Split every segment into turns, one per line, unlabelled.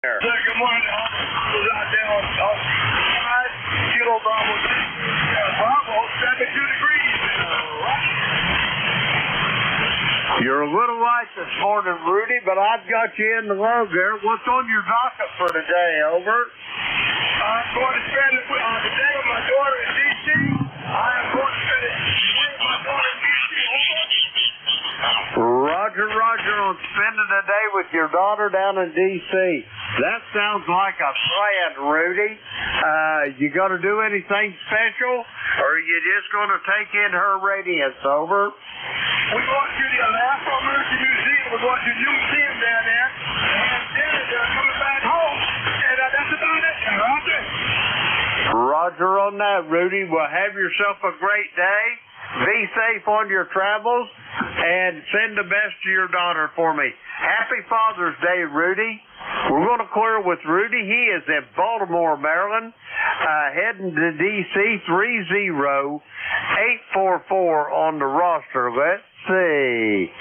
There.
Good morning. I was out there on 5 Kilo Bravo, Bravo, 72 degrees.
You're a little light this morning, Rudy, but I've got you in the log there. What's on your docket for today, over?
I'm going to spend the day with my daughter in D.C. I am going to spend it with my daughter in D.C.
Roger on spending the day with your daughter down in D.C. That sounds like a plan, Rudy. You going to do anything special, or are you just going to take in her radiance, over?
We're going to the Alaska American Museum. We're going to the museum down there, and then they're coming back home, and that's about it. Roger.
Roger on that, Rudy. Well, have yourself a great day. Be safe on your travels, and send the best to your daughter for me. Happy Father's Day, Rudy. We're going to clear with Rudy. He is in Baltimore, Maryland, heading to D.C. 30844 on the roster. Let's see.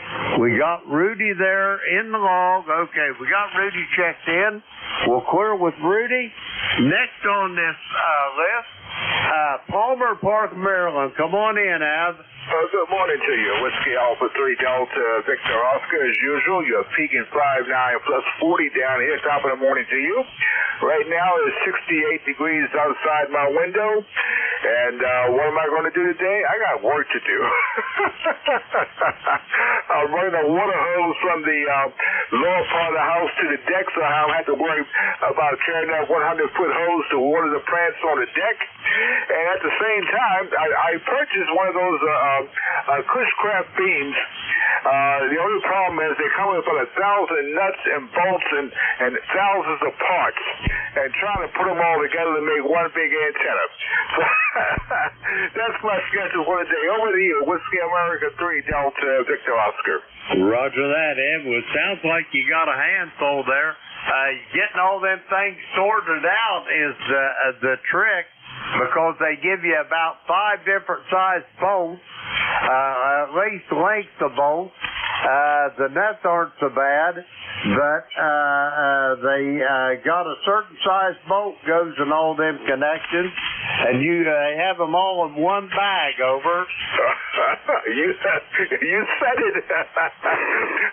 We got Rudy there in the log. Okay, we got Rudy checked in. We'll clear with Rudy. Next on this list, Palmer Park, Maryland. Come on in, Av.
Good morning to you. Whiskey Alpha 3 Delta Victor Oscar. As usual, you're peaking 5-9 plus 40 down here. Top of the morning to you. Right now it's 68 degrees outside my window. And what am I going to do today? I got work to do. I'm running a water hose from the lower part of the house to the deck, so I don't have to worry about carrying that 100-foot hose to water the plants on the deck. And at the same time, I purchased one of those Cushcraft beams. The only problem is they come with about 1,000 nuts and bolts and thousands of parts, and trying to put them all together to make one big antenna. So that's my schedule for the day. Over to you, Whiskey America 3 Delta Victor Oscar.
Roger that, Ed. Well, it sounds like you got a handful there. Getting all them things sorted out is the trick, because they give you about 5 different size bolts, at least lengths of bolts. The nuts aren't so bad, but they got a certain size bolt goes in all them connections, and you have them all in one bag, over.
You said it.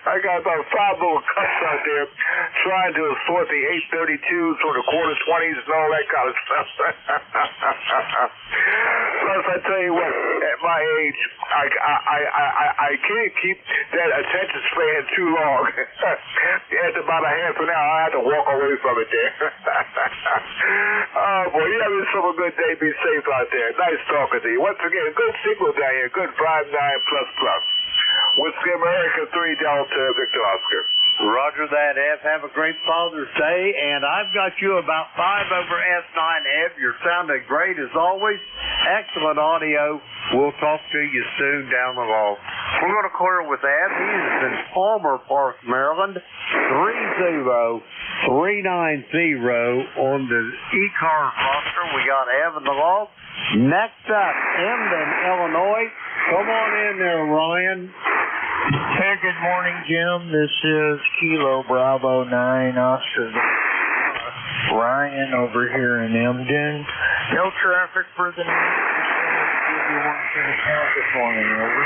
I got about 5 little cups out there trying to sort the 832s or the quarter 20s and all that kind of stuff. Plus, I tell you what, at my age, I can't keep that attention span too long. After about a half an hour, I have to walk away from it there. Oh, boy, you have yourself a good day. Be safe out there. Nice talking to you. Once again, good signal down here. Good 5-9 plus. Whiskey America 3 Delta Victor Oscar.
Roger that, Ev. Have a great Father's Day. And I've got you about 5 over S9, Ev. You're sounding great as always. Excellent audio. We'll talk to you soon down the road. We're going to clear with Ev. He is in Palmer Park, Maryland. 30390 on the ECARS roster. We got Ev in the log. Next up, Emden, Illinois. Come on in there, Ryan.
Hey, good morning, Jim. This is Kilo Bravo 9 Oscar. Ryan over here in Emden. No traffic for the night. Give you one for the count this morning, over.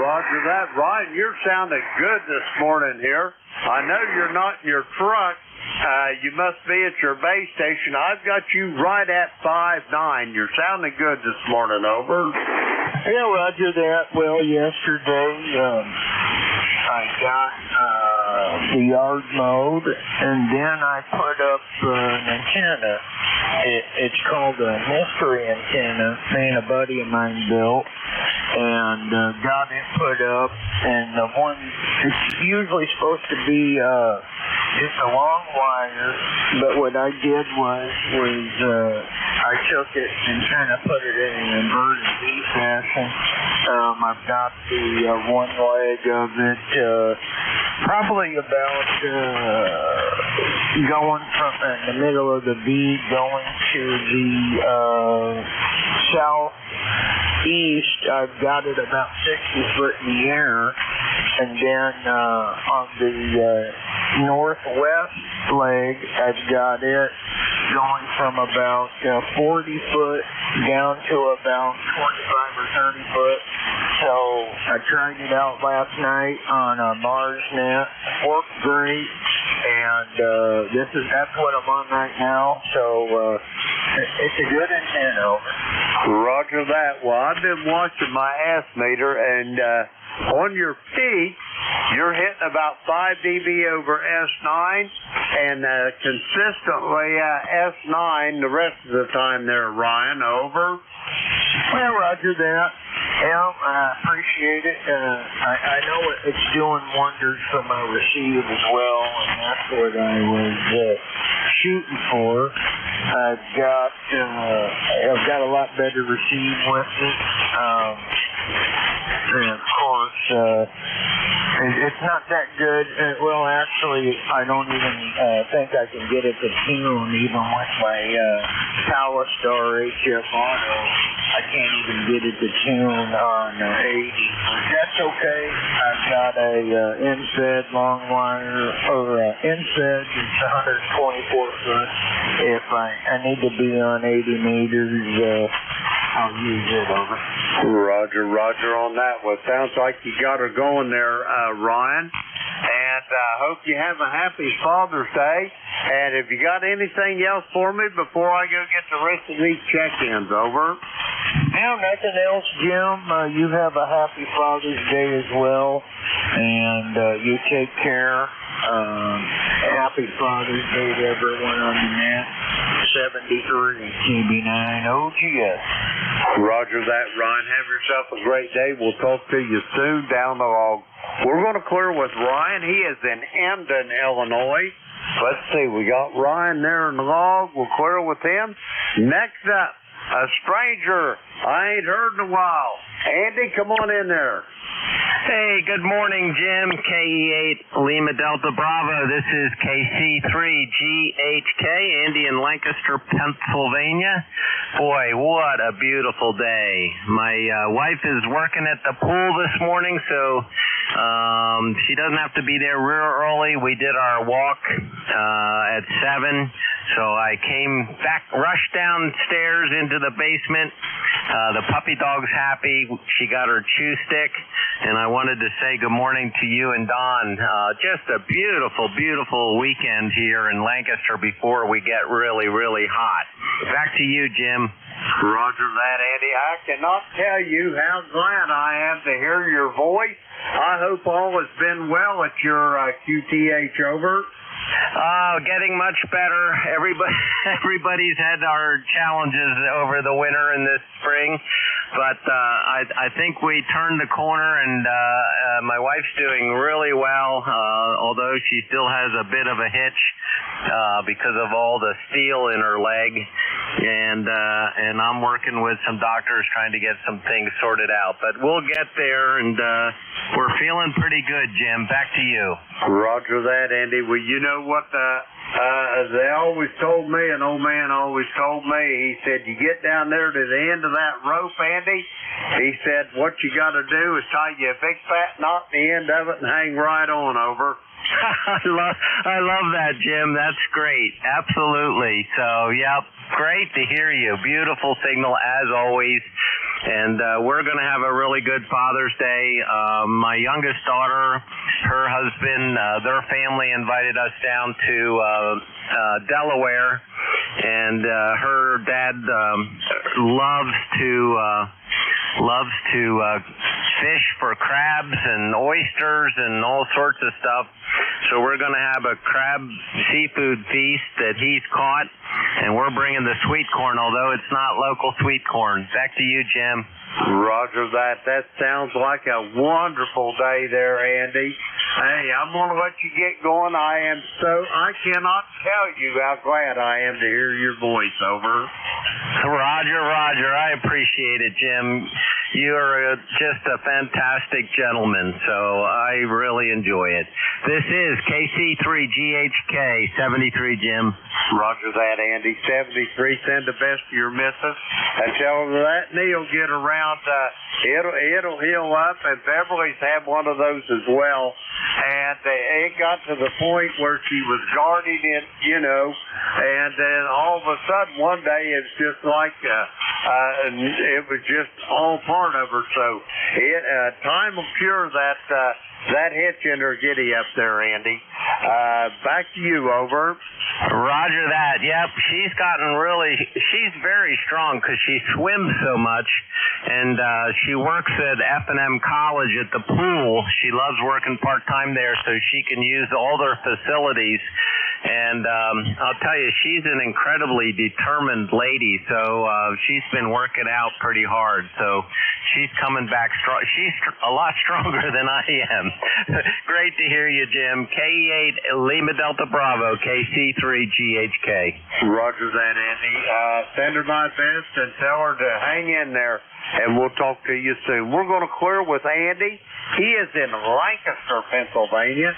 Roger that. Ryan, you're sounding good this morning here. I know you're not in your truck. You must be at your base station. I've got you right at 5-9. You're sounding good this morning, over.
Yeah, roger that. Well, yesterday, I got the yard mowed, and then I put up an antenna. It's called a mystery antenna, man, a buddy of mine built, and got it put up, and the one, it's usually supposed to be just a long wire, but what I did was I took it and kind of put it in an inverted V fashion. I've got the one leg of it probably about going from the middle of the V going to the southeast. I've got it about 60 foot in the air, and then on the northwest leg, I've got it going from about 40 foot down to about 25 or 30 foot. So I tried it out last night on a Mars net. Worked great, and that's what I'm on right now. So it's a good antenna.
Roger that. Well, I've been watching my ass meter, and on your peak, you're hitting about 5 dB over S9, and consistently S9 the rest of the time there, Ryan. Over.
Well, roger that. Yeah, I appreciate it. I know it's doing wonders for my receive as well, and that's what I was shooting for. I've got a lot better receive with it. And of course, it's not that good. Well, actually, I don't even think I can get it to tune even with my Palistar HF Auto. I can't even get it to tune on 80. That's okay. I've got a NFED long wire, or NFED, it's 124 foot. If I need to be on 80 meters, I'll use it. Over.
Roger on that. Well, sounds like you got her going there, Ryan. And I hope you have a happy Father's Day. And if you got anything else for me before I go get the rest of these check-ins, over.
No, nothing else, Jim. You have a happy Father's Day as well. And you take care. Happy Father's Day to everyone on the net. 73 TB9 OGS.
Roger that, Ryan. Have yourself a great day. We'll talk to you soon down the log. We're going to clear with Ryan. He is in Hamden, Illinois. Let's see. We got Ryan there in the log. We'll clear with him. Next up, a stranger I ain't heard in a while. Andy, come on in there.
Hey, good morning, Jim. KE8 Lima Delta Bravo. This is KC3GHK, Andy in Lancaster, Pennsylvania. Boy, what a beautiful day. My wife is working at the pool this morning, so she doesn't have to be there real early. We did our walk at 7, so I came back, rushed downstairs into the basement. The puppy dog's happy. She got her chew stick, and I wanted to say good morning to you and Don. Just a beautiful, beautiful weekend here in Lancaster before we get really, really hot. Back to you, Jim.
Roger that, Andy. I cannot tell you how glad I am to hear your voice. I hope all has been well at your QTH, over.
Getting much better. Everybody's had our challenges over the winter and this spring, but I think we turned the corner, and my wife's doing really well, although she still has a bit of a hitch because of all the steel in her leg, and I'm working with some doctors trying to get some things sorted out, but we'll get there, and we're feeling pretty good, Jim. Back to you.
Roger that, Andy. Well, you know what they always told me, an old man always told me, he said, you get down there to the end of that rope, Andy, he said, what you got to do is tie you a big fat knot in the end of it and hang right on, over.
I love that, Jim. That's great. Absolutely. So, yep, great to hear you. Beautiful signal as always. And we're going to have a really good Father's Day. My youngest daughter, her husband, their family invited us down to Delaware, and her dad loves to fish for crabs and oysters and all sorts of stuff. So we're going to have a crab seafood feast that he's caught, and we're bringing the sweet corn, although it's not local sweet corn. Back to you, Jim.
Roger that. That sounds like a wonderful day there, Andy. Hey, I'm going to let you get going. I cannot tell you how glad I am to hear your voice, over.
Roger. I appreciate it, Jim. You're just a fantastic gentleman, so I really enjoy it. This is KC3GHK 73, Jim.
Roger that, Andy. 73. Send the best to your missus and tell her that Neil get around. It'll heal up, and Beverly's had one of those as well. And it got to the point where she was guarding it, you know, and then all of a sudden one day it's just like it was just all part of her. So time will cure that hitch in her giddy up there, Andy. Back to you, over.
Roger that. Yep, she's very strong because she swims so much, and she works at F&M College at the pool. She loves working part-time there so she can use all their facilities. And I'll tell you, she's an incredibly determined lady, so she's been working out pretty hard. So she's coming back strong. She's a lot stronger than I am. Great to hear you, Jim. KE8 Lima Delta Bravo, KC3GHK.
Roger that, Andy. Send her my best and tell her to hang in there, and we'll talk to you soon. We're going to clear with Andy. He is in Lancaster, Pennsylvania,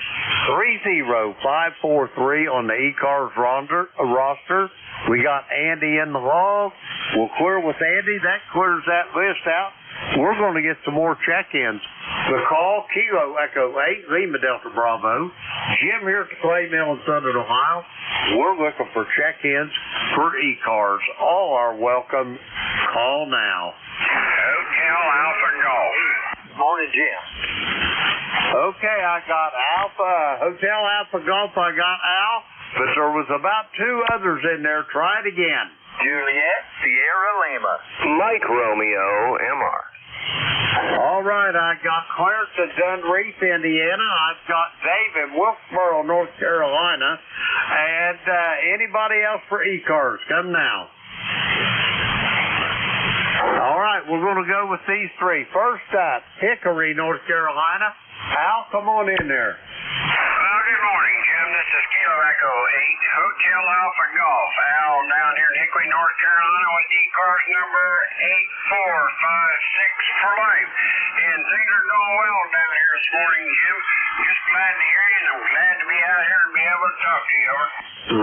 30543 on the ECARS roster. We got Andy in the log. We'll clear with Andy. That clears that list out. We're going to get some more check-ins. The call, Kilo Echo 8, Lima Delta Bravo. Jim here at the Clay Mill in Southern Ohio. We're looking for check-ins for ECARS. All are welcome. Call now.
Hotel Alpha Golf.
Morning, Jim.
Okay, I got Hotel Alpha Golf, I got Al, but there was about two others in there. Try it again.
Juliet, Sierra Lima.
Mike Romeo, MR.
All right, I got Clarence in Dunreath, Indiana. I've got Dave in Wilkesboro, North Carolina. And anybody else for ECARS? Come now. All right, we're going to go with these three. First up, Hickory, North Carolina. Al, come on in there.
Well, good morning, Jim. This is Kilo Echo 8, Hotel Alpha Golf. Al down here in Hickory, North Carolina with ECARS number 8456 for life. And things are going well down here this morning, Jim. Just glad to hear you, and I'm glad to be out here and be able to talk to you, over.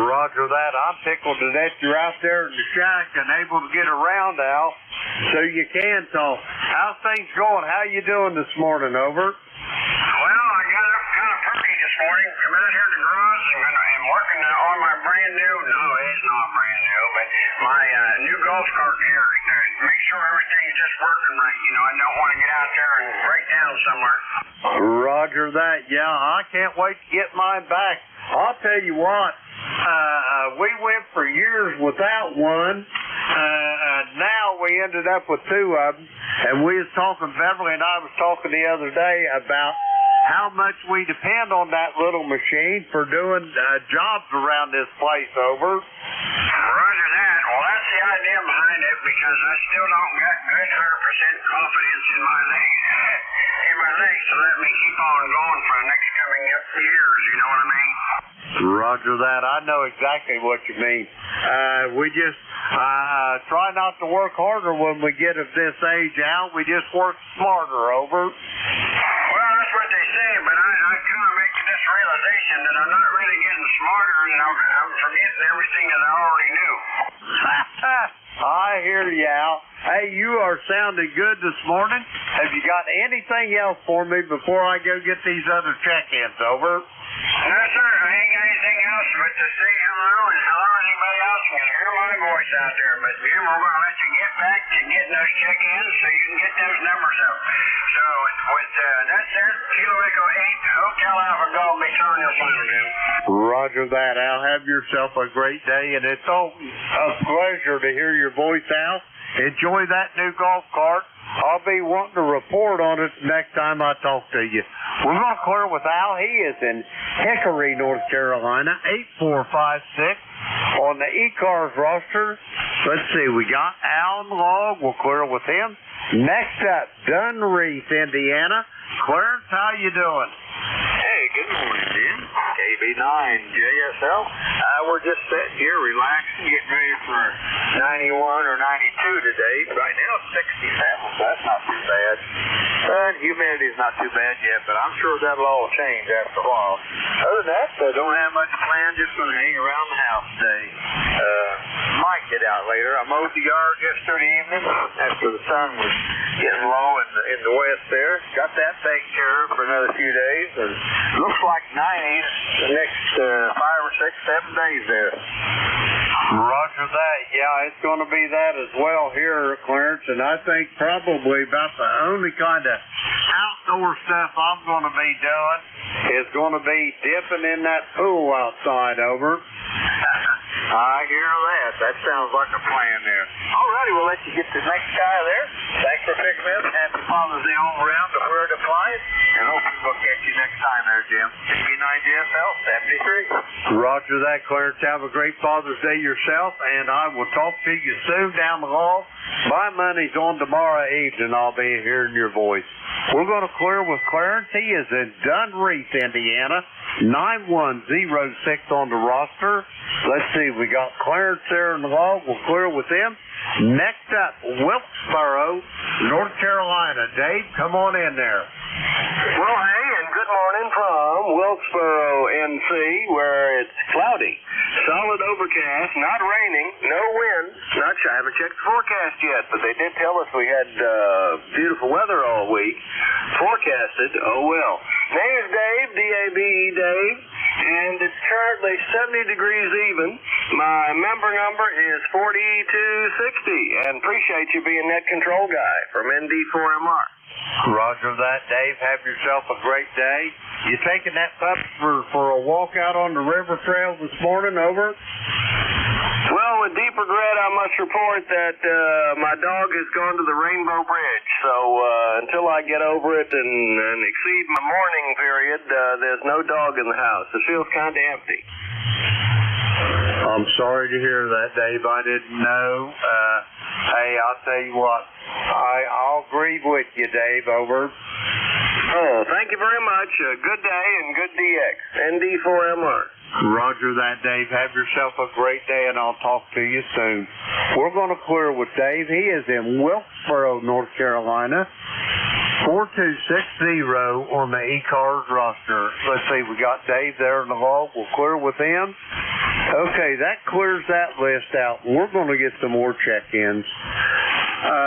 Roger that. I'm tickled to death you're out there in the shack and able to get around, Al, so you can talk. How's things going? How you doing this morning, over?
Well, I got up kind of perky this morning. Come out here to the garage and working on my brand new, no, it's not brand new, but my new golf cart here. Make sure everything's just working right. You know, I don't want to get out there and break down somewhere.
Roger that. Yeah, I can't wait to get mine back. I'll tell you what, we went for years without one. Now we ended up with two of them, and we was talking, Beverly and I was talking the other day about how much we depend on that little machine for doing jobs around this place, over.
Roger that. Well, that's the idea behind it, because I still don't got good 100% confidence in my legs to let me keep on going for the next coming up years, you know what I mean?
Roger that. I know exactly what you mean. We just try not to work harder when we get of this age out. We just work smarter, over.
Well, that's what they say, but I kind of make this realization that I'm not really getting smarter, and I'm forgetting everything that I already knew.
I hear you, Al. Hey, you are sounding good this morning. Have you got anything else for me before I go get these other check-ins, over?
No, sir. I ain't got anything else but to say hello, and hello anybody else can hear my voice out there. But, Jim, we're going to let you get back to getting those check-ins so you can get those numbers up. So, with that said, Kilo Echo 8, Hotel Alpha Golf, be turning your phone, Jim.
Roger that, Al. Have yourself a great day, and it's a pleasure to hear your voice, Al. Enjoy that new golf cart. I'll be wanting to report on it next time I talk to you. We're going to clear with Al. He is in Hickory, North Carolina, 8456 on the ECARS roster. Let's see, we got Al in the log. We'll clear with him. Next up, Dunreath, Indiana. Clarence, how you doing?
Hey, good morning, Jim. KB9 JSL. We're just sitting here relaxing, getting ready for 91 or 92 today. Right now it's 67, so that's not too bad. Humidity's not too bad yet, but I'm sure that'll all change after a while. Other than that, I don't have much planned. Just going to hang around the house today. Might get out
out later. I mowed the yard yesterday evening after the sun was getting low in the west there. Got that taken care of for another few days. And looks like 90s the next 5 or 6, 7 days there.
Roger that. Yeah, it's going to be that as well here, Clarence. And I think probably about the only kind of outdoor stuff I'm going to be doing is going to be dipping in that pool outside over.
I hear that. That sounds like a plan there. All righty, we'll let you get to the next guy there. Thanks for picking up. Happy Father's Day all around to where to apply it. And hopefully we'll catch you next time there, Jim. TV9DSL 73.
Roger that, Clarence. Have a great Father's Day yourself, and I will talk to you soon down the hall. My money's on tomorrow evening. I'll be hearing your voice. We're going to clear with Clarence. He is in Dunreath, Indiana. 9106 on the roster. Let's see, we got Clarence there in the hall. We'll clear with him. Next up, Wilkesboro, North Carolina. Dave, come on in there.
Well, hey, and good morning from Wilkesboro, NC, where it's cloudy. Solid overcast, not raining, no wind. I haven't checked the forecast yet, but they did tell us we had beautiful weather all week. Forecasted, oh well. Name is Dave, D-A-V-E, Dave, and it's currently 70 degrees even. My member number is 4260, and appreciate you being that control guy from ND4MR.
Roger that, Dave. Have yourself a great day. You taking that pup for a walk out on the river trail this morning, over?
Well, with deep regret, I must report that my dog has gone to the Rainbow Bridge. So until I get over it and exceed my mourning period, there's no dog in the house. It feels kind of empty.
I'm sorry to hear that, Dave. I didn't know. Hey, I'll tell you what. I'll agree with you, Dave. Over.
Oh, thank you very much. Good day and good DX. ND4MR.
Roger that, Dave. Have yourself a great day, and I'll talk to you soon. We're going to clear with Dave. He is in Wilkesboro, North Carolina. 4260 on the ECARS roster. Let's see, we got Dave there in the hall. We'll clear with him. Okay, that clears that list out. We're going to get some more check-ins.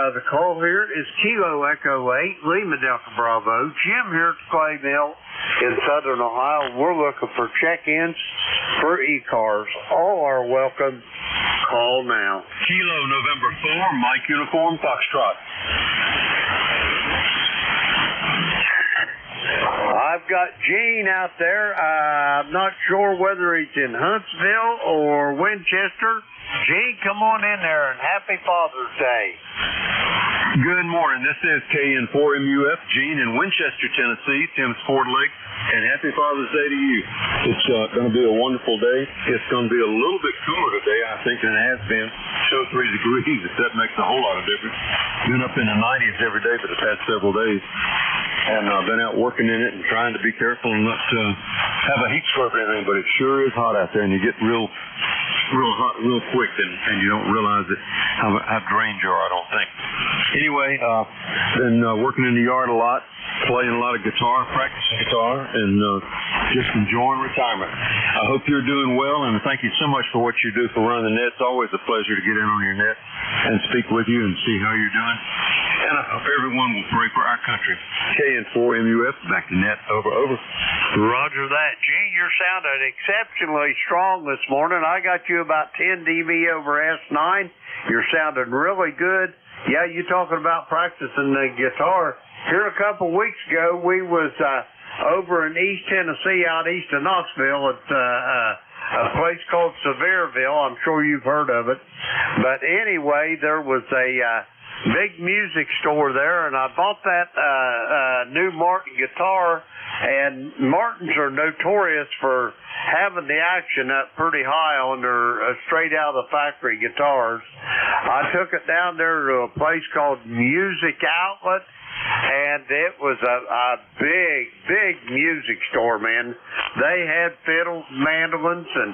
The call here is Kilo Echo 8, Lima Delta Bravo. Jim here at Clay Mill in Southern Ohio. We're looking for check-ins for ECARS. All are welcome. Call now.
Kilo November 4, Mike Uniform Foxtrot.
I've got Gene out there. I'm not sure whether he's in Huntsville or Winchester. Gene, come on in there, and happy Father's Day.
Good morning. This is KN4MUF, Gene in Winchester, Tennessee, Tim's Ford Lake, and happy Father's Day to you. It's going to be a wonderful day. It's going to be a little bit cooler today, I think, than it has been. 2 or 3 degrees, if that makes a whole lot of difference. Been up in the 90s every day for the past several days. And I've been out working in it and trying to be careful and not have a heat stroke or anything, but it sure is hot out there, and you get real hot real quick, and you don't realize it, how drained you are, I don't think. Anyway, been working in the yard a lot, playing a lot of guitar, practicing guitar, and just enjoying retirement. I hope you're doing well, and thank you so much for what you do for running the net. It's always a pleasure to get in on your net and speak with you and see how you're doing. And I hope everyone will pray for our country. KN4MUF, back to net. Over.
Roger that. Gene, you're sounding exceptionally strong this morning. I got you about 10 dB over S9. You're sounding really good. Yeah, you talking about practicing the guitar. Here a couple weeks ago, we was over in East Tennessee, out east of Knoxville, at a place called Sevierville. I'm sure you've heard of it. But anyway, there was a big music store there, and I bought that new Martin guitar. And Martins are notorious for having the action up pretty high on their straight out of the factory guitars. I took it down there to a place called Music Outlet, and it was a big music store, man. They had fiddles, mandolins, and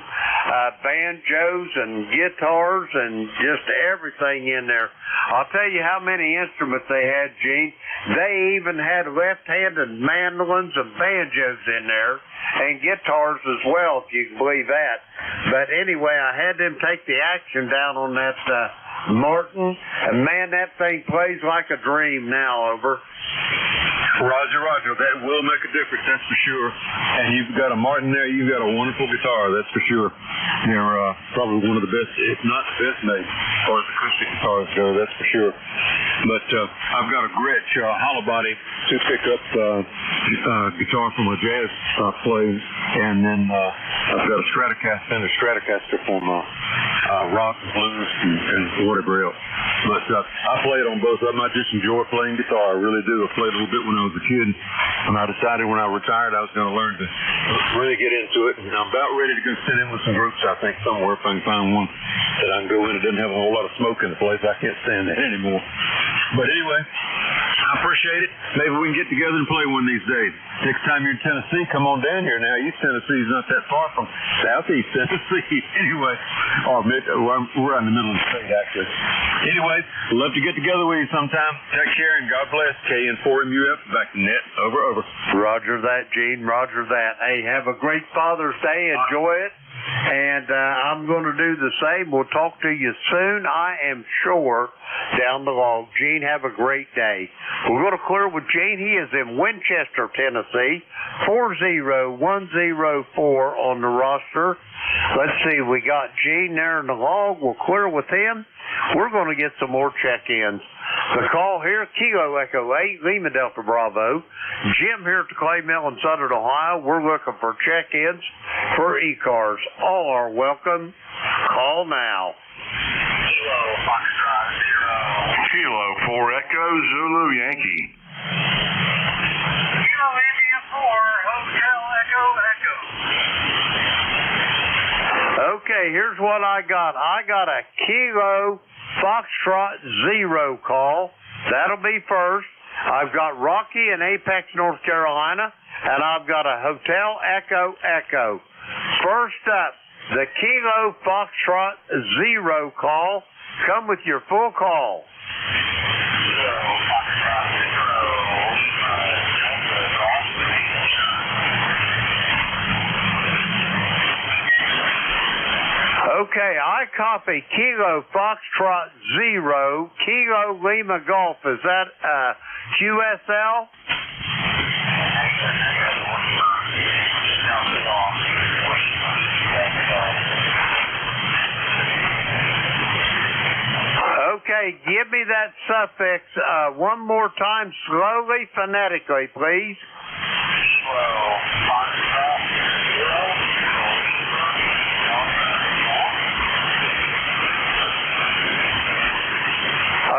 banjos and guitars and just everything in there. I'll tell you how many instruments they had, Gene. They even had left-handed mandolins and banjos in there, and guitars as well, if you can believe that. But anyway, I had them take the action down on that Martin, and man, that thing plays like a dream now, over.
Roger. That will make a difference, that's for sure. And you've got a Martin there, you've got a wonderful guitar, that's for sure. They're probably one of the best, if not the best made, as far as acoustic guitars go, that's for sure. But I've got a Gretsch hollow body to pick up guitar from a jazz plays, and then I've got a Stratocaster from rock and blues and whatever else. But I play it on both of them. I just enjoy playing guitar. I really do. I played a little bit when I was a kid, and I decided when I retired I was going to learn to really get into it. And I'm about ready to go sit in with some groups, I think, somewhere if I can find one that I can go in. It doesn't have a whole lot of smoke in the place. I can't stand that anymore. But anyway, I appreciate it. Maybe we can get together and play one of these days. Next time you're in Tennessee, come on down here now. East Tennessee's not that far from Southeast Tennessee. Anyway, we're in the middle of the state, actually. Anyway, love to get together with you sometime. Take care and God bless. KN4MUF, back to net. Over.
Roger that, Gene. Roger that. Hey, have a great Father's Day. Enjoy it. And I'm going to do the same. We'll talk to you soon, I am sure, down the log. Gene, have a great day. We're going to clear with Gene. He is in Winchester, Tennessee, 40104 on the roster. Let's see, we got Gene there in the log. We'll clear with him. We're going to get some more check-ins. The call here, Kilo Echo 8, Lima Delta Bravo. Jim here at the Clay Mill in Southern Ohio. We're looking for check-ins for ECARS. All are welcome. Call now.
Kilo Foxtrot 0.
Kilo 4 Echo Zulu Yankee.
Kilo India 4 Hotel Echo Echo.
Okay, here's what I got. I got a Kilo Foxtrot 0 call. That'll be first. I've got Rocky in Apex, North Carolina, and I've got a Hotel Echo Echo. First up, the Kilo Foxtrot 0 call. Come with your full call. Okay, I copy Kilo Foxtrot 0, Kilo Lima Golf. Is that QSL? Okay, give me that suffix one more time, slowly, phonetically, please.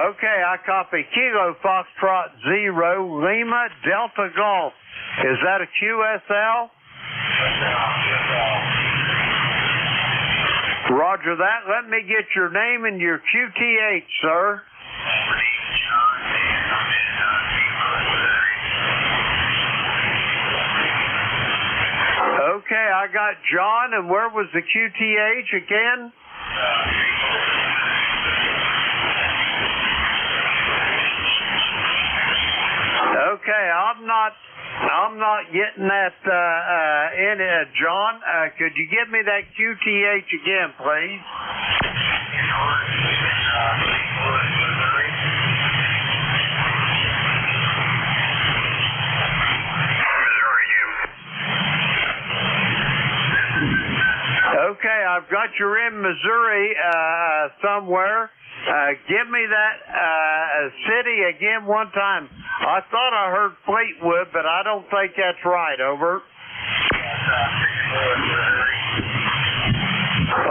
Okay, I copy Kilo Foxtrot 0, Lima Delta Golf. Is that a QSL? Roger that. Let me get your name and your QTH, sir. Okay, I got John, and where was the QTH again? Okay, I'm not getting that in it, John. Could you give me that QTH again, please? Okay, I've got you in Missouri somewhere. Give me that city again one time. I thought I heard Fleetwood, but I don't think that's right. Over.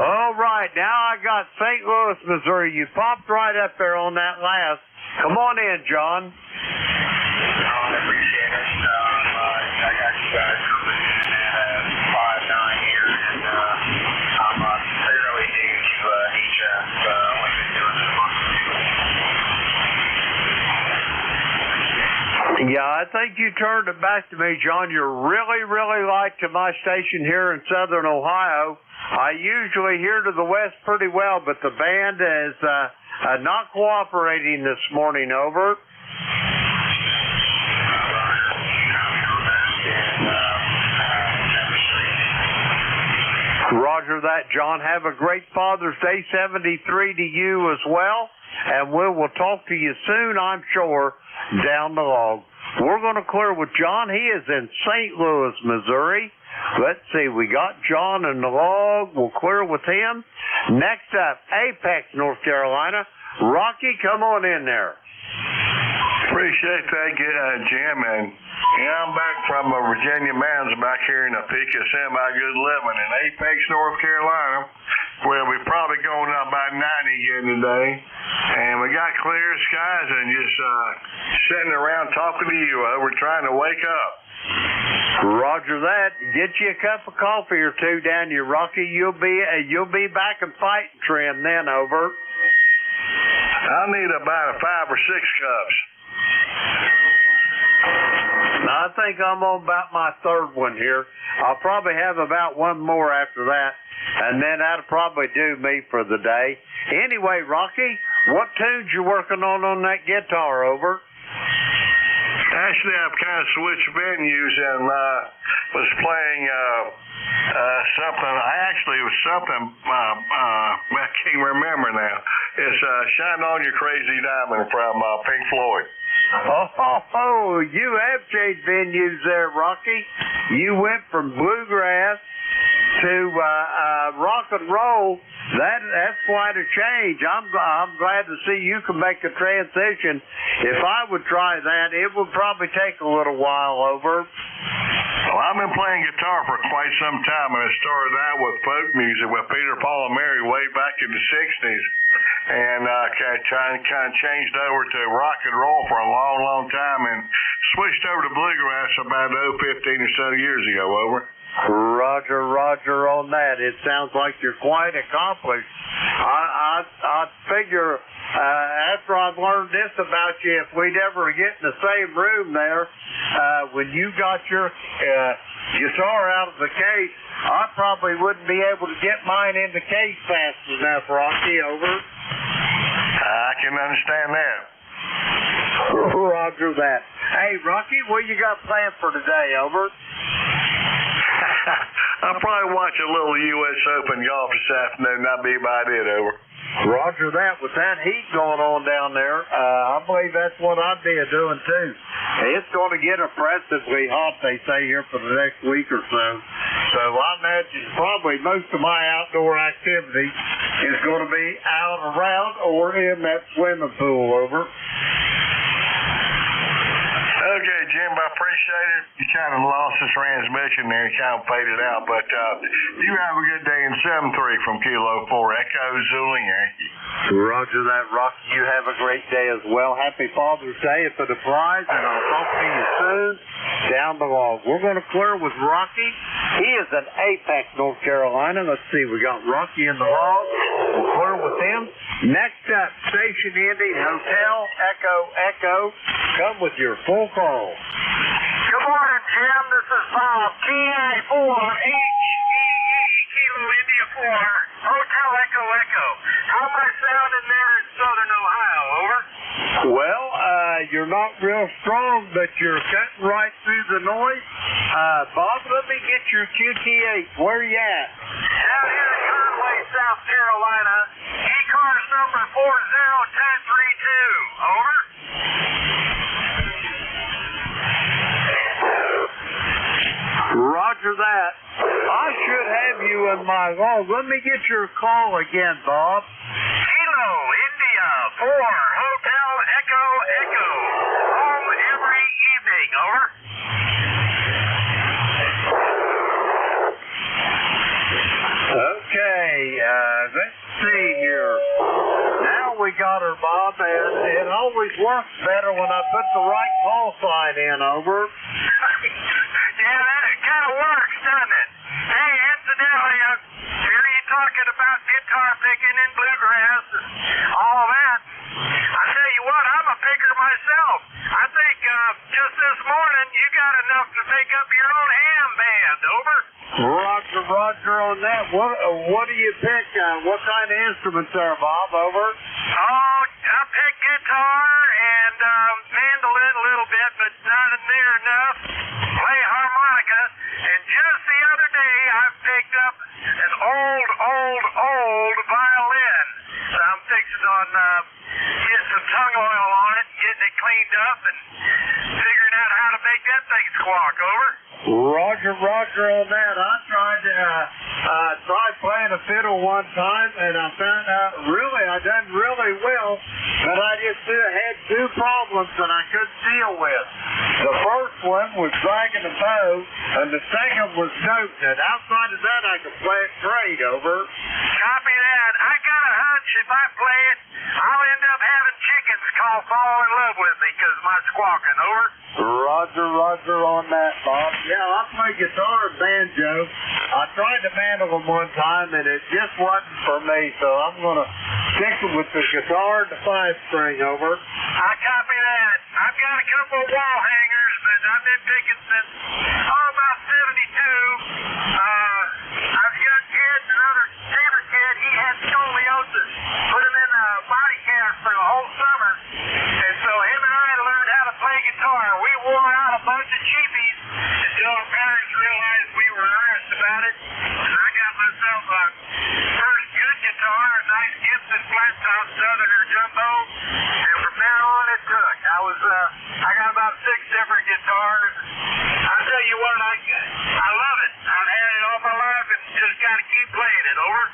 All right, now I got St. Louis, Missouri. You popped right up there on that last. Come on in, John.
I appreciate it. I got you guys for 5-9 years, and I'm fairly new to HF. Only been doing this month or two.
Yeah, I think you turned it back to me, John. You're really, really like to my station here in Southern Ohio. I usually hear to the west pretty well, but the band is not cooperating this morning. Over. Roger that, John. Have a great Father's Day 73 to you as well, and we will talk to you soon, I'm sure, down the log. We're going to clear with John. He is in St. Louis, Missouri. Let's see, we got John in the log. We'll clear with him. Next up, Apex, North Carolina. Rocky, come on in there.
Appreciate that, Jim. And I'm back from Virginia Mountains back here in a peak of semi-good living in Apex, North Carolina, where we're probably going up about 90 again today. And we got clear skies and just sitting around talking to you. We're trying to wake up.
Roger that. Get you a cup of coffee or two down here, Rocky. You'll be back in fighting trim then. Over.
I'll need about 5 or 6 cups.
I think I'm on about my third one here. I'll probably have about one more after that, and then that'll probably do me for the day. Anyway, Rocky, what tunes you working on that guitar? Over.
Actually, I've kind of switched venues and was playing something. It was something I can't remember now. It's "Shine On Your Crazy Diamond" from Pink Floyd.
Oh, you have changed venues there, Rocky. You went from bluegrass to rock and roll. That's quite a change. I'm glad to see you can make a transition. If I would try that, it would probably take a little while. Over.
Well, I've been playing guitar for quite some time, and I started out with folk music with Peter, Paul, and Mary way back in the 60s. And kind of changed over to rock and roll for a long, long time and switched over to bluegrass about 15 or so years ago. Over.
Roger on that. It sounds like you're quite accomplished. I figure after I've learned this about you, if we'd ever get in the same room there, when you got your guitar out of the case, I probably wouldn't be able to get mine in the case fast enough, Rocky. Over.
I can understand that.
Roger that. Hey, Rocky, what you got planned for today? Over.
I'll probably watch a little U.S. Open golf this afternoon. That'll be about it. Over.
Roger that. With that heat going on down there, I believe that's what I'd be doing too. It's going to get oppressively hot, they say, here for the next week or so. So I imagine probably most of my outdoor activity is going to be out around or in that swimming pool. Over.
Okay, Jim, I appreciate it. You kind of lost the transmission there. You kind of faded out. But you have a good day in 7-3 from Kilo 4 Echo Zulu Yankee.
Roger that, Rocky. You have a great day as well. Happy Father's Day for the prize, and I'll talk to you soon down the log. We're going to clear with Rocky. He is in Apex, North Carolina. Let's see. We got Rocky in the log. We'll clear with him. Next up, Station Indy Hotel Echo Echo. Come with your full call.
Good morning, Jim. This is Bob. KI4HEE, Kilo India 4, Hotel Echo Echo. How am I sounding there in Southern Ohio? Over.
Well, you're not real strong, but you're cutting right through the noise. Bob, let me get your QT8. Where you at?
Down here in Conway, South Carolina. ECARS number 40132. Over.
Roger that. I should have you in my log. Let me get your call again, Bob.
Kilo India 4, Hotel Echo Echo. Home every evening. Over.
Okay, let's see here. Now we got her, Bob, and it always works better when I put the right call sign in. Over.
Yeah, that kind of works, doesn't it? Hey, incidentally, I hear you talking about guitar picking and bluegrass and all that. I tell you what, I'm a picker myself. I think just this morning, you got enough to make up your own ham band. Over.
Roger on that. What do you pick? What kind of instruments there, Bob? Over.
Oh, I pick guitar and mandolin a little bit, but not near enough. Play harmonica, and just the other day I picked up an old violin. So I'm fixing on getting some tongue oil on it, getting it cleaned up, and figuring out how to make that thing squawk. Over.
Roger on that. I tried playing a fiddle one time, and I found out I done really well, but I just had two problems that I couldn't deal with. The first one was dragging the bow, and the second was noting it. Outside of that, I could play it great. Over.
Copy that. I got a hunch if I play it, I'll end up having chickens fall in love with me because of my squawking. Over.
Roger on that, Bob. Yeah, I play guitar and banjo. I tried to mandolin them one time, and it just wasn't for me, so I'm going to stick with the guitar and the 5-string. Over.
I copy that. I've got a couple of wall hangers, but I've been picking since, about 72. I've got kids, another neighbor kid, he had scoliosis. Put him in a body cast for the whole summer, and so him and I learned how to play guitar. We wore out a bunch of cheapies until our parents realized we were earnest about it, and I got myself a first good guitar, a nice Gibson flat top Southerner jumbo, and from then on it took. I got about 6 different guitars. I'll tell you what, I love it. I've had it all my life and just got to keep playing it. Over.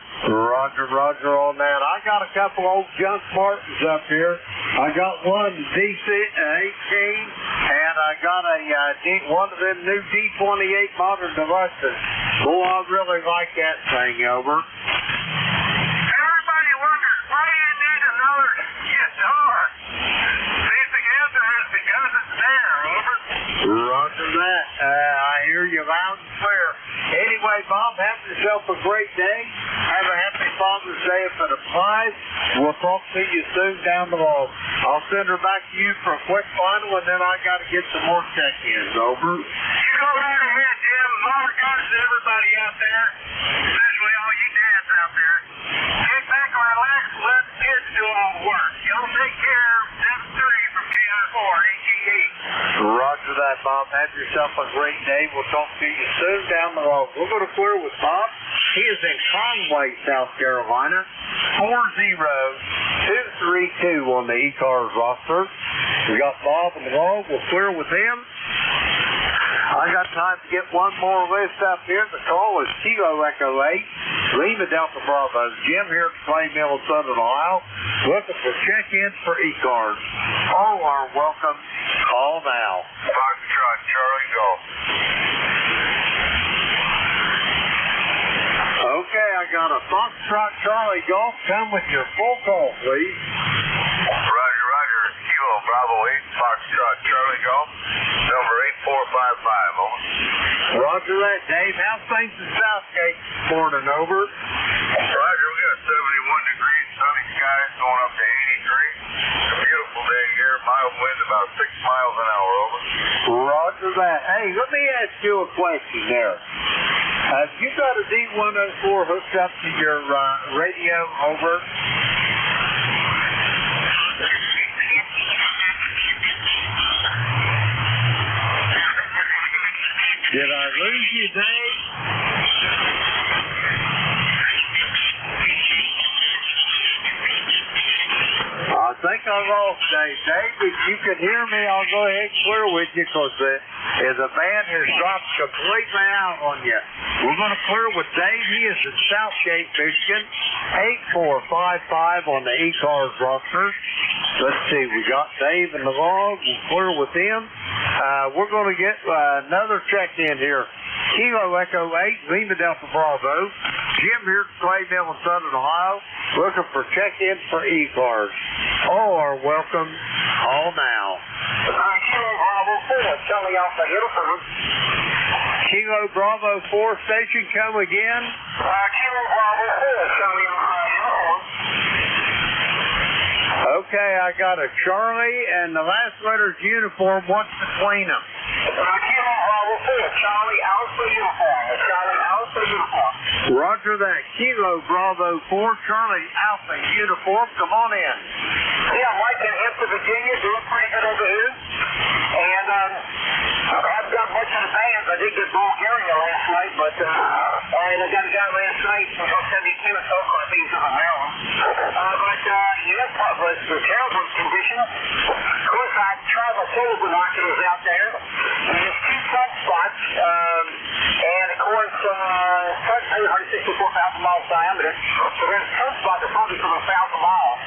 Roger on that. I got a couple old junk Martins up here. I got one DC-18, and I got one of them new D28 Modern Deluxes. Boy, I really like that thing. Over.
Everybody wonders, why do you need another guitar? The answer is because it's there. Over.
Roger that. I hear you loud and clear. Anyway, Bob, have yourself a great day. Have a happy Father's Day if it applies. We'll talk to you soon down the road. I'll send her back to you for a quick final, and then I got to get some more check-ins. Over.
You go right ahead, Jim. My regards to everybody out there, especially all you dads out there. Get back and relax and let the kids do all the work. Y'all take care. 7-3 from KI4, AGE.
Roger that, Bob. Have yourself a great day. We'll talk to you soon down the road. We're going to clear with Bob. He is in Conway, South Carolina. 40232 on the ECARS roster. We got Bob in the road. We'll clear with him. I got time to get one more list up here. The call is Kilo Echo 8, Lima Delta Bravo. Jim here at Clay Mill in Southern Ohio, looking for check-ins for ECARS. All are welcome. Call now.
Foxtrot, Charlie Golf.
Okay, I got a Foxtrot Charlie Golf. Come with your full call, please.
Roger. Kilo Bravo 8, Foxtrot Charlie Golf. Number 8455, over.
Roger that, Dave. How's things in Southgate this morning? Over.
Roger, we got 71 degrees, sunny skies, going up to 83. It's a beautiful day here. Mild wind about 6 miles an hour, over.
Roger that. Hey, let me ask you a question there. Have you got a D104 hooked up to your radio? Over. Did I lose you, Dave? I think I lost Dave. Dave, if you can hear me, I'll go ahead and clear with you because the band has dropped completely out on you. We're going to clear with Dave. He is in Southgate, Michigan. 8455 on the ECARS roster. Let's see, we got Dave in the log. We'll clear with him. We're going to get another check-in here. Kilo Echo 8, Lima Delta Bravo. Jim here at Clay Mill in Southern Ohio, looking for check-ins for ECARS. All are welcome. Call now.
Kilo Bravo 4, Charlie Alpha Uniform.
Kilo Bravo 4 station, come again.
Kilo Bravo 4, Charlie Alpha Uniform.
Okay, I got a Charlie and the last letter's uniform. What's between them?
Kilo Bravo 4, Charlie Alpha Uniform. Charlie Alpha Uniform.
Roger that. Kilo Bravo 4, Charlie Alpha Uniform. Come on in.
Yeah, Mike in Hampton, Virginia, doing pretty good over here. And I haven't got much of the bands. I did get Bulgaria last night, but and I got a guy last night from 72 and so forth, being to the Maryland. But yes, was the terrible conditions. Of course, I tried my solar binoculars out there, and there's two sunspots, and of course, such 164,000 miles diameter. So there's a sunspot that's probably from 1,000 miles,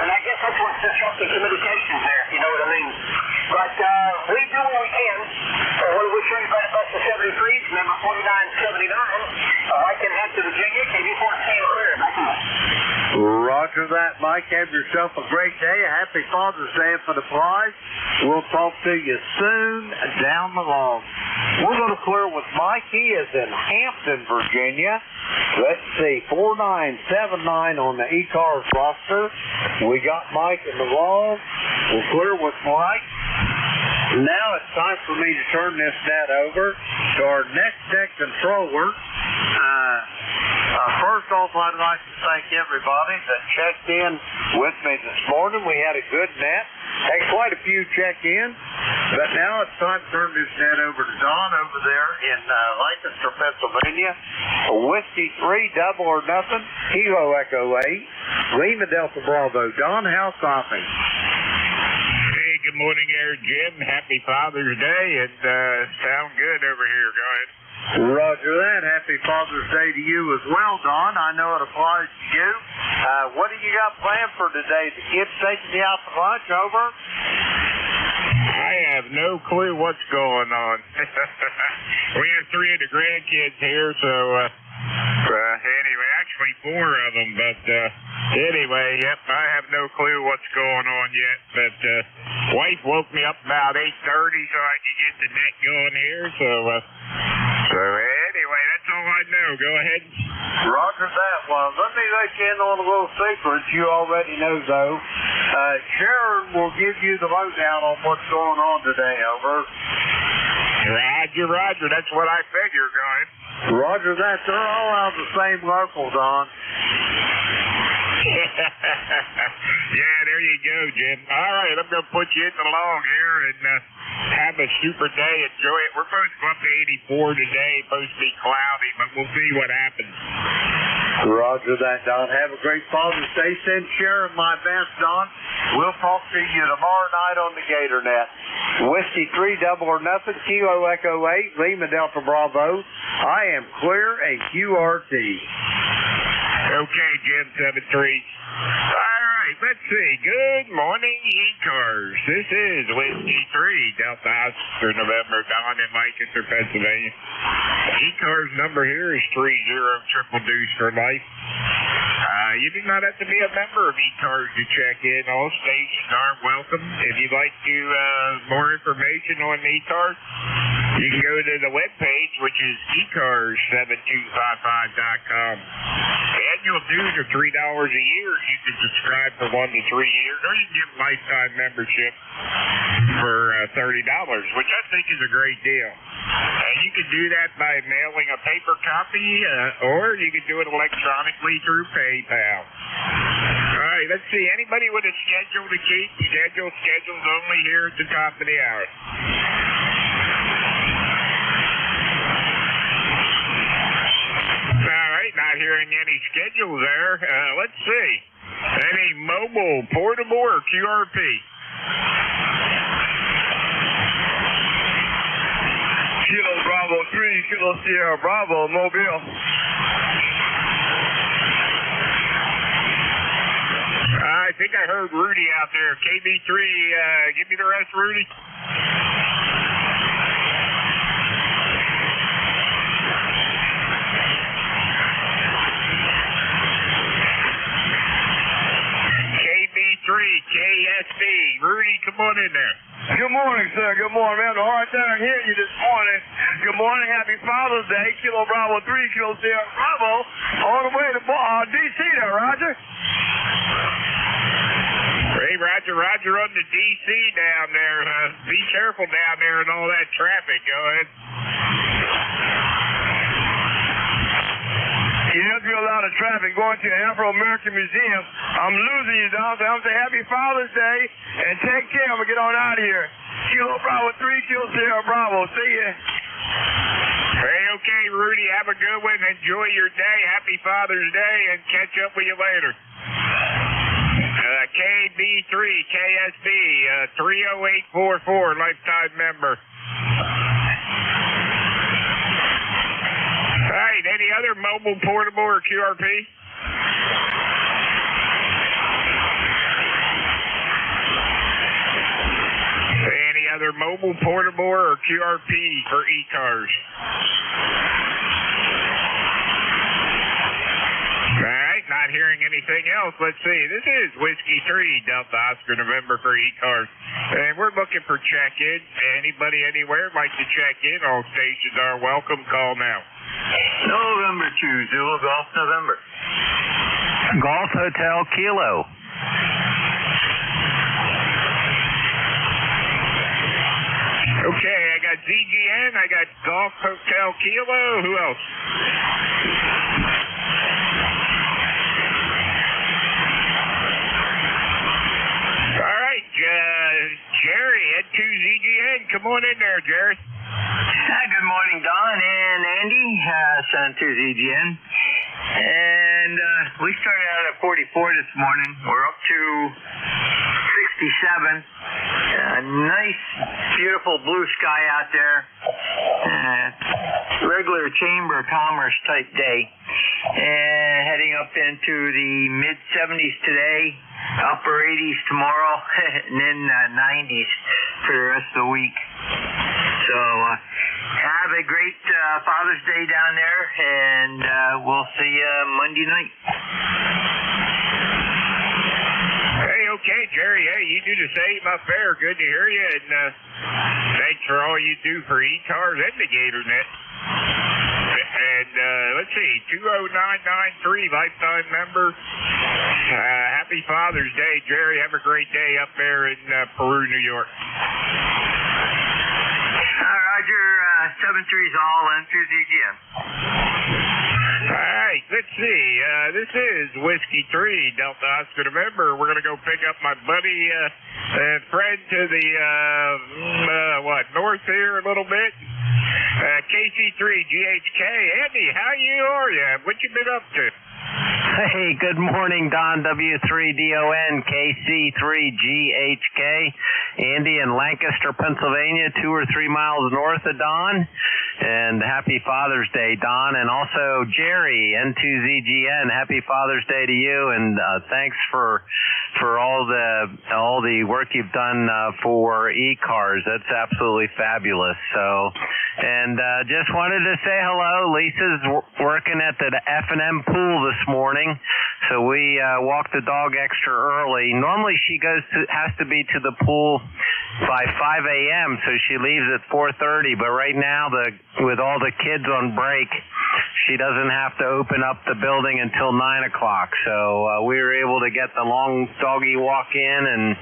and I guess that's what's disrupting communications there, if you know what I mean. But we do what we can. What we show you about bus to 73s, number 4979. I can head to Virginia. KB14 clear. Back to
Roger that, Mike. Have yourself a great day. A happy Father's Day for the flies. We'll talk to you soon down the line. We're going to clear with Mike. He is in Hampton, Virginia. Let's see, 4979 on the ECARS roster. We got Mike in the log. We'll clear with Mike. Now it's time for me to turn this net over to our next deck controller. First off, I'd like to thank everybody that checked in with me this morning. We had a good net. Had quite a few check in. But now it's time to turn this net over to Don over there in Lancaster, Pennsylvania. Whiskey 3, double or nothing, Kilo Echo 8, Lima Delta Bravo. Don, how's something?
Hey, good morning there, Jim. Happy Father's Day, and sound good over here. Go ahead.
Roger that. Happy Father's Day to you as well, Don. I know it applies to you. What do you got planned for today? The kids taking you out to lunch over?
I have no clue what's going on. We have 3 of the grandkids here, so anyway, actually 4 of them, but anyway, yep, I have no clue what's going on yet, but wife woke me up about 8:30 so I could get the net going here, so anyway, that's all I know. Go ahead.
Roger that. Well, let me let you in on a little secret you already know, though. Sharon will give you the lowdown on what's going on today, over.
Roger, that's what I figure, go ahead.
Roger that. They're all out of the same local, Don.
Yeah, there you go, Jim. All right, I'm going to put you in the log here and have a super day. Enjoy it. We're supposed to go up to 84 today. Supposed to be cloudy, but we'll see what happens.
Roger that, Don. Have a great Father's Day. Send Sharon my best, Don. We'll talk to you tomorrow night on the Gator Net. Whiskey 3, double or nothing, Kilo Echo 8, Lima Delta Bravo. I am clear and QRT.
Okay, Jim, 7-3. All right, let's see. Good morning, ECARS. This is Whiskey 3, Delta Oscar, November, Don in Lancaster, Pennsylvania. ECARS number here is 30 deuce for life. You do not have to be a member of ECARS to check in. All stations are welcome. If you'd like to more information on ECARS, you can go to the webpage, which is ECARS7255.com. Annual dues are $3 a year. You can subscribe for 1 to 3 years, or you can get lifetime membership for $30, which I think is a great deal. And you can do that by mailing a paper copy, or you can do it electronically through PayPal. All right, let's see. Anybody with a schedule to keep? Schedules only here at the top of the hour. All right, not hearing any schedules there. Let's see. Any mobile, portable, or QRP?
Kilo Bravo 3, Kilo Sierra Bravo, Mobile.
I think I heard Rudy out there. KB3, give me the rest, Rudy. KB3, KSB. Rudy, come on in there.
Good morning, sir. Good morning, man. The hard time hearing you this morning. Good morning. Happy Father's Day. Kilo Bravo 3, Kilo Sierra Bravo. On the way to D.C. there, Roger.
Hey, you're on the DC down there. Be careful down there and all that traffic. Go ahead.
Yeah, there's been a lot of traffic going to the Afro-American Museum. I'm losing you, Don, so I'm saying happy Father's Day, and take care. I'm going to get on out of here. Kilo Bravo 3, Kilo Sierra Bravo. See ya.
Hey, okay, Rudy, have a good one. Enjoy your day. Happy Father's Day, and catch up with you later. KB3, KSB, 30844, lifetime member. All right, any other mobile, portable, or QRP? Any other mobile, portable, or QRP for ECARS? All right, not hearing anything else. Let's see. This is Whiskey 3, Delta Oscar November for ECARS. And we're looking for check-in. Anybody anywhere like to check in? All stations are welcome. Call now.
November 2, Zulu Golf November.
Golf Hotel Kilo.
Okay, I got ZGN, I got Golf Hotel Kilo. Who else? All right, Jerry, N2ZGN. Come on in there, Jerry.
Good morning, Don and Andy, N2ZGN. And we started out at 44 this morning. We're up to 67. Nice, beautiful blue sky out there. Regular Chamber of Commerce type day. And heading up into the mid-70s today, upper 80s tomorrow, and then 90s for the rest of the week. So have a great Father's Day down there, and we'll see you Monday night.
Hey, okay, Jerry. Hey, you do the same up there. Good to hear you, and thanks for all you do for ECARS and the GatorNet. And let's see, 20993, lifetime member. Happy Father's Day, Jerry. Have a great day up there in Peru, New York.
Roger, 7-3's all in through ZGM.
All right, let's see. This is Whiskey 3, Delta Oscar November. We're going to go pick up my buddy and friend to the, north here a little bit. KC3 GHK. Andy, how are you? What you been up to?
Hey, good morning, Don W3DON, KC3GHK, Andy in Lancaster, Pennsylvania, 2 or 3 miles north of Don. And happy Father's Day, Don, and also Jerry, N2ZGN. Happy Father's Day to you, and thanks for all the work you've done for ECARS. That's absolutely fabulous. So, and just wanted to say hello. Lisa's working at the F&M pool this morning, so we walked the dog extra early. Normally she has to be to the pool by 5 a.m., so she leaves at 4:30. But right now, with all the kids on break, she doesn't have to open up the building until 9 o'clock. So we were able to get the long doggy walk in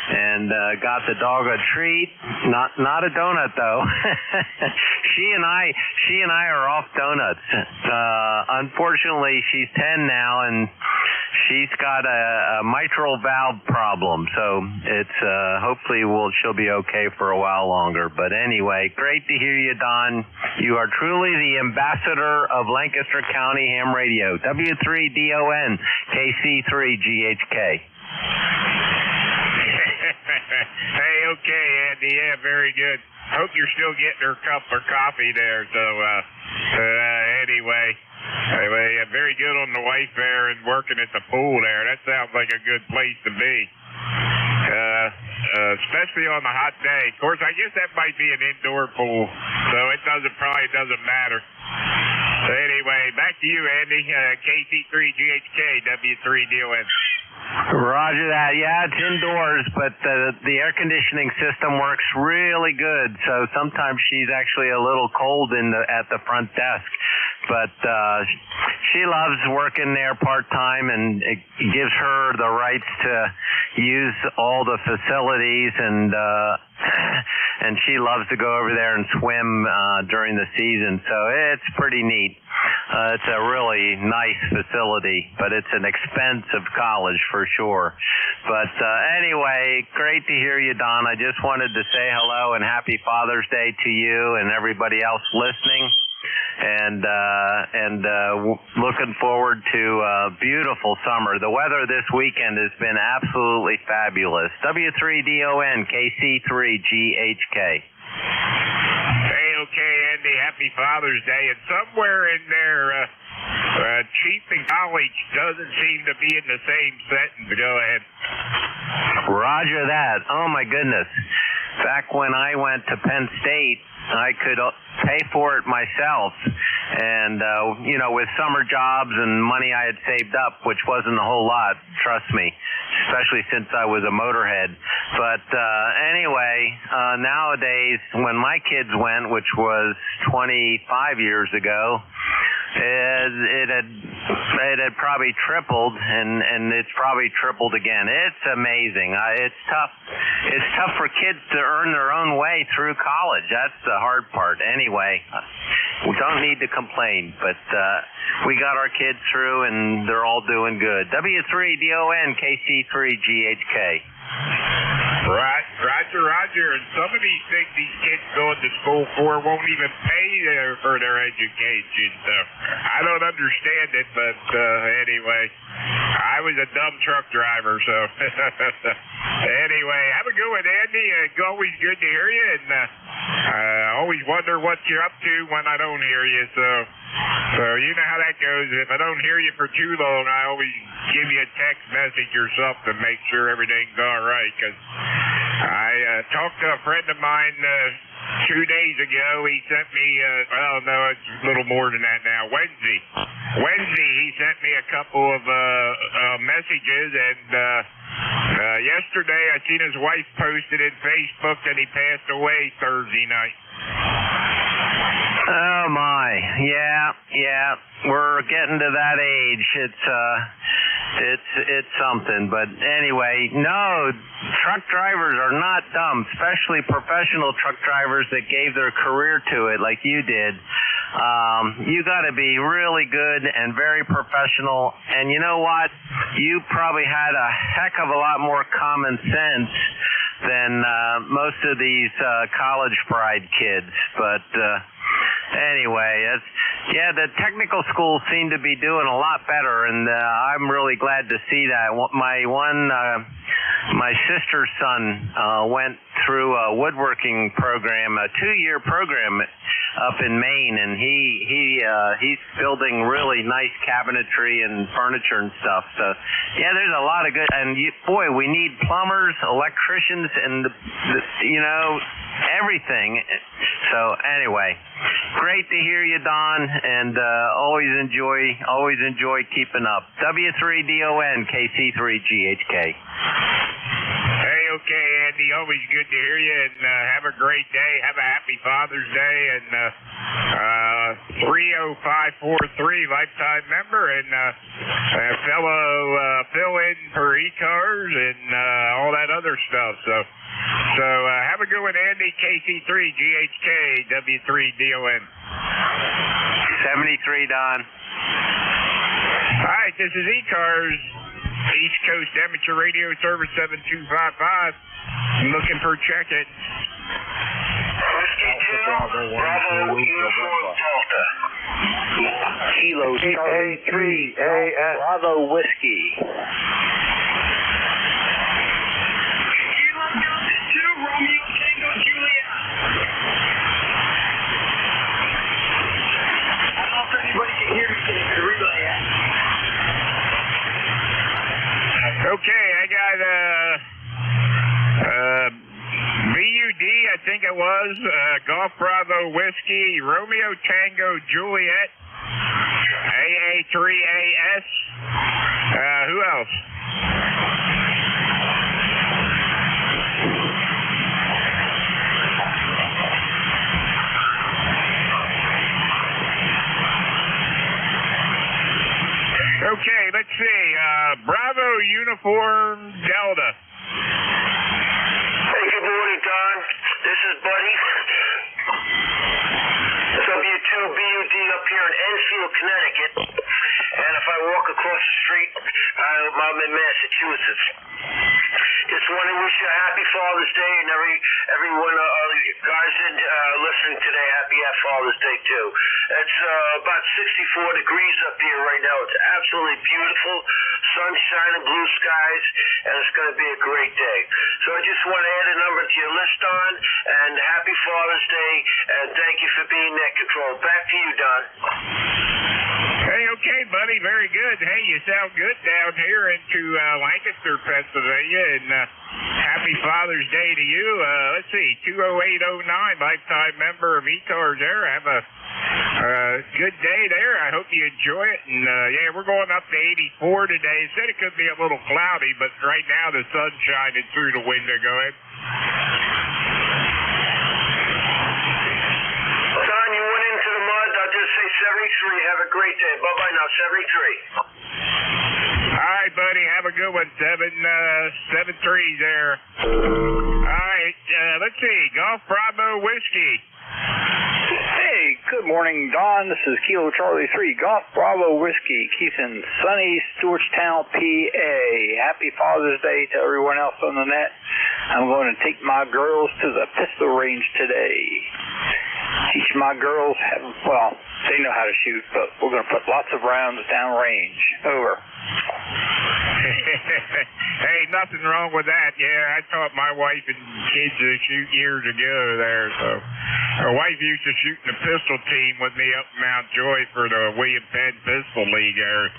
and got the dog a treat. Not a donut though. She and I are off donuts. Unfortunately, she's 10 now, and she's got a mitral valve problem. So it's hopefully she'll be okay for a while longer. But anyway, great to hear you, Don. You are truly the ambassador of Lancaster County Ham Radio. W3DON, KC3GHK.
Hey, okay, Andy. Yeah, very good. Hope you're still getting her cup of coffee there. So, anyway, very good on the wife there and working at the pool there. That sounds like a good place to be. Especially on the hot day. Of course, I guess that might be an indoor pool, so it probably doesn't matter. So anyway, back to you, Andy. KC3GHK, W3DON.
Roger that. Yeah, it's indoors, but the air conditioning system works really good. So sometimes she's actually a little cold at the front desk. But she loves working there part-time, and it gives her the rights to use all the facilities, and she loves to go over there and swim during the season. So it's pretty neat. It's a really nice facility, but it's an expensive college for sure. But anyway, great to hear you, Don. I just wanted to say hello and happy Father's Day to you and everybody else listening. And looking forward to a beautiful summer. The weather this weekend has been absolutely fabulous. W3DON KC3GHK.
Hey, okay, Andy, happy Father's Day. And somewhere in there, cheap and college doesn't seem to be in the same sentence. Go ahead.
Roger that. Oh, my goodness. Back when I went to Penn State, I could pay for it myself. And, with summer jobs and money I had saved up, which wasn't a whole lot, trust me, especially since I was a motorhead. But anyway, nowadays, when my kids went, which was 25 years ago, it had probably tripled, and it's probably tripled again. It's amazing. It's tough. It's tough for kids to earn their own way through college. That's the hard part. Anyway, we don't need to complain, but we got our kids through, and they're all doing good. W3DON KC3GHK.
Right, Roger. And some of these things these kids going to school for won't even pay for their education. So I don't understand it, but anyway, I was a dumb truck driver, so anyway, have a good one, Andy. It's always good to hear you, and I always wonder what you're up to when I don't hear you. So you know how that goes. If I don't hear you for too long, I always give you a text message or something to make sure everything's all right. Because I talked to a friend of mine 2 days ago. He sent me, it's a little more than that now. Wednesday, he sent me a couple of messages, and yesterday I seen his wife posted in Facebook that he passed away Thursday night.
Oh my, yeah, we're getting to that age. It's something, but anyway, no, truck drivers are not dumb, especially professional truck drivers that gave their career to it like you did. You got to be really good and very professional, and you know what? You probably had a heck of a lot more common sense than most of these college pride kids, but anyway, the technical schools seem to be doing a lot better, and I'm really glad to see that. My sister's son went through a woodworking program, a 2-year program up in Maine, and he's building really nice cabinetry and furniture and stuff. So yeah, there's a lot of good, and we need plumbers, electricians, and everything. So anyway, great to hear you, Don, and always enjoy keeping up. W3DON KC3GHK.
Hey, okay, Andy, always good to hear you, and have a great day. Have a happy Father's Day, and 30543 lifetime member, and fellow fill-in for ECARS and all that other stuff. So have a good one, Andy. KC3GHK, W3DON.
73, Don.
All right, this is ECARS, East Coast Amateur Radio Service 7255. I'm looking for check-in.
Bravo, Uniform Delta.
Kilo Charlie 3 AS Bravo Whiskey.
Kilo Delta 2, Romeo Tango Juliet. I don't know if anybody can hear me today, the relay.
Okay, I got VUD, I think it was, Golf Bravo Whiskey, Romeo Tango Juliet, AA3AS, who else? Uniform Delta.
Hey, good morning, Don. This is Buddy. W2BUD up here in Enfield, Connecticut. And if I walk across the street, I'm in Massachusetts. Just want to wish you a happy Father's Day, and everyone, guys listening today, happy Father's Day too. It's about 64 degrees up here right now. It's absolutely beautiful, sunshine and blue skies, and it's going to be a great day. So I just want to add a number to your list, Don, and happy Father's Day, and thank you for being net control. Back to you, Don.
Hey, okay, buddy, very good. Hey, you sound good down here into Lancaster, Pennsylvania, and happy Father's Day to you. Let's see, 20809, lifetime member of ECARS there. Have a good day there. I hope you enjoy it. And, yeah, we're going up to 84 today. It said it could be a little cloudy, but right now the sun's shining through the window. Go ahead.
Don, you went into the mud. I'll just say 73. Have a great day. Bye-bye now, 73.
All right, buddy. Have a good one. 7-3 there. All right. Let's see. Golf Bravo Whiskey.
Hey, good morning, Don. This is Kilo Charlie 3, Golf Bravo Whiskey, Keith in sunny Stewartstown, PA. Happy Father's Day to everyone else on the net. I'm going to take my girls to the pistol range today. Teach my girls, well, they know how to shoot, but we're going to put lots of rounds down range. Over.
Hey, nothing wrong with that. Yeah, I taught my wife and kids to shoot years ago there. So my wife used to shoot in the pistol team with me up in Mount Joy for the William Penn Pistol League there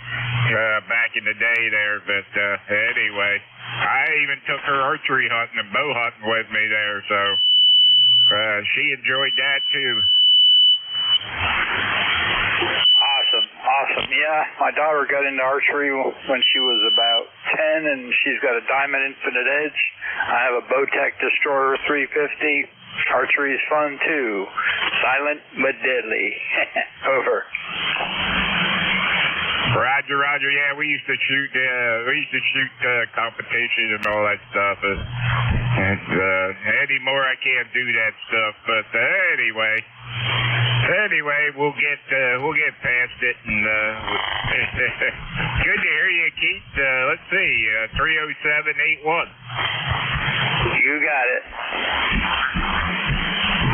back in the day there. But anyway, I even took her archery hunting and bow hunting with me there. So she enjoyed that too.
Awesome. Yeah, my daughter got into archery when she was about 10, and she's got a Diamond Infinite Edge. I have a Bowtech Destroyer 350. Archery is fun too. Silent but deadly. Over.
Roger. Yeah, we used to shoot competition and all that stuff. And anymore, I can't do that stuff. But anyway, we'll get past it. And good to hear you, Keith. Let's see, 30781.
You got it.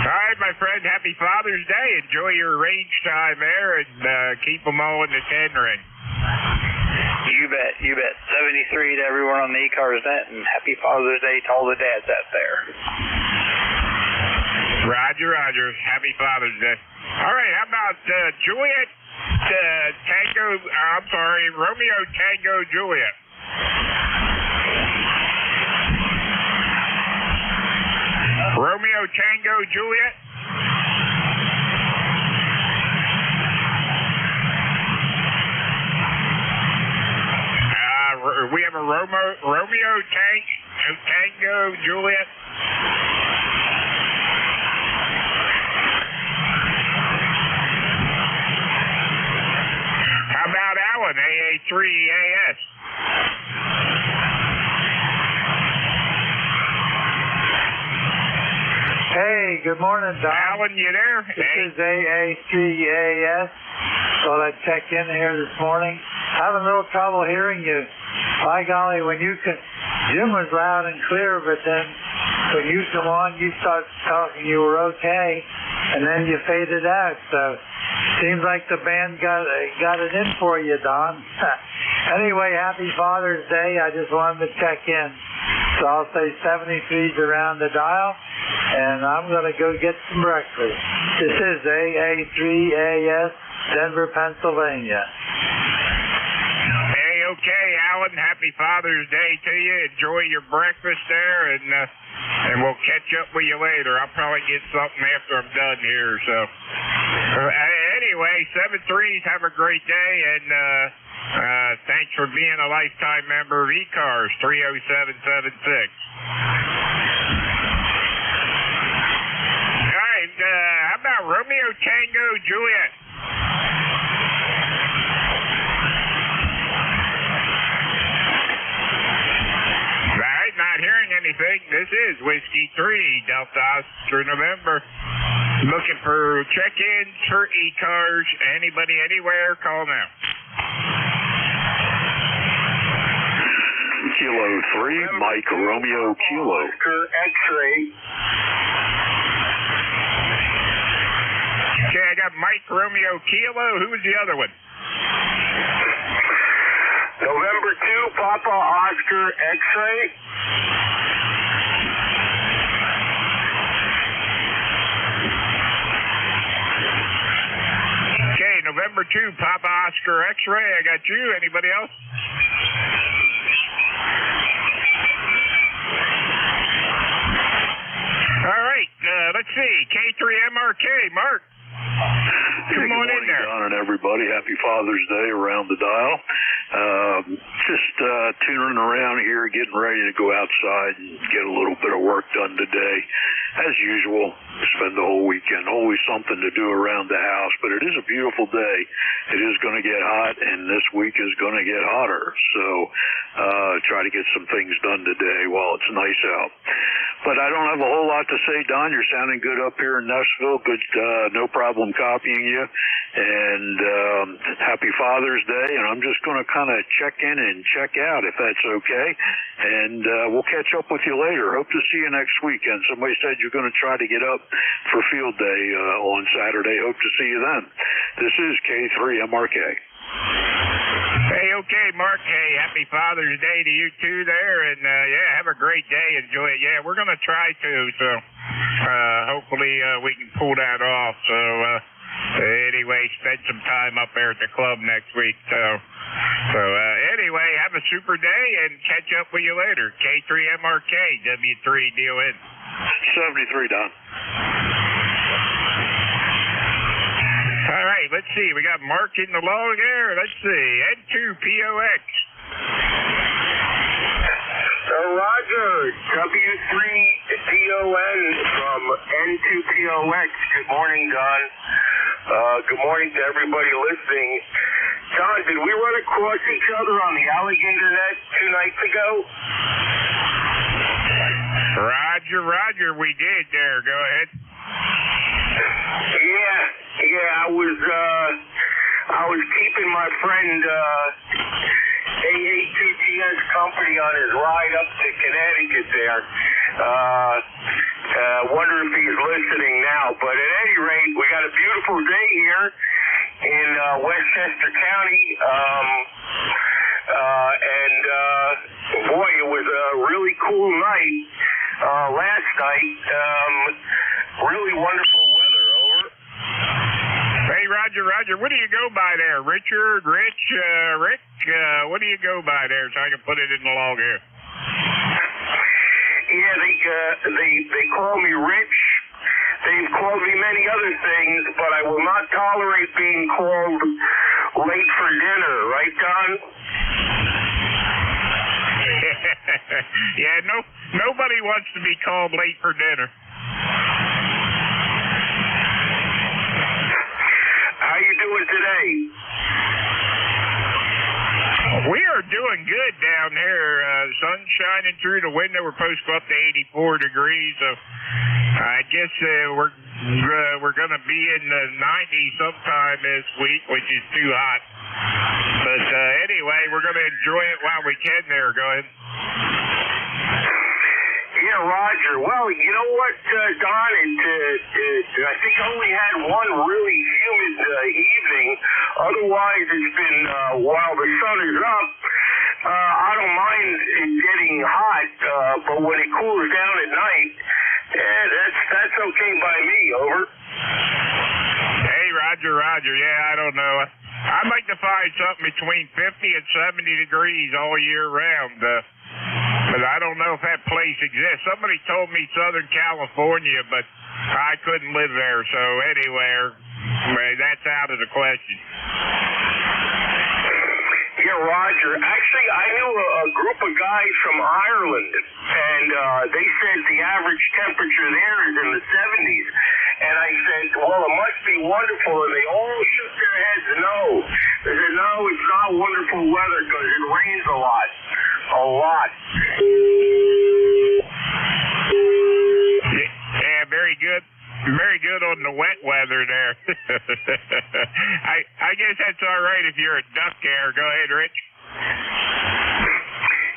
All right, my friend. Happy Father's Day. Enjoy your range time there, and keep them all in the 10 ring.
You bet. 73 to everyone on the ECARS net, and happy Father's Day to all the dads out there.
Roger. Happy Father's Day. All right, how about Juliet Romeo Tango Juliet. Romeo Tango Juliet. We have a Romeo Tango Juliet. How about Alan, AA3EAS?
Hey, good morning, Don.
Alan, you there?
This is AA3EAS. Thought I'd check in here this morning. Having a little trouble hearing you. By golly, Jim was loud and clear, but then when you come on, you start talking, you were okay, and then you faded out. So seems like the band got it in for you, Don. Anyway, happy Father's Day. I just wanted to check in. So I'll say 73's around the dial, and I'm going to go get some breakfast. This is AA3AS, Denver, Pennsylvania.
Hey, okay, Alan. Happy Father's Day to you. Enjoy your breakfast there, and we'll catch up with you later. I'll probably get something after I'm done here. So anyway, 7-3s. Have a great day, and thanks for being a lifetime member of ECARS 30776. All right, how about Romeo Tango Juliet? anything, this is Whiskey 3, Delta Oscar November. Looking for check-ins for ECARS. Anybody, anywhere, call now.
Kilo 3, Mike Romeo Kilo.
X-ray.
Okay, I got Mike Romeo Kilo. Who was the other one?
November 2, Papa Oscar X-ray.
Okay, November 2, Papa Oscar X-ray. I got you. Anybody else? All right, let's see. K3MRK, Mark. Come on in there.
Don and everybody, happy Father's Day around the dial. Just tuning around here, getting ready to go outside and get a little bit of work done today. As usual, spend the whole weekend. Always something to do around the house, but it is a beautiful day. It is going to get hot, and this week is going to get hotter. So try to get some things done today while it's nice out. But I don't have a whole lot to say, Don. You're sounding good up here in Nashville. Good, no problem copying you. And happy Father's Day. And I'm just going to kind of check in and check out, if that's okay. And we'll catch up with you later. Hope to see you next weekend. Somebody said you're going to try to get up for field day on Saturday. Hope to see you then. This is K3MRK.
Hey, okay, Mark. Hey, happy Father's Day to you too there. And, yeah, have a great day. Enjoy it. Yeah, we're going to try to. So hopefully we can pull that off. So anyway, spend some time up there at the club next week. So anyway, have a super day and catch up with you later. K3MRK, W3DON.
73, Don.
All right, let's see. We got Mark in the log here. Let's see. N2POX.
Roger, W3DON from N2POX. Good morning, Don. Good morning to everybody listening. Don, did we run across each other on the alligator net 2 nights ago?
Roger, we did there. Go ahead.
Yeah, I was keeping my friend AA2TS company on his ride up to Connecticut there. Wonder if he's listening now. But at any rate, we got a beautiful day here in Westchester County. And boy, it was a really cool night last night. Really wonderful weather. Over.
Hey, Roger, what do you go by there? Richard, Rich, Rick? What do you go by there so I can put it in the log here?
Yeah, they call me Rich. They've called me many other things, but I will not tolerate being called late for dinner. Right, Don?
Yeah, nobody wants to be called late for dinner.
How you doing today?
We are doing good down here. Sun shining through the window. We're supposed to go up to 84 degrees. So I guess we're going to be in the 90s sometime this week, which is too hot. But anyway, we're going to enjoy it while we can there. Go ahead.
Yeah, Roger. Well, you know what, Don? I think I only had one really humid evening. Otherwise, it's been, while the sun is up, I don't mind it getting hot, but when it cools down at night, that's okay by me. Over.
Hey, Roger. Yeah, I don't know. I'd like to find something between 50 and 70 degrees all year round. But I don't know if that place exists. Somebody told me Southern California, but I couldn't live there. So anywhere, that's out of the question.
Yeah, Roger. Actually, I knew a group of guys from Ireland, and they said the average temperature there is in the 70s. And I said, well, it must be wonderful. And they all shook their heads no. They said, no, it's not wonderful weather because it rains a lot. A lot.
very good on the wet weather there. I guess that's all right if you're a duck there. Go ahead, Rich.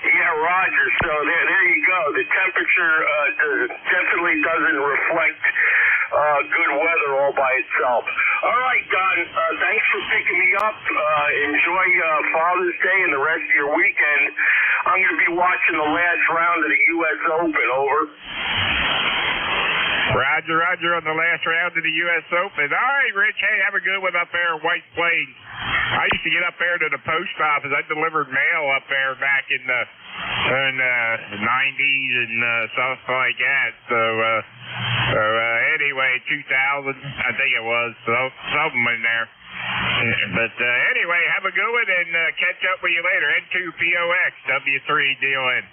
Yeah, Roger. So there you go. The temperature definitely doesn't reflect good weather all by itself. All right, Don. Thanks for picking me up. Enjoy Father's Day and the rest of your weekend. I'm going to be watching the last round of the U.S. Open. Over.
Roger on the last round of the U.S. Open. All right, Rich. Hey, have a good one up there in White Plains. I used to get up there to the post office. I delivered mail up there back in the 90s and stuff like that. So anyway, 2000, I think it was, so something in there. But anyway, have a good one and catch up with you later. N2POX, W3DON.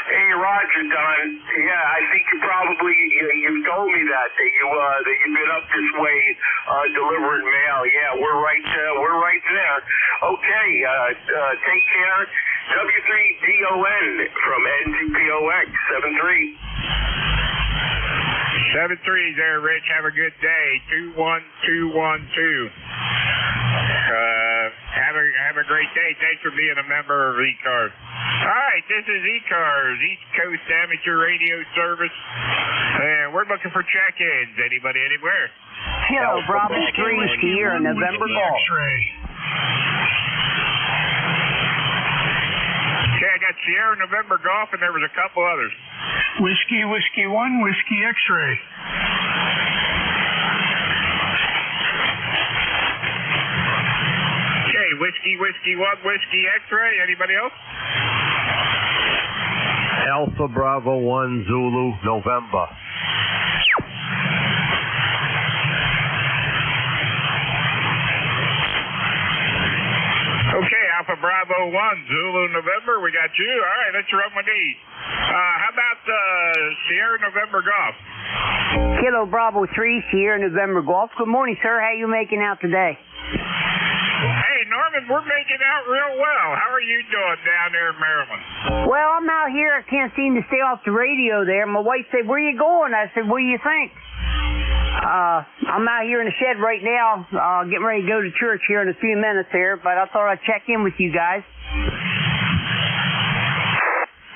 Hey, Roger, Don. Yeah, I think you told me that you've been up this way delivering mail. Yeah, we're right there. Okay, take care. W3DON from N2POX 73.
73 there, Rich. Have a good day. 21212. Have a great day. Thanks for being a member of ECARS. All right, this is ECARS, East Coast Amateur Radio Service, and we're looking for check-ins. Anybody, anywhere?
Hello, Bravo 3 Sierra November Golf.
Okay, I got Sierra November Golf, and there was a couple others.
Whiskey 1, Whiskey X-ray.
Okay, Whiskey 1, Whiskey X-ray. Anybody else?
Alpha Bravo 1 Zulu November.
Okay, Alpha Bravo 1 Zulu November. We got you. All right, let's run with these. How about Sierra November Golf?
Kilo Bravo 3 Sierra November Golf. Good morning, sir. How you making out today?
Hey, Norman, we're making out real well. How are you doing down there in Maryland?
Well, I'm out here. I can't seem to stay off the radio there. My wife said, "Where you going?" I said, "What do you think?" I'm out here in the shed right now, getting ready to go to church here in a few minutes here, but I thought I'd check in with you guys.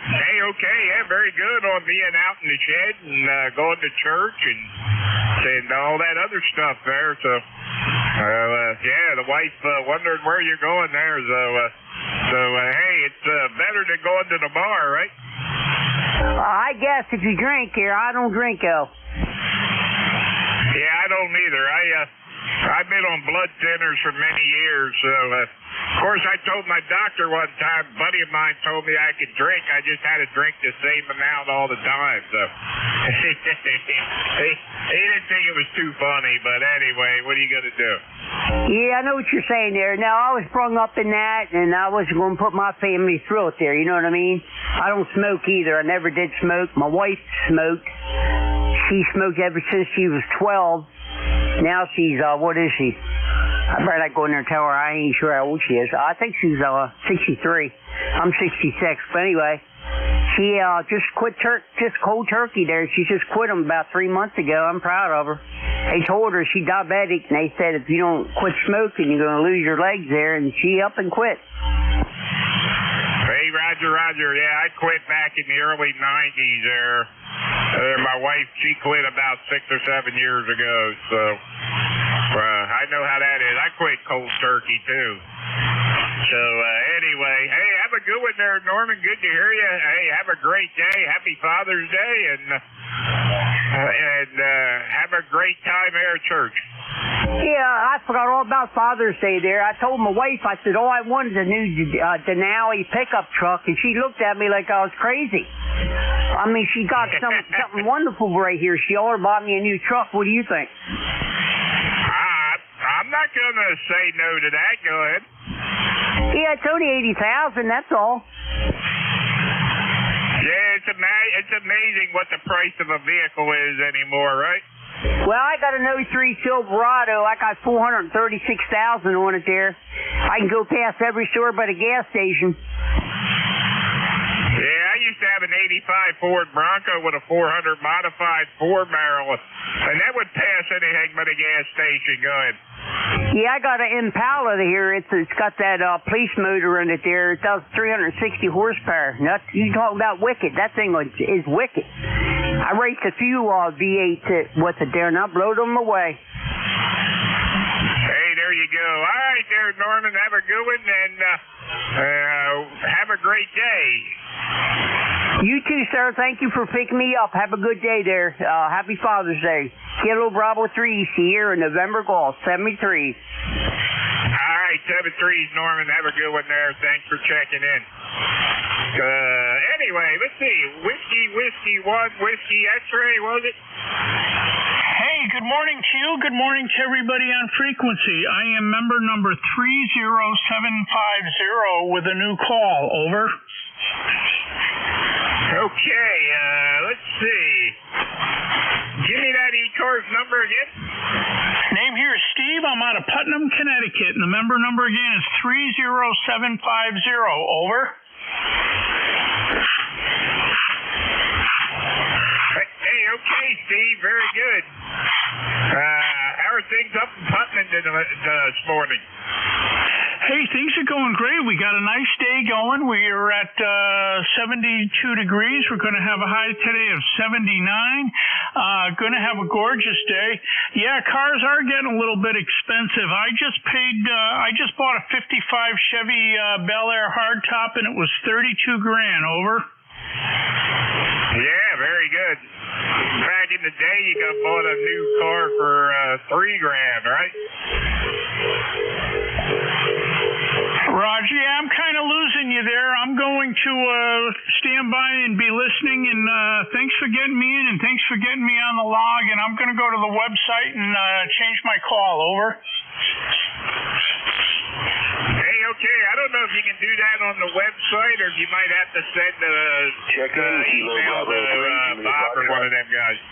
Hey, okay, yeah, very good on being out in the shed and going to church and all that other stuff there. So, yeah, the wife wondered where you're going there. So hey, it's better than going to the bar, right?
I guess if you drink here, I don't drink, though.
Yeah, I don't either. I've been on blood thinners for many years, so of course I told my doctor one time, a buddy of mine told me I could drink, I just had to drink the same amount all the time, so he didn't think it was too funny, but anyway, what are you going to do?
Yeah, I know what you're saying there. Now, I was sprung up in that, and I wasn't going to put my family through it there, you know what I mean? I don't smoke either. I never did smoke. My wife smoked. She smoked ever since she was 12. Now she's, what is she? I better not go in there and tell her. I ain't sure how old she is. I think she's 63. I'm 66. But anyway, she just quit just cold turkey there. She just quit them about 3 months ago. I'm proud of her. They told her she's diabetic, and they said if you don't quit smoking, you're going to lose your legs there. And she up and quit.
Hey, Roger. Yeah, I quit back in the early 90s there. My wife, she quit about 6 or 7 years ago, so I know how that is. I quit cold turkey, too. So, anyway, hey, have a good one there, Norman. Good to hear you. Hey, have a great day. Happy Father's Day, and have a great time here at church.
Yeah, I forgot all about Father's Day there. I told my wife, I said, I wanted a new Denali pickup truck, and she looked at me like I was crazy. I mean, she got something wonderful right here. She ought to buy me a new truck. What do you think?
I'm not going to say no to that. Go ahead.
Yeah, it's only $80,000, that's all.
Yeah, it's amazing what the price of a vehicle is anymore, right?
Well, I got an 03 Silverado. I got $436,000 on it there. I can go past every store but a gas station.
Yeah, I used to have an 85 Ford Bronco with a 400 modified 4-barrel, and that would pass anything but a gas station. Go ahead.
Yeah, I got an Impala here. It's got that police motor in it there. It does 360 horsepower. Now, you talk about wicked. That thing is wicked. I raced a few V8s with it there, and I blowed them away.
Hey, there you go. All right there, Norman. Have a good one, and have a great day.
You too, sir. Thank you for picking me up. Have a good day there. Happy Father's Day. Kilo Bravo 3, Sierra, November Golf, 73.
All right, 73's Norman. Have a good one there. Thanks for checking in. Anyway, let's see. Whiskey 1, Whiskey X-ray, was it?
Hey, good morning to you. Good morning to everybody on frequency. I am member number 30750 with a new call. Over.
Okay, let's see. Give me that ECARS number again.
Name here is Steve. I'm out of Putnam, Connecticut, and the member number again is 30750. Over.
Hey, okay, Steve. Very good. How are things up in Putnam this morning?
Hey, things are going great. We got a nice day going. We are at 72 degrees. We're going to have a high today of 79. Going to have a gorgeous day. Yeah, cars are getting a little bit expensive. I just bought a 55 Chevy Bel Air hardtop, and it was $32,000. Over.
Yeah, very good. Back in the day, you got bought a new car for $3,000, right?
Roger, yeah, I'm kind of losing you there. I'm going to stand by and be listening, and thanks for getting me in, and thanks for getting me on the log, and I'm going to go to the website and change my call. Over.
Hey, okay, I don't know if you can do that on the website, or if you might have to send a email to Bob or one of them guys.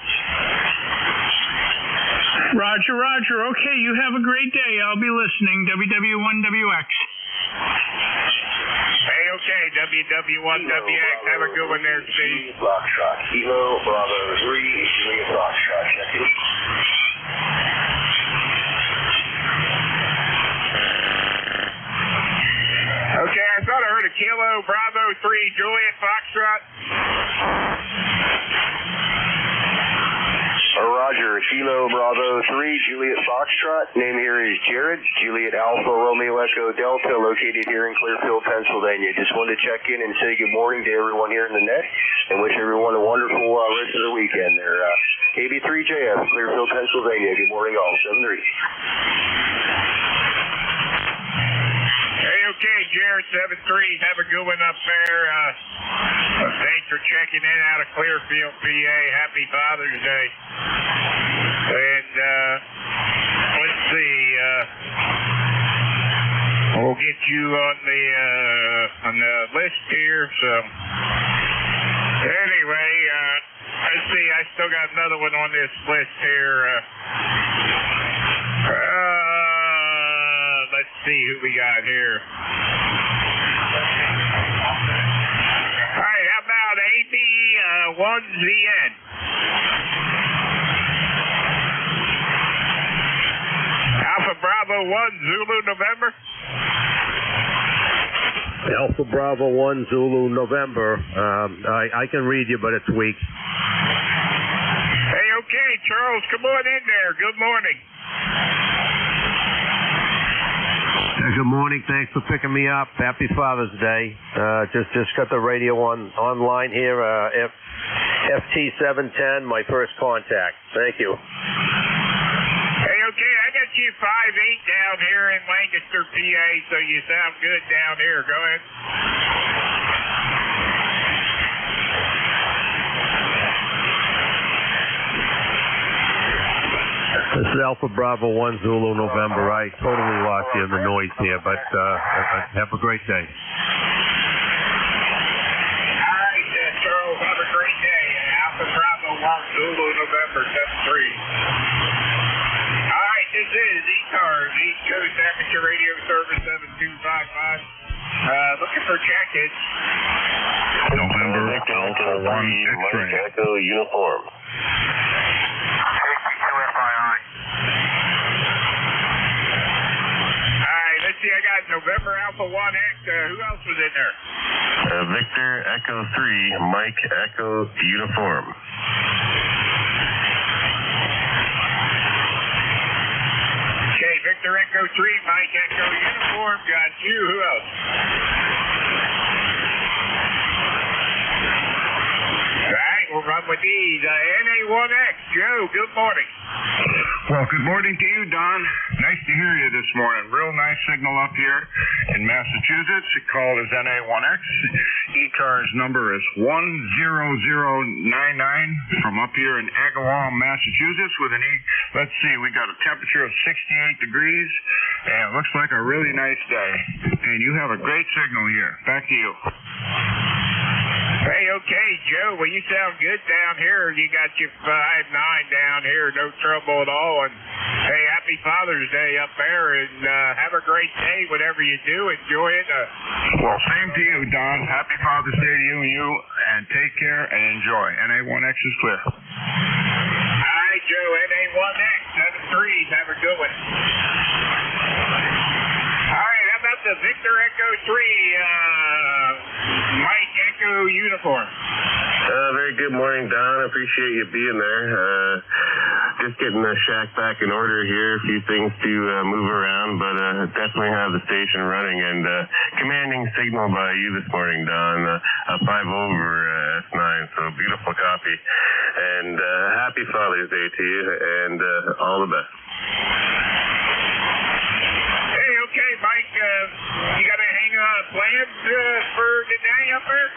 Roger. Okay, you have a great day. I'll be listening. WW1WX.
Hey, okay, WW1WX. Have a good one there, Steve.
Foxtrot, Kilo Bravo 3, Juliet Foxtrot. Check it.
Okay, I thought I heard a Kilo Bravo 3, Juliet Foxtrot.
Roger, Kilo Bravo 3, Juliet Foxtrot. Name here is Jared, Juliet Alpha Romeo Echo Delta, located here in Clearfield, Pennsylvania. Just wanted to check in and say good morning to everyone here in the net and wish everyone a wonderful rest of the weekend. They're KB3JF, Clearfield, Pennsylvania. Good morning all, 7-3.
Hey, okay, Jared, 7-3. Have a good one up there. Thanks for checking in out of Clearfield, PA. Happy Father's Day. And let's see. We'll get you on the list here. So anyway, let's see. I still got another one on this list here. Let's see who we got here. All right, how about AB1ZN? Alpha Bravo 1, Zulu, November?
Alpha Bravo 1, Zulu, November. I can read you, but it's weak.
Hey, okay, Charles, come on in there. Good morning.
Good morning. Thanks for picking me up. Happy Father's Day. Just got the radio online here. FT710, my first contact. Thank you.
Hey, okay, I got you 5'8" down here in Lancaster, PA, so you sound good down here. Go ahead.
This is Alpha Bravo 1, Zulu, November. I totally lost you in the noise here, but have a great day.
All right, Charles, have a great day. Alpha Bravo 1, Zulu, November, 7-3. All right, this is ECARS, East Coast Amateur Radio Service 7255. Looking for jackets.
November Victor Alpha 1 X-ray.
Mike Echo Uniform.
Let's see, I got November Alpha 1X. Who else was in there?
Victor Echo 3, Mike Echo Uniform.
Okay, Victor Echo 3, Mike Echo Uniform. Got you. Who else? All right, we'll run with these. NA1X. Joe, good morning.
Well, good morning to you, Don. Nice to hear you this morning. Real nice signal up here in Massachusetts. It called as NA1X. ECARS number is 10099 from up here in Agawam, Massachusetts with let's see, we got a temperature of 68 degrees and it looks like a really nice day. And you have a great signal here. Back to you.
Hey, okay, Joe. Well, you sound good down here. You got your 5'9" down here, no trouble at all. And hey, happy Father's Day up there, and have a great day. Whatever you do, enjoy it.
Well, same to you, Don. Happy Father's Day to you and take care and enjoy. NA1X is clear.
All right, Joe. NA1X 73. Have a good one. All right, how about the Victor Echo 3, Mike Echo Uniform?
Very good morning, Don. I appreciate you being there. Just getting the shack back in order here. A few things to move around, but definitely have the station running and commanding signal by you this morning, Don. 5 over S9, so beautiful copy. And happy Father's Day to you, and all the best.
Hey, okay, Mike. You got any plans for today up there?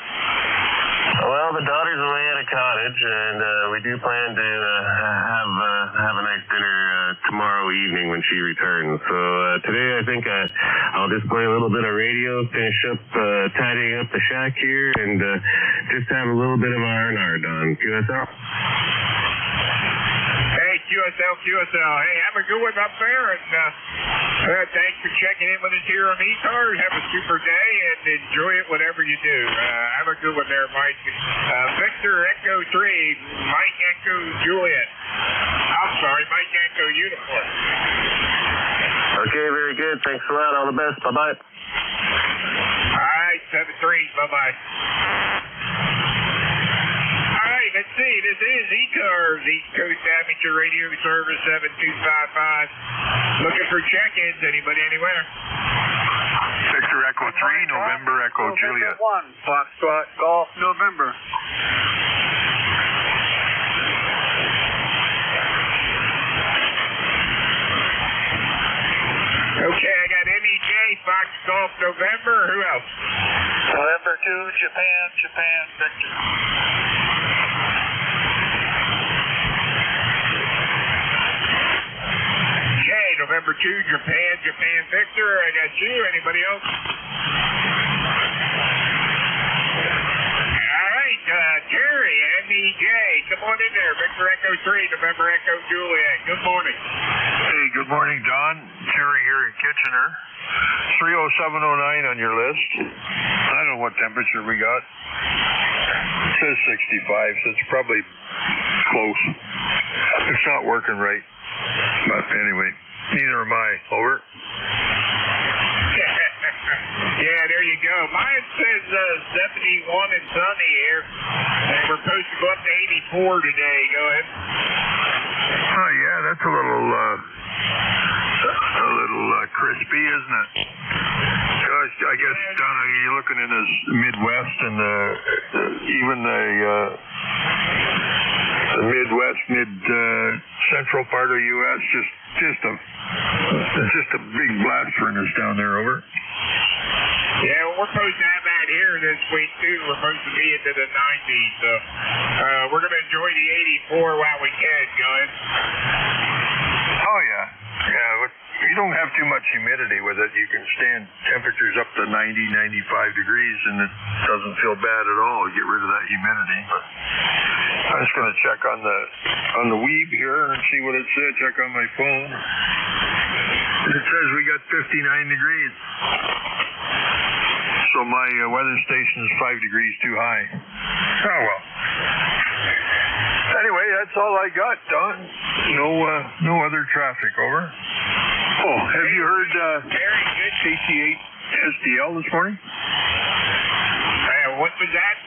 Well, the daughter's away at a cottage, and we do plan to have a nice dinner tomorrow evening when she returns. So today I think I'll just play a little bit of radio, finish up tidying up the shack here, and just have a little bit of R&R done. QSL?
Hey, QSL. Hey, have a good one up there, and thanks for checking in with us here on ECARS. Have a super day, and enjoy it whatever you do. Have a good one there, Mike. Victor Echo 3, Mike Echo Juliet. I'm sorry, Mike Echo Uniform.
Okay, very good. Thanks a lot. All the best. Bye-bye.
All right, 7-3. Bye-bye. Let's see, this is ECARS, East Coast Amateur Radio Service 7255. Looking for check-ins. Anybody anywhere?
Victor Echo 3, November Echo Juliet.
1, Foxtrot Golf, November.
Okay, I got NEJ, Fox Golf, November. Who else?
November 2, Japan, Victor.
Okay, November 2, Japan, Victor. I got you. Anybody else? All right, Terry, NEJ. Come on in there. Victor Echo 3, November Echo Juliet. Good morning.
Hey, good morning, Don. Terry here in Kitchener. 30709 on your list. I don't know what temperature we got. It says 65, so it's probably close. It's not working right. But anyway, neither am I. Over.
Yeah, there you go. Mine says 71 and sunny here. And we're supposed to go up to 84 today. Go ahead.
Oh, yeah, that's a little crispy, isn't it? Gosh, I guess, Don, you're looking in the Midwest and even the Midwest, central part of the U.S. Just a big blast furnace down there. Over.
Yeah, well, we're supposed to have that here this week too. We're supposed to be into the 90s, so we're going to enjoy the 84 while we can. Go ahead.
Oh yeah. You don't have too much humidity with it. You can stand temperatures up to 90, 95 degrees, and it doesn't feel bad at all. Get rid of that humidity. But I'm just going to check on the Weeb here and see what it said. Check on my phone. It says we got 59 degrees. So my weather station is 5 degrees too high. Oh, well. Anyway, that's all I got, Don. No other traffic, over. Oh, have you heard KC8 SDL this morning?
What was that?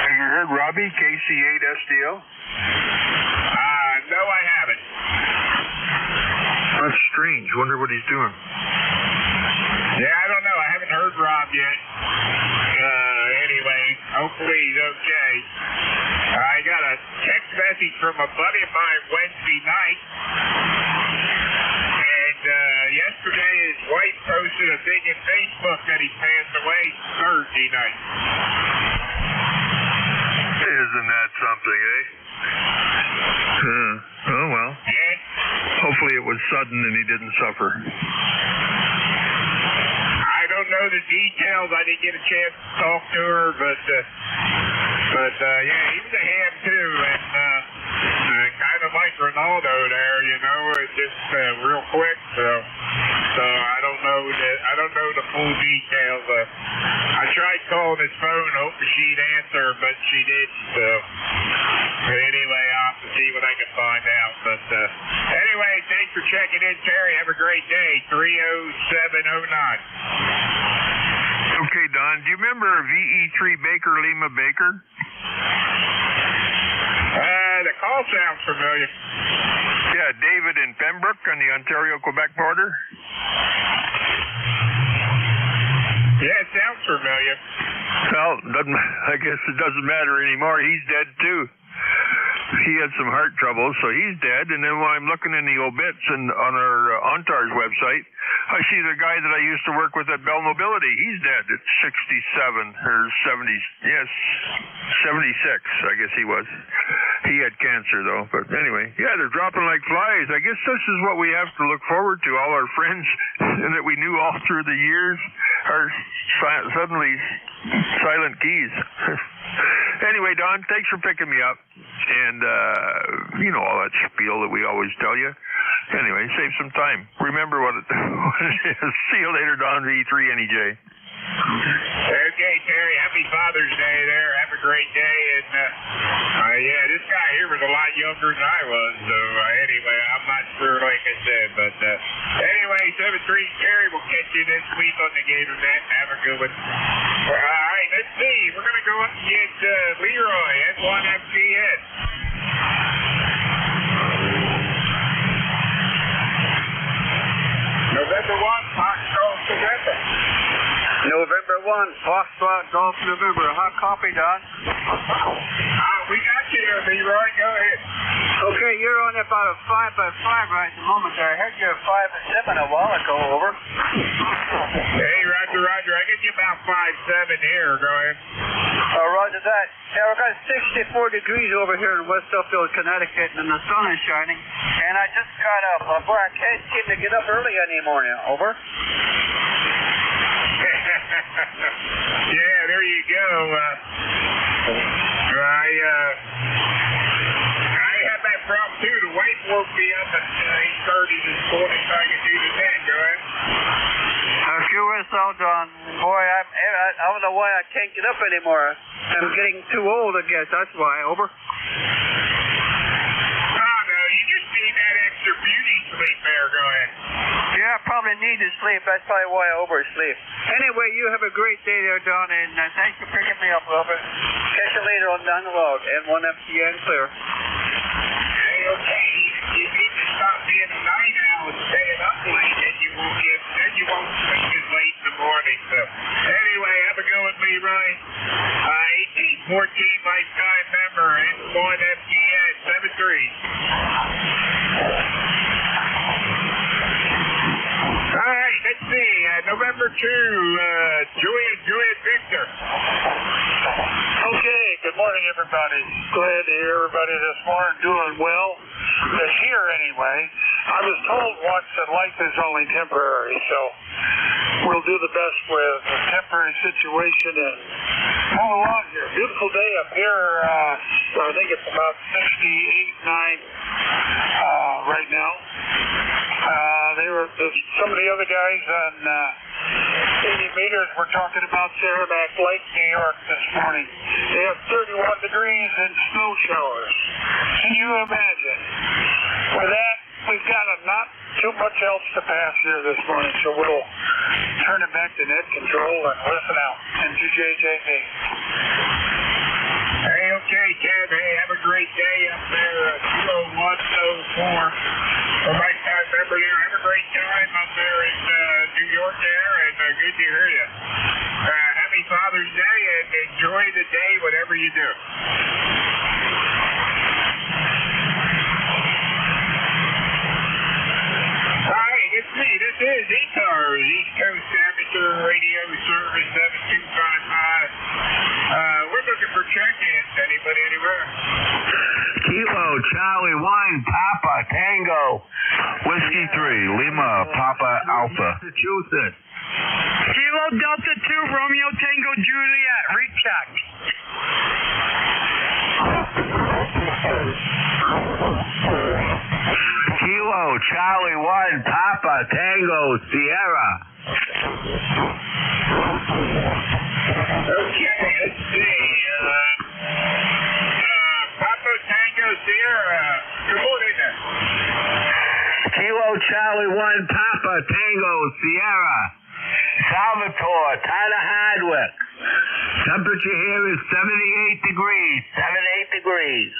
Have you heard Robbie, KC8 SDL?
No, I haven't.
That's strange. Wonder what he's doing.
Yeah, I don't know. I haven't heard Rob yet. Anyway, hopefully he's okay. I got a text message from a buddy of mine Wednesday night. And yesterday his wife posted a thing in Facebook that he passed away Thursday night.
Isn't that something, eh? Oh, well.
Yeah.
Hopefully it was sudden and he didn't suffer.
I don't know the details. I didn't get a chance to talk to her, but yeah, he was a ham too, and kind of like Ronaldo there, you know, just real quick. So I don't know the full details. I tried calling his phone, hoping she'd answer, but she didn't. So anyway, I'll have to see what I can find out. But anyway, thanks for checking in, Terry. Have a great day. 30709.
Okay, Don, do you remember VE3 Baker Lima Baker?
The call sounds familiar.
Yeah, David in Pembroke on the Ontario-Quebec border.
Yeah, it sounds familiar.
Well, I guess it doesn't matter anymore. He's dead too. He had some heart trouble, so he's dead. And then when I'm looking in the obits and on our ONTARS website, I see the guy that I used to work with at Bell Mobility. He's dead at 67 or 70. Yes, 76, I guess he was. He had cancer, though. But anyway, yeah, they're dropping like flies. I guess this is what we have to look forward to. All our friends that we knew all through the years are suddenly silent keys. Anyway, Don, thanks for picking me up. And, you know all that spiel that we always tell you. Anyway, save some time. Remember what it is. See you later, Don, V3 NEJ.
Okay, Terry, happy Father's Day there. Have a great day. And, yeah, this guy here was a lot younger than I was. So, anyway, I'm not sure, like I said. But, anyway, 7-3, Terry, we'll catch you this week on the GatorNet. Have a good one. All right, let's see. We're going to go up and get Leroy, S1FGS. November 1, Foxtrot November.
November 1, Foxtrot Golf November. Hot copy, Don.
We got you there, Leroy. Go ahead.
Okay, you're on about a 5x5 right at the moment there. I heard you were 5-7 a while ago, over.
Hey, Roger. I get you about 5-7 here. Go ahead.
Roger that. Yeah, we've got 64 degrees over here in West Suffield, Connecticut, and the sun is shining. And I just got up. Boy, I can't seem to get up early anymore now. Over.
Yeah, there you go. I had that problem too. The wife woke me up at 8:30 this morning so I could do the net. Go ahead.
I sure is so, Don. Boy, I don't know why I can't get up anymore. I'm getting too old, I guess. That's why. Over.
Oh, no, you just need that extra beauty sleep there. Go ahead.
Yeah, I probably need to sleep. That's probably why I oversleep. Anyway, you have a great day there, Don, and thanks for picking me up, Robert. Catch you later on down the road. N1FGN clear.
Hey, okay. You need to stop being a night owl and staying up late, and you won't sleep as late in the morning. So, anyway, have a go with me, Ryan. 1814 lifetime member, N1FGN 73. All right, let's see. November 2, Juliet Victor.
Okay, good morning, everybody. Glad to hear everybody this morning doing well. Here, anyway. I was told once that life is only temporary, so we'll do the best with the temporary situation and move along here. Beautiful day up here. I think it's about 68, 9 right now. Some of the other guys on 80 meters. We're talking about Saranac Lake, New York this morning. They have 31 degrees and snow showers. Can you imagine? With that, we've got not too much else to pass here this morning, so we'll turn it back to net control and listen out. And to JJD.
Hey, okay, Ted. Hey, have a great day up there at 20104. For my time member there, have a great time up there in New York there, and good to hear you. Happy Father's Day, and enjoy the day, whatever you do. Hi, it's me. This is ECARS, East Coast Amateur Radio Service 7255. We're looking for check-ins. Anybody anywhere?
Kilo Charlie 1 Papa Tango Whiskey 3 Lima Papa Alpha Massachusetts.
Kilo Delta 2 Romeo Tango Juliet. Recheck.
Kilo Charlie 1 Papa Tango Sierra.
Okay, let's see. Papa Tango Sierra. Good morning there.
Kilo Charlie 1 Papa Tango Sierra. Salvatore, Tyler Hardwick. Temperature here is 78 degrees. 78 degrees.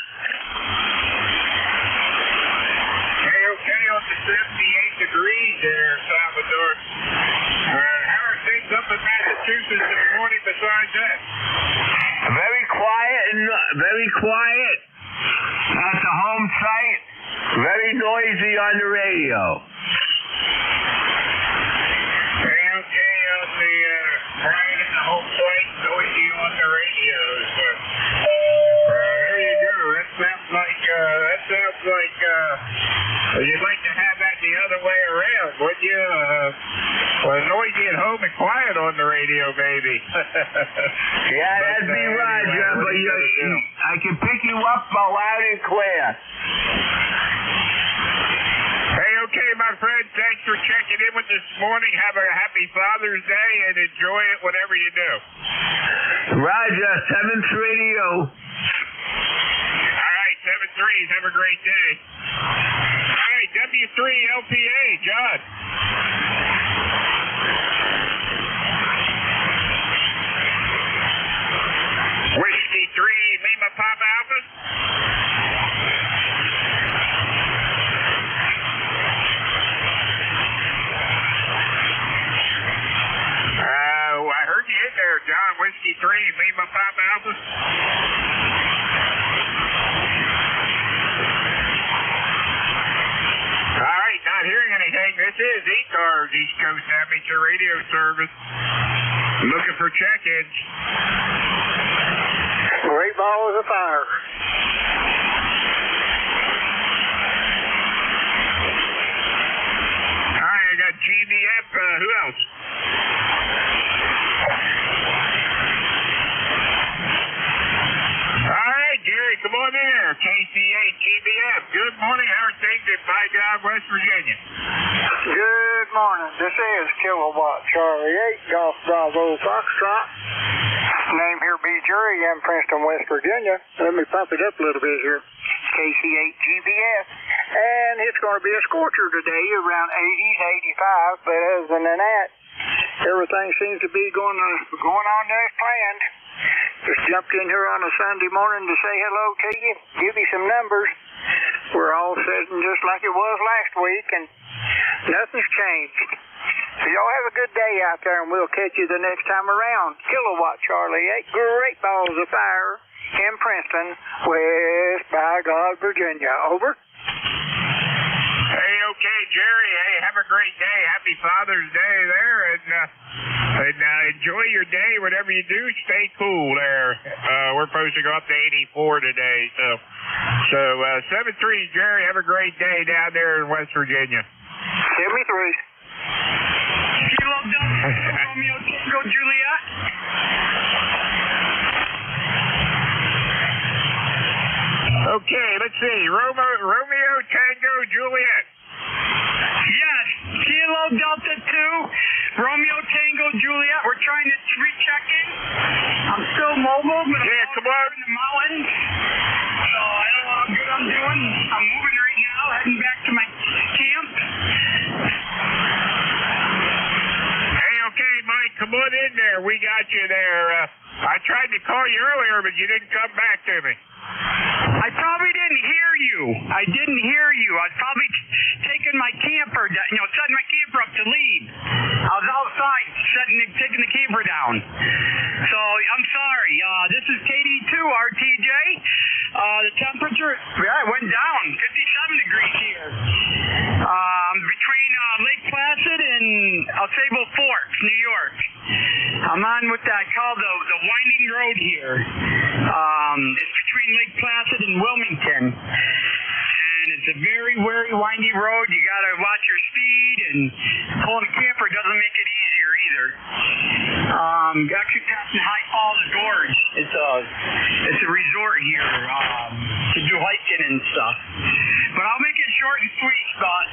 Hey, okay, on the 78 degrees there, Salvatore. How are things up in Massachusetts this morning besides that?
Very quiet at the home site. Very noisy on the radio.
Hey, okay, on the Brian at the home site, noisy on the radios. There you go. That sounds like you'd like to have that the other way around, wouldn't you? Well, noisy at home and quiet on the radio, maybe.
Yeah, that'd be Roger, but I can pick you up loud and clear.
Hey, okay, my friend, thanks for checking in with us this morning. Have a happy Father's Day and enjoy it whatever you do.
Roger, 7th Radio.
All right, 7-3s, have a great day. All right, W3LPA, John. Whiskey 3, Lima Papa Alpha. I heard you in there, John. Whiskey 3, Lima Papa Alpha. All right, not hearing anything. This is ECARS, East Coast Amateur Radio Service. Looking for check-ins.
Great balls of fire.
All right, I got GBF. Who else? All right, Gary, come on in there. KC8 GBF. Good morning. How are things in Bygone, West Virginia?
Good morning. This is Kilowatt Charlie 8 Golf Bravo Foxtrot. Name here B. Jury in Princeton, West Virginia. Let me pump it up a little bit here. KC8 GBF. And it's going to be a scorcher today, around 80s, 85. But other than that, everything seems to be going on as planned. Just jumped in here on a Sunday morning to say hello to you, give you some numbers. We're all sitting just like it was last week, and nothing's changed. So y'all have a good day out there, and we'll catch you the next time around. Kilowatt Charlie 8, great balls of fire in Princeton, West Bygone, Virginia. Over.
Hey, okay, Jerry. Hey, have a great day. Happy Father's Day there, and enjoy your day. Whatever you do, stay cool there. We're supposed to go up to 84 today, so 7-3, Jerry. Have a great day down there in West Virginia.
73.
Kilo Delta Romeo Tango Juliet.
Okay, let's see. Romeo Tango Juliet.
Yes, Kilo Delta 2, Romeo Tango Juliet. We're trying to recheck in. I'm still mobile, but I'm come on in the mountains. So I don't know how good I'm doing. I'm moving right now, heading back to my camp.
Hey, okay, Mike, come on in there. We got you there. I tried to call you earlier, but you didn't come back to me.
I probably didn't hear you. I didn't hear you. I was probably taking my camper, setting my camper up to leave. I was outside taking the camper down. So I'm sorry. This is KD2 RTJ. The temperature went down 57 degrees here. Between Lake Placid and Sable Forks, New York. I'm on what I call the winding road here. It's between Lake Placid and Wilmington. And it's a very, very windy road. You got to watch your speed, and pulling a camper doesn't make it easier either. Actually passing High Falls Gorge. It's a resort here to do hiking and stuff. But I'll make it short and sweet, Scott.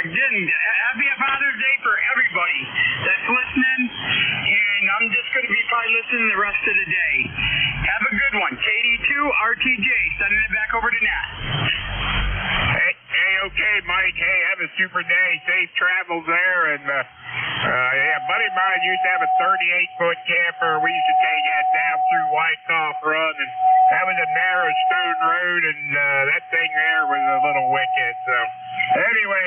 Again, happy Father's Day for everybody that's listening, and I'm just going to be probably listening the rest of the day. Have a good one. KD2 RTJ, sending it back over to Nat.
Hey, okay, Mike. Hey, have a super day. Safe travels there. And, a buddy of mine used to have a 38-foot camper. We used to take that down through Wyckoff Run, and that was a narrow stone road, and that thing there was a little wicked. So, anyway,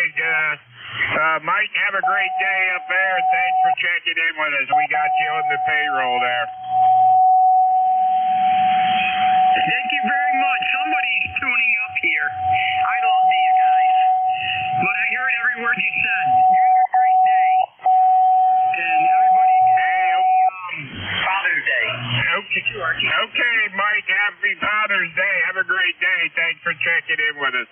Mike, have a great day up there, and thanks for checking in with us. We got you on the payroll there.
Thank you very much. Somebody's tuning up here. I love these guys. But I heard every word you said. You have a great day. And everybody Father's Day.
Okay, Mike, happy Father's Day. Have a great day. Thanks for checking in with us.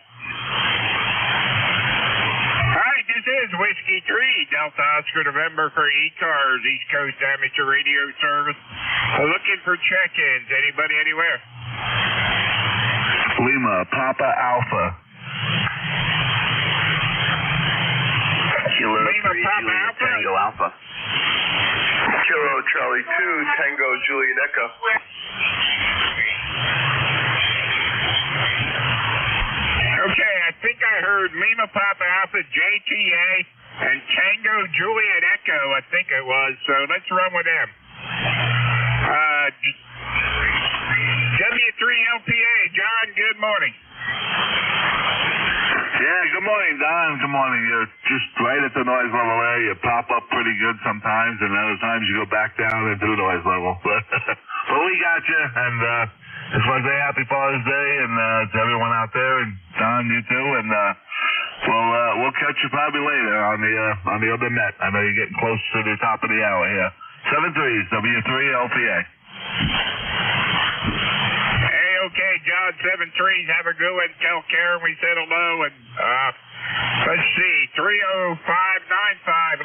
All right, this is Whiskey 3, Delta Oscar November for ECARS, East Coast Amateur Radio Service. Looking for check-ins. Anybody anywhere?
Lima, Papa Alpha.
Kilo
Lima,
3,
Papa
Juliet,
Alpha.
Tango Alpha.
Kilo Charlie 2, Tango Juliet Echo.
Okay, I think I heard Lima Papa Alpha JTA and Tango Juliet Echo, I think it was, so let's run with them. W3LPA, John, good morning.
Yeah, good morning, Don. Good morning. You're just right at the noise level there. You pop up pretty good sometimes, and other times you go back down into the noise level. But we got you, and just want to say happy Father's Day, and to everyone out there, and Don, you too, and we'll catch you probably later on the other net. I know you're getting close to the top of the hour here. 7-3s, W3LPA.
Okay, John, 7-3s, have a good one. Tell Karen we said hello, and let's see, 30595,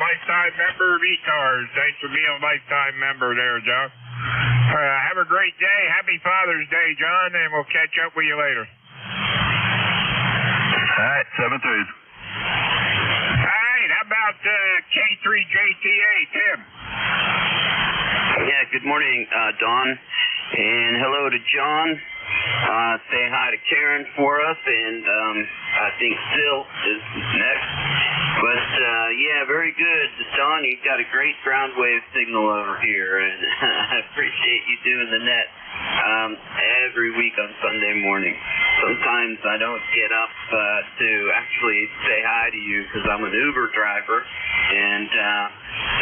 lifetime member of ECARS. Thanks for being a lifetime member there, John. Have a great day. Happy Father's Day, John, and we'll catch up with you later.
All right, 7-3s.
All right, how about K3JTA, Tim?
Yeah, good morning, Don. And hello to John. Say hi to Karen for us, and I think Sil is next. But yeah, very good. Don, you've got a great ground wave signal over here, and I appreciate you doing the net every week on Sunday morning. Sometimes I don't get up to actually say hi to you because I'm an Uber driver, and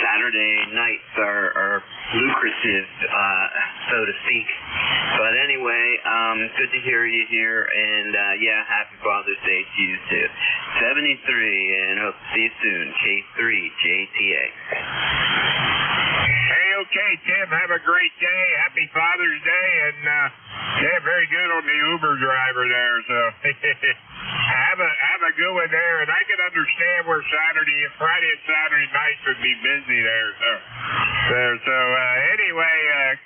Saturday nights are lucrative, so to speak. But anyway, good to hear you here, and yeah, happy Father's Day to you too. 73, and hope to see you soon. K3JTA.
Hey, okay, Tim, have a great day. Happy Father's Day, and yeah, very good on the Uber driver there. So have a good one there, and I can understand where Friday and Saturday nights would be busy there. So anyway,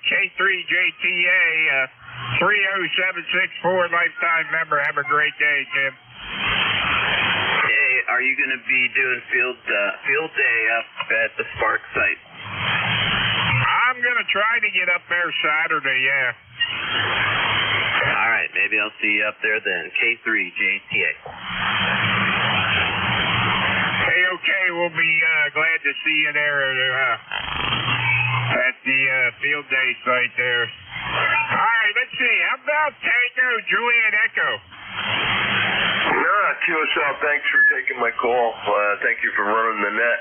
K3JTA, 30764, lifetime member. Have a great day, Tim.
Hey, are are you going to be doing field day up at the Spark site?
I'm going to try to get up there Saturday, yeah.
All right, maybe I'll see you up there then. K3 JTA.
Hey, okay, we'll be glad to see you there at the field day site there. All right, let's see. How about Tango Juliet Echo?
QSL, thanks for taking my call. Thank you for running the net.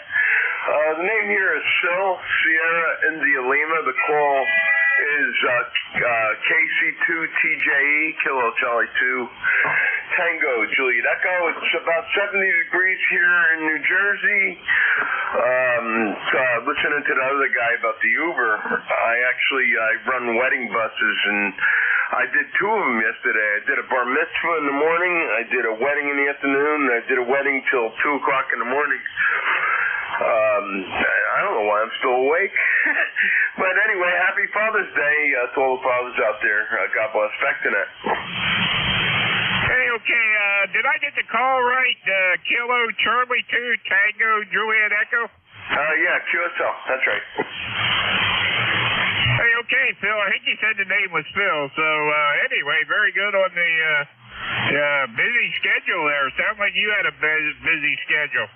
The name here is Phil, Sierra India Lima. The call is KC2TJE, Kilo Charlie 2, Tango Juliet Echo. It's about 70 degrees here in New Jersey. Listening to the other guy about the Uber, I run wedding buses, and I did 2 of them yesterday. I did a bar mitzvah in the morning, I did a wedding in the afternoon, and I did a wedding till 2 o'clock in the morning. I don't know why I'm still awake. But anyway, happy Father's Day to all the fathers out there. God bless. Back to that.
Hey, okay, did I get the call right? Kilo Charlie 2 Tango Juliet Echo?
Yeah, QSL. That's right.
Hey, okay, Phil. I think you said the name was Phil. So, anyway, very good on the busy schedule there. Sounds like you had a busy schedule.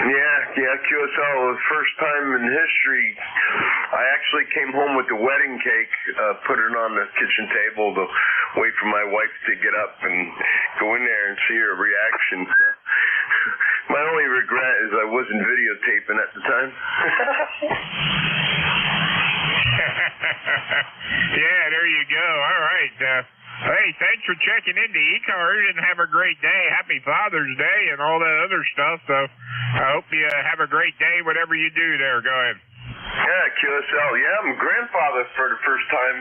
Yeah, QSL. First time in history, I actually came home with the wedding cake, put it on the kitchen table to wait for my wife to get up and go in there and see her reaction. My only regret is I wasn't videotaping at the time.
Yeah, there you go. All right. Hey, thanks for checking into ECARS and have a great day. Happy Father's Day and all that other stuff. So I hope you have a great day, whatever you do there. Go ahead.
Yeah, QSL. Yeah, I'm a grandfather for the first time.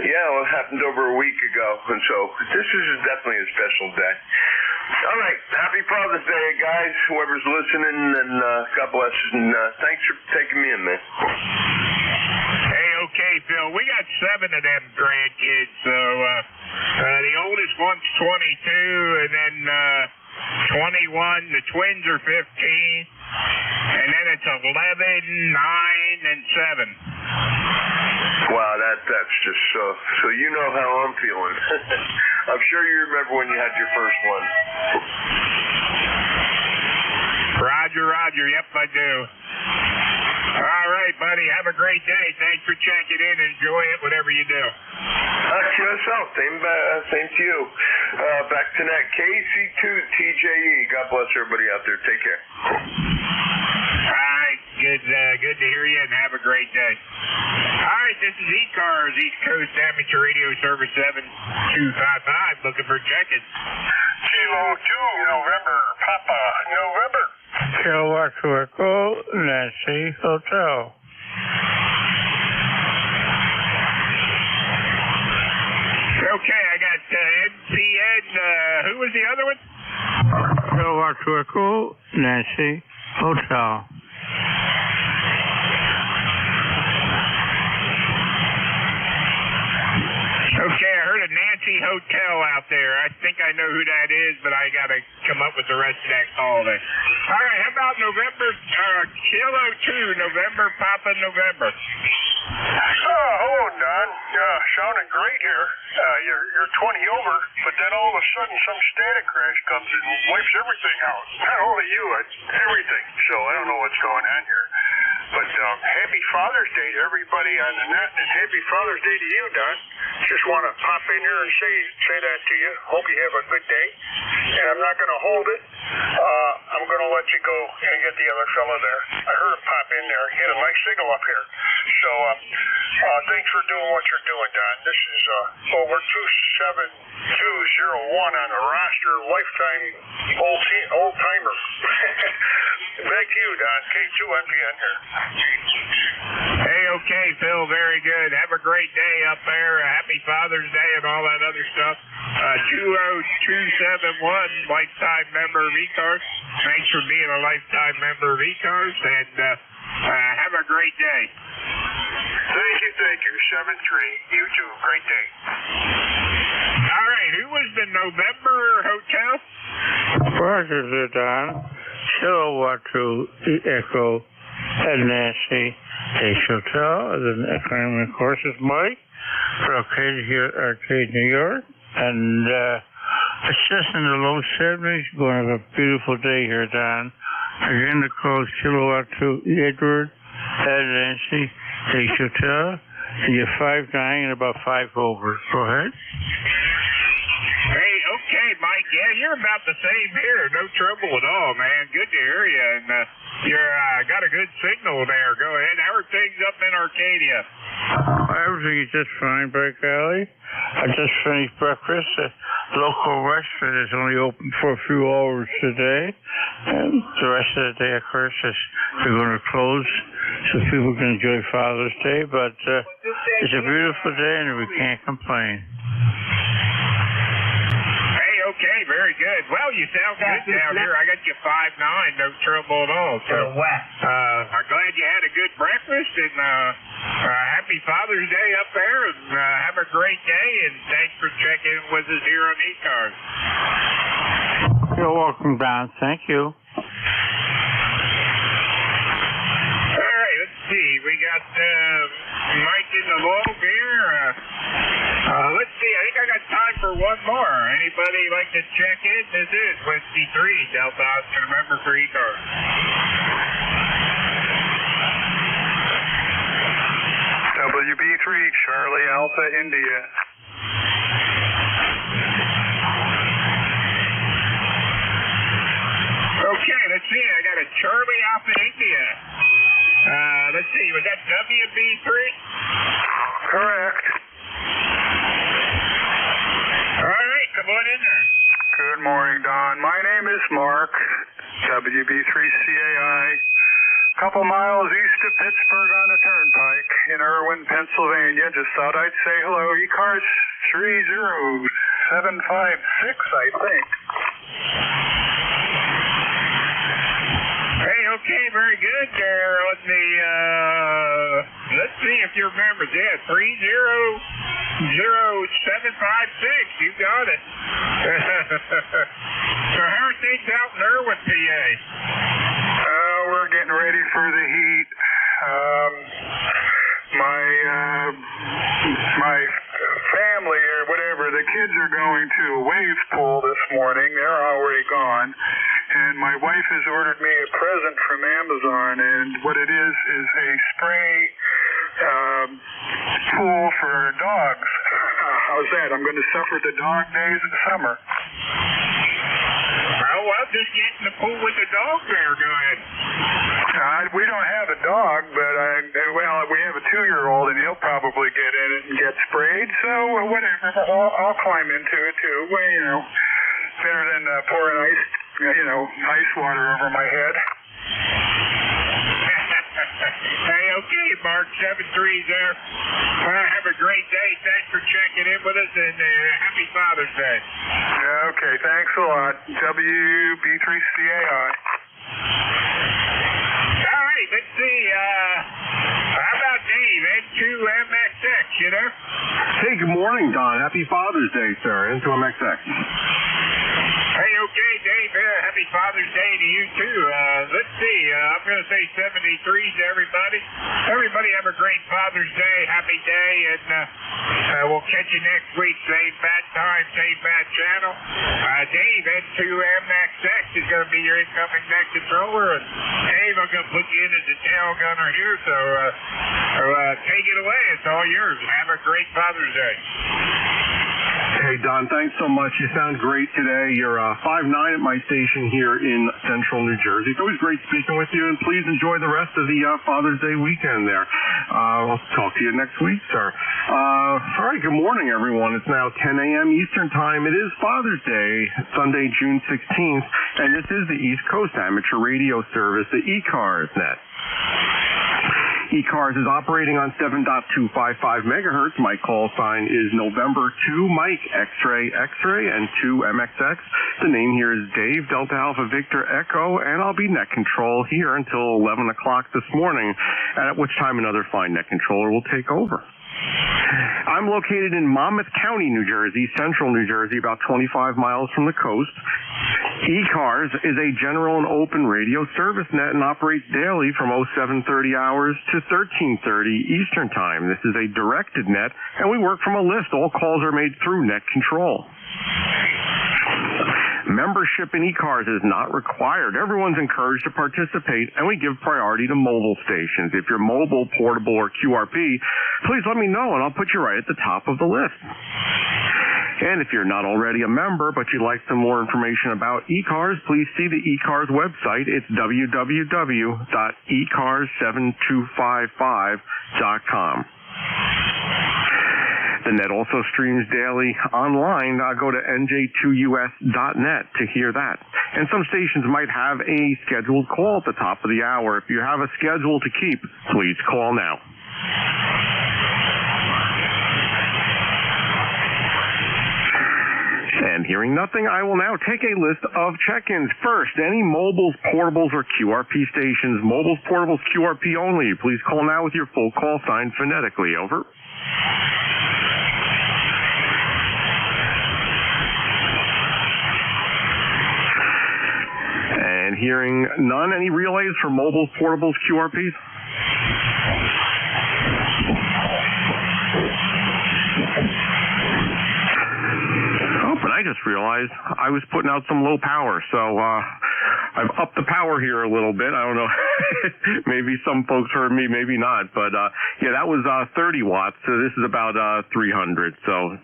It happened over a week ago, and so this is definitely a special day. All right, happy Father's Day, guys. Whoever's listening, and God bless. And thanks for taking me in, man.
Hey, okay, Phil. We got 7 of them grandkids. So the oldest one's 22, and then 21. The twins are 15, and then it's 11, 9, and 7.
Wow, that's just so you know how I'm feeling. I'm sure you remember when you had your first one.
Roger. Yep, I do. All right, buddy. Have a great day. Thanks for checking in. Enjoy it, whatever you do.
QSL, same to you. Back to that. KC2TJE. God bless everybody out there. Take care.
All right. Good to hear you, and have a great day. All right, this is ECARS, East Coast Amateur Radio Service 7255, looking for check-in.
Kilo 2, November, Papa, November.
Kilo Echo, Nancy Hotel.
Okay, I got NCN, who was the other one?
Kilo Echo, Nancy Hotel.
Okay, I heard a Nancy Hotel out there. I think I know who that is, but I got to come up with the rest of that call there. All right, how about November, Kilo 2, November, Papa, November?
Hello, Don. Sounding great here. You're 20 over, but then all of a sudden some static crash comes and wipes everything out. Not only you, it's everything. So I don't know what's going on here. But happy Father's Day to everybody on the net, and happy Father's Day to you, Don. Just want to pop in here and say that to you. Hope you have a good day. And I'm not going to hold it. I'm going to let you go and get the other fella there. I heard him pop in there. He had a nice signal up here. So thanks for doing what you're doing, Don. This is over 27201 on the roster, lifetime old timer. Back to you, Don. K2NPN here.
Hey, okay, Phil. Very good. Have a great day up there. Happy Father's Day and all that other stuff. 20271, lifetime member of ECARS. Thanks for being a lifetime member of ECARS, and have a great day.
Thank you. 7-3. You too. Great day.
All right, who was the November hotel?
Rogers are Don. Chilliwackee, Echo, and Nancy. Ace Hotel. The name, of course, is Mike. We're located here at Arcade, New York. And it's just in the low 70s. We're going to have a beautiful day here, Don. Again, the call is Chilliwackee, Edward, and Nancy. Ace Hotel. And you're 5'9" and about 5 over. Go ahead.
Hey, okay, Mike. Yeah, you're about the same here. No trouble at all, man. Good to hear you. And you're got a good signal there. Go ahead. How are things up in Arcadia?
Everything is just fine, Break Alley. I just finished breakfast. The local restaurant is only open for a few hours today. And the rest of the day, of course, we're going to close so people can enjoy Father's Day. But it's a beautiful day and we can't complain.
Okay, very good. Well, you sound good down here. I got you 5'9", no trouble at all. So, I'm glad you had a good breakfast, and happy Father's Day up there, and have a great day, and thanks for checking with us here on ECARS.
You're welcome, Don. Thank you.
All right, let's see. We got Mike in the log here. Let's see. I think I got time for one more. Anybody like to check in? This is Whiskey 3, Delta Oscar November for ECARS.
WB3, Charlie Alpha, India.
Okay, let's see. I got a Charlie Alpha, India. Let's see. Was that WB3?
Correct.
All right, come on in there.
Good morning, Don. My name is Mark, WB3CAI. Couple miles east of Pittsburgh on the Turnpike in Irwin, Pennsylvania. Just thought I'd say hello. ECARS 30756, I think.
Hey, okay, very good there on the, let's see if you remember. Yeah, 30756. You got it. So how are things out in Irwin, PA?
We're getting ready for the heat. My family or whatever, the kids are going to a wave pool this morning. They're already gone. And my wife has ordered me a present from Amazon, and what it is a spray pool for dogs. How's that? I'm going to suffer the dog days of summer.
Oh, well, just get in the pool with the dog there. Go ahead.
We don't have a dog, but we have a 2-year-old, and he'll probably get in it and get sprayed. So whatever, I'll climb into it too. Well, better than pouring ice water over my head.
Hey, okay, Mark, 7-3 there. Have a great day. Thanks for checking in with us, and happy Father's Day.
Okay, thanks a lot. WB3CAI.
All right, let's see. How about Dave, N2MXX, you know?
Hey, good morning, Don. Happy Father's Day, sir. N2MXX.
Hey, okay, Dave. Happy Father's Day to you, too. Let's see. I'm going to say 73 to everybody. Everybody have a great Father's Day. Happy day, and we'll catch you next week. Same bad time, same bad channel. Dave, N2MXX is going to be your incoming next controller. And Dave, I'm going to put you in as a tail gunner here, so take it away. It's all yours. Have a great Father's Day.
Hey, Don, thanks so much. You sound great today. You're 5'9" at my station here in central New Jersey. It's always great speaking with you, and please enjoy the rest of the Father's Day weekend there. I'll talk to you next week, sir. All right, good morning, everyone. It's now 10 a.m. Eastern Time. It is Father's Day, Sunday, June 16th, and this is the East Coast Amateur Radio Service, the ECARS Net. ECARS is operating on 7.255 megahertz. My call sign is November 2 Mike, X-ray, X-ray, and 2 MXX. The name here is Dave, Delta Alpha Victor Echo, and I'll be net control here until 11 o'clock this morning, at which time another fine net controller will take over. I'm located in Monmouth County, New Jersey, central New Jersey, about 25 miles from the coast. ECARS is a general and open radio service net and operates daily from 0730 hours to 1330 Eastern Time. This is a directed net, and we work from a list. All calls are made through net control. Membership in ECARS is not required. Everyone's encouraged to participate, and we give priority to mobile stations. If you're mobile, portable, or QRP, please let me know, and I'll put you right at the top of the list. And if you're not already a member, but you'd like some more information about ECARS, please see the ECARS website. It's www.ecars7255.com. The net also streams daily online. Go to nj2us.net to hear that. And some stations might have a scheduled call at the top of the hour. If you have a schedule to keep, please call now. And hearing nothing, I will now take a list of check-ins. First, any mobiles, portables, or QRP stations. Mobiles, portables, QRP only. Please call now with your full call sign phonetically. Over. And hearing none, any relays for mobiles, portables, QRPs? Oh, but I just realized I was putting out some low power, so I've upped the power here a little bit. I don't know. Maybe some folks heard me, maybe not. But, yeah, that was 30 watts. So this is about 300. So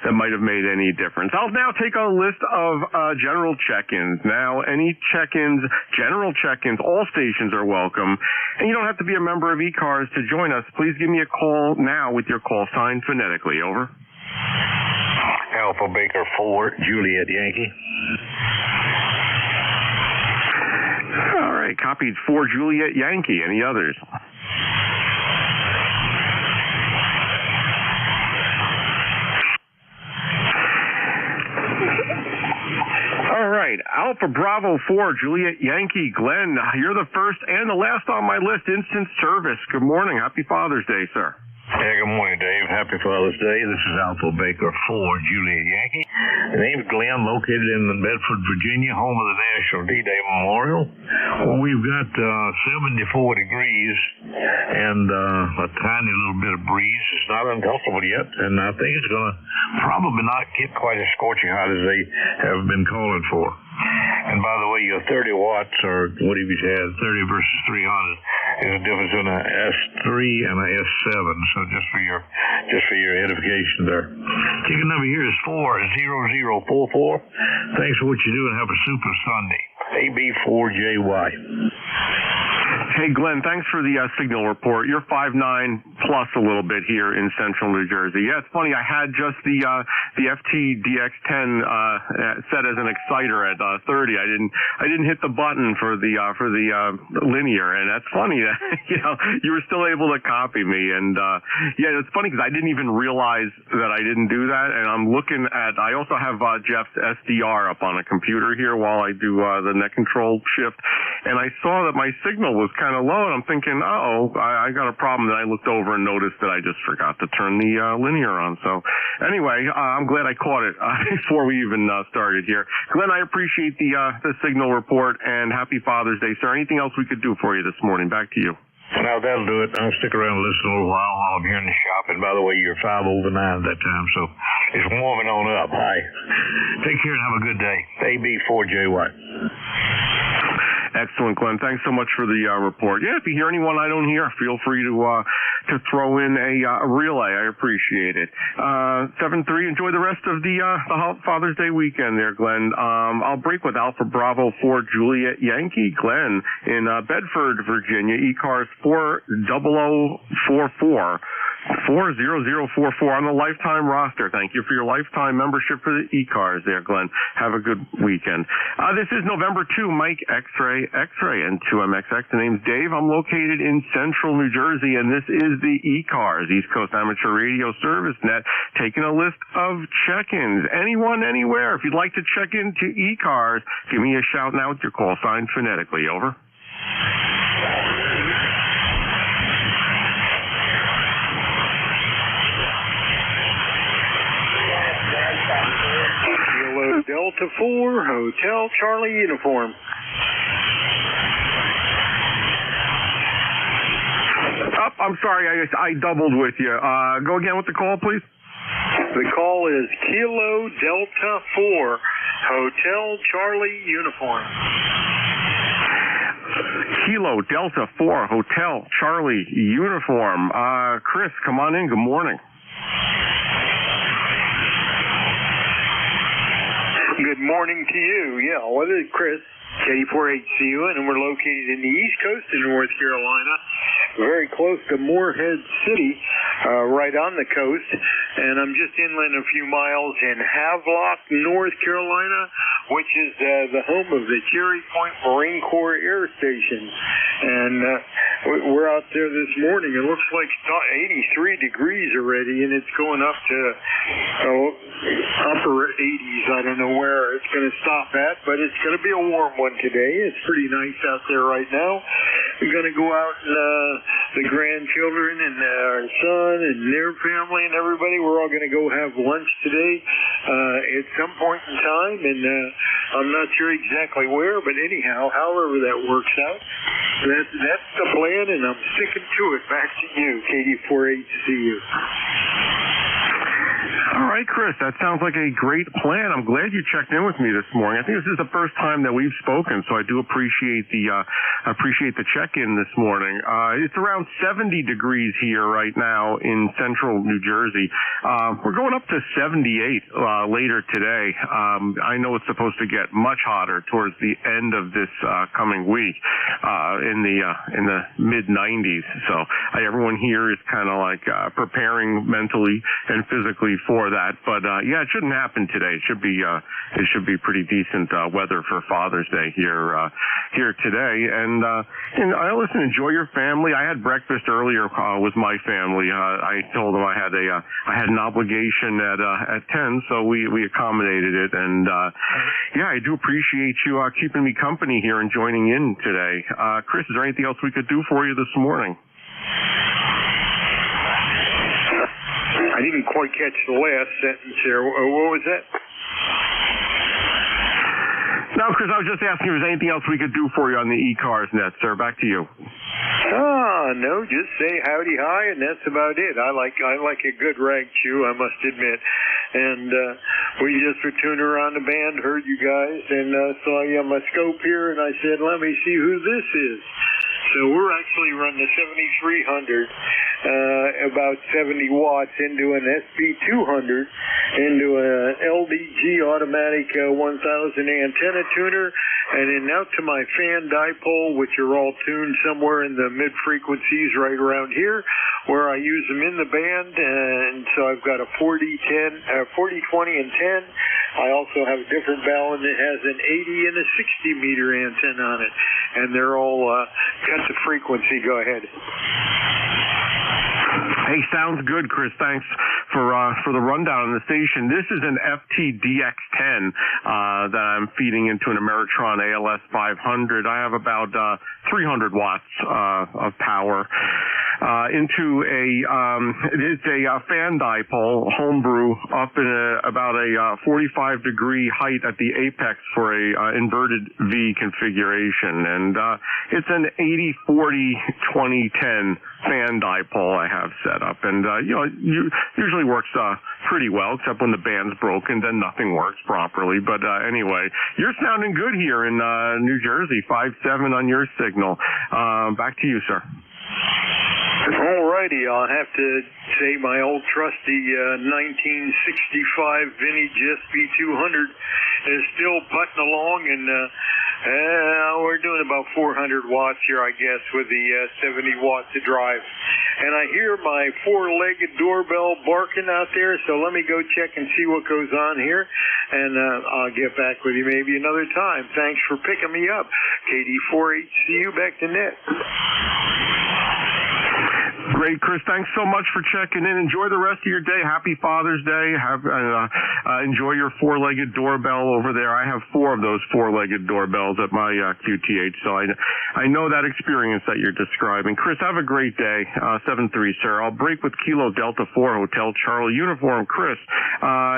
that might have made any difference. I'll now take a list of general check-ins. Now, any check-ins, general check-ins, all stations are welcome. And you don't have to be a member of ECARS to join us. Please give me a call now with your call sign phonetically. Over.
Alpha Baker 4, Juliet Yankee.
All right, copied 4 Juliet Yankee. Any others? All right, Alpha Bravo 4 Juliet Yankee. Glenn, you're the first and the last on my list. Instant service. Good morning. Happy Father's Day, sir.
Yeah, good morning, Dave. Happy Father's Day. This is Alpha Baker 4, Juliet Yankee. The name's Glenn, located in Bedford, Virginia, home of the National D-Day Memorial. Well, we've got 74 degrees and a tiny little bit of breeze. It's not uncomfortable yet, and I think it's going to probably not get quite as scorching hot as they have been calling for. And by the way, your 30 watts, or what have you had, 30 versus 300, is a difference in a S3 and a S7. So just for your edification there. Ticket number here is 40044. Thanks for what you do and have a super Sunday. AB4JY.
Hey, Glenn, thanks for the signal report. You're 5'9" plus a little bit here in central New Jersey. Yeah, it's funny. I had just the FT-DX10 set as an exciter at 30. I didn't hit the button for the linear, and that's funny that you were still able to copy me. And yeah, it's funny because I didn't even realize that I didn't do that. And I'm looking at. I also have Jeff's SDR up on a computer here while I do the net control shift, and I saw that my signal was kind of low, and I'm thinking, I got a problem. Then I looked over and noticed that I just forgot to turn the linear on. So anyway, I'm glad I caught it before we even started here. Glenn, I appreciate the signal report, and happy Father's Day, sir. Anything else we could do for you this morning? Back to you.
No, that'll do it. I'll stick around and listen a little while I'm here in the shop. And by the way, you're 5 over 9 at that time, so it's warming on up. Hi. Take care and have a good day. AB4JY.
Excellent, Glenn. Thanks so much for the report. Yeah, if you hear anyone I don't hear, feel free to throw in a relay. I appreciate it. 7-3. Enjoy the rest of the Father's Day weekend there, Glenn. I'll break with Alpha Bravo 4 Juliet Yankee. Glenn in Bedford, Virginia. ECARS 40044.
40044 on the lifetime roster. Thank you for your lifetime membership for the ECARS there, Glenn. Have a good weekend. This is November 2, Mike X-Ray, and 2MXX. The name's Dave. I'm located in central New Jersey, and this is the ECARS, East Coast Amateur Radio Service Net, taking a list of check-ins. Anyone, anywhere. If you'd like to check into ECARS, give me a shout now with your call sign phonetically. Over.
Kilo Delta 4, Hotel Charlie uniform.
I'm sorry, I doubled with you. Go again with the call, please.
The call is Kilo Delta 4, Hotel Charlie uniform.
Kilo Delta 4, Hotel Charlie uniform. Chris, come on in. Good morning.
Good morning to you. Yeah, well, this is Chris, KD4HCU, and we're located in the East Coast of North Carolina, very close to Morehead City, right on the coast. And I'm just inland a few miles in Havelock, North Carolina, which is the home of the Cherry Point Marine Corps Air Station. And we're out there this morning. It looks like 83 degrees already, and it's going up to upper 80s. I don't know where it's going to stop at, but it's going to be a warm one today. It's pretty nice out there right now. We're going to go out and the grandchildren and our son and their family and everybody, we're all going to go have lunch today at some point in time, and I'm not sure exactly where, but anyhow, however that works out, that's the plan, and I'm sticking to it. Back to you, KD4HCU.
All right, Chris, that sounds like a great plan. I'm glad you checked in with me this morning. I think this is the first time that we've spoken, so I do appreciate the check-in this morning. It's around 70 degrees here right now in central New Jersey. We're going up to 78 later today. I know it's supposed to get much hotter towards the end of this coming week in the mid-90s. So everyone here is kind of like preparing mentally and physically for that. But yeah, it shouldn't happen today. It should be pretty decent weather for Father's Day here today. And I listen, enjoy your family. I had breakfast earlier with my family. I told them I had an obligation at 10, so we accommodated it. And yeah, I do appreciate you keeping me company here and joining in today. Chris, is there anything else we could do for you this morning?
I didn't quite catch the last sentence there. What was that?
No, Chris, I was just asking if there's anything else we could do for you on the ECARS net, sir. Back to you.
No, just say howdy hi, and that's about it. I like a good rag chew, I must admit. And we just were tuning around the band, heard you guys, and saw you on my scope here, and I said, let me see who this is. So we're actually running a 7300, about 70 watts into an SB200, into an LDG automatic 1000 antenna tuner, and then out to my fan dipole, which are all tuned somewhere in the mid-frequencies right around here, where I use them in the band. And so I've got a 40, 20, and 10. I also have a different ballon that has an 80 and a 60 meter antenna on it, and they're all got the frequency. Go ahead.
Hey, sounds good, Chris. Thanks for the rundown on the station. This is an FTDX10 that I'm feeding into an Ameritron ALS 500. I have about 300 watts of power into it's a fan dipole homebrew up in about a 45 degree height at the apex for a inverted V configuration, and it's an 80-40-20-10 fan dipole I have set up, and usually works pretty well, except when the band's broken, then nothing works properly. But anyway, you're sounding good here in New Jersey, 5.7 on your signal. Back to you, sir.
Alrighty, I'll have to say my old trusty 1965 vintage SB200 is still putting along, and We're doing about 400 watts here, I guess, with the 70 watts to drive. And I hear my four-legged doorbell barking out there, so let me go check and see what goes on here, and I'll get back with you maybe another time. Thanks for picking me up. KD4HCU, back to net.
Great, Chris. Thanks so much for checking in. Enjoy the rest of your day. Happy Father's Day. Enjoy your four-legged doorbell over there. I have 4 of those four-legged doorbells at my QTH, so I know that experience that you're describing. Chris, have a great day. 7-3, sir. I'll break with Kilo Delta 4 Hotel Charlie Uniform Chris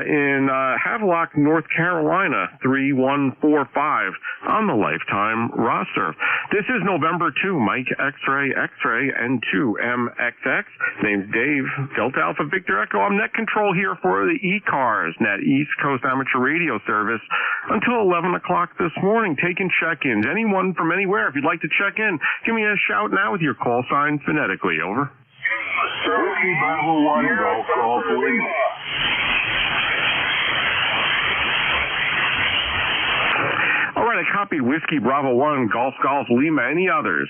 in Havelock, North Carolina, 3145 on the lifetime roster. This is November 2, Mike X-Ray X-Ray and 2MXX. Name's Dave, Delta Alpha Victor Echo. I'm net control here for the ECARS, Net East Coast Amateur Radio Service, until 11 o'clock this morning, taking check-ins. Anyone from anywhere, if you'd like to check in, give me a shout now with your call sign phonetically. Over.
Whiskey Bravo 1 Golf Golf Lima.
All right, I copied Whiskey Bravo 1 Golf Golf Lima. Any others?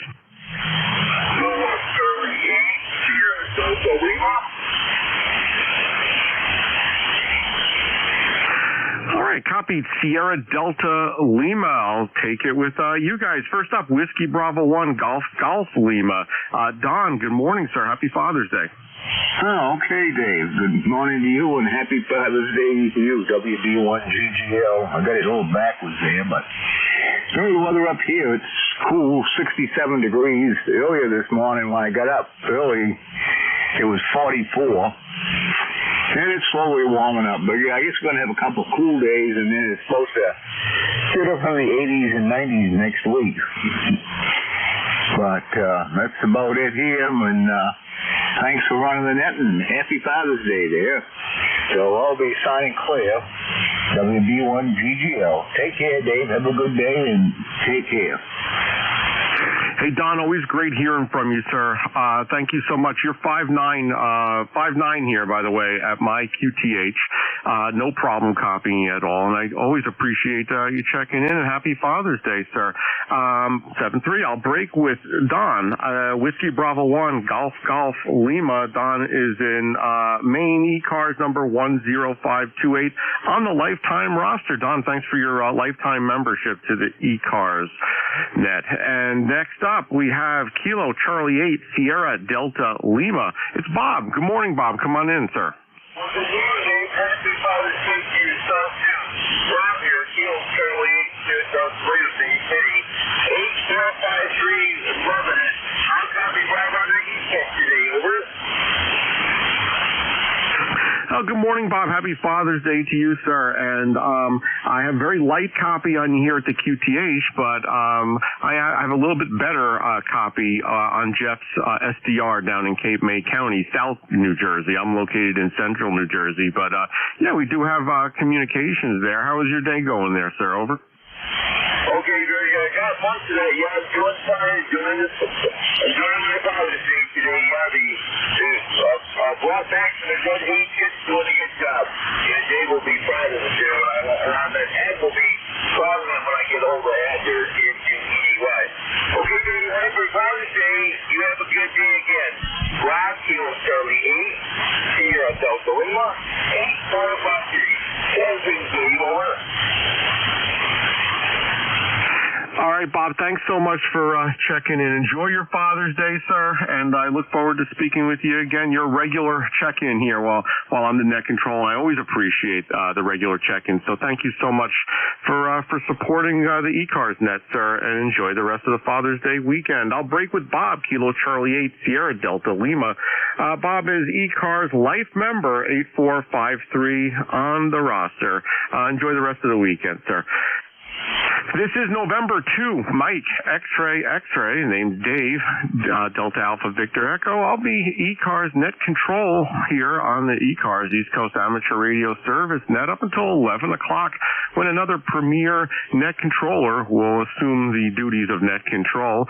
All right, copied Sierra Delta Lima. I'll take it with you guys. First up, Whiskey Bravo 1 Golf Golf Lima. Don, good morning, sir. Happy Father's Day.
Oh, okay, Dave. Good morning to you and happy Father's Day to you, WB1GGL. I got it all backwards there, but the weather up here, it's cool, 67 degrees. Earlier this morning when I got up early, it was 44. And it's slowly warming up. But yeah, I guess we're going to have a couple of cool days, and then it's supposed to get up in the 80s and 90s next week. But that's about it here, and thanks for running the net, and happy Father's Day there. So I'll be signing clear, WB1GGL. Take care, Dave. Have a good day, and take care.
Hey, Don, always great hearing from you, sir. Thank you so much. You're 5'9", 5'9" here, by the way, at my QTH. No problem copying at all, and I always appreciate you checking in, and happy Father's Day, sir. 7-3, I'll break with Don. Whiskey Bravo 1, Golf Golf Lima. Don is in Maine, ECARS number 10528 on the lifetime roster. Don, thanks for your lifetime membership to the ECARS net. And next up, we have Kilo Charlie 8 Sierra Delta Lima. It's Bob. Good morning, Bob. Come on in, sir.
Well, good morning, happy Father's Day to your son, too. Rob here, Kilo Charlie 8 Racing City. 8453, loving it. I'll copy right on the East today, over.
Oh, good morning, Bob. Happy Father's Day to you, sir. And I have very light copy on here at the QTH, but I have a little bit better copy on Jeff's SDR down in Cape May County, South New Jersey. I'm located in Central New Jersey, but yeah, we do have communications there. How is your day going there, sir? Over.
Okay, very good. I got most of that. Yeah, doing fine. Enjoying my Father's Day today. Yeah, brought back to the good heat. Kids doing a good job. And Dave will be proud of us here. And Ed will be proud of him when I get over Ed there in EDY. Okay, Dave, happy Father's Day. You have a good day again. Rob, Kilo Charlie 8, Sierra Delta Lima, 8453. Dave, over.
All right, Bob, thanks so much for checking in. Enjoy your Father's Day, sir, and I look forward to speaking with you again. Your regular check-in here while I'm the net control. I always appreciate the regular check-in, so thank you so much for supporting the ECARS net, sir, and enjoy the rest of the Father's Day weekend. I'll break with Bob, Kilo Charlie 8, Sierra Delta Lima. Bob is ECARS Life Member 8453 on the roster. Enjoy the rest of the weekend, sir. This is November 2, Mike, X-Ray, X-Ray, named Dave, Delta Alpha Victor Echo. I'll be ECARS net control here on the ECARS East Coast Amateur Radio Service net up until 11 o'clock when another premier net controller will assume the duties of net control.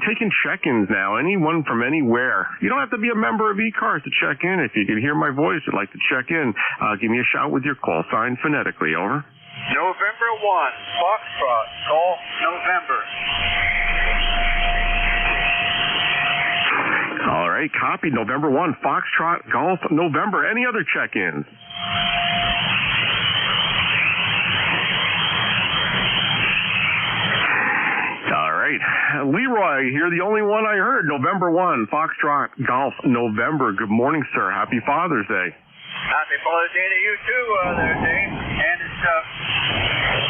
Taking check-ins now, anyone from anywhere. You don't have to be a member of ECARS to check in. If you can hear my voice, you'd like to check in, give me a shout with your call sign phonetically, over.
November
1, Foxtrot, Golf, November.
All right, copy. November 1, Foxtrot, Golf, November. Any other check-ins? All right. Leroy, you're the only one I heard. November 1, Foxtrot, Golf, November. Good morning, sir. Happy Father's Day.
Happy Father's Day to you too, there, Dave. And it's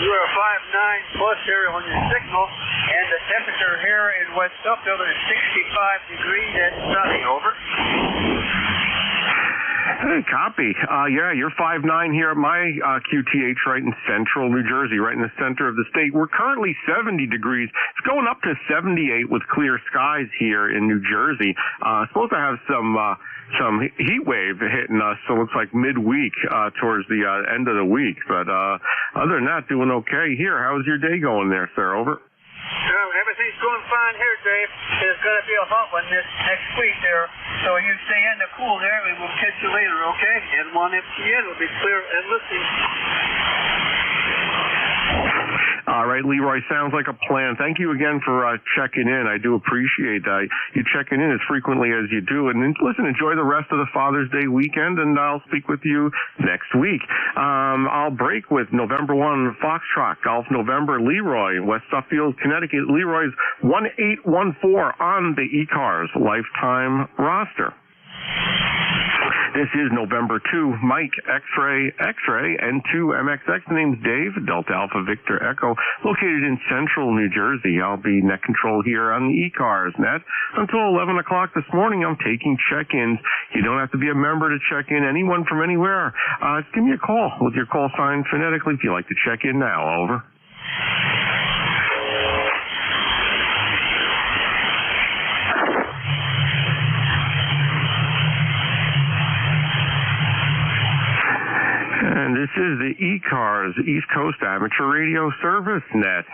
you're a 5.9 plus here on your signal, and the temperature here in West Upfield is 65 degrees and sunny. Over.
Hey, copy. Yeah, you're 5'9" here at my QTH right in central New Jersey, right in the center of the state. We're currently 70 degrees. It's going up to 78 with clear skies here in New Jersey. Supposed to have some heat wave hitting us, so it looks like midweek towards the end of the week. But other than that, doing okay here. How's your day going there, sir? Over.
Everything's going fine here, Dave. There's going to be a hot one this next week there, so you stay in the cool there. We will catch you later, okay? And on MTN will be clear and listening.
All right, Leroy, sounds like a plan. Thank you again for checking in. I do appreciate that. You checking in as frequently as you do. And listen, enjoy the rest of the Father's Day weekend, and I'll speak with you next week. I'll break with November 1, Foxtrot, Golf November, Leroy, West Suffield, Connecticut. Leroy's 1814 on the ECARS lifetime roster. This is November 2, Mike, X-Ray, N2, MXX. The name's Dave, Delta Alpha Victor Echo, located in central New Jersey. I'll be net control here on the ECARS net until 11 o'clock this morning. I'm taking check-ins. You don't have to be a member to check in. Anyone from anywhere. Just give me a call with your call sign phonetically if you like to check in now. Over. And this is the ECARS, East Coast Amateur Radio Service Net.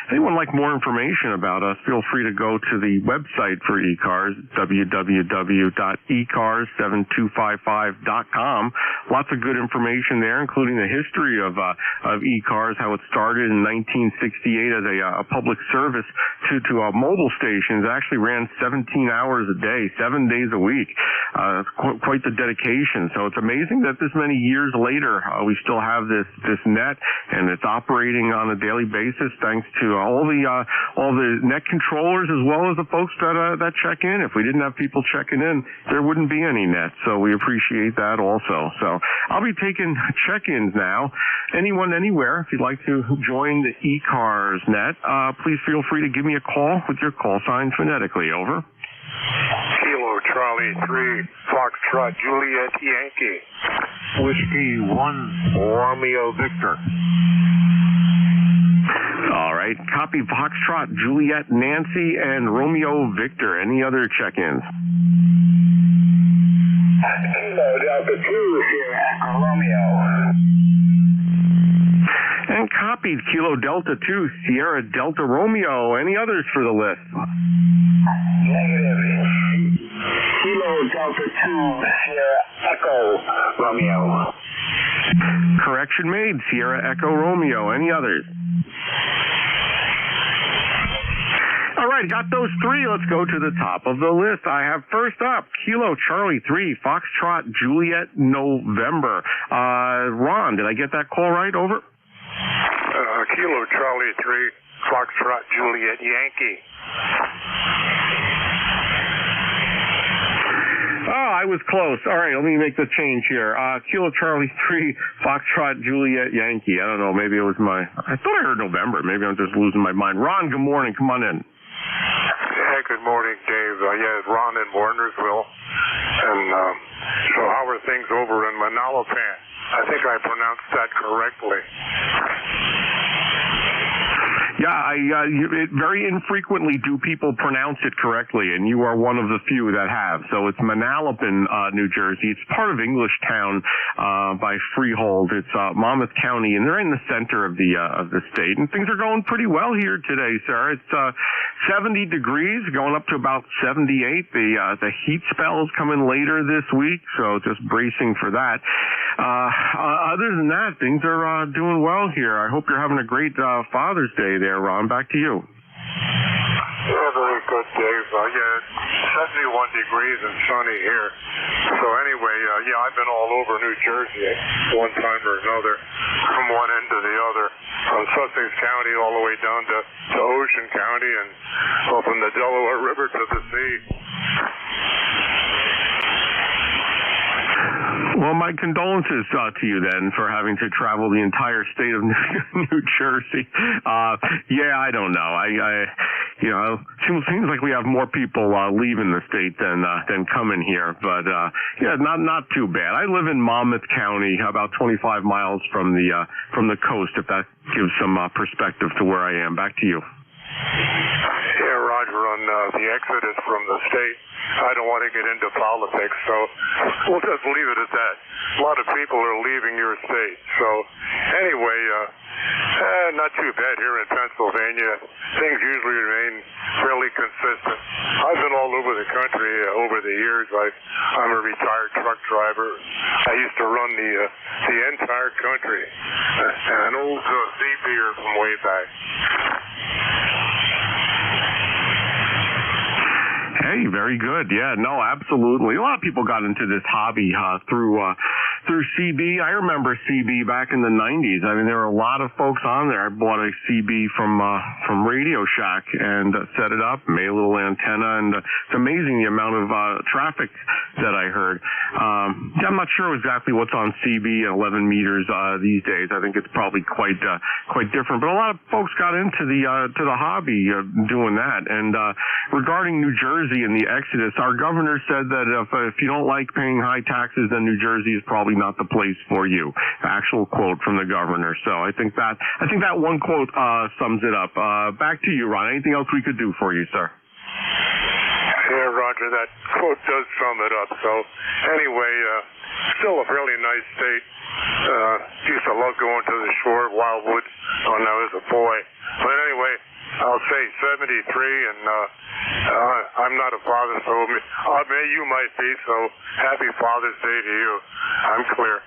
Anyone like more information about us, feel free to go to the website for ECARS, www.ecars7255.com. Lots of good information there, including the history of ECARS, how it started in 1968 as a public service to mobile stations. It actually ran 17 hours a day, 7 days a week. It's quite the dedication. So it's amazing that this many years later, we still have this net, and it's operating on a daily basis thanks to all the net controllers as well as the folks that check in. If we didn't have people checking in, there wouldn't be any net. So we appreciate that also. So I'll be taking check-ins now. Anyone, anywhere, if you'd like to join the ECARS net, please feel free to give me a call with your call sign phonetically. Over.
Kilo Charlie 3, Foxtrot Juliet Yankee.
Whiskey 1, Romeo Victor.
All right. Copy Foxtrot, Juliet, Nancy, and Romeo Victor. Any other check-ins?
Kilo Delta 2, Sierra Echo Romeo.
And copied Kilo Delta 2, Sierra Delta Romeo. Any others for the list?
Negative. Kilo Delta 2, Sierra Echo Romeo.
Correction made, Sierra Echo Romeo. Any others? All right, got those three. Let's go to the top of the list. I have first up, Kilo Charlie 3, Foxtrot Juliet November. Ron, did I get that call right? Over.
Kilo Charlie 3, Foxtrot Juliet Yankee.
Oh, I was close. All right, let me make the change here. Kilo Charlie 3, Foxtrot Juliet Yankee. I don't know, maybe it was I thought I heard November. Maybe I'm just losing my mind. Ron, good morning. Come on in.
Hey, good morning, Dave. Yeah, it's Ron in Warnersville. And so how are things over in Manalapan? I think I pronounced that correctly.
Yeah, very infrequently do people pronounce it correctly, and you are one of the few that have. So it's Manalapan, New Jersey. It's part of Englishtown by Freehold. It's Monmouth County, and they're in the center of the state. And things are going pretty well here today, sir. It's 70 degrees, going up to about 78. The heat spell is coming later this week, so just bracing for that. Other than that, things are doing well here. I hope you're having a great Father's Day there, Ron. Back to you.
Yeah, very good, Dave. Yeah, 71 degrees and sunny here. So anyway, yeah, I've been all over New Jersey one time or another, from one end to the other, from Sussex County all the way down to Ocean County and from the Delaware River to the sea.
Well, my condolences to you then for having to travel the entire state of New Jersey. Yeah, I don't know. Seems like we have more people leaving the state than coming here. But yeah, not too bad. I live in Monmouth County, about 25 miles from the coast. If that gives some perspective to where I am. Back to you.
Yeah, Roger, on the exodus from the state, I don't want to get into politics, so we'll just leave it at that. A lot of people are leaving your state. So anyway, not too bad here in Pennsylvania. Things usually remain fairly consistent. I've been all over the country over the years. I'm a retired truck driver. I used to run the entire country. An old CP'er from way back.
Hey, very good. Yeah, no, absolutely. A lot of people got into this hobby through CB. I remember CB back in the 90s. I mean, there were a lot of folks on there. I bought a CB from Radio Shack and set it up, made a little antenna, and it's amazing the amount of traffic that I heard. I'm not sure exactly what's on CB at 11 meters these days. I think it's probably quite different. But a lot of folks got into the hobby doing that. And regarding New Jersey and the exodus, our governor said that if you don't like paying high taxes, then New Jersey is probably not the place for you. Actual quote from the governor. So I think that one quote sums it up. Back to you, Ron. Anything else we could do for you, sir?
Yeah, Roger, that quote does sum it up. So anyway, still a fairly nice state. Used to love going to the shore, Wildwood, when I was a boy. But anyway, I'll say 73, and I'm not a father, so you might be, so happy Father's Day to you. I'm clear.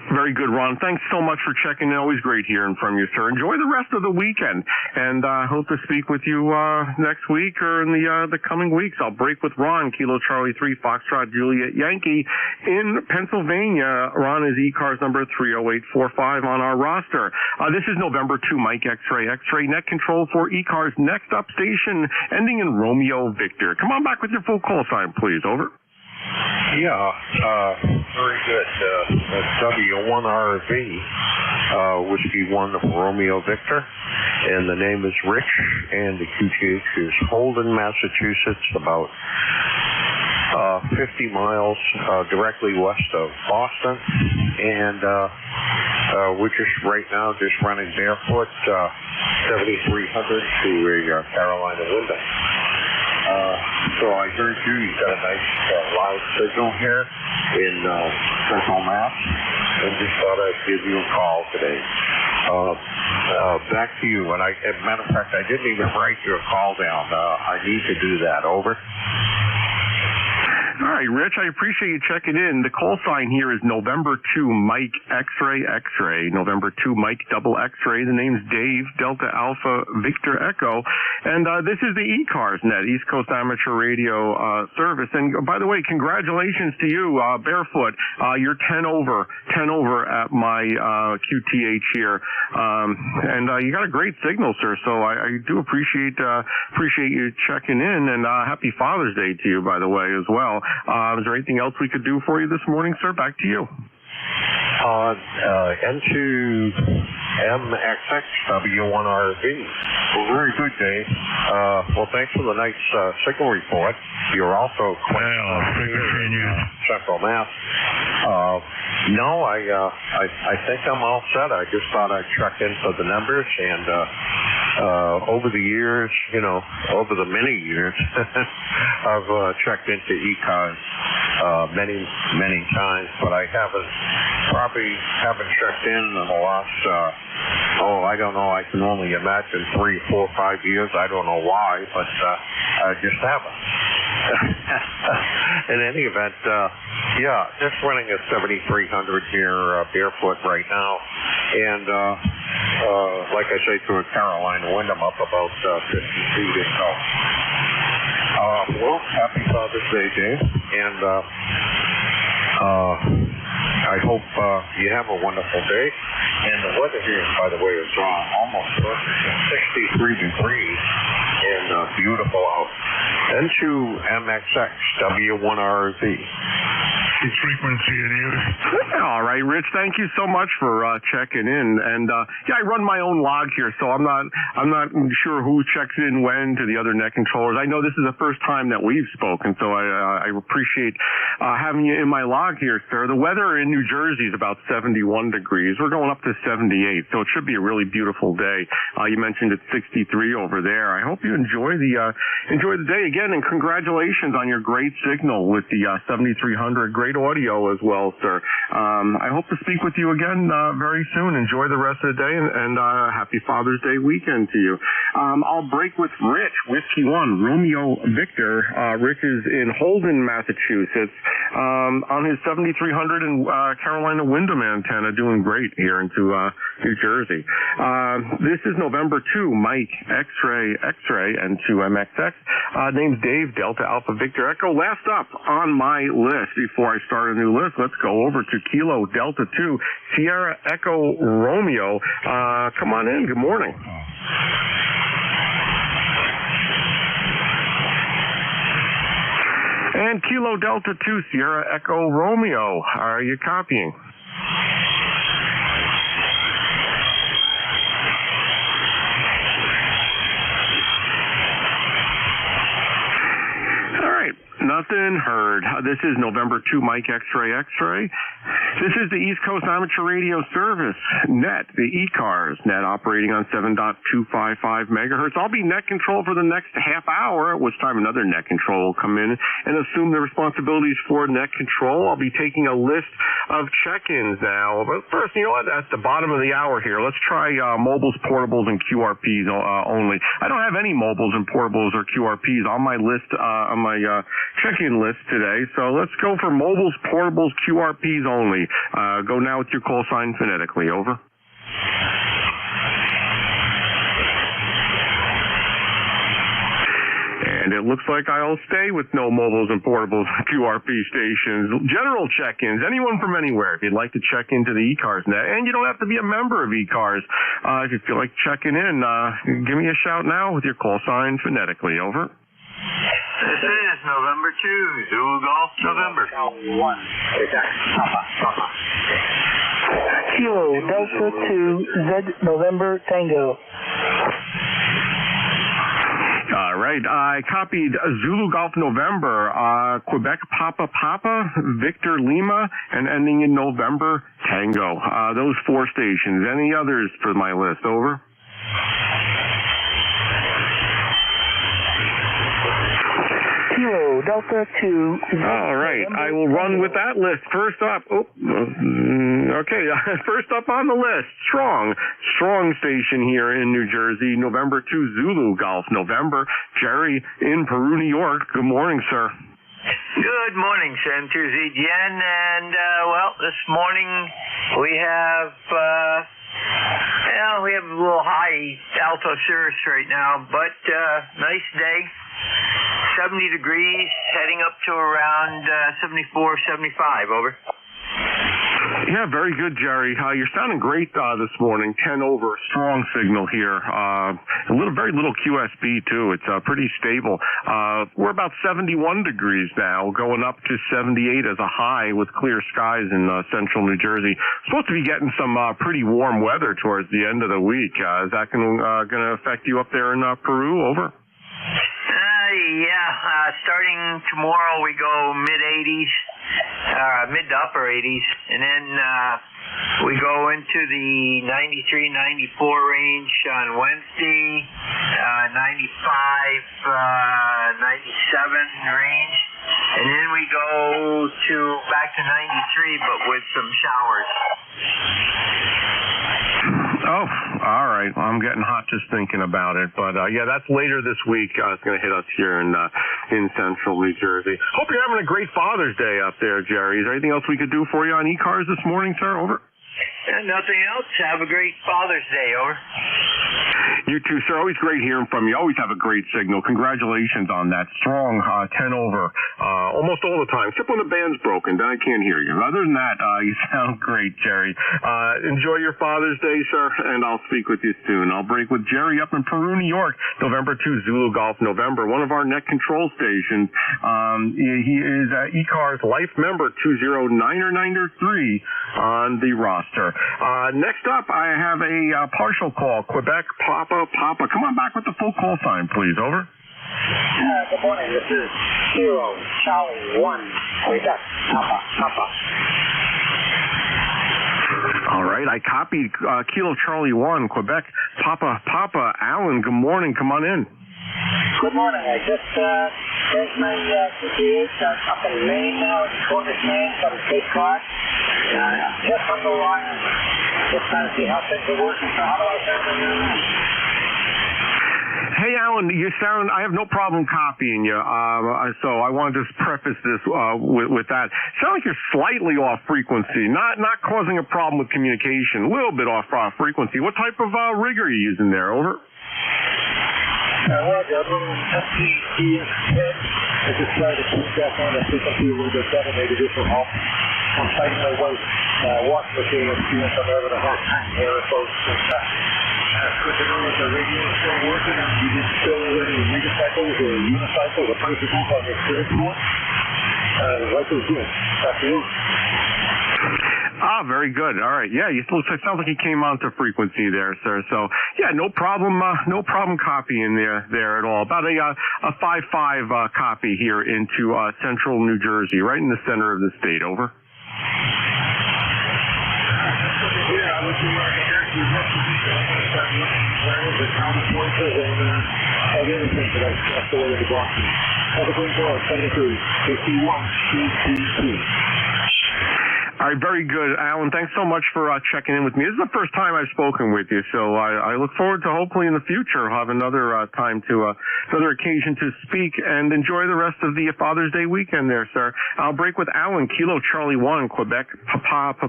Very good, Ron. Thanks so much for checking in. Always great hearing from you, sir. Enjoy the rest of the weekend, and I hope to speak with you next week or in the coming weeks. I'll break with Ron, Kilo Charlie 3, Foxtrot Juliet Yankee in Pennsylvania. Ron is ECARS number 30845 on our roster. This is November 2, Mike X-Ray net control for ECARS next up station, ending in Romeo Victor. Come on back with your full call sign, please. Over.
Yeah, very good. W1RV, Whiskey 1 Romeo Victor, and the name is Rich, and the QTH is Holden, Massachusetts, about 50 miles directly west of Boston, and we're just right now just running barefoot 7,300 to a Carolina window. So I heard you got a nice loud signal here in Central Mass, and just thought I'd give you a call today. Back to you. And as a matter of fact, I didn't even write your call down. I need to do that. Over.
All right, Rich, I appreciate you checking in. The call sign here is November 2, Mike X-Ray, November 2, Mike double X-Ray. The name's Dave, Delta Alpha Victor Echo. And this is the ECARS Net, East Coast Amateur Radio service. And by the way, congratulations to you, Barefoot. You're 10 over at my QTH here. And you got a great signal, sir. So I do appreciate you checking in. And happy Father's Day to you, by the way, as well. Is there anything else we could do for you this morning, sir? Back to you.
N2 MXXW1RV. Well, very good, Dave. Well, thanks for the nice signal report. You're also Central Mass. No, I think I'm all set. I just thought I'd check in for the numbers, and over the years, over the many years, I've checked into ECARS many times, but I probably haven't checked in the last, I don't know, I can only imagine 3, 4, 5 years. I don't know why, but I just haven't. In any event, just running a 7300 here barefoot right now, and like I say, to a Carolina wind, I'm up about 50 feet or so. Well, happy Father's Day, Dave, and I hope you have a wonderful day. And the weather here, by the way, is almost perfect, 63 degrees, and beautiful out. N2 MXX W1RZ.
Frequency in use.
All right, Rich. Thank you so much for checking in. And I run my own log here, so I'm not sure who checks in when to the other net controllers. I know this is the first time that we've spoken, so I appreciate having you in my log here, sir. The weather in New Jersey is about 71 degrees. We're going up to 78, so it should be a really beautiful day. You mentioned it's 63 over there. I hope you enjoy the day again, and congratulations on your great signal with the 7300. Great audio as well, sir. I hope to speak with you again very soon. Enjoy the rest of the day, and happy Father's Day weekend to you. I'll break with Rich, Whiskey 1, Romeo Victor. Rich is in Holden, Massachusetts, on his 7300 and Carolina Windham antenna, doing great here into New Jersey. This is November 2, Mike, X-Ray, and 2MXX. Name's Dave, Delta Alpha Victor Echo. Last up on my list, before I start a new list, let's go over to Kilo Delta 2, Sierra Echo Romeo. Come on in. Good morning. And Kilo Delta 2, Sierra Echo Romeo. Are you copying? Nothing heard. This is November 2, Mike X-Ray. This is the East Coast Amateur Radio Service, net, the ECARS, net operating on 7.255 megahertz. I'll be net control for the next half hour, at which time another net control will come in and assume the responsibilities for net control. I'll be taking a list of check-ins now. But first, you know what? At the bottom of the hour here, let's try mobiles, portables, and QRPs only. I don't have any mobiles and portables or QRPs on my list, on my check-in list today. So let's go for mobiles, portables, QRPs only. Go now with your call sign phonetically. Over. And it looks like I'll stay with no mobiles and portables, QRP stations. General check-ins, anyone from anywhere. If you'd like to check into the ECARS net, and you don't have to be a member of ECARS. If you feel like checking in, give me a shout now with your call sign phonetically. Over.
This is November 2, Zulu Golf, November 1.
Kilo Delta 2, Z November Tango.
All right. I copied Zulu Golf November, Quebec Papa, Victor Lima, and ending in November Tango. Those four stations. Any others for my list? Over.
Kilo Delta 2.
All right. I will run with that list. First up. Okay. First up on the list. Strong station here in New Jersey. November 2 Zulu Golf November. Jerry in Peru, New York. Good morning, sir.
Good morning, Senator ZGN. And, this morning we have a little high alto cirrus right now, but nice day. 70 degrees, heading up to around 74, 75. Over.
Yeah, very good, Jerry. You're sounding great this morning. 10 over, strong signal here. Very little QSB too. It's pretty stable. We're about 71 degrees now, going up to 78 as a high with clear skies in central New Jersey. Supposed to be getting some pretty warm weather towards the end of the week. Is that going to affect you up there in Peru? Over.
Starting tomorrow we go mid-80s, mid to upper 80s, and then we go into the 93, 94 range on Wednesday, 95, 97 range, and then we go back to 93, but with some showers.
Oh, all right. I'm getting hot just thinking about it. But, that's later this week. It's going to hit us here in central New Jersey. Hope you're having a great Father's Day up there, Jerry. Is there anything else we could do for you on ECARS this morning, sir? Over.
Nothing else. Have a great Father's Day. Over.
You too, sir. Always great hearing from you. Always have a great signal. Congratulations on that strong 10 over almost all the time, except when the band's broken. Then I can't hear you. Other than that, you sound great, Jerry. Enjoy your Father's Day, sir, and I'll speak with you soon. I'll break with Jerry up in Peru, New York, November 2, Zulu Golf November, one of our net control stations. He is ECARS Life Member 20993 on the roster. Next up, I have a partial call, Quebec Papa. Come on back with the full call sign, please. Over.
Good morning. This is Kilo Charlie 1. Quebec Papa.
All right. I copied Kilo Charlie 1, Quebec Papa. Alan, good morning. Come on in.
Good morning. I just finished my CPH up in Maine now. It's Cornish, Maine, from ECARS. Just on the line. Just trying to see how things are working. So how do I send them in?
Hey, Alan, I have no problem copying you, so I want to just preface this with that. Sound like you're slightly off frequency, not causing a problem with communication, a little bit off frequency. What type of rig are you using there? Over.
Well, the little FTTS head, I just tried to keep that on the frequency a little bit better, maybe this will help. I'm fighting my weight, watch machine and seeing some over the hot air folks. Quick to know if the radio is still working, and you didn't still any megacycles or unicycles or principles on your spirit point. The light was good. Back to you.
Very good. All right. Yeah, it sounds like you came onto frequency there, sir. So, yeah, no problem copying there at all. About a 5.5 copy here into central New Jersey, right in the center of the state. Over.
Yeah, I was in my the county pointers and everything, but that's the way of the block. Have a great day. 73, 51, 222.
All right, very good. Alan, thanks so much for checking in with me. This is the first time I've spoken with you, so I look forward to hopefully in the future have another time to another occasion to speak, and enjoy the rest of the Father's Day weekend there, sir. I'll break with Alan, Kilo Charlie 1, Quebec Papa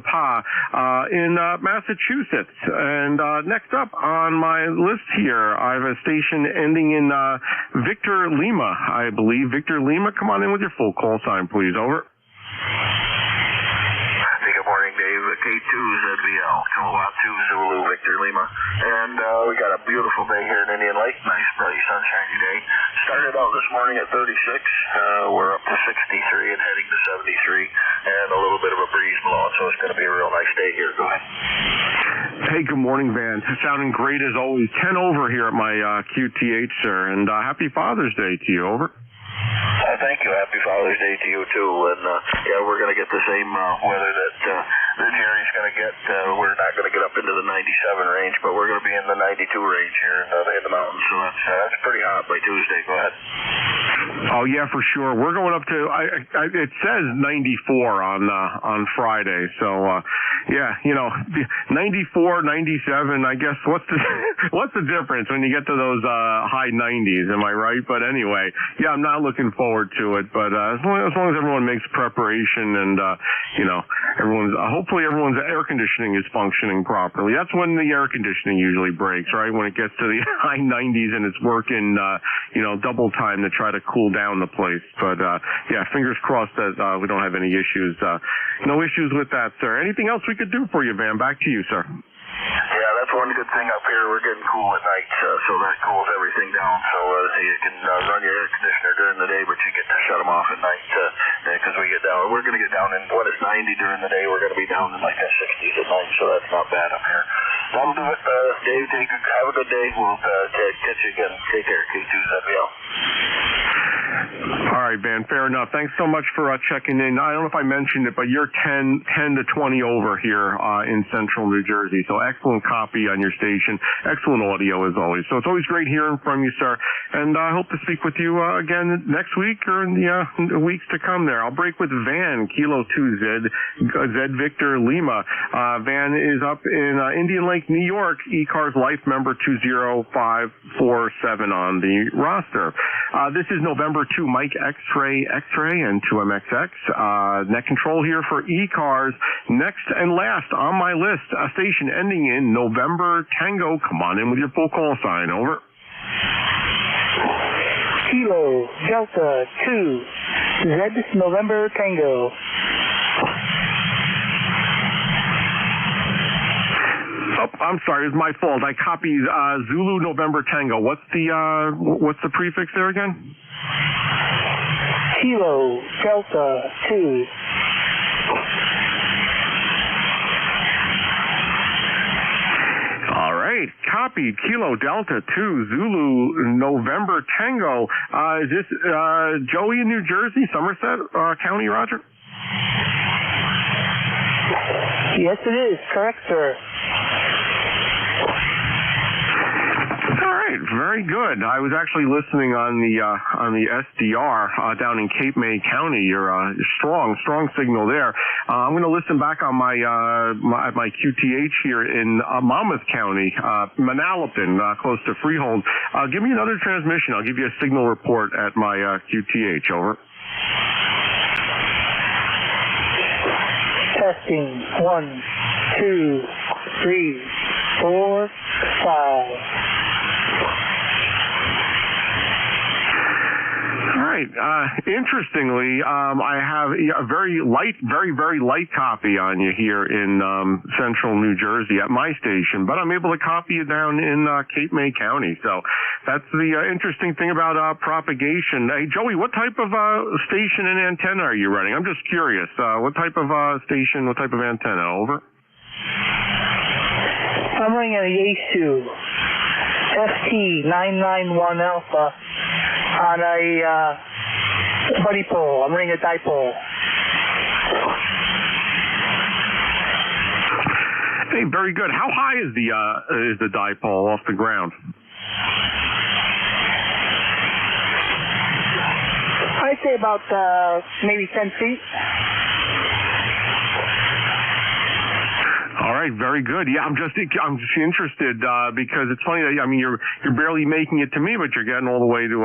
in Massachusetts. And next up on my list here, I have a station ending in Victor Lima, I believe. Victor Lima, come on in with your full call sign, please. Over.
K2 ZVL, Kilowatt 2 Zulu Victor Lima, and we got a beautiful day here in Indian Lake, nice bright sunshiny day. Started out this morning at 36, we're up to 63 and heading to 73, and a little bit of a breeze blowing, so it's going to be a real nice day here. Go ahead.
Hey, good morning, Van. Sounding great as always. 10 over here at my QTH, sir, and happy Father's Day to you. Over.
Thank you. Happy Father's Day to you, too. And, we're going to get the same weather that Jerry's going to get. We're not going to get up into the 97 range, but we're going to be in the 92 range here in the mountains. So that's pretty hot by Tuesday. Go ahead.
Oh, yeah, for sure. We're going up to, it says 94 on Friday. So, 94, 97, I guess. What's the difference when you get to those high 90s? Am I right? But anyway, yeah, I'm not looking forward to it. But as long as everyone makes preparation and, hopefully everyone's air conditioning is functioning properly. That's when the air conditioning usually breaks, right? When it gets to the high 90s and it's working, double time to try to cool cool down the place. But yeah, fingers crossed that we don't have any issues. No issues with that, sir. Anything else we could do for you, Van? Back to you, sir.
Yeah, that's one good thing up here. We're getting cool at night, so that cools everything down. So you can run your air conditioner during the day, but you get to shut them off at night because we get down. We're going to get down in what is 90 during the day. We're going to be down in like the 60s at night, so that's not bad up here. That'll do it, Dave. Have a good day. We'll catch you again. Take care. K2ZBL.
All right, Van, fair enough. Thanks so much for checking in. I don't know if I mentioned it, but you're 10 to 20 over here in central New Jersey. So excellent copy on your station. Excellent audio as always. So it's always great hearing from you, sir. And I hope to speak with you again next week or in the weeks to come there. I'll break with Van, Kilo 2Z, Z Victor Lima. Van is up in Indian Lake, New York, ECARS Life member 20547 on the roster. This is November 2 Mike X-Ray and 2MXX. Net control here for ECARS. Next and last on my list, a station ending in November Tango. Come on in with your full call sign. Over.
Kilo Delta 2 Z November Tango.
Oh, I'm sorry, it's my fault. I copied Zulu November Tango. What's the prefix there again?
Kilo Delta 2.
All right, copied. Kilo Delta 2 Zulu November Tango. Is this Joey in New Jersey, Somerset County, Roger?
Yes, it is. Correct, sir.
All right, very good. I was actually listening on the SDR down in Cape May County. You're strong signal there. I'm going to listen back on my QTH here in Monmouth County, Manalapan, close to Freehold. Give me another transmission. I'll give you a signal report at my QTH. Over.
Testing 1, 2, 3, 4, 5.
All right. Interestingly, I have a very light copy on you here in central New Jersey at my station, but I'm able to copy you down in Cape May County. So that's the interesting thing about propagation. Hey, Joey, what type of station and antenna are you running? I'm just curious. What type of station, what type of antenna? Over.
I'm running a Yaesu ST991 Alpha on a buddy pole. I'm running a dipole.
Hey, very good. How high is the dipole off the ground?
I'd say about maybe 10 feet.
All right, very good. Yeah, I'm just interested because it's funny that you're barely making it to me, but you're getting all the way to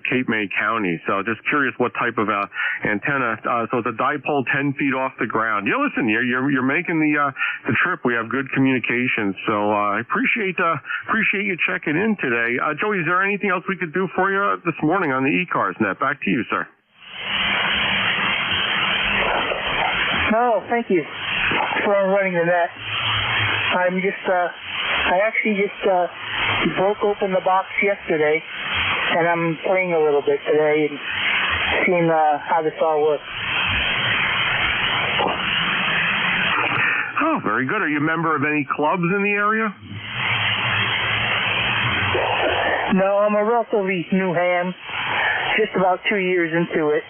Cape May County. So just curious what type of antenna. So it's a dipole 10 feet off the ground. Yeah, listen, you're making the trip. We have good communication, so I appreciate you checking in today. Joey, is there anything else we could do for you this morning on the ECARS net? Back to you, sir.
No, thank you for running the net. I actually just broke open the box yesterday, and I'm playing a little bit today and seeing how this all works.
Oh, very good. Are you a member of any clubs in the area?
No, I'm a relatively new ham, just about 2 years into it.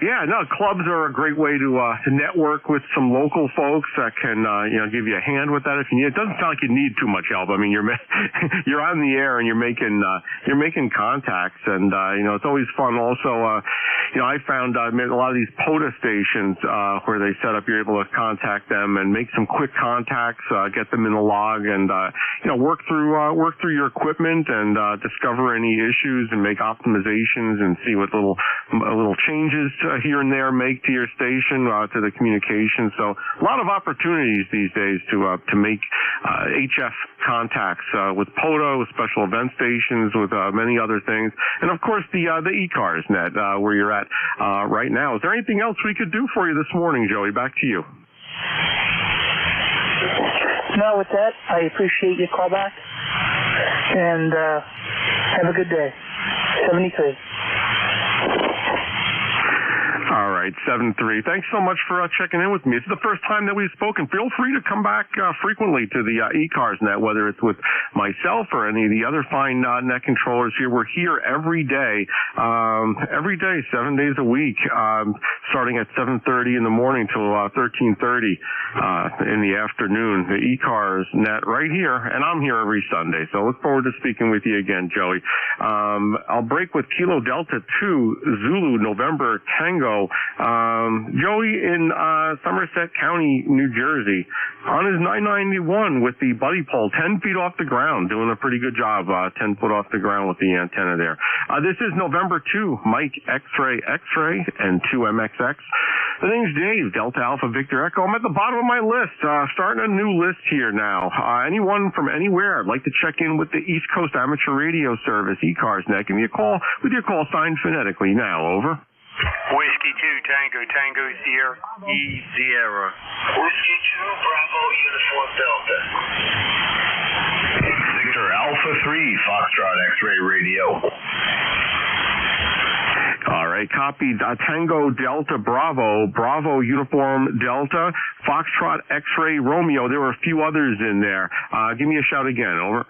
Yeah, no, clubs are a great way to network with some local folks that can give you a hand with that if you need. It doesn't sound like you need too much help. I mean, you're on the air and you're making contacts, and it's always fun. Also, I found a lot of these POTA stations where they set up, you're able to contact them and make some quick contacts, get them in the log, and work through your equipment and discover any issues and make optimizations and see what little changes here and there make to your station, to the communication. So a lot of opportunities these days to make HF contacts with POTO, special event stations, with many other things, and of course the ECARS net where you're at right now. Is there anything else we could do for you this morning, Joey? Back to you.
No, with that, I appreciate your call back, and have a good day. 73.
All right, 7-3. Thanks so much for checking in with me. It's the first time that we've spoken. Feel free to come back frequently to the ECARS net, whether it's with myself or any of the other fine net controllers here. We're here every day, 7 days a week, starting at 7:30 in the morning till 13:30 in the afternoon. The ECARS net right here, and I'm here every Sunday. So look forward to speaking with you again, Joey. I'll break with Kilo Delta 2 Zulu November Tango. Joey in Somerset County, New Jersey, on his 991 with the buddy pole 10 feet off the ground, doing a pretty good job, 10 foot off the ground with the antenna there. This is November 2, Mike X-Ray X-Ray and 2MXX. The name's Dave, Delta Alpha Victor Echo. I'm at the bottom of my list, starting a new list here now. Anyone from anywhere, I'd like to check in with the East Coast Amateur Radio Service, ECARS net. Give me a call with your call signed phonetically now, over.
Whiskey 2, Tango, Tango, Sierra, Sierra.
Whiskey 2, Bravo, Uniform Delta.
Victor Alpha 3, Foxtrot X-Ray Radio.
All right, copy. Tango Delta Bravo, Bravo Uniform Delta, Foxtrot X-Ray Romeo. There were a few others in there. Give me a shout again, over.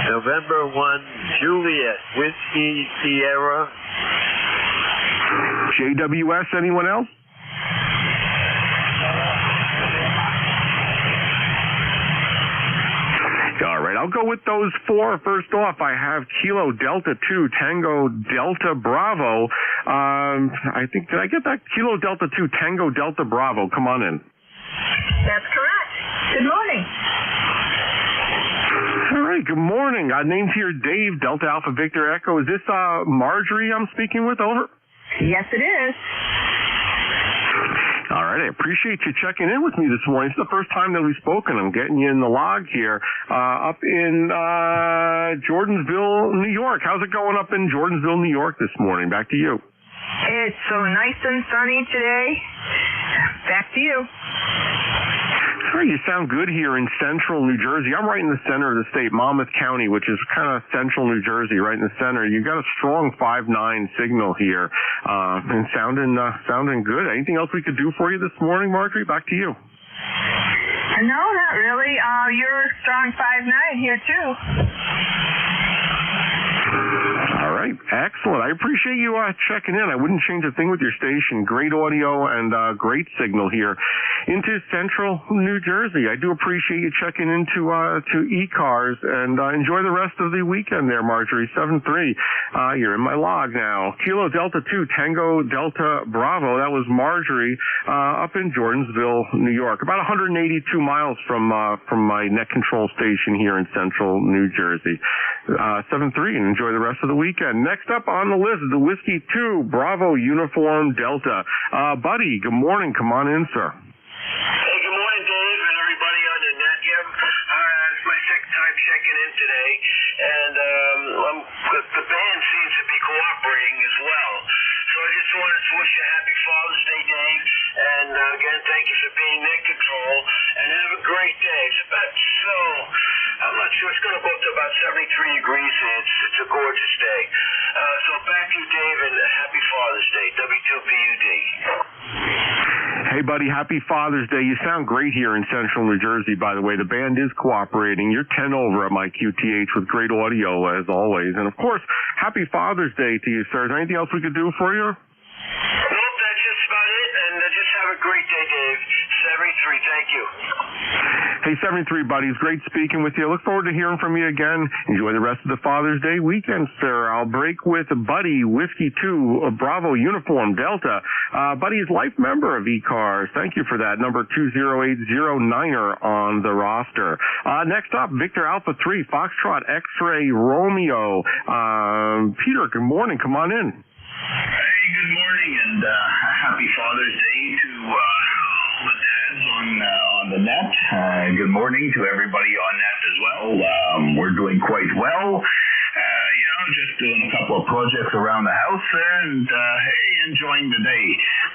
November 1, Juliet, Whiskey, Sierra.
JWS, anyone else? All right, I'll go with those four. First off, I have Kilo Delta 2 Tango Delta Bravo. I think, did I get that? Kilo Delta 2 Tango Delta Bravo. Come on in.
That's correct. Good morning.
All right, good morning. Name's here Dave, Delta Alpha Victor Echo. Is this Marjorie I'm speaking with, over?
Yes, it is.
All right, I appreciate you checking in with me this morning. It's the first time that we've spoken. I'm getting you in the log here up in Jordansville, New York. How's it going up in Jordansville, New York this morning? Back to you.
It's so nice and sunny today. Back to you.
All right, you sound good here in central New Jersey. I'm right in the center of the state, Monmouth County, which is kind of central New Jersey, right in the center. You got a strong 5.9 signal here, and sounding good. Anything else we could do for you this morning, Marjorie? Back to you.
No, not really. You're a strong 5.9 here too.
All right, excellent. I appreciate you checking in. I wouldn't change a thing with your station. Great audio and great signal here into central New Jersey. I do appreciate you checking into to ECARS, and enjoy the rest of the weekend there, Marjorie. 7-3. You're in my log now. Kilo Delta 2 Tango Delta Bravo. That was Marjorie up in Jordansville, New York, about 182 miles from my net control station here in central New Jersey. 7-3, and enjoy the rest of the weekend. Next up on the list is the Whiskey 2 Bravo Uniform Delta. Buddy, good morning. Come on in, sir.
Hey, good morning, Dave, and everybody on the net. It's my second time checking in today, and the band seems to be cooperating as well. So I just wanted to wish you a happy Father's Day, Dave, and again, thank you for being net control, and have a great day. I'm not sure, it's going to go up to about 73 degrees, and it's a gorgeous day. So back to you, Dave, and happy Father's Day, W2BUD.
Hey, buddy, happy Father's Day. You sound great here in central New Jersey, by the way. The band is cooperating. You're 10 over at my QTH with great audio, as always. And, of course, happy Father's Day to you, sir. Is there anything else we could do for you?
Nope, that's just about it. And just have a great day, Dave. 73, thank you.
Hey, 73, buddy. It's great speaking with you. I look forward to hearing from you again. Enjoy the rest of the Father's Day weekend, sir. I'll break with Buddy, Whiskey 2, Bravo Uniform Delta. Buddy is life member of ECARS. Thank you for that. Number 20809er on the roster. Next up, Victor Alpha 3, Foxtrot X-Ray Romeo. Peter, good morning. Come on in.
Hey, good morning. morning, and happy Father's Day to all the dads on the net. Good morning to everybody on net as well. We're doing quite well. Just doing a couple of projects around the house there, and hey, enjoying the day.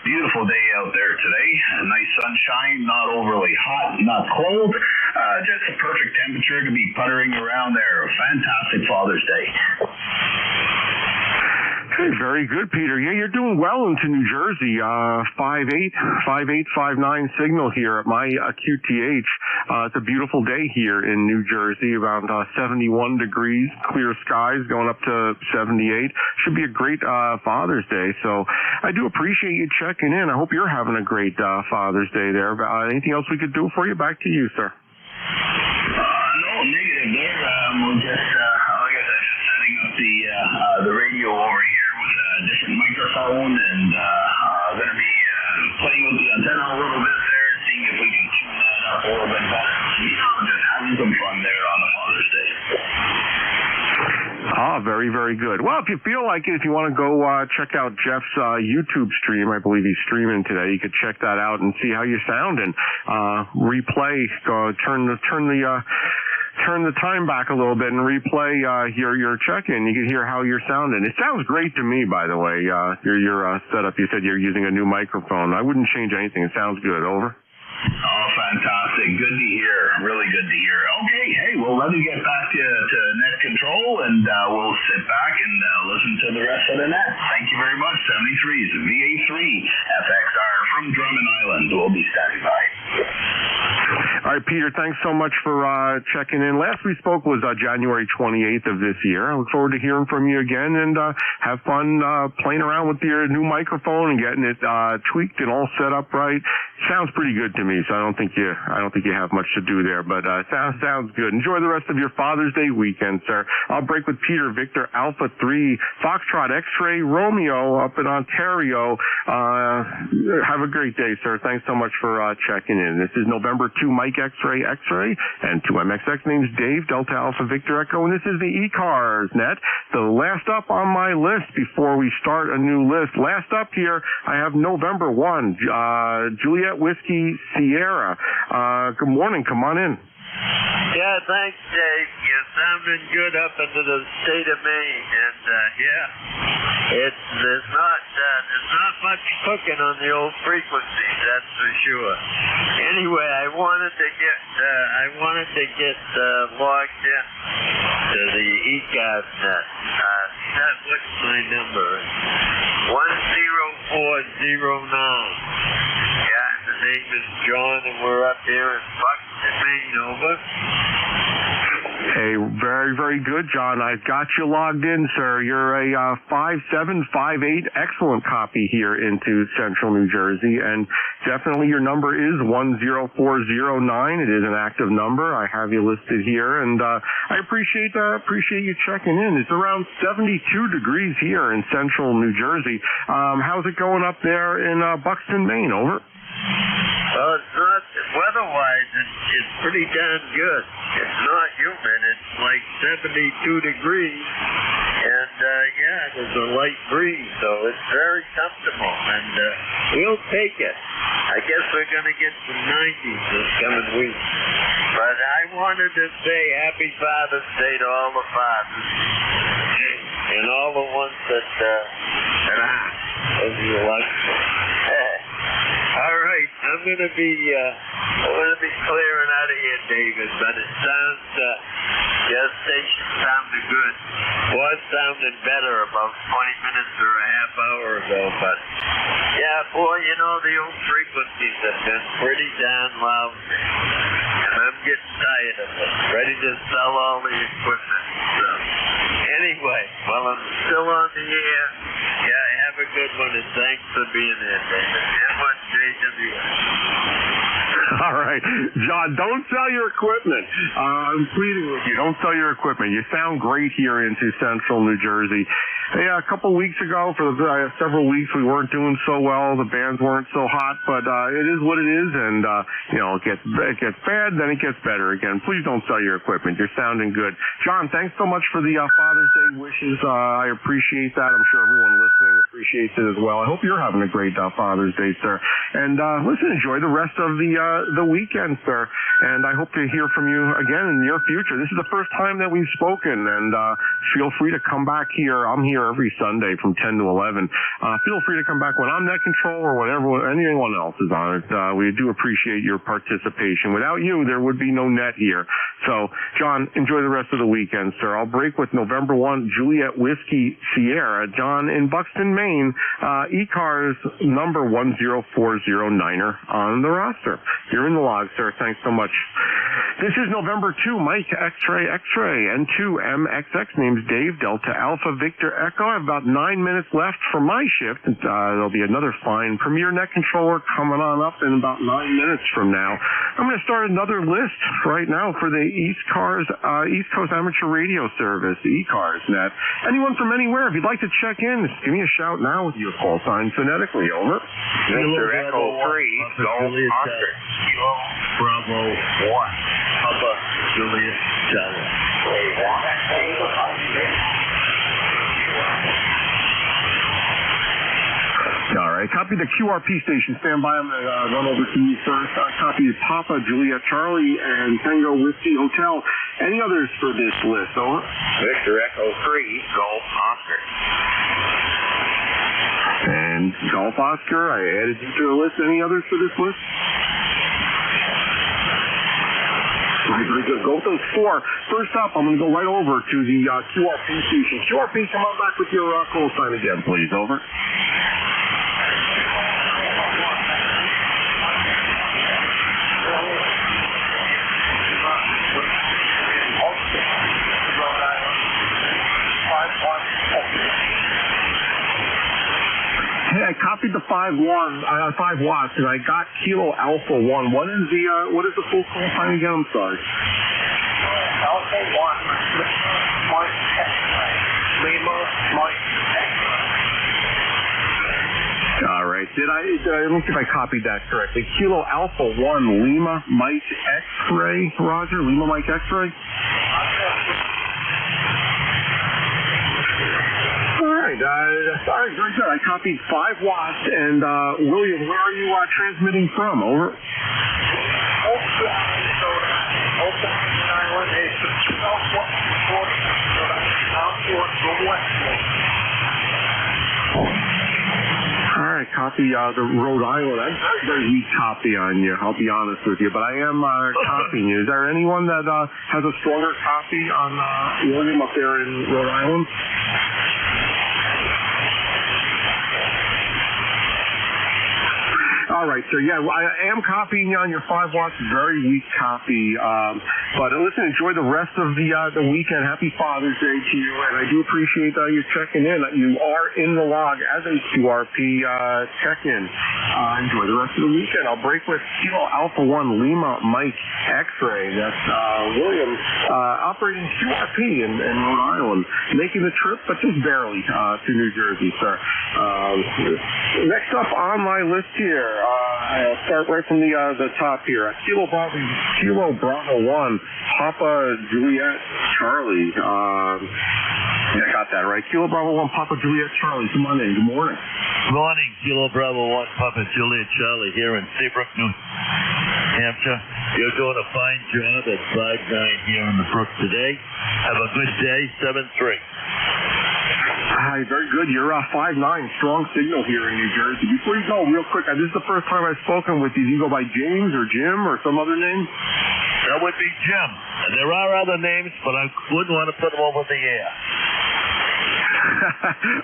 Beautiful day out there today. Nice sunshine, not overly hot, not cold. Just a perfect temperature to be puttering around there. Fantastic Father's Day.
Okay, very good, Peter. Yeah, you're doing well into New Jersey. 5859 signal here at my QTH. It's a beautiful day here in New Jersey, around 71 degrees, clear skies going up to 78. Should be a great Father's Day. So I do appreciate you checking in. I hope you're having a great Father's Day there. Anything else we could do for you? Back to you, sir.
No, negative there. We're just, like I said, just setting up the radio over here. Different microphone, and going to be playing with the antenna a little bit there, seeing if we can tune that up a little bit better. Just having some fun there on the Father's Day.
Very, very good. Well, if you feel like it, if you want to go check out Jeff's YouTube stream, I believe he's streaming today, you could check that out and see how you sound and replay, turn the time back a little bit and replay your check-in. You can hear how you're sounding. It sounds great to me, by the way. Your setup. You said you're using a new microphone. I wouldn't change anything. It sounds good. Over.
Oh, fantastic. Good to hear. Really good to hear. Okay, hey, well, let me get back to net control, and we'll sit back and listen to the rest of the net. Thank you very much. 73's VA3 FXR from Drummond Island. We'll be standing by.
All right, Peter, thanks so much for checking in. Last we spoke was January 28th of this year. I look forward to hearing from you again, and have fun playing around with your new microphone and getting it tweaked and all set up right. Sounds pretty good to me, so I don't think you have much to do there, but sounds good. Enjoy the rest of your Father's Day weekend, sir. I'll break with Peter Victor Alpha 3 Foxtrot X-Ray Romeo up in Ontario. Have a great day, sir. Thanks so much for checking in. This is November 2 Mike X-Ray X-Ray and 2MXX. Name's Dave Delta Alpha Victor Echo, and this is the ECARS net. The last up on my list before we start a new list. Last up here, I have November 1 Juliet Whiskey Sierra. Good morning. Come on in.
Yeah, thanks, Dave. You're sounding good up into the state of Maine, and there's not much cooking on the old frequencies, that's for sure. Anyway, I wanted to get logged in to the ECARS net. What's my number? 10409. Yeah, the name is John, and we're up here in Buxton, Maine. Over.
Hey, very, very good, John. I've got you logged in, sir. You're a 5758 excellent copy here into Central New Jersey, and definitely your number is 10409. It is an active number. I have you listed here, and I appreciate you checking in. It's around 72 degrees here in Central New Jersey. How's it going up there in Buxton, Maine? Over.
Well, it's not, weather-wise, it's pretty darn good. It's not humid. It's like 72 degrees. And, there's a light breeze, so it's very comfortable. And we'll take it. I guess we're going to get some 90s this coming week. But I wanted to say Happy Father's Day to all the fathers. And all the ones that are all right, I'm gonna be clearing out of here, David. But it sounds your station sounded good. Was sounding better about 20 minutes or a half hour ago. But yeah, boy, the old frequencies have been pretty darn loud, and I'm getting tired of it. Ready to sell all the equipment. So anyway, while I'm still on the air, have a good one, and thanks for being there, David.
All right. John, don't sell your equipment. I'm pleading with you. Don't sell your equipment. You sound great here into Central New Jersey. Yeah, a couple weeks ago, for several weeks, we weren't doing so well. The bands weren't so hot, but it is what it is, and it gets bad, then it gets better again. Please don't sell your equipment. You're sounding good. John, thanks so much for the Father's Day wishes. I appreciate that. I'm sure everyone listening appreciates it as well. I hope you're having a great Father's Day, sir. And listen, enjoy the rest of the weekend, sir. And I hope to hear from you again in the near future. This is the first time that we've spoken, and feel free to come back here. I'm here every Sunday from 10 to 11. Feel free to come back when I'm net control or whenever anyone else is on it. We do appreciate your participation. Without you, there would be no net here. So, John, enjoy the rest of the weekend, sir. I'll break with November 1, Juliet Whiskey Sierra. John in Buxton, Maine, ECARS number 10409er on the roster. You're in the log, sir. Thanks so much. This is November 2, Mike X-Ray X-Ray, N2 MXX. Name's Dave, Delta Alpha Victor Echo. I have about 9 minutes left for my shift. There'll be another fine Premier Net Controller coming on up in about 9 minutes from now. I'm going to start another list right now for the ECARS, East Coast Amateur Radio Service, ECARS Net. Anyone from anywhere, if you'd like to check in, just give me a shout now with your call sign phonetically. Over.
Mr. Echo 3, Golf Oscar. Kilo Bravo 1, Papa Juliet Charlie.
All right, copy the QRP station. Stand by. I'm going to run over to you first. Copy is Papa Juliet Charlie and Tango Whiskey Hotel. Any others for this list? Over.
Victor Echo 3, Golf Oscar.
And Golf Oscar, I added you to the list. Any others for this list? Very good. Go with those 4. First up, I'm going to go right over to the QRP station. QRP, come on back with your call sign again, please. Over. Hey, I copied the 5 watts, and I got Kilo Alpha 1. What is the full call sign again? I'm sorry.
Alpha 1, Mike X-Ray, Lima, Mike X-Ray.
All right. I don't think I copied that correctly. Kilo Alpha 1, Lima, Mike X-Ray, Roger. Lima, Mike X-Ray. All right, very good. I copied 5 watts, and William, where are you transmitting from? Over. All right, copy the Rhode Island. I'm very weak copy on you, I'll be honest with you, but I am copying you. Is there anyone that has a stronger copy on William up there in Rhode Island? All right, so yeah, I am copying you on your 5 watts. Very weak copy. But listen, enjoy the rest of the weekend. Happy Father's Day to you, and I do appreciate you checking in. You are in the log as a QRP check-in. Enjoy the rest of the weekend. I'll break with Kilo Alpha 1 Lima Mike X-Ray. That's William operating QRP in Rhode Island, making the trip, but just barely to New Jersey, sir. Next up on my list here, I'll start right from the top here. Kilo Bravo 1, Papa Juliet Charlie. Yeah, I got that right. Kilo Bravo 1, Papa Juliet Charlie. Come on in. Good morning.
Good morning. Kilo Bravo 1, Papa Juliet Charlie here in Seabrook, New Hampshire. You're doing a fine job at 5-9 here in the Brook today. Have a good day. 7-3.
Hi, very good. You're 5'9", strong signal here in New Jersey. Before you go, real quick, this is the first time I've spoken with you. Do you go by James or Jim or some other name?
That would be Jim. And there are other names, but I wouldn't want to put them over the air.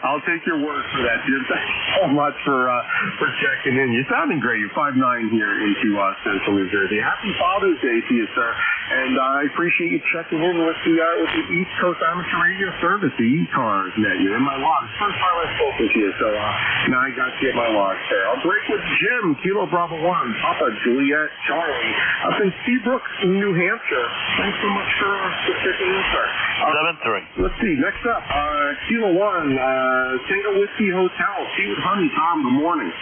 I'll take your word for that, Jim. Thanks so much for checking in. You're sounding great. You're 5'9" here into Central New Jersey. Happy Father's Day to you, sir. And I appreciate you checking in with the East Coast Amateur Radio Service, the ECARS net. You're in my log. It's the first time I've spoken to you, so now I got you in my log there. I'll break with Jim, Kilo Bravo 1, Papa Juliet Charlie, up in Seabrook, New Hampshire. Thanks so much for checking in, sir.
7-3.
Let's see. Next up, Kilo 1, Tango Whiskey Hotel. Tea with Honey. Tom, good morning.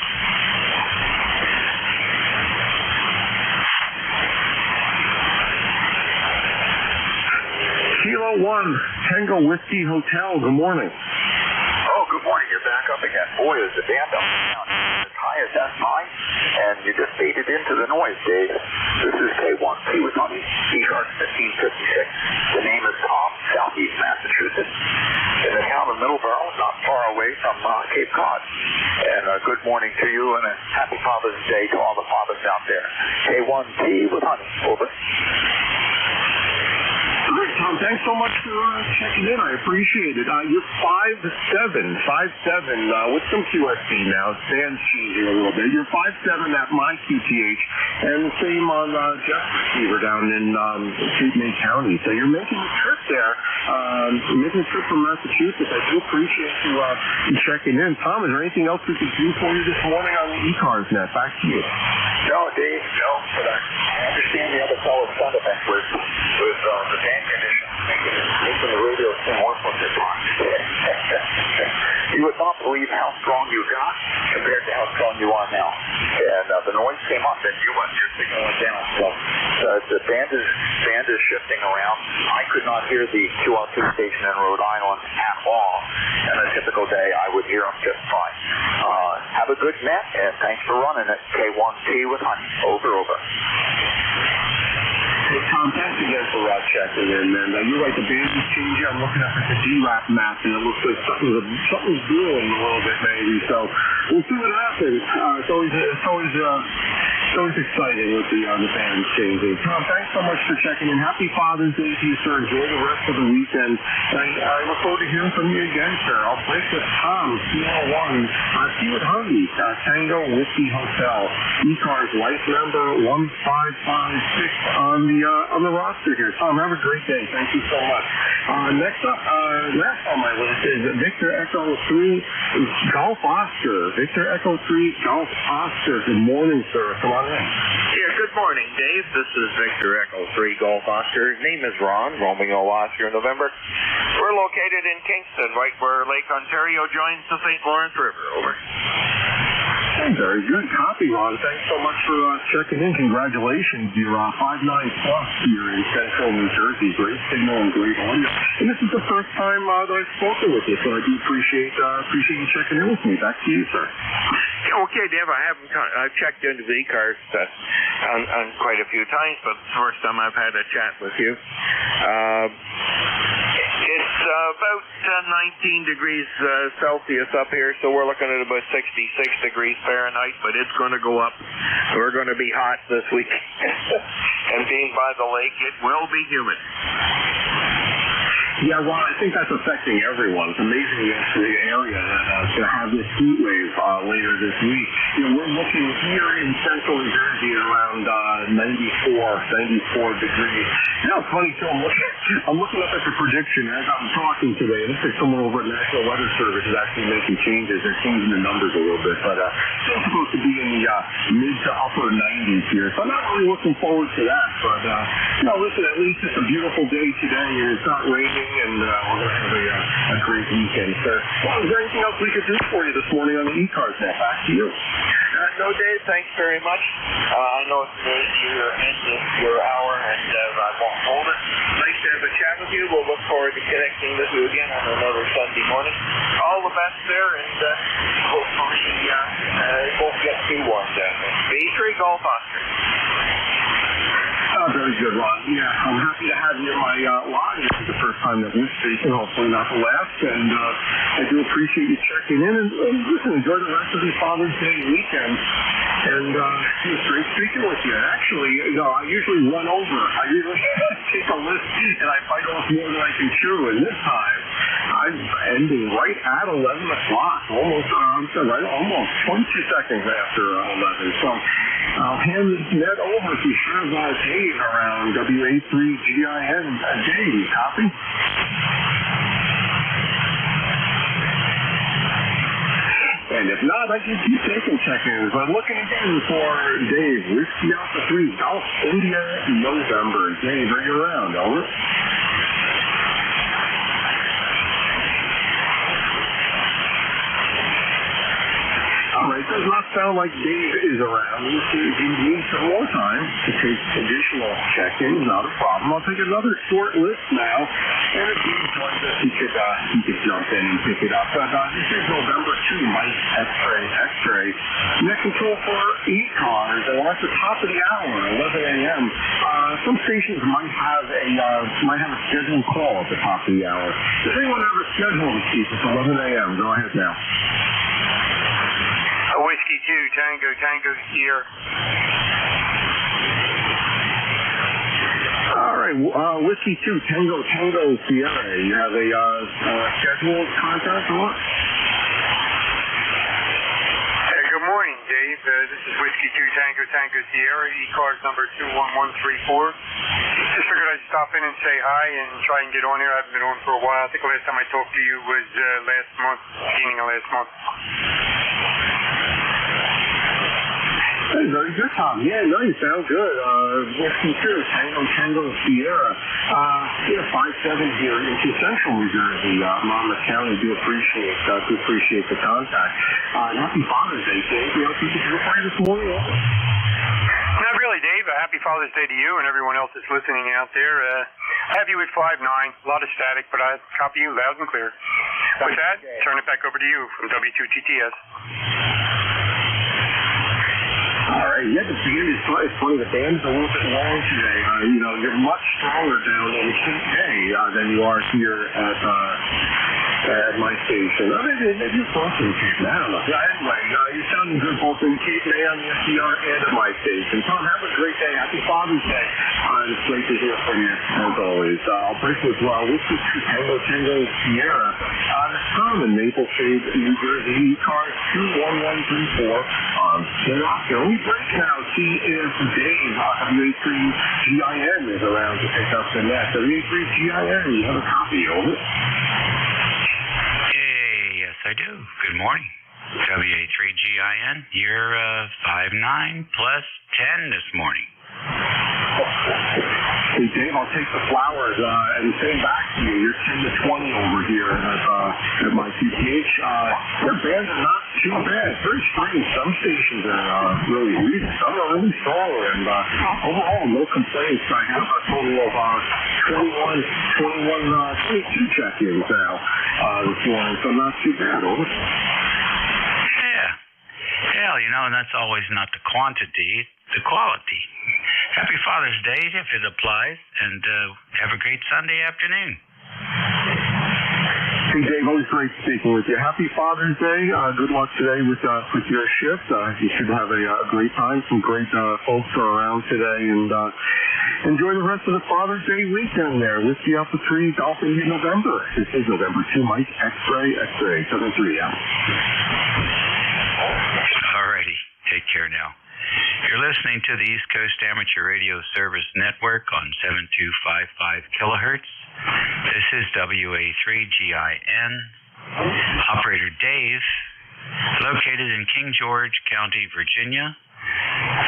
Kilo 1, Tango Whiskey Hotel. Good morning.
Oh, good morning. You're back up again. Boy, is the band up now. As high as that high, and you just faded into the noise, Dave. This is K1T with Honey, ECARS 1556. The name is Tom, Southeast Massachusetts, in the town of Middleborough, not far away from Cape Cod. And good morning to you, and a happy Father's Day to all the fathers out there. K1T with Honey. Over.
Great, Tom. Thanks so much for checking in. I appreciate it. You're 5'7", with some QSC now. Stands changing a little bit. You're 5'7" at my QTH, and the same on Jeff Receiver down in Cape May County. So you're making a trip there. You're making a trip from Massachusetts. I do appreciate you checking in. Tom, is there anything else we could do for you this morning on the ECARS net? Back to you.
No, Dave, no. But I understand the other fellow's side effect was the band condition, making the radio thing worthless at times. You would not believe how strong you got compared to how strong you are now. And the noise came up, and your signal went down. So the band is shifting around. I could not hear the QL2 station in Rhode Island at all. And a typical day, I would hear them just fine. Have a good net, and thanks for running it. K1T with Honey. Over.
Hey, Tom, thanks again for checking in, and you're right, the band is changing. I'm looking up at the DRAP map, and it looks like something's brewing a little bit, maybe. So we'll see what happens. It's always exciting with the band changing. Tom, thanks so much for checking in. Happy Father's Day to you, sir. Enjoy the rest of the weekend. I look forward to hearing from you again, sir. I'll break with Tom, CL1, Tea with Honey, Tango Whiskey Hotel, ECARS Life Number 1556 on the roster here. Tom, have a great day. Thank you so much. Next up, last on my list is Victor Echo 3 Golf Oscar. Victor Echo 3 Golf Oscar. Good morning, sir. Come on in.
Yeah, good morning, Dave. This is Victor Echo 3 Golf Oscar. His name is Ron, Romeo Oscar November. We're located in Kingston, right where Lake Ontario joins the St. Lawrence River. Over.
Very good copy, Ron. Thanks so much for checking in. Congratulations. You're 5'9" plus here in central New Jersey. Great signal and great audio. And this is the first time that I've spoken with you, so I do appreciate you checking in with me. Back to you, sir.
Okay, Dave, I've checked into the ECARS on quite a few times, but it's the first time I've had a chat with you. It's about 19 degrees Celsius up here, so we're looking at about 66 degrees Fahrenheit, but it's going to go up. We're going to be hot this week. And being by the lake, it will be humid.
Yeah, well, I think that's affecting everyone. It's amazing the area that's going to have this heat wave later this week. We're looking here in central New Jersey at around 94 degrees. It's funny, too. I'm looking up at the prediction as I'm talking today. It looks like someone over at National Weather Service is actually making changes. They're changing the numbers a little bit, but still supposed to be in the mid to upper 90s here. So I'm not really looking forward to that, but listen, at least it's a beautiful day today, and it's not raining, and we're going to have a great weekend, sir. Well, is there anything else we could do for you this morning on the ECARS net? Back to you.
No, Dave, thanks very much. I know you're into your hour, and I won't hold it. Nice to have a chat with you. We'll look forward to connecting with you again on another Sunday morning. All the best there, and hopefully it won't get too warm down there. B3 Golf Oscar.
Very good, Ron. Yeah, I'm happy to have you in my lodge. This is the first time that we're speaking, hopefully not the last, and I do appreciate you checking in. And listen, enjoy the rest of the Father's Day weekend. And it's great speaking with you. And actually, I usually run over. I usually take a list, and I bite off more than I can chew. And this time,
I'm ending right at 11 o'clock, almost 22 seconds after 11. So I'll hand this net over to Shervaz Hayes around WA3GIN. Dave, copy? And if not, I can keep taking check-ins. But looking again for Dave, Whiskey Alpha 3, Golf India, November. Dave, are you around? Over. All right, does not sound like Dave is around. We'll see if he needs some more time to take additional check-ins. Not a problem. I'll take another short list now. And if Dave joins us, he could jump in and pick it up. But this is November 2, Mike X-Ray. Net control for ECARS. And we're at the top of the hour, 11 a.m. Some stations might have a scheduled call at the top of the hour. Does anyone have a schedule to keep? It's 11 a.m. Go ahead now.
Whiskey 2, Tango here.
All right, Whiskey 2, Tango Sierra. You have a scheduled contact or what?
Good morning, Dave. This is Whiskey 2, Tango Sierra, ECARS number 21134. Just figured I'd stop in and say hi and try and get on here. I haven't been on for a while. I think the last time I talked to you was last month, beginning of last month.
Hey, very good, Tom. Yeah, no, you sound good. Whiskey 2, Tango Sierra. 5-7 here into Central New Jersey. Monmouth County, do appreciate the contact. Happy Father's Day, Dave. You know, something to play this morning?
Not really, Dave. Happy Father's Day to you and everyone else that's listening out there. I have you at 5'9", a lot of static, but I copy you loud and clear. With that, turn it back over to you from W2TTS.
All right, yeah, the band is funny. The band's a little bit long today. You're much stronger down in Cape May than you are here at my station. Maybe you're close to Cape May. I don't know. Yeah, anyway, you're sounding good both in Cape May on the SDR and at my station. Tom, have a great day. Happy Father's Day. It's great to hear from you, as always. I'll break with Whiskey 2, Tango Sierra. This Tom in Maple Shade, New Jersey, ECARS 21134. Let me break now, see if Dave, WA3GIN, is around to pick up the net. WA3GIN, you have a copy, over?
Hey, yes, I do. Good morning. WA3GIN, you're 5'9" plus 10 this morning.
Hey, Dave, I'll take the flowers and send back to you. You're 10 to 20 over here at my QTH. Their bands are not too bad. It's very strange. Some stations are really weak. Some are really strong. And overall, no complaints. I have a total of 22 check-ins now this morning, so not too bad. Over.
Yeah. Hell, and that's always not the quantity, the quality. Happy Father's Day, if it applies, and have a great Sunday afternoon.
Hey, Dave, always great speaking with you. Happy Father's Day. Good luck today with your shift. You should have a great time. Some great folks are around today, and enjoy the rest of the Father's Day weekend there. Whiskey Alpha 3, Golf India, November. This is November 2, Mike X-Ray 73 out.
Alrighty, take care now. You're listening to the East Coast Amateur Radio Service Network on 7255 kilohertz. This is WA3GIN. Operator Dave, located in King George County, Virginia,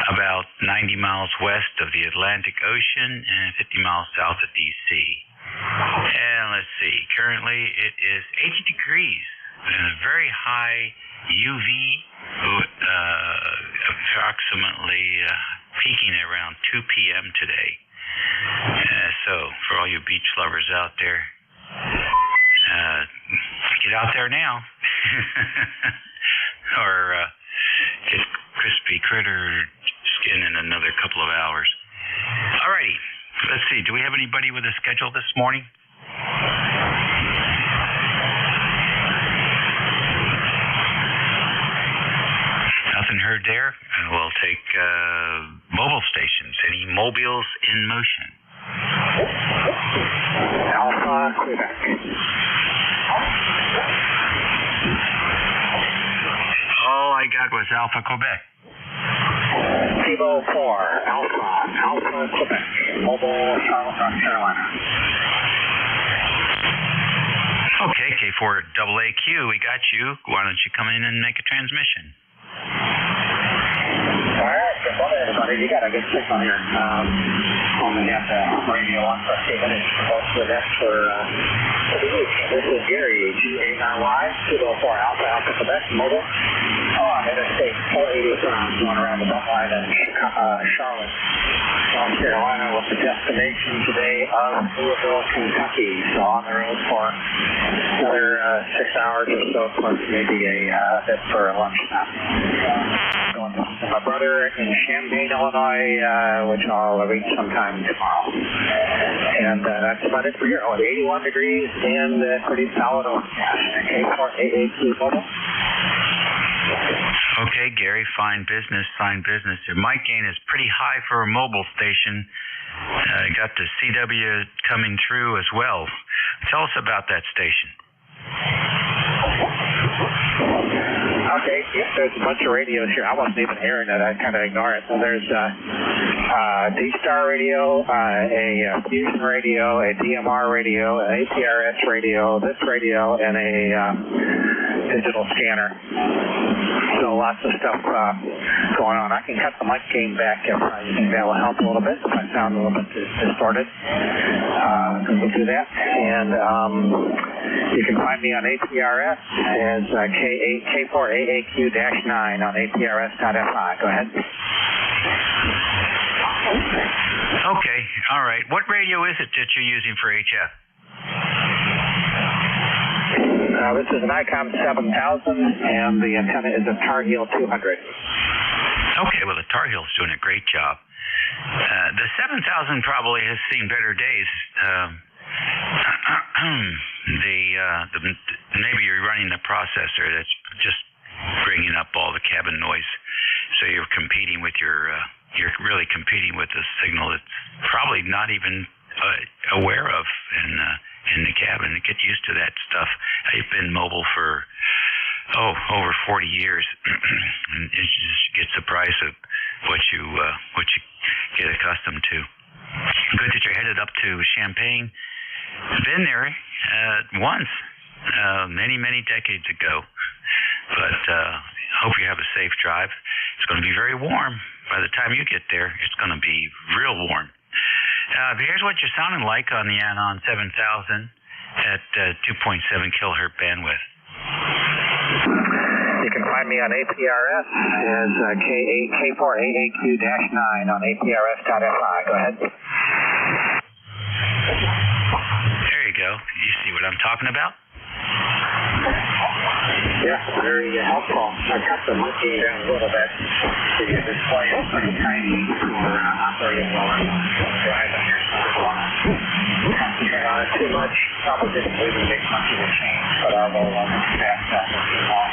about 90 miles west of the Atlantic Ocean and 50 miles south of D.C. And let's see, currently it is 80 degrees and a very high UV, approximately peaking around 2 p.m. today. So, for all you beach lovers out there, get out there now. Or get crispy critter skin in another couple of hours. Alrighty, let's see. Do we have anybody with a schedule this morning? Nothing heard there. We'll take mobile stations. Any mobiles in motion?
Alpha, Quebec.
All I got was Alpha Quebec.
Kilo 4, Alpha Quebec, mobile Charlotte, North Carolina.
Okay, K4AAQ, we got you. Why don't you come in and make a transmission?
All right, good morning, everybody. You got a good signal here. Only have the radio on for a few minutes. Most of that's for the week. This is Gary, G89Y, 204 Alpha Quebec, mobile. On Interstate 480 going around the Beltline in Charlotte, North Carolina, with the destination today of Louisville, Kentucky. So on the road for another 6 hours or so, plus maybe a bit for lunch stop. Going to my brother in Champaign, Illinois, which I'll reach sometime tomorrow. And that's about it for here. 81 degrees and pretty solid overcast. K4AAQ mobile.
Okay, Gary, fine business. Your mic gain is pretty high for a mobile station. Got the CW coming through as well. Tell us about that station.
Okay, yeah, there's a bunch of radios here. I wasn't even hearing it. I kind of ignore it. So there's D-Star radio, a Fusion radio, a DMR radio, an ECARS radio, this radio, and a digital scanner. So lots of stuff going on. I can cut the mic gain back if you think that will help a little bit, if I sound a little bit distorted. We'll do that. And you can find me on APRS as K4AAQ-9 on APRS.FI. Go ahead.
Okay, all right. What radio is it that you're using for HF?
This is an ICOM 7000, and the antenna is a Tar Heel 200.
Okay, well, the Tar Heel's doing a great job. The 7000 probably has seen better days. Maybe you're running the processor that's just bringing up all the cabin noise, so you're competing with you're really competing with a signal that's probably not even aware of in the cabin. Get used to that stuff. I've been mobile for over 40 years, and you just get surprised at what you get accustomed to. Good that you're headed up to Champaign. Been there once, many decades ago. But hope you have a safe drive. It's going to be very warm. By the time you get there, it's going to be real warm. Here's what you're sounding like on the Anon 7000 at 2.7 kilohertz bandwidth.
You can find me on APRS as K4AAQ-9 on APRS.FI. Go ahead.
There you go. You see what I'm talking about?
Yeah, very helpful. I cut the monkey down a little bit. The display is pretty tiny for operating while I'm driving here, so I don't want to concentrate on it too much. Probably didn't really make much of a change, but I will fast that a few more.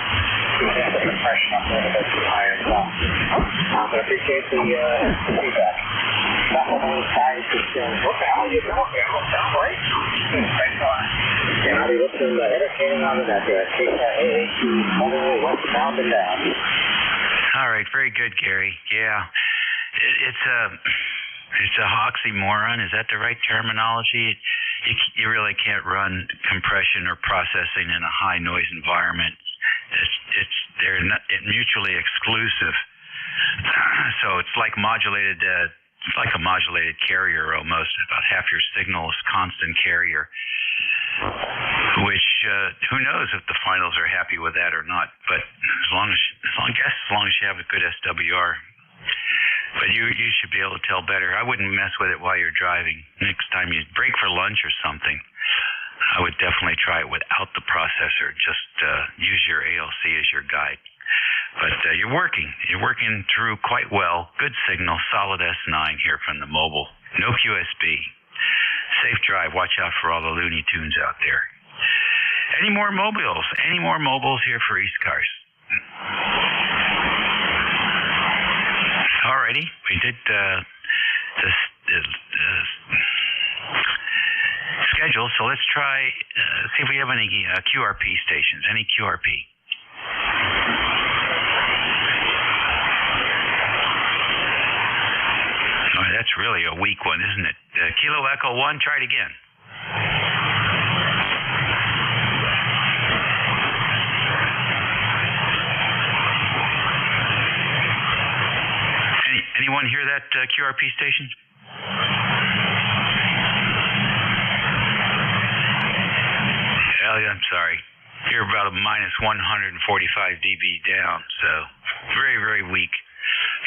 We have the compression up a little bit too high as well. But I appreciate the feedback. That one of those guys is saying, what the hell are you doing? Sound great. Thanks a lot. And I'll be listening to entertaining on the net here. KAAQ, mobile, westbound and down.
All right, very good, Gary. Yeah, it's a oxymoron. Is that the right terminology? You really can't run compression or processing in a high noise environment. They're not mutually exclusive. So it's like modulated. It's like a modulated carrier almost. About half your signal is constant carrier. Which who knows if the finals are happy with that or not? But as long as you have a good SWR, but you should be able to tell better. I wouldn't mess with it while you're driving. Next time you break for lunch or something, I would definitely try it without the processor. Just use your ALC as your guide. But you're working through quite well. Good signal, solid S9 here from the mobile. No QSB. Safe drive. Watch out for all the Looney Tunes out there. Any more mobiles? Any more mobiles here for ECARS? Alrighty, we did schedule, so let's try, see if we have any QRP stations, any QRP. Oh, that's really a weak one, isn't it? Kilo Echo 1, try it again. Anyone hear that QRP station? I'm sorry. You're about a minus 145 dB down, so very, very weak.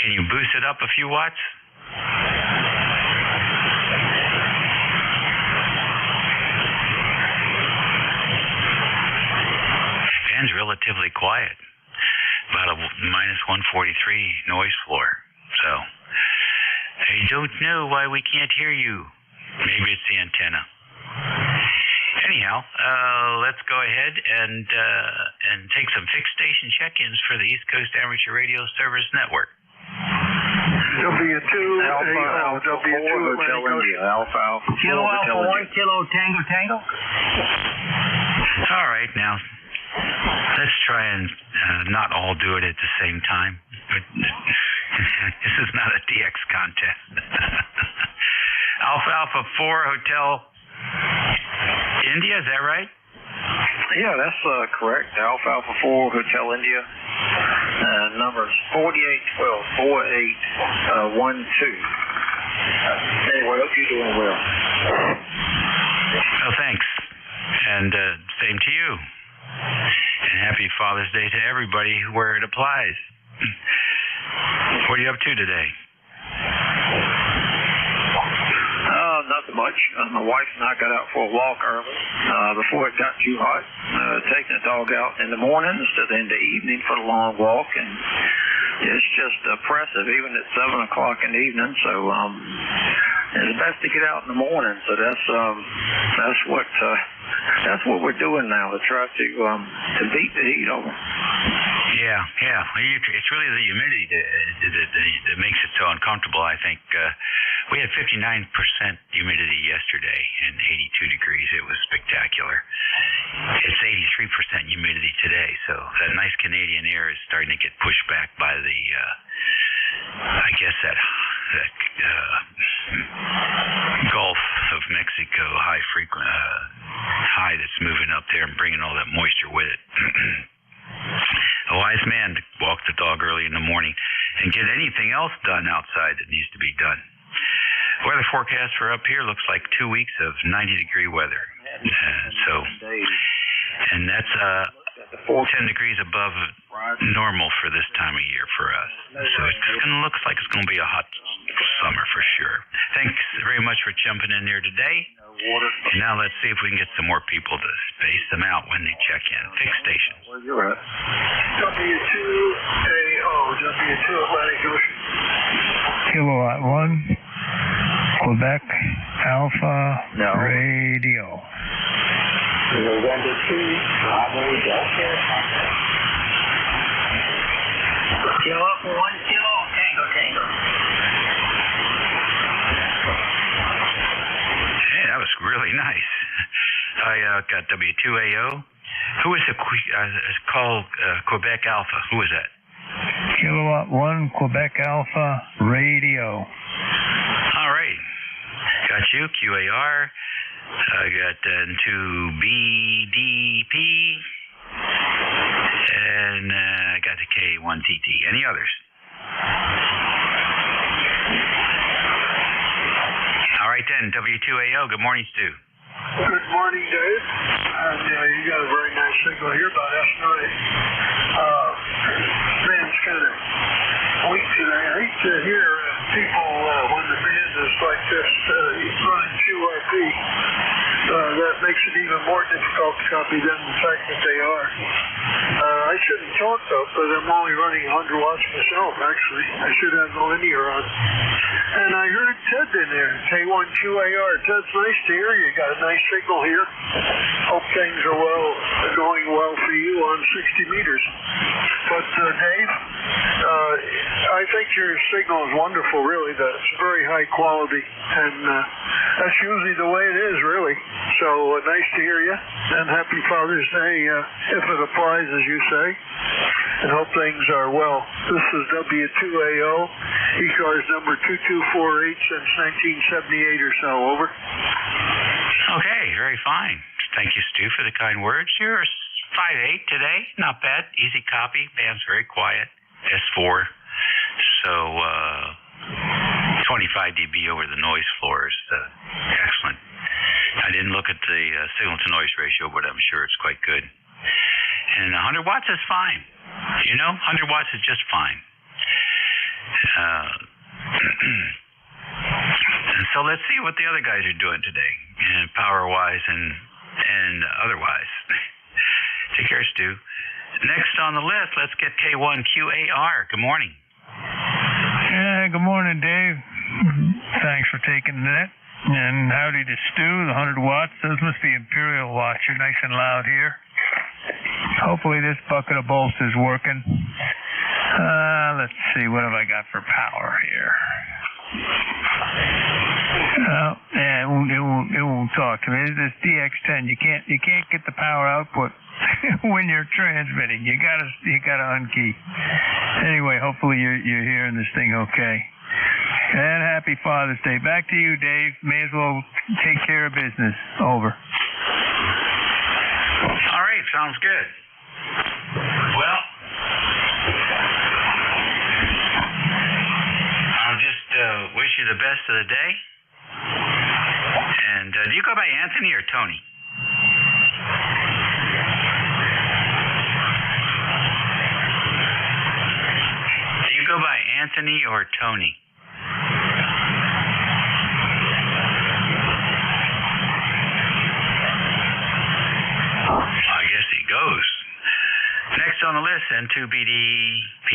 Can you boost it up a few watts? Band's relatively quiet. About a minus 143 noise floor. So, I don't know why we can't hear you. Maybe it's the antenna. Anyhow, let's go ahead and take some fixed station check-ins for the East Coast Amateur Radio Service Network.
W2 Alpha, W2
Hotel India, Alpha.
Kilo Alpha 1, Kilo Tango Tango.
All right, now let's try and not all do it at the same time. This is not a DX contest. Alpha 4 Hotel India, is that right?
Yeah, that's correct. Alpha 4 Hotel India. Numbers 4812 4812. Anyway, hope you're doing well.
Oh, thanks. And same to you. And happy Father's Day to everybody where it applies. What are you up to today?
Nothing much. My wife and I got out for a walk early before it got too hot. Taking the dog out in the morning instead of in the evening for a long walk, and it's just oppressive even at 7 o'clock in the evening. So it's best to get out in the morning. So that's what we're doing now, to try to beat the heat over.
Yeah. It's really the humidity that makes it so uncomfortable, I think. We had 59% humidity yesterday and 82 degrees. It was spectacular. It's 83% humidity today, so that nice Canadian air is starting to get pushed back by the, I guess that Gulf of Mexico high that's moving up there and bringing all that moisture with it. A wise man to walk the dog early in the morning and get anything else done outside that needs to be done. Weather forecast for up here looks like 2 weeks of 90-degree weather. And that's 10 degrees above normal for this time of year for us. So it looks like it's going to be a hot summer for sure. Thanks very much for jumping in there today. And now let's see if we can get some more people to space them out when they check in. Fixed stations.
Where you're at.
W2AO, W2 Atlantic Ocean.
Kilowatt 1, Quebec Alpha Radio.
November 2, Bravo Delta.
Kilo Alpha 1, Kilo Tango Tango.
That was really nice. I got W2AO. Who is it called Quebec Alpha? Who is that?
Kilowatt 1, Quebec Alpha Radio.
All right. Got you, QAR. I got 2BDP. And I got the K1TT. Any others? All right then, W2AO. Good morning, Stu.
Good morning, Dave. You got a very nice signal here about S9. Band's kind of weak today. I hate to hear people when the band is like this running QRP. That makes it even more difficult to copy them, the fact that they are. I shouldn't talk though, but I'm only running 100 watts myself, actually. I should have no linear on. And I heard Ted in there, K1QAR. Ted's nice to hear you. Got a nice signal here. Hope things are going well for you on 60 meters. But Dave, I I think your signal is wonderful, really. It's very high quality, and that's usually the way it is, really. So nice to hear you, and happy Father's Day, if it applies, as you say, and hope things are well. This is W2AO, ECARS number 2248 since 1978 or so, over.
Okay, very fine. Thank you, Stu, for the kind words. You're 5'8" today. Not bad. Easy copy. Band's very quiet. S4. So, 25 dB over the noise floor is excellent. I didn't look at the signal-to-noise ratio, but I'm sure it's quite good. And 100 watts is fine. 100 watts is just fine. And so let's see what the other guys are doing today, power-wise and otherwise. Take care, Stu. Next on the list, let's get K1QAR. Good morning.
Yeah, good morning, Dave. Thanks for taking that. And howdy to Stu, the 100 watts. Those must be Imperial watts. You're nice and loud here. Hopefully this bucket of bolts is working. Let's see, what have I got for power here? It won't talk to me. This DX10, you can't get the power output when you're transmitting. You gotta unkey. Anyway, hopefully you're hearing this thing okay. And happy Father's Day. Back to you, Dave. May as well take care of business. Over.
All right, sounds good. Well, I'll just wish you the best of the day. And do you go by Anthony or Tony? Do you go by Anthony or Tony? I guess he goes. Next on the list, N2BDP.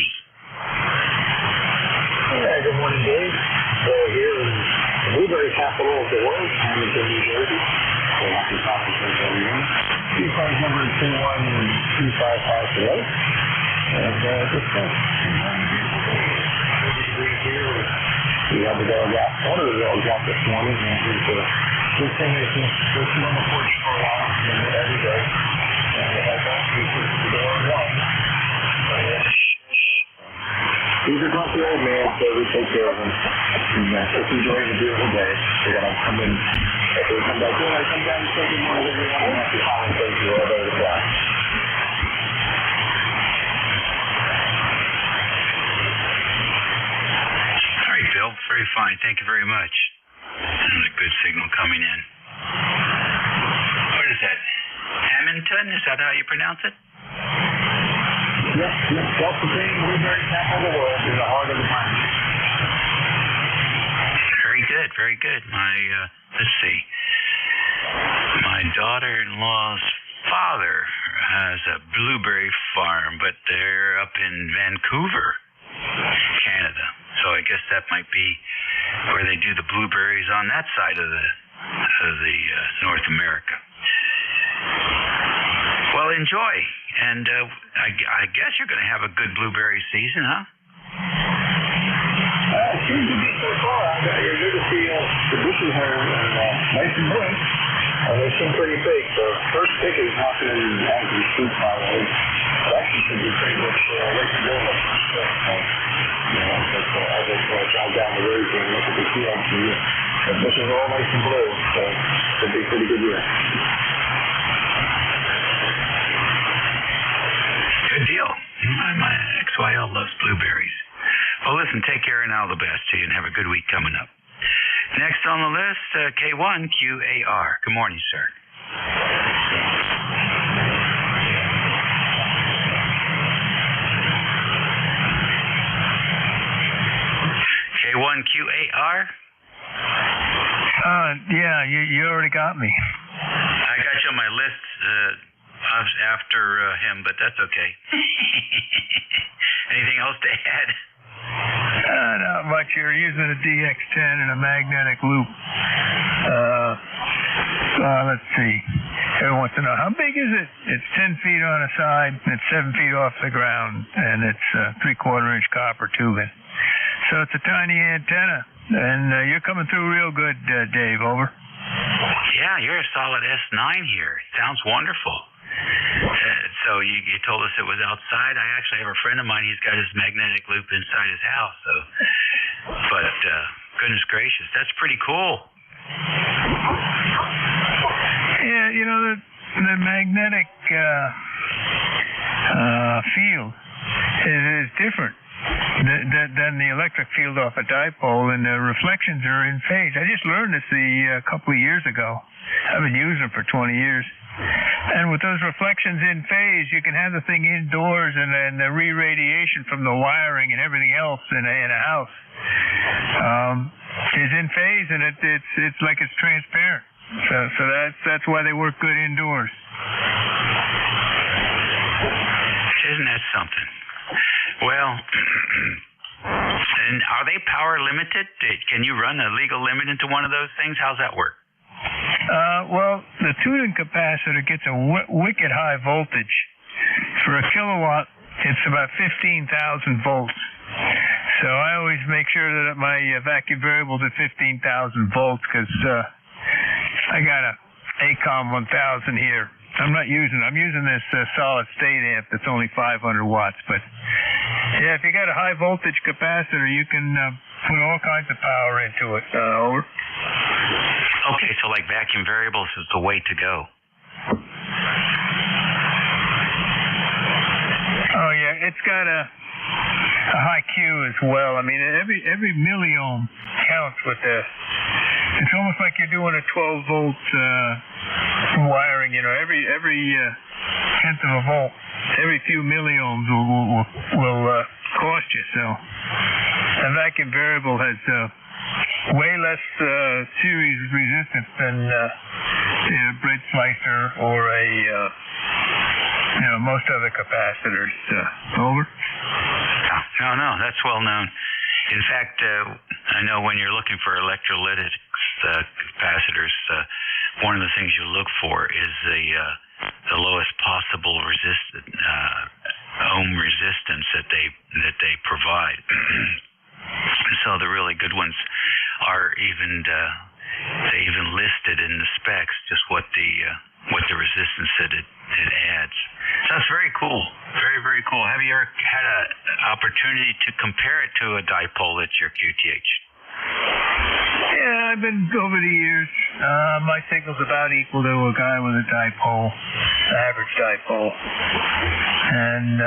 Yeah, good morning, Dave. Here in the blueberry capital of the world, Hamilton, New Jersey. Happy Father's Day, everyone. ECARS number 21255 today. And good stuff. We had the dog out. One of the dogs out this morning, and he's good thing is just on the porch for a while, every day. And if I don't, we put the door one. He's a grumpy old man, so we take care of him. And just enjoying the beautiful day. We're going to come in. If we come back in, I come down and say good morning to everyone. And happy holidays to all over the class.
All right, Bill. Very fine. Thank you very much. There's a good signal coming in. What is that? Hamilton? Is that how you pronounce it?
Yes, self-proclaimed blueberry capital of the world in the heart of the planet.
Very good, very good. Let's see. My daughter-in-law's father has a blueberry farm, but they're up in Vancouver, Canada. So I guess that might be where they do the blueberries on that side of the North America. Well, enjoy. And I guess you're going to have a good blueberry season, huh?
It seems to be so far. You're good to see the bushes are nice and big. They seem pretty big. The first pick is happening as we speak, by the way. It actually should be pretty much ready to go. As I drive down the road and look at the fields, the bushes are all nice and blue. So it should be a pretty good year.
Good deal. My XYL loves blueberries. Well, listen, take care and all the best to you and have a good week coming up. Next on the list, K1QAR. Good morning, sir. K1QAR?
Yeah, you already got me.
I got you on my list after him, but that's okay. Anything else to add?
Not much. You're using a DX10 and a magnetic loop. Let's see. Everyone wants to know, how big is it? It's 10 feet on a side, it's 7 feet off the ground, and it's 3/4 inch copper tubing. So it's a tiny antenna, and you're coming through real good, Dave. Over.
Yeah, you're a solid S9 here. Sounds wonderful. So you told us it was outside. I actually have a friend of mine. He's got his magnetic loop inside his house. So, but goodness gracious, that's pretty cool.
Yeah, you know the magnetic field is different than the electric field off a dipole, and the reflections are in phase. I just learned this a couple of years ago. I've been using it for 20 years. And with those reflections in phase, you can have the thing indoors, and the re-radiation from the wiring and everything else in a house is in phase, and it's like it's transparent. So that's why they work good indoors.
Isn't that something? Well, and are they power limited? Can you run a legal limit into one of those things? How's that work?
Well, the tuning capacitor gets a wicked high voltage. For a kilowatt, it's about 15,000 volts. So I always make sure that my vacuum variable's at 15,000 volts, because I got a ACOM 1000 here. I'm using this solid state amp that's only 500 watts. But yeah, if you got a high voltage capacitor, you can put all kinds of power into it. Over.
Okay, so like vacuum variables is the way to go.
Oh yeah, it's got a high Q as well. I mean, every milliohm counts with this. It's almost like you're doing a 12 volt wiring. You know, every tenth of a volt, every few milliohms will cost you. So a vacuum variable has way less series resistance than a bread slicer or most other capacitors. Over.
No, that's well known. In fact, I know when you're looking for electrolytic capacitors, one of the things you look for is the lowest possible ohm resistance that they provide. So the really good ones are they even listed in the specs just what the resistance that it adds. So that's very cool. Very, very cool. Have you ever had an opportunity to compare it to a dipole at your QTH?
Yeah, I've been over the years. My signal's about equal to a guy with a dipole, average dipole. And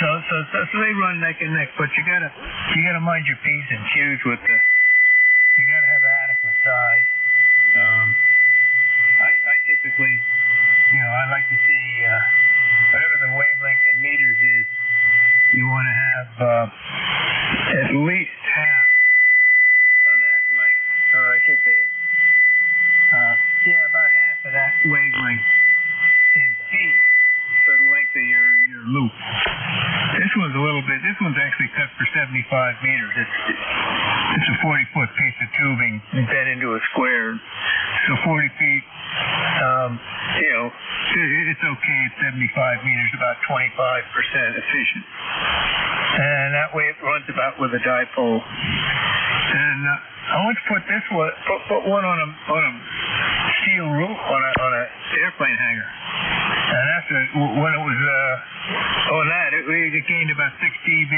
so they run neck and neck, but you gotta mind your P's and Q's with you gotta have adequate size. I typically, I like to see whatever the wavelength in meters is, you want to have at least half of that length. Or I should say, about half of that wavelength in feet for the length of your loop. This one's actually cut for 75 meters. It's a 40-foot piece of tubing bent into a square. So 40 feet, it's okay at 75 meters, about 25% efficient. And that way it runs about with a dipole. And I want to put one on a steel roof on a airplane hangar. And after when it was on that, it gained about 6 dB.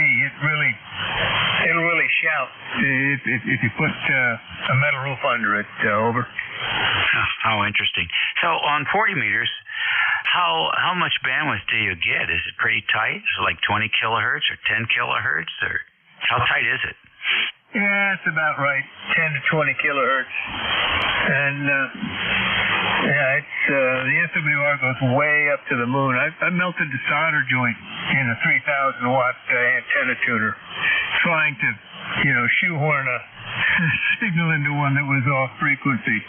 It'll really shout if you put a metal roof under it. Over.
How interesting. So on 40 meters, how much bandwidth do you get? Is it pretty tight? Is it like 20 kilohertz or 10 kilohertz, or how tight is it?
Yeah, it's about right, 10 to 20 kilohertz. And it's the SWR goes way up to the moon. I melted the solder joint in a 3,000 watt antenna tuner, trying to shoehorn a signal into one that was off frequency.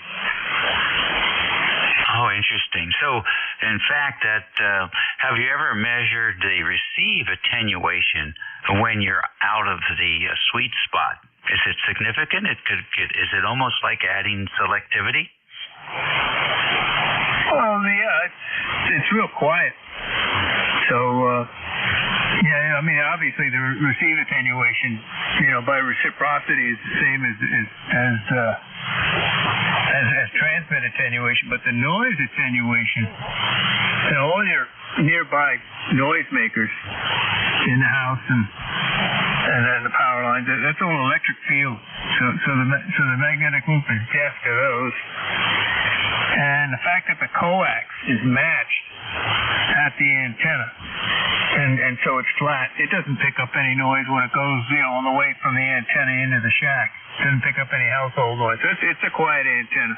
Oh, interesting. So, in fact, have you ever measured the receive attenuation when you're out of the sweet spot? Is it significant? Is it almost like adding selectivity?
Well, yeah, it's real quiet. So, obviously the receive attenuation, by reciprocity is the same as transmit attenuation, but the noise attenuation, all your nearby noisemakers in the house and then the power lines, that's all electric field. So the magnetic loop is deaf to those. And the fact that the coax is matched at the antenna, and so it's flat, it doesn't pick up any noise when it goes, on the way from the antenna into the shack. It doesn't pick up any household noise. It's a quiet antenna.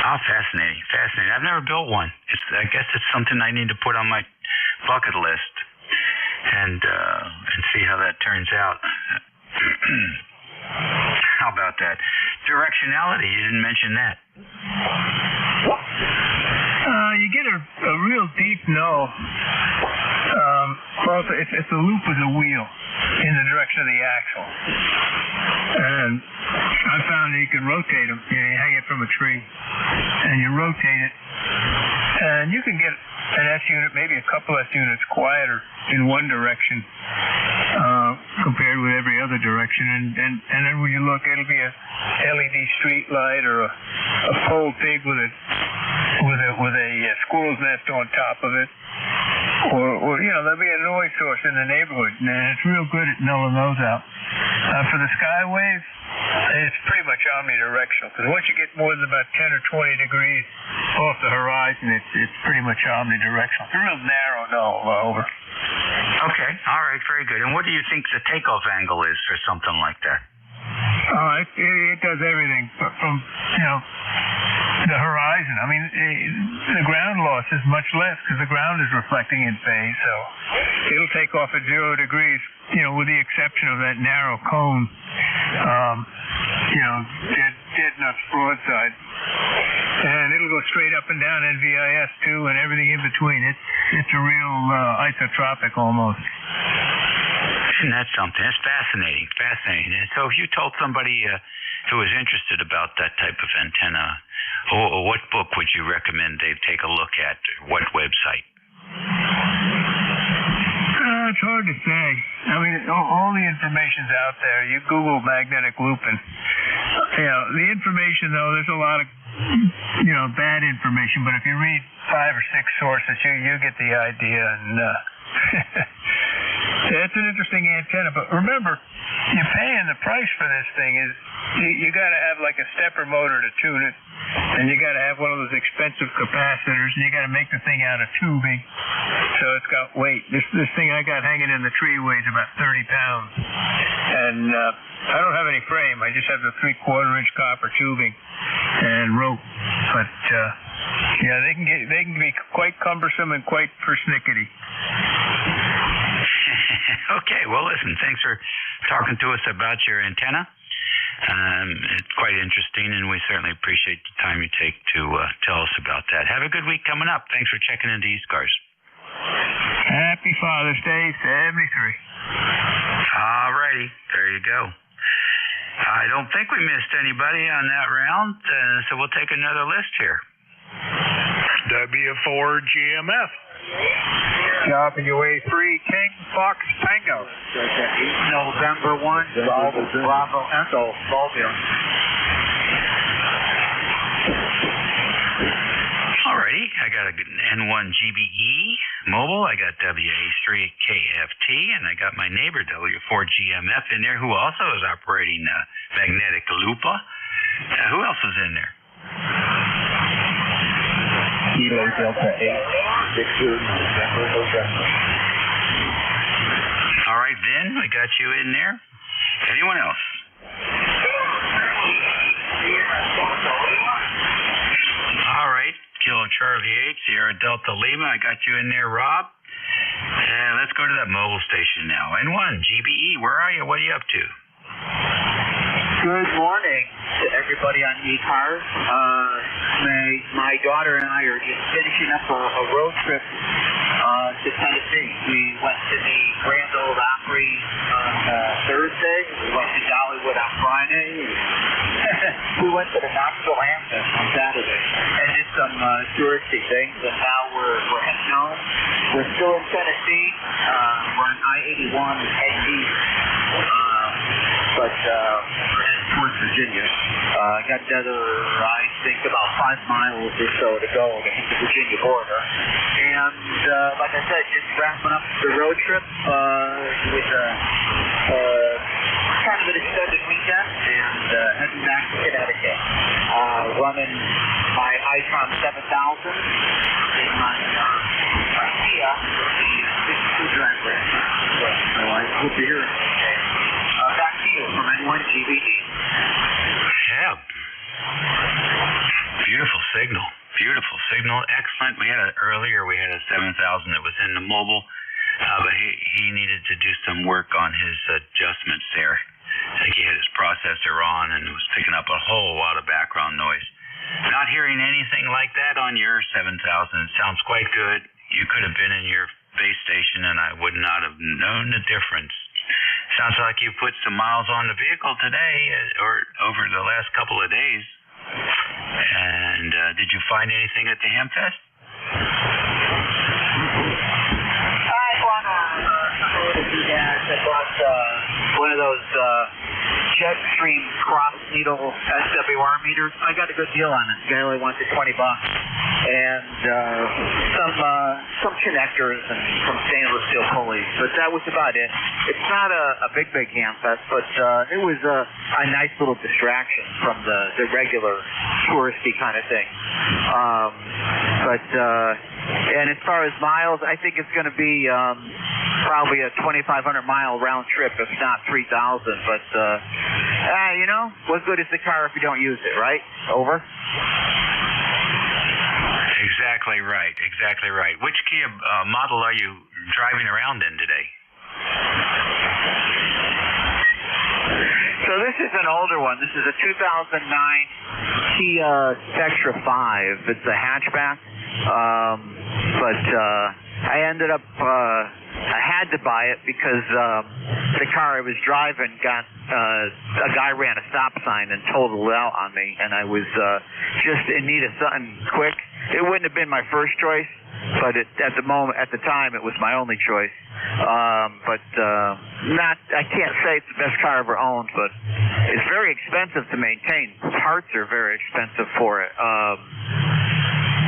Oh, fascinating. I've never built one. I guess it's something I need to put on my bucket list and see how that turns out. How about that? Directionality, you didn't mention that.
You get a real deep no. It's a loop with a wheel in the direction of the axle. And I found that you can rotate them. You hang it from a tree, and you rotate it, and you can get an S unit, maybe a couple S units quieter in one direction compared with every other direction. And then when you look, it'll be a LED street light or a pole pig with a squirrel's nest on top of it. Or there'll be a noise source in the neighborhood, and it's real good at nulling those out. For the skywave, it's pretty much omnidirectional, because once you get more than about 10 or 20 degrees off the horizon, it's pretty much omnidirectional. It's a real narrow no, over.
Okay, all right, very good. And what do you think the takeoff angle is for something like that?
It does everything from, the horizon. I mean, the ground loss is much less because the ground is reflecting in phase, so it'll take off at 0 degrees, with the exception of that narrow cone, dead nuts broadside. And it'll go straight up and down NVIS too, and everything in between. It's a real isotropic almost.
Isn't that something? It's fascinating. And so if you told somebody who was interested about that type of antenna, what book would you recommend they take a look at? What website?
It's hard to say. I mean, all the information's out there. You Google magnetic looping. The information, though, there's a lot of, bad information, but if you read 5 or 6 sources, you get the idea. And it's an interesting antenna. But remember, you're paying the price for this thing is you got to have like a stepper motor to tune it, and you got to have one of those expensive capacitors, and you got to make the thing out of tubing, so it's got weight. This thing I got hanging in the tree weighs about 30 pounds, and I don't have any frame. I just have the 3/4-inch copper tubing and rope. But they can be quite cumbersome and quite persnickety.
Okay, well, listen, thanks for talking to us about your antenna. It's quite interesting, and we certainly appreciate the time you take to tell us about that. Have a good week coming up. Thanks for checking into ECARS.
Happy Father's Day, 73.
All righty, there you go. I don't think we missed anybody on that round, so we'll take another list here.
W4 GMF.
WA3 King Fox Tango. November 1, Bravo Echo, Ballville.
Alrighty, I got an N1 GBE mobile, I got WA3 KFT, and I got my neighbor W4 GMF in there, who also is operating magnetic Lupa. Who else is in there?
Kilo Delta 8, 6 November, November.
All right, Vin, we got you in there. Anyone else? All right, Kilo Charlie 8, Sierra Delta Lima, I got you in there, Rob. And let's go to that mobile station now. N1 GBE, where are you? What are you up to?
Good morning to everybody on ECARS. My daughter and I are just finishing up a road trip to Tennessee. We went to the Grand Ole Opry on Thursday. We went to Dollywood on Friday. Who went to the Knoxville Hamptons on Saturday and did some touristy things, and now we're heading home. We're still in Tennessee. We're on I-81 heading east, but we're heading towards Virginia. Got another, I think, about 5 miles or so to go to hit the Virginia border. And like I said, just wrapping up the road trip with kind of an extended weekend and heading back to Connecticut. Running my Icon 7000 in my Kia, the 52 driver. So I hope you hear it. Back to you from N1 GBD.
Yeah. Beautiful signal. Beautiful signal. Excellent. We had earlier we had a 7000 that was in the mobile, but he needed to do some work on his adjustments there. I think he had his processor on and was picking up a whole lot of background noise. Not hearing anything like that on your 7000. It sounds quite good. You could have been in your base station and I would not have known the difference. Sounds like you put some miles on the vehicle today or over the last couple of days. And did you find anything at the Hamfest?
I bought I bought one of those Jetstream cross needle SWR meters. I got a good deal on it. The guy only wanted $20, and some connectors and some stainless steel pulleys. But that was about it. It's not a big Hamfest, but it was a nice little distraction from the regular touristy kind of thing. And as far as miles, I think it's going to be probably a 2,500 mile round trip, if not 3,000. But you know, what good is the car if you don't use it, right? Over.
Exactly right. Exactly right. Which Kia model are you driving around in today?
So this is an older one. This is a 2009 Kia Spectra 5. It's a hatchback. But I ended up, I had to buy it because the car I was driving got, a guy ran a stop sign and totaled it out on me, and I was just in need of something quick. It wouldn't have been my first choice, but at the time, it was my only choice. I can't say it's the best car I ever owned, but it's very expensive to maintain. Parts are very expensive for it.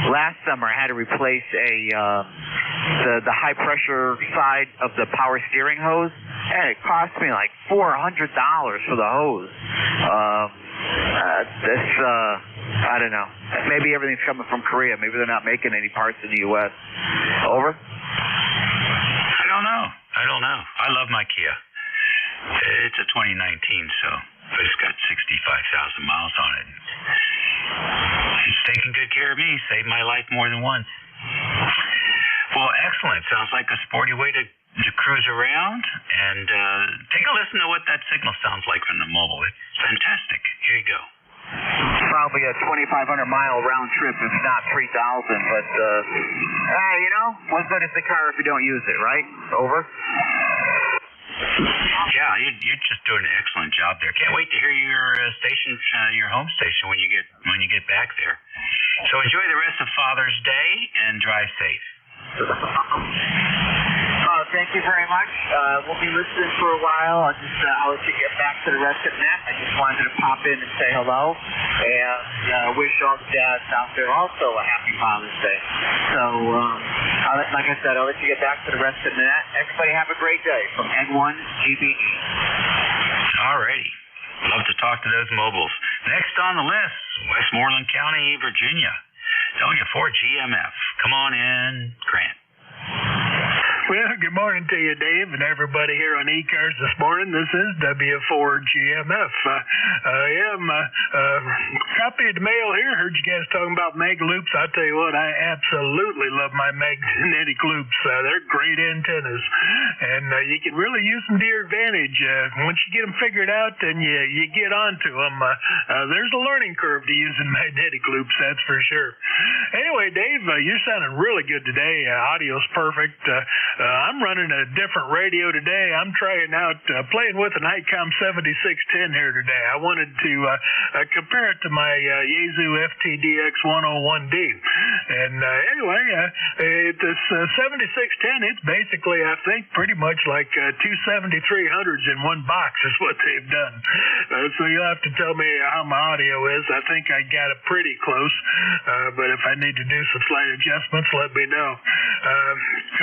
Last summer, I had to replace the high pressure side of the power steering hose, and it cost me like $400 for the hose. I don't know. Maybe everything's coming from Korea. Maybe they're not making any parts in the U.S. Over.
I don't know. I love my Kia. It's a 2019, but it's got 65,000 miles on it. It's taking good care of me. Saved my life more than once. Well, excellent. Sounds like a sporty way to cruise around. And take a listen to what that signal sounds like from the mobile. It's fantastic. Here you go.
Probably a 2,500 mile round trip, if not 3,000. But, you know, what good is the car if you don't use it, right? Over.
Yeah, you're just doing an excellent job there. Can't wait to hear your station, your home station when you get back there. So enjoy the rest of Father's Day and drive safe.
Thank you very much. We'll be listening for a while. I'll let you get back to the rest of the net. I just wanted to pop in and say hello and wish all the dads out there also a happy Father's Day. So, like I said, I'll let you get back to the rest of the net. Everybody have a great day from N1 GBE.
All righty. Love to talk to those mobiles. Next on the list, Westmoreland County, Virginia. W4 GMF. Come on in, Grant.
Well, good morning to you, Dave, and everybody here on ECARS this morning. This is W4 GMF. I am copy of the mail here. Heard you guys talking about mag loops. I'll tell you what, I absolutely love my magnetic loops. They're great antennas, and you can really use them to your advantage. Once you get them figured out and you get onto them, there's a learning curve to using magnetic loops, that's for sure. Anyway, Dave, you're sounding really good today. Audio's perfect. I'm running a different radio today. I'm trying out playing with an ICOM 7610 here today. I wanted to compare it to my Yaesu FTDX 101D. And anyway, this 7610, it's basically, I think, pretty much like two 7300s in one box is what they've done. So you'll have to tell me how my audio is. I think I got it pretty close, but if I need to do some slight adjustments, let me know.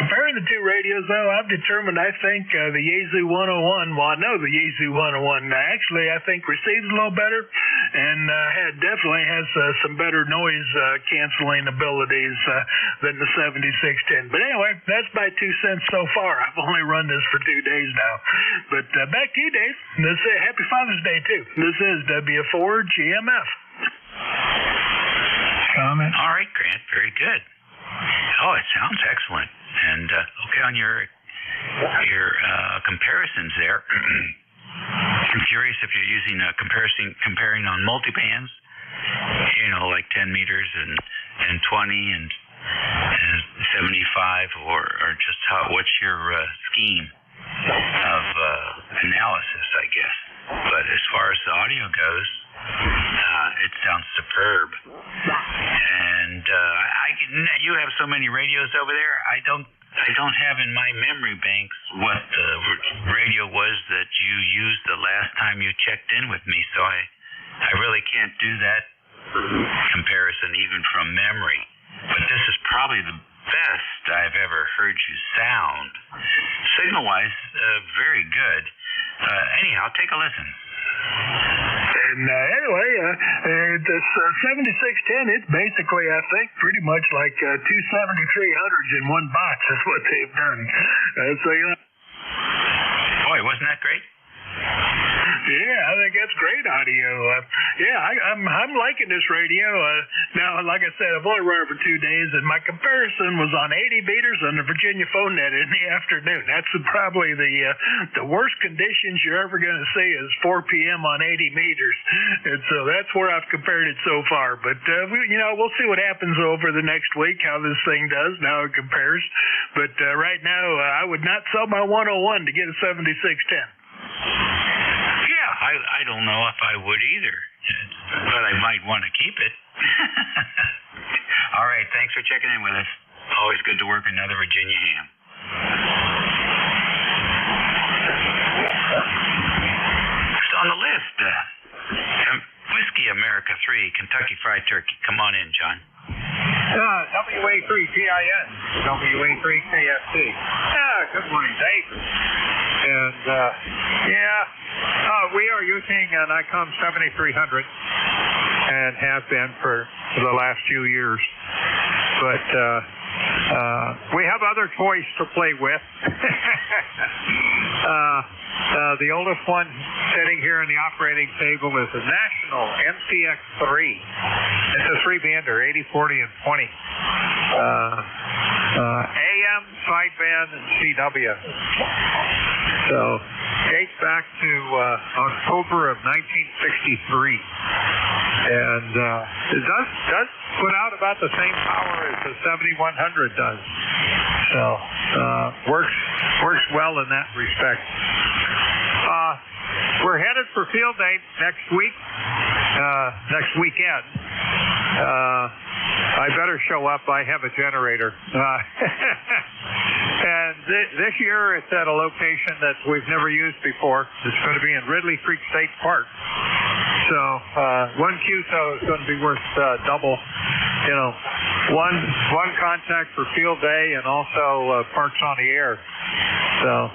Comparing the two radios, though, I've determined I think the Yaesu 101, well, I know the Yaesu 101 actually, I think receives a little better and definitely has some better noise canceling abilities than the 7610. But anyway, that's my 2 cents so far. I've only run this for 2 days now. But back to you, Dave. Happy Father's Day, too. This is W4GMF.
Comment?
All right, Grant. Very good. Oh, it sounds excellent. And okay, on your comparisons there, I'm curious if you're using comparing on multibands, like 10 meters and 20 and 75, or just what's your scheme of analysis, I guess. But as far as the audio goes, it sounds superb. And you have so many radios over there. I don't have in my memory banks what the radio was that you used the last time you checked in with me, so I really can't do that comparison even from memory. But this is probably the best I've ever heard you sound. Signal-wise, very good. Anyhow, take a listen.
And anyway, this 7610, it's basically, I think, pretty much like two 7300s in one box is what they've done.
Boy, wasn't that great?
Yeah, I think that's great audio. I'm liking this radio. Now, like I said, I've only run it for 2 days, and my comparison was on 80 meters on the Virginia phone net in the afternoon. That's probably the worst conditions you're ever going to see is 4 p.m. on 80 meters. And so that's where I've compared it so far. But, we'll see what happens over the next week, how this thing does, and how it compares. But right now, I would not sell my 101 to get a 7610.
Yeah, I don't know if I would either, but I might want to keep it. All right, thanks for checking in with us. Always good to work another Virginia ham. Next on the list, Whiskey America 3, Kentucky Fried Turkey. Come on in, John.
WA3GIN, WA3KFC. Good morning, Dave. And, we are using an ICOM 7300 and have been for the last few years. But we have other toys to play with. The oldest one sitting here on the operating table is a National MCX3. It's a 3-bander, 80, 40, and 20. AM, sideband, and CW. So, dates back to October of 1963. And it does put out about the same power as the 7100 does. So, works well in that respect. We're headed for field day next weekend. I better show up. I have a generator. And this year it's at a location that we've never used before. It's going to be in Ridley Creek State Park. So one QSO is going to be worth double. One contact for field day and also parks on the air. So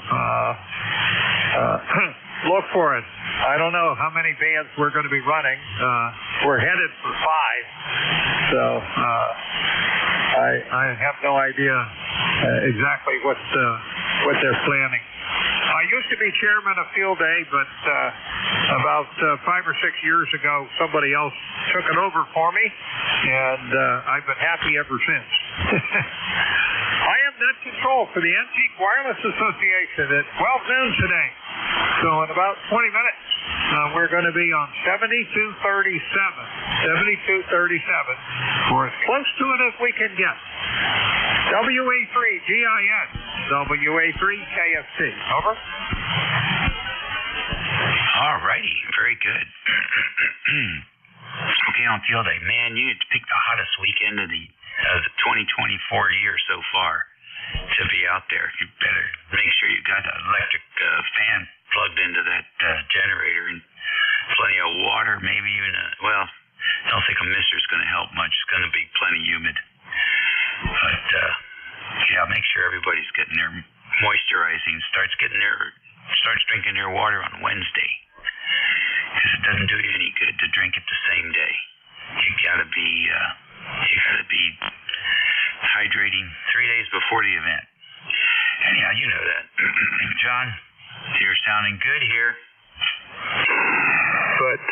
look for it. I don't know how many bands we're going to be running. We're headed for 5. So I have no idea exactly what they're planning. I used to be chairman of Field Day, but about 5 or 6 years ago, somebody else took it over for me, and I've been happy ever since. I am net control for the Antique Wireless Association at 12 noon today. So in about 20 minutes, we're going to be on 7237. 7237. We're as close to it as we can get. WA3GIN, WA3KFT. Over.
All righty, very good. Okay, on field day, man, you picked the hottest weekend of the 2024 year so far to be out there. You better make sure you got an electric fan plugged into that generator and plenty of water, maybe even I don't think a mister's going to help much. It's going to be plenty humid. But, make sure everybody's getting their moisturizing, starts drinking their water on Wednesday. Because it doesn't do you any good to drink it the same day. You gotta be hydrating 3 days before the event. Anyhow, you know that. John, you're sounding good here.
But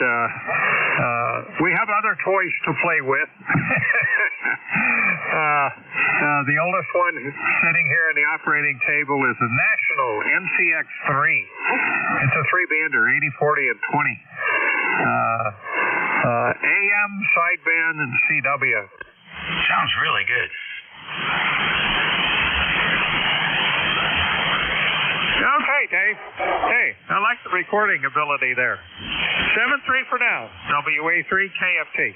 we have other toys to play with. The oldest one sitting here on the operating table is a National NCX3. It's a 3-bander, 80, 40, and 20. AM, sideband, and CW.
Sounds really good.
Okay, Dave. Hey, I like the recording ability there. 7-3 for now. WA3KFT.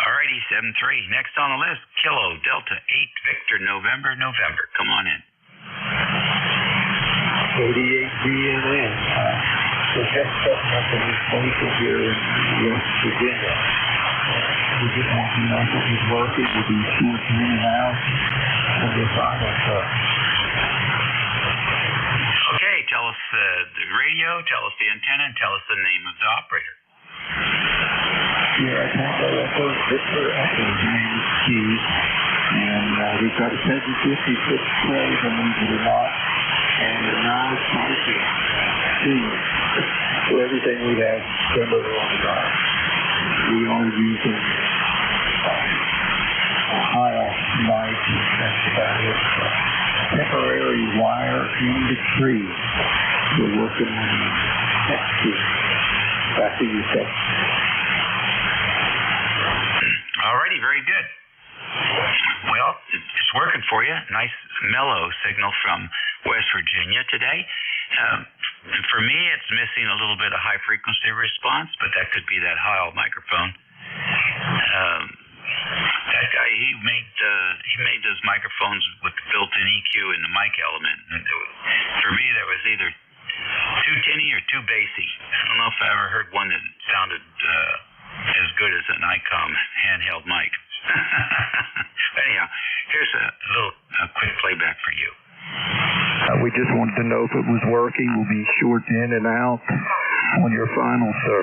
Alrighty, 7-3. Next on the list, Kilo Delta 8 Victor November. Come on in.
88 BNN. The best setting up in this place here in West Virginia. We just want to know if he's working. We'll be shooting in and out. We'll be fine with stuff.
Okay, tell us the radio, tell us the antenna, and tell us the name of the operator.
Yeah, I think that's Victor Echo, James Keys. And we've got a 756 play, believe it or not. And a 952. So everything we have similar on the drive. We are using tile lights, that's about it. Temporary wire in the tree. We're working on next year. Back to you, sir.
Alrighty, very good. Well, it's working for you. Nice mellow signal from West Virginia today. For me, it's missing a little bit of high frequency response, but that could be that Heil microphone. That guy, he made those microphones with the built-in EQ and the mic element. And for me, that was either too tinny or too bassy. I don't know if I ever heard one that sounded as good as an ICOM handheld mic. Anyhow, here's a quick playback for you.
We just wanted to know if it was working. We'll be short in and out on your final, sir.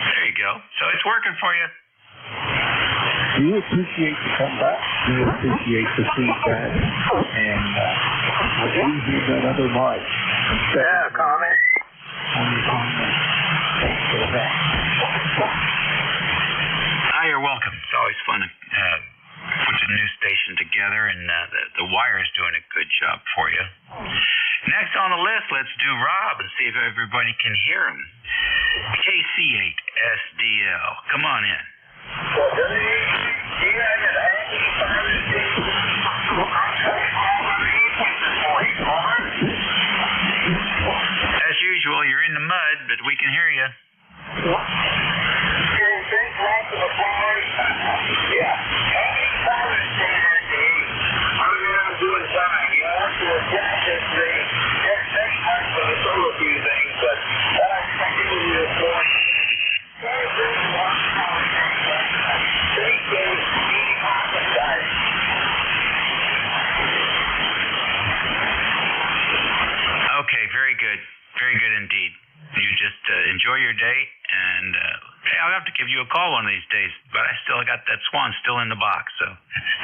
There you go. So it's working for you.
Do you appreciate the comeback? Do you appreciate the feedback? And I do hear that other mic.
Yeah, comment.
On your comment. Thanks for that.
You're welcome. It's always fun to put the new station together, and the wire is doing a good job for you. Next on the list, let's do Rob and see if everybody can hear him. KC8SDL. Come on in. As usual, you're in the mud, but we can hear you. Okay, very good. Very good indeed. You just enjoy your day, and I'll have to give you a call one of these days, but I still got that Swan still in the box, so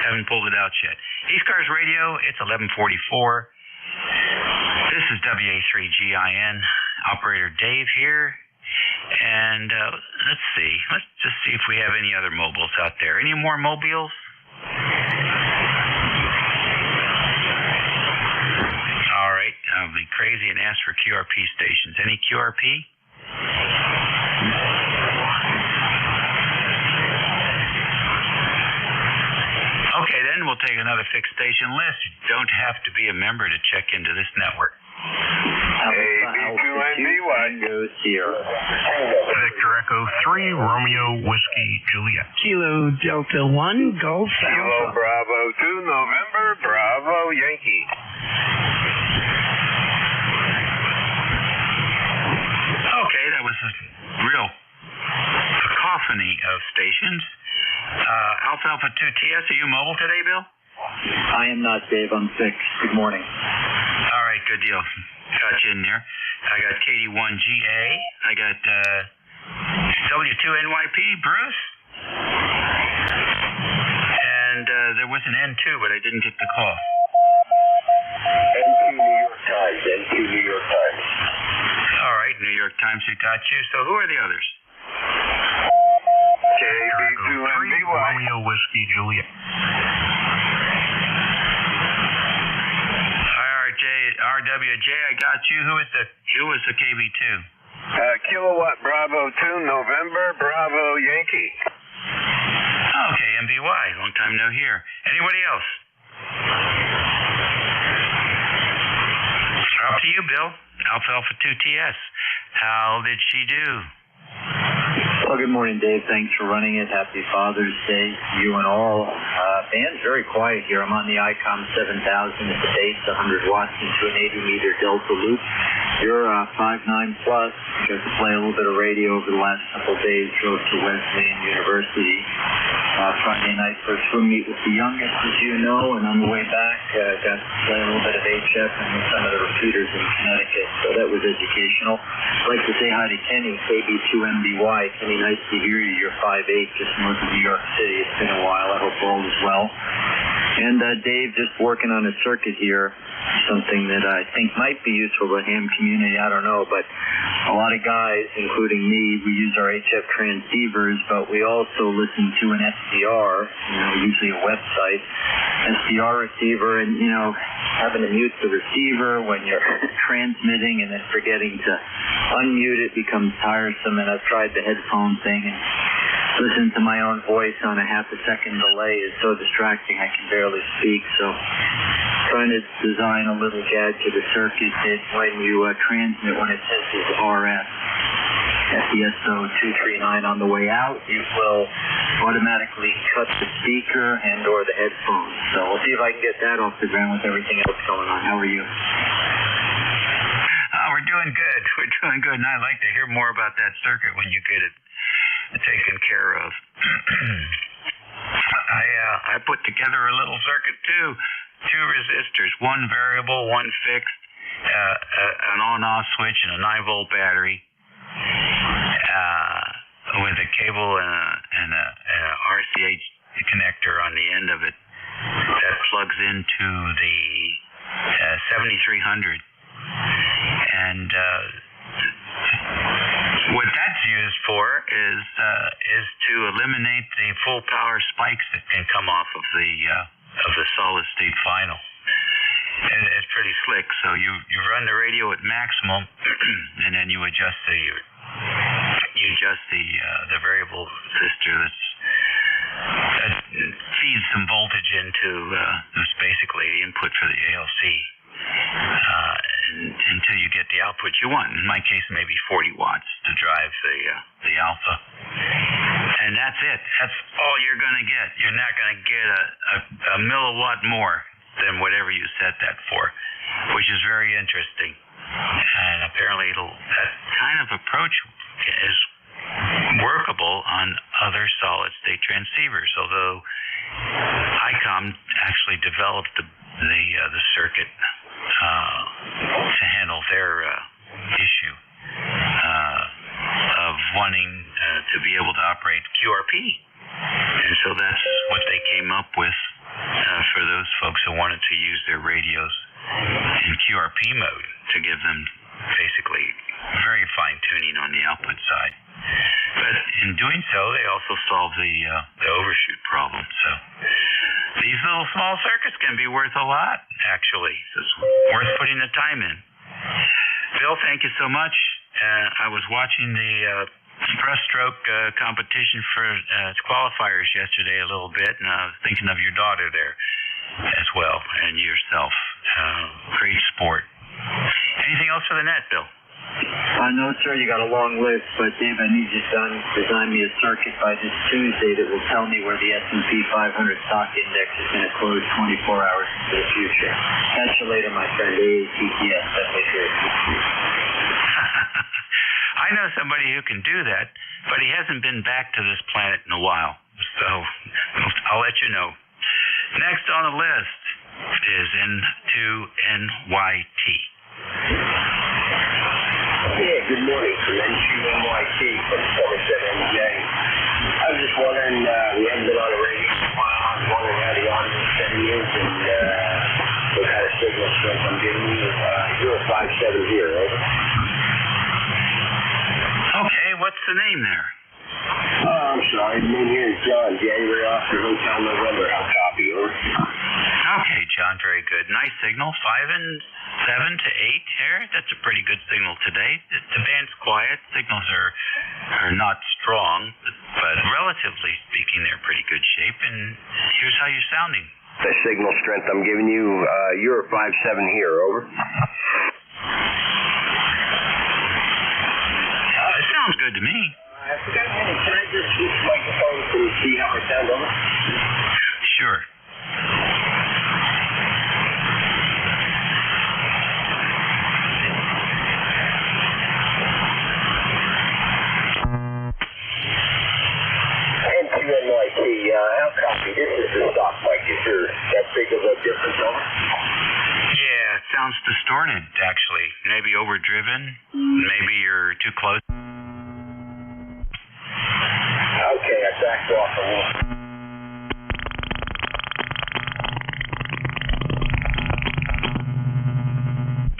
haven't pulled it out yet. ECARS Radio, it's 1144. This is WA3GIN, operator Dave here, and let's see. Let's just see if we have any other mobiles out there. Any more mobiles? All right, I'll be crazy and ask for QRP stations. Any QRP? Okay, Okay, then we'll take another fixed station list. You don't have to be a member to check into this network.
AB2NBY.
Victor Echo 3, Romeo Whiskey Juliet.
Kilo Delta 1, Golf
Kilo
Alpha.
Bravo 2, November, Bravo Yankee.
Okay, that was a real cacophony of stations. Alpha 2TS, are you mobile today, Bill?
I am not, Dave. I'm fixed. Good morning.
All right, good deal. Got you in there. I got KD1GA. I got W2NYP, Bruce. And there was an N2, but I didn't get the call.
N2 New York Times. N2 New York Times.
All right, New York Times, we got you. So who are the others?
KB2NBY.
Romeo Whiskey Juliet.
RWJ, I got you. Who was the KB2?
Kilowatt Bravo 2, November, Bravo Yankee.
Okay, MBY. Long time no hear. Anybody else? Up to you, Bill. Alpha 2TS. How did she do?
Well, good morning, Dave. Thanks for running it. Happy Father's Day to you and all. Band's very quiet here. I'm on the ICOM 7000 at the base, 100 watts into an 80-meter delta loop. You're 5'9 plus. Got to play a little bit of radio over the last couple of days. Drove to Wesleyan University Friday night for a swim meet with the youngest, as you know, and on the way back, got to play a little bit of HF and with some of the repeaters in Connecticut. So that was educational. I'd like to say hi to Kenny, KB2MBY. Kenny, nice to hear you. You're 5'8", just north of New York City. It's been a while. I hope all is well. And Dave, just working on a circuit here, something that I think might be useful to the ham community. I don't know, but a lot of guys, including me, we use our HF transceivers, but we also listen to an SDR, usually a website, SDR receiver, and, having to mute the receiver when you're transmitting and then forgetting to unmute it becomes tiresome, and I've tried the headphone thing, and listening to my own voice on a half-a-second delay is so distracting I can barely speak, so trying to design a little gadget, a circuit that when you transmit, when it senses RF, SESO239 on the way out, it will automatically cut the speaker and or the headphones. So we'll see if I can get that off the ground with everything else going on. How are you?
We're doing good. We're doing good, and I'd like to hear more about that circuit when you get it taken care of. I put together a little circuit too. 2 resistors, 1 variable, 1 fixed, an on-off switch, and a 9-volt battery, with a cable and a RCH connector on the end of it that plugs into the 7300. And what that's used for is to eliminate the full power spikes that can come off of the solid state final. And it's pretty slick. So you run the radio at maximum, and then you adjust the variable resistor that feeds some voltage into that's basically the input for the ALC. Until you get the output you want. In my case, maybe 40 watts to drive the alpha. And that's it. That's all you're going to get. You're not going to get a milliwatt more than whatever you set that for, which is very interesting. And apparently that kind of approach is workable on other solid-state transceivers, although ICOM actually developed the circuit to handle their issue of wanting to be able to operate QRP. And so that's what they came up with for those folks who wanted to use their radios in QRP mode to give them basically very fine tuning on the output side. But in doing so, they also solved the overshoot problem. So these little small circuits can be worth a lot, actually. It's worth putting the time in. Bill, thank you so much. I was watching the breaststroke competition for qualifiers yesterday a little bit, and I was thinking of your daughter there as well, and yourself. Great sport. Anything else for the net, Bill?
No, sir, you got a long list, but Dave, I need you to design me a circuit by this Tuesday that will tell me where the S&P 500 stock index is going to close 24 hours into the future. Catch you later, my friend. AATTS, definitely here.
I know somebody who can do that, but he hasn't been back to this planet in a while, so I'll let you know. Next on the list is N2NYT.
Yeah, good morning from N2NYT from 47MJ. I was just wondering, we haven't been on the radio in a while. I was wondering how the audience setting is and what kind of signal strength I'm giving you. 0570, over.
Okay, what's the name there?
I'm sorry, the name here is John, January Oscar Hotel November. I'll copy, over.
Okay, John, very good. Nice signal, 5 and 7 to 8 here. That's a pretty good signal today. The band's quiet. Signals are not strong, but relatively speaking, they're in pretty good shape. And here's how you're sounding.
The signal strength I'm giving you, you're 57 here, over.
It sounds good to me.
Can I just switch microphones and see how I sound, over?
Sure.
N2NYT, I'll copy. This is the stock mic. Is there that big of a difference, over?
Yeah, it sounds distorted, actually. Maybe overdriven. Maybe you're too close.
Okay, I backed off a little.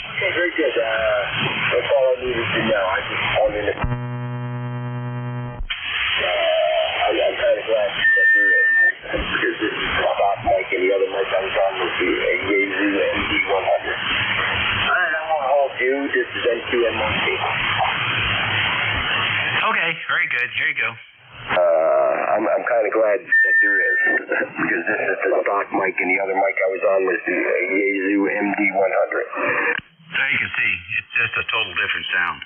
Okay, very good. That's all I needed to know. I just wanted to... I'm kind of glad that you're in, because this is the stock mic and the other mic I was on was the Yaesu MD100. I don't want to hold you. This is N2NYT.
Okay, very good. Here you go.
I'm kind of glad that there is, because this is the stock mic and the other mic I was on was the Yaesu MD100.
So you can see, it's just a total different sound.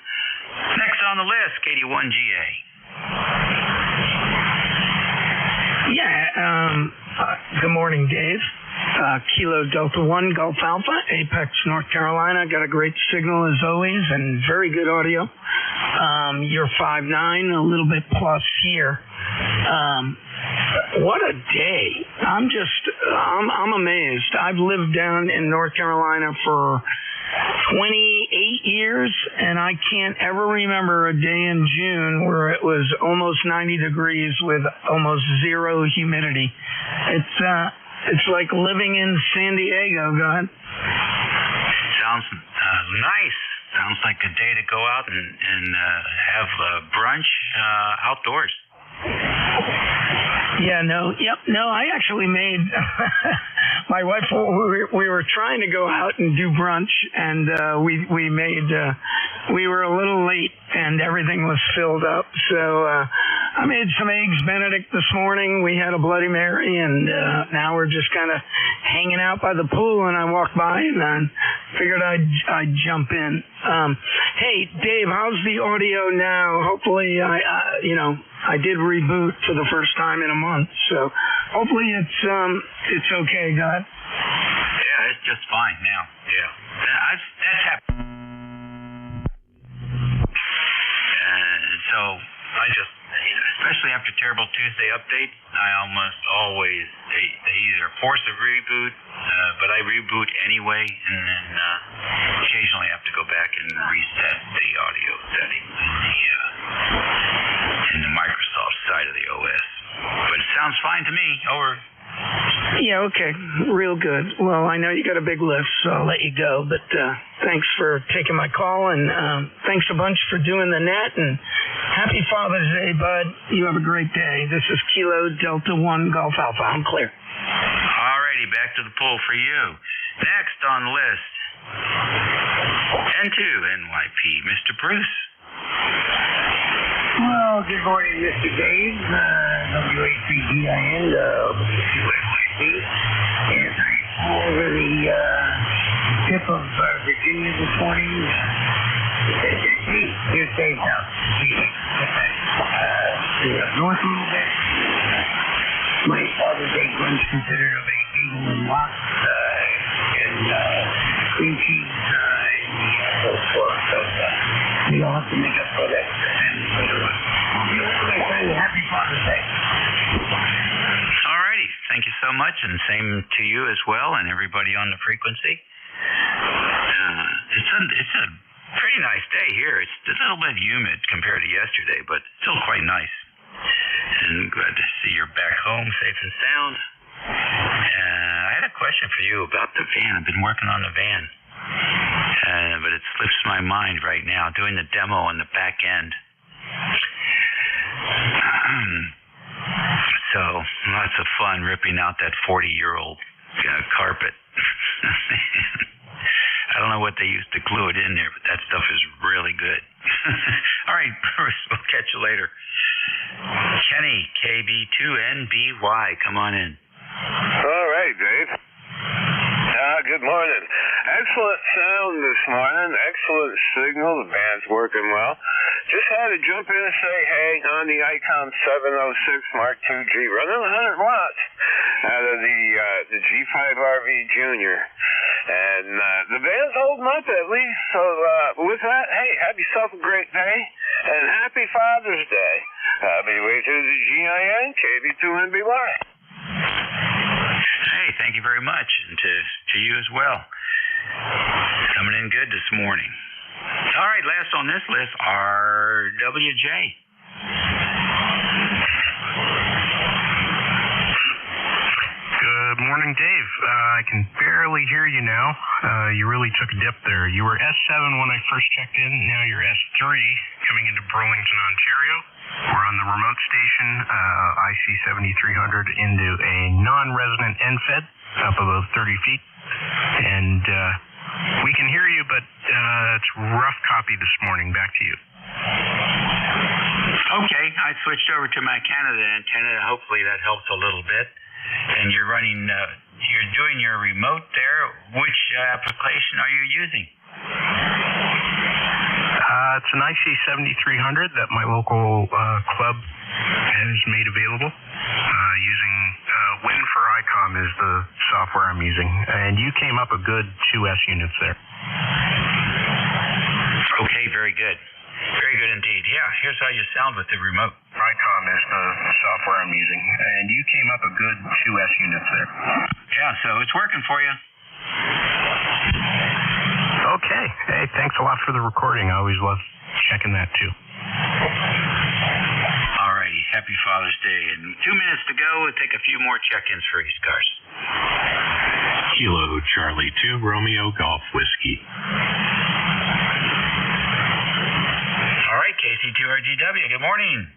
Next on the list, KD1GA.
Yeah, good morning, Dave. Kilo Delta 1 Gulf Alpha, Apex, North Carolina. Got a great signal as always and very good audio. You're 5'9", a little bit plus here. What a day. I'm amazed. I've lived down in North Carolina for 28 years, and I can't ever remember a day in June where it was almost 90 degrees with almost zero humidity. It's like living in San Diego. Go ahead.
Sounds nice. Sounds like a day to go out and have brunch outdoors.
Yeah, no, I actually made, my wife, we were trying to go out and do brunch, and we were a little late, and everything was filled up, so I made some eggs Benedict this morning. We had a Bloody Mary, and now we're just kind of hanging out by the pool, and I walked by, and I figured I'd jump in. Hey, Dave, how's the audio now? Hopefully, I did reboot for the first time in a month, so hopefully it's okay, God.
Yeah, it's just fine now. Yeah, that's happened. So I just, especially after terrible Tuesday updates, I almost always they either force a reboot, but I reboot anyway, and then occasionally have to go back and reset the audio settings in the Microsoft side of the OS. But it sounds fine to me. Over.
Yeah, okay. Real good. Well, I know you got a big list, so I'll let you go. But thanks for taking my call, and thanks a bunch for doing the net, and happy Father's Day, bud. You have a great day. This is Kilo Delta 1 Golf Alpha. I'm clear.
Alrighty, back to the pool for you. Next on the list, N2NYP, Mr. Bruce.
Well,
Well, good morning, Mr. Dave, WA3GIN, WYYC, and I'm over the tip of Virginia this morning. Here's Dave's house. North a little bit. My Father's Day brunch considered of a bagel and lox, and cream cheese, and so forth. So we all have to make up for that. Happy Father's Day.
All righty. Thank you so much, and same to you as well, and everybody on the frequency. It's a pretty nice day here. It's a little bit humid compared to yesterday, but still quite nice. And glad to see you're back home safe and sound. I had a question for you about the van. I've been working on the van, but it slips my mind right now, doing the demo on the back end. So lots of fun ripping out that 40-year-old carpet. I don't know what they used to glue it in there, but that stuff is really good. All right, Bruce, we'll catch you later. Kenny, KB2NBY, come on in.
All right, Dave. Good morning. Excellent sound this morning. Excellent signal. The band's working well. Just had to jump in and say, hey, on the ICOM 706 Mark II G, running 100 watts out of the G5RV Junior. And the band's holding up at least. So with that, hey, have yourself a great day. And happy Father's Day. BY to the GIN, KB2NBY.
Hey, thank you very much, and to you as well. Coming in good this morning. All right, last on this list, RWJ.
Good morning, Dave. I can barely hear you now. You really took a dip there. You were S7 when I first checked in. Now you're S3 coming into Burlington, Ontario. We're on the remote station, IC 7300, into a non-resident NFED up above 30 feet. And we can hear you, but it's rough copy this morning. Back to you.
Okay, I switched over to my Canada antenna. Hopefully that helps a little bit. And you're running, you're doing your remote there. Which application are you using?
It's an IC 7300 that my local club has made available. Using Win for ICOM is the software I'm using. And you came up a good 2S units there.
Okay, very good. Very good indeed. Yeah, here's how you sound with the remote.
ICOM is the software I'm using. And you came up a good 2S units there.
Yeah, so it's working for you.
Okay. Hey, thanks a lot for the recording. I always love checking that too.
All righty. Happy Father's Day. And 2 minutes to go. We'll take a few more check-ins for ECARS.
Kilo Charlie 2 Romeo Golf Whiskey.
All right, KC2RGW. Good morning.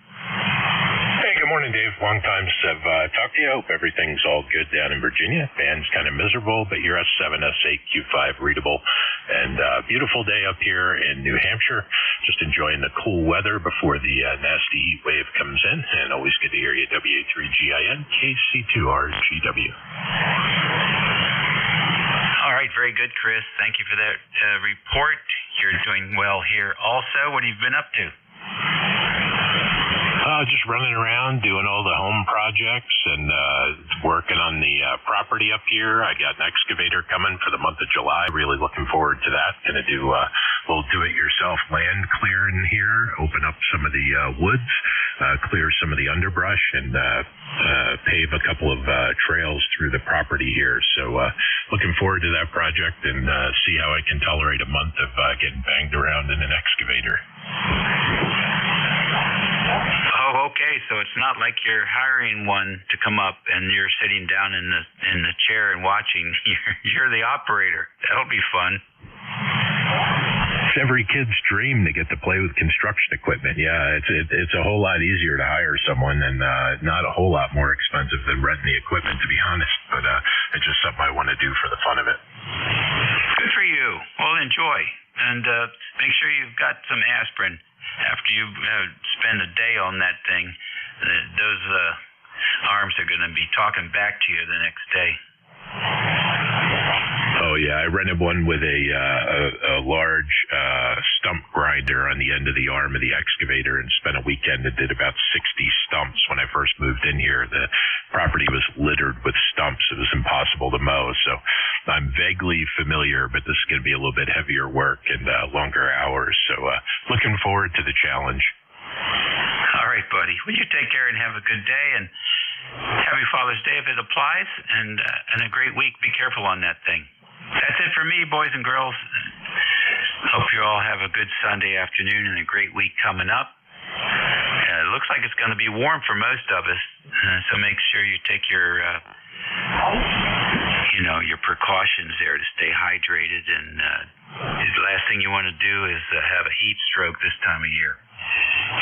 Hey, good morning, Dave. Long time since I've talked to you. Hope everything's all good down in Virginia. Band's kind of miserable, but you're S7, S8, Q5 readable. And beautiful day up here in New Hampshire. Just enjoying the cool weather before the nasty heat wave comes in. And always good to hear you. WA3GIN, KC2RGW.
All right, very good, Chris. Thank you for that report. You're doing well here also. What have you been up to?
Just running around doing all the home projects and working on the property up here. I got an excavator coming for the month of July. Really looking forward to that. Going to do a little do-it-yourself land clear in here, open up some of the woods, clear some of the underbrush, and pave a couple of trails through the property here. So looking forward to that project and see how I can tolerate a month of getting banged around in an excavator.
Oh, okay. So it's not like you're hiring one to come up and you're sitting down in the chair and watching. You're the operator. That'll be fun.
It's every kid's dream to get to play with construction equipment. Yeah, it's a whole lot easier to hire someone and not a whole lot more expensive than renting the equipment, to be honest. But it's just something I want to do for the fun of it.
Good for you. Well, enjoy. And make sure you've got some aspirin. after you spend a day on that thing, those arms are going to be talking back to you the next day.
Oh yeah, I rented one with a large stump grinder on the end of the arm of the excavator and spent a weekend that did about 60 stumps. When I first moved in here, the property was littered with stumps. It was impossible to mow, so I'm vaguely familiar, but this is going to be a little bit heavier work and longer hours, so looking forward to the challenge.
All right, buddy. Well, you take care and have a good day, and happy Father's Day if it applies, and a great week. Be careful on that thing. That's it for me, boys and girls. Hope you all have a good Sunday afternoon and a great week coming up. It looks like it's going to be warm for most of us, so make sure you take your precautions there to stay hydrated. And the last thing you want to do is have a heat stroke this time of year,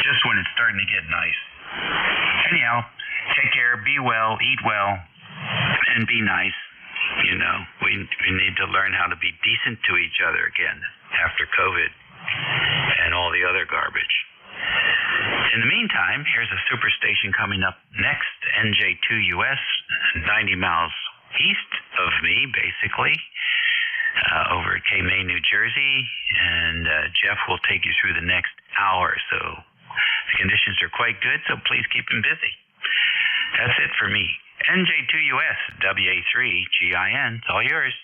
just when it's starting to get nice. Anyhow, take care, be well, eat well, and be nice. We need to learn how to be decent to each other again after COVID and all the other garbage. In the meantime, here's a superstation coming up next, NJ2US, 90 miles east of me, basically, over at May, New Jersey, and Jeff will take you through the next hour. So the conditions are quite good, so please keep him busy. That's it for me. NJ2US, WA3GIN, it's all yours.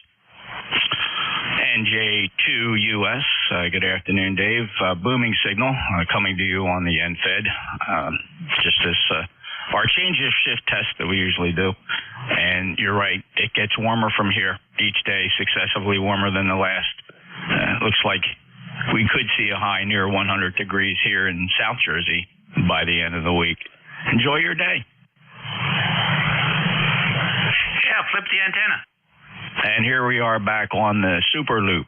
NJ2US, good afternoon, Dave. Booming signal coming to you on the NFED. Just this, our change of shift test that we usually do. And you're right, it gets warmer from here each day, successively warmer than the last. Looks like we could see a high near 100 degrees here in South Jersey by the end of the week. Enjoy your day.
Yeah, flip the antenna.
And here we are back on the Super Loop.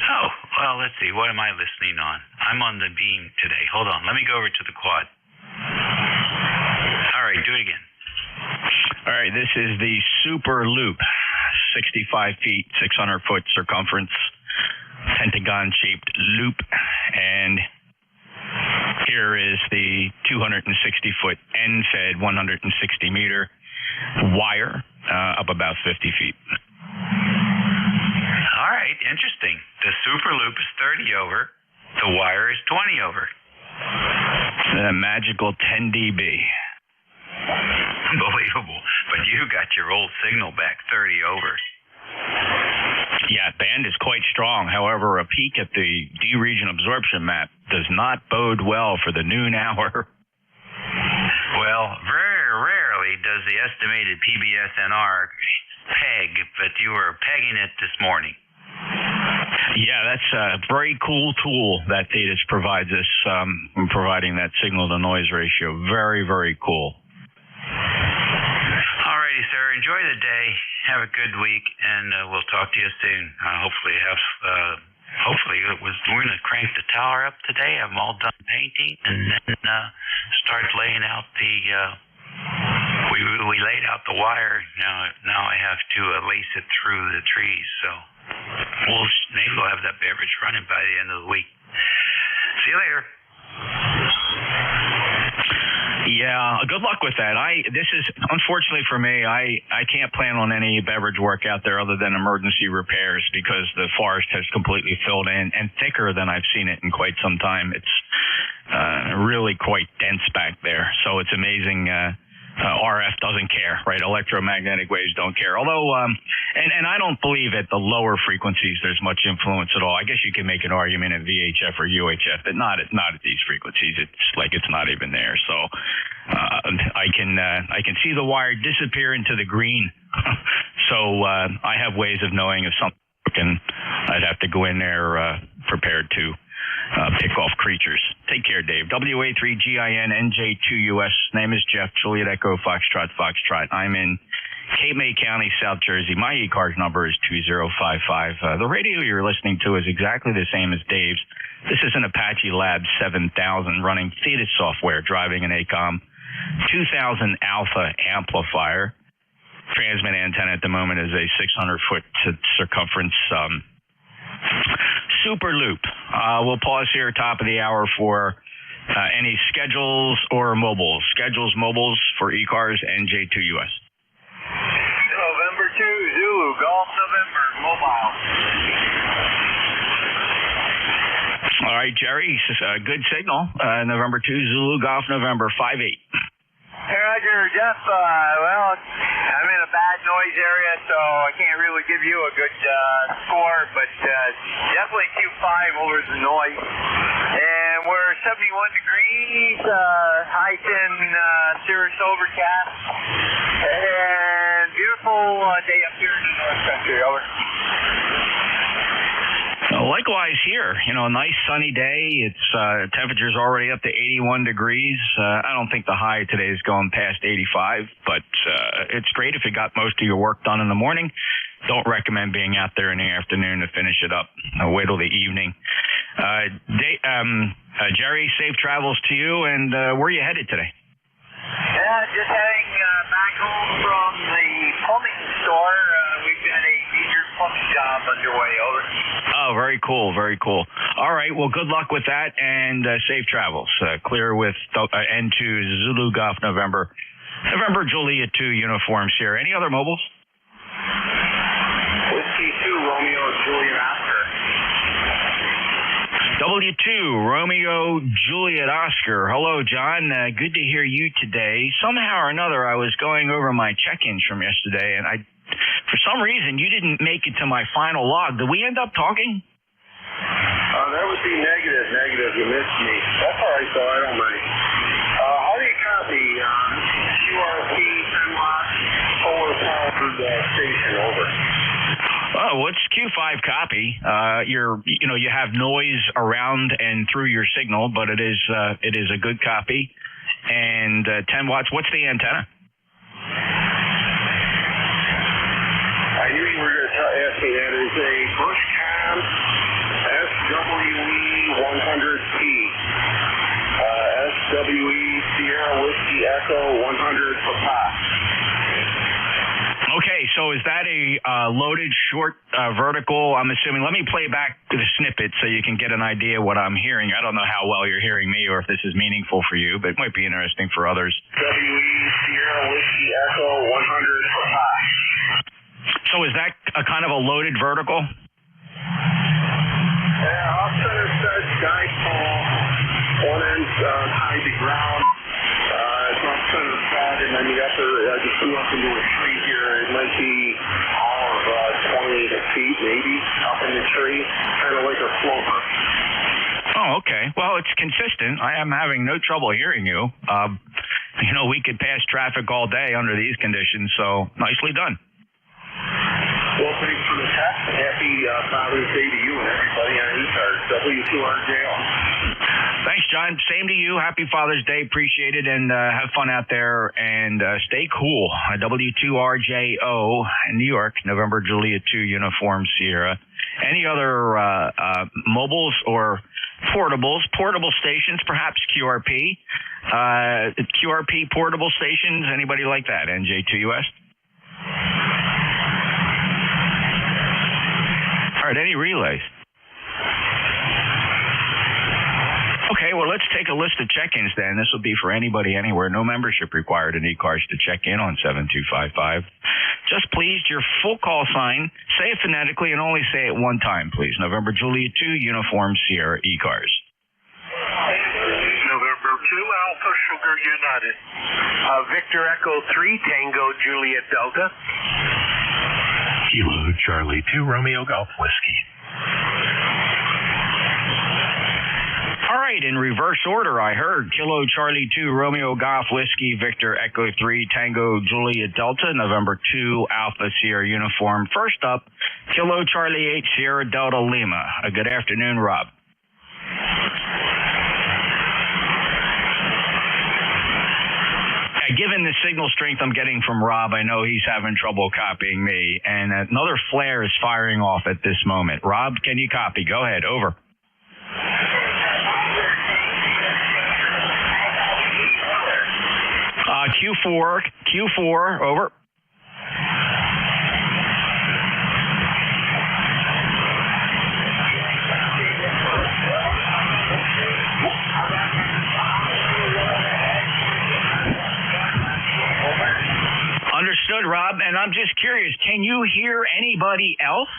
Oh, well, let's see. What am I listening on? I'm on the beam today. Hold on. Let me go over to the quad. All right, do it again.
All right, this is the Super Loop. 65 feet, 600-foot circumference, pentagon-shaped loop. And here is the 260-foot end-fed 160-meter wire up about 50 feet.
All right, interesting. The Super Loop is 30 over. The wire is 20 over.
A magical 10 dB.
Unbelievable. But you got your old signal back 30 over.
Yeah, band is quite strong. However, a peek at the D-region absorption map does not bode well for the noon hour.
Well, very rarely does the estimated PBSNR peg, but you were pegging it this morning.
Yeah, that's a very cool tool that Thetis provides us, providing that signal-to-noise ratio. Very, very cool.
All righty, sir. Enjoy the day. Have a good week, and we'll talk to you soon. Hopefully we're going to crank the tower up today. I'm all done painting, and then start laying out the. We laid out the wire. Now I have to lace it through the trees. So maybe we'll have that beverage running by the end of the week. See you later.
Yeah, good luck with that. This is, unfortunately for me, I can't plan on any beverage work out there other than emergency repairs because the forest has completely filled in and thicker than I've seen it in quite some time. It's really quite dense back there. So it's amazing. RF doesn't care, right? Electromagnetic waves don't care. Although, and I don't believe at the lower frequencies there's much influence at all. I guess you can make an argument at VHF or UHF, but not at these frequencies. It's like it's not even there. So I can see the wire disappear into the green. So I have ways of knowing if something's broken. I'd have to go in there prepared to pick off creatures. Take care, Dave. WA3GIN NJ2US. Name is Jeff. Juliet Echo Foxtrot. I'm in Cape May County, South Jersey. My ECARS number is 2055. The radio you're listening to is exactly the same as Dave's. This is an Apache Lab 7000 running Thetis software, driving an ACOM 2000 alpha amplifier. Transmit antenna at the moment is a 600-foot circumference super loop. We'll pause here top of the hour for any schedules or mobiles. Schedules, mobiles for ECARS and J2US.
November 2, Zulu, Golf November, mobile.
All right, Jerry, good signal. November 2, Zulu, Golf November, 5-8.
Hey, Roger, Jeff, well, I'm in a bad noise area, so I can't really give you a good score, but definitely Q5 over the noise. And we're 71 degrees, high 10 cirrus overcast, and beautiful day up here in the North Country, over.
Likewise here, a nice sunny day. It's temperature's already up to 81 degrees. I don't think the high today is going past 85, but it's great if you got most of your work done in the morning. Don't recommend being out there in the afternoon to finish it up. Wait till the evening. Jerry, safe travels to you, and where are you headed today?
Yeah, just heading back home from the plumbing store. We've got a major plumbing job underway, over.
Oh, very cool, very cool. All right, well, good luck with that, and safe travels. Clear with N2 Zulu Golf November Juliet 2 uniforms here. Any other mobiles?
Whiskey 2, Romeo, Juliet Oscar.
W2, Romeo, Juliet, Oscar. Hello, John. Good to hear you today. Somehow or another, I was going over my check-ins from yesterday, and for some reason, you didn't make it to my final log. Did we end up talking?
That would be negative. You missed me. That's all right, though. I don't mind. How do you copy QRP 10 watt solar powered station, over?
Oh, what's Q5 copy? You have noise around and through your signal, but it is a good copy. And 10 watts. What's the antenna?
I knew you were going to ask me that. It's a Bushcom SWE 100P. SWE Sierra Whiskey Echo 100 Papa.
Okay, so is that a loaded short vertical? I'm assuming. Let me play back the snippet so you can get an idea what I'm hearing. I don't know how well you're hearing me or if this is meaningful for you, but it might be interesting for others.
SWE Sierra Whiskey Echo 100 Papa.
So is that a kind of a loaded vertical?
Yeah, off center set, dipole, one end high to ground. It's off center set, and then the upper just flew up into a tree here. It might be all of 20 feet, maybe, up in the tree, kind of like a floater.
Oh, okay. Well, it's consistent. I am having no trouble hearing you. We could pass traffic all day under these conditions, so nicely done.
Well, thanks for the test, and happy Father's Day to you and everybody on ECARS, W2RJO.
Thanks, John. Same to you. Happy Father's Day. Appreciate it, and have fun out there, and stay cool. W2RJO in New York, November Juliet 2 uniform Sierra. Any other mobiles or portable stations, perhaps QRP? QRP portable stations, anybody like that? NJ2US? All right, any relays? Okay, well, let's take a list of check-ins then. This will be for anybody, anywhere. No membership required in ECARS to check in on 7255. Just please, your full call sign, say it phonetically and only say it one time, please. November Juliet 2, Uniform Sierra ECARS.
November 2, Alpha Sugar United. Victor Echo 3, Tango Juliet Delta.
Kilo Charlie 2, Romeo Golf Whiskey.
All right, in reverse order, I heard Kilo Charlie 2, Romeo Golf Whiskey, Victor Echo 3, Tango Juliet Delta, November 2, Alpha Sierra Uniform. First up, Kilo Charlie 8, Sierra Delta Lima. Good afternoon, Rob. Given the signal strength I'm getting from Rob, I know he's having trouble copying me, and another flare is firing off at this moment. Rob, can you copy? Go ahead. Over. Q4, over. I'm just curious, can you hear anybody else?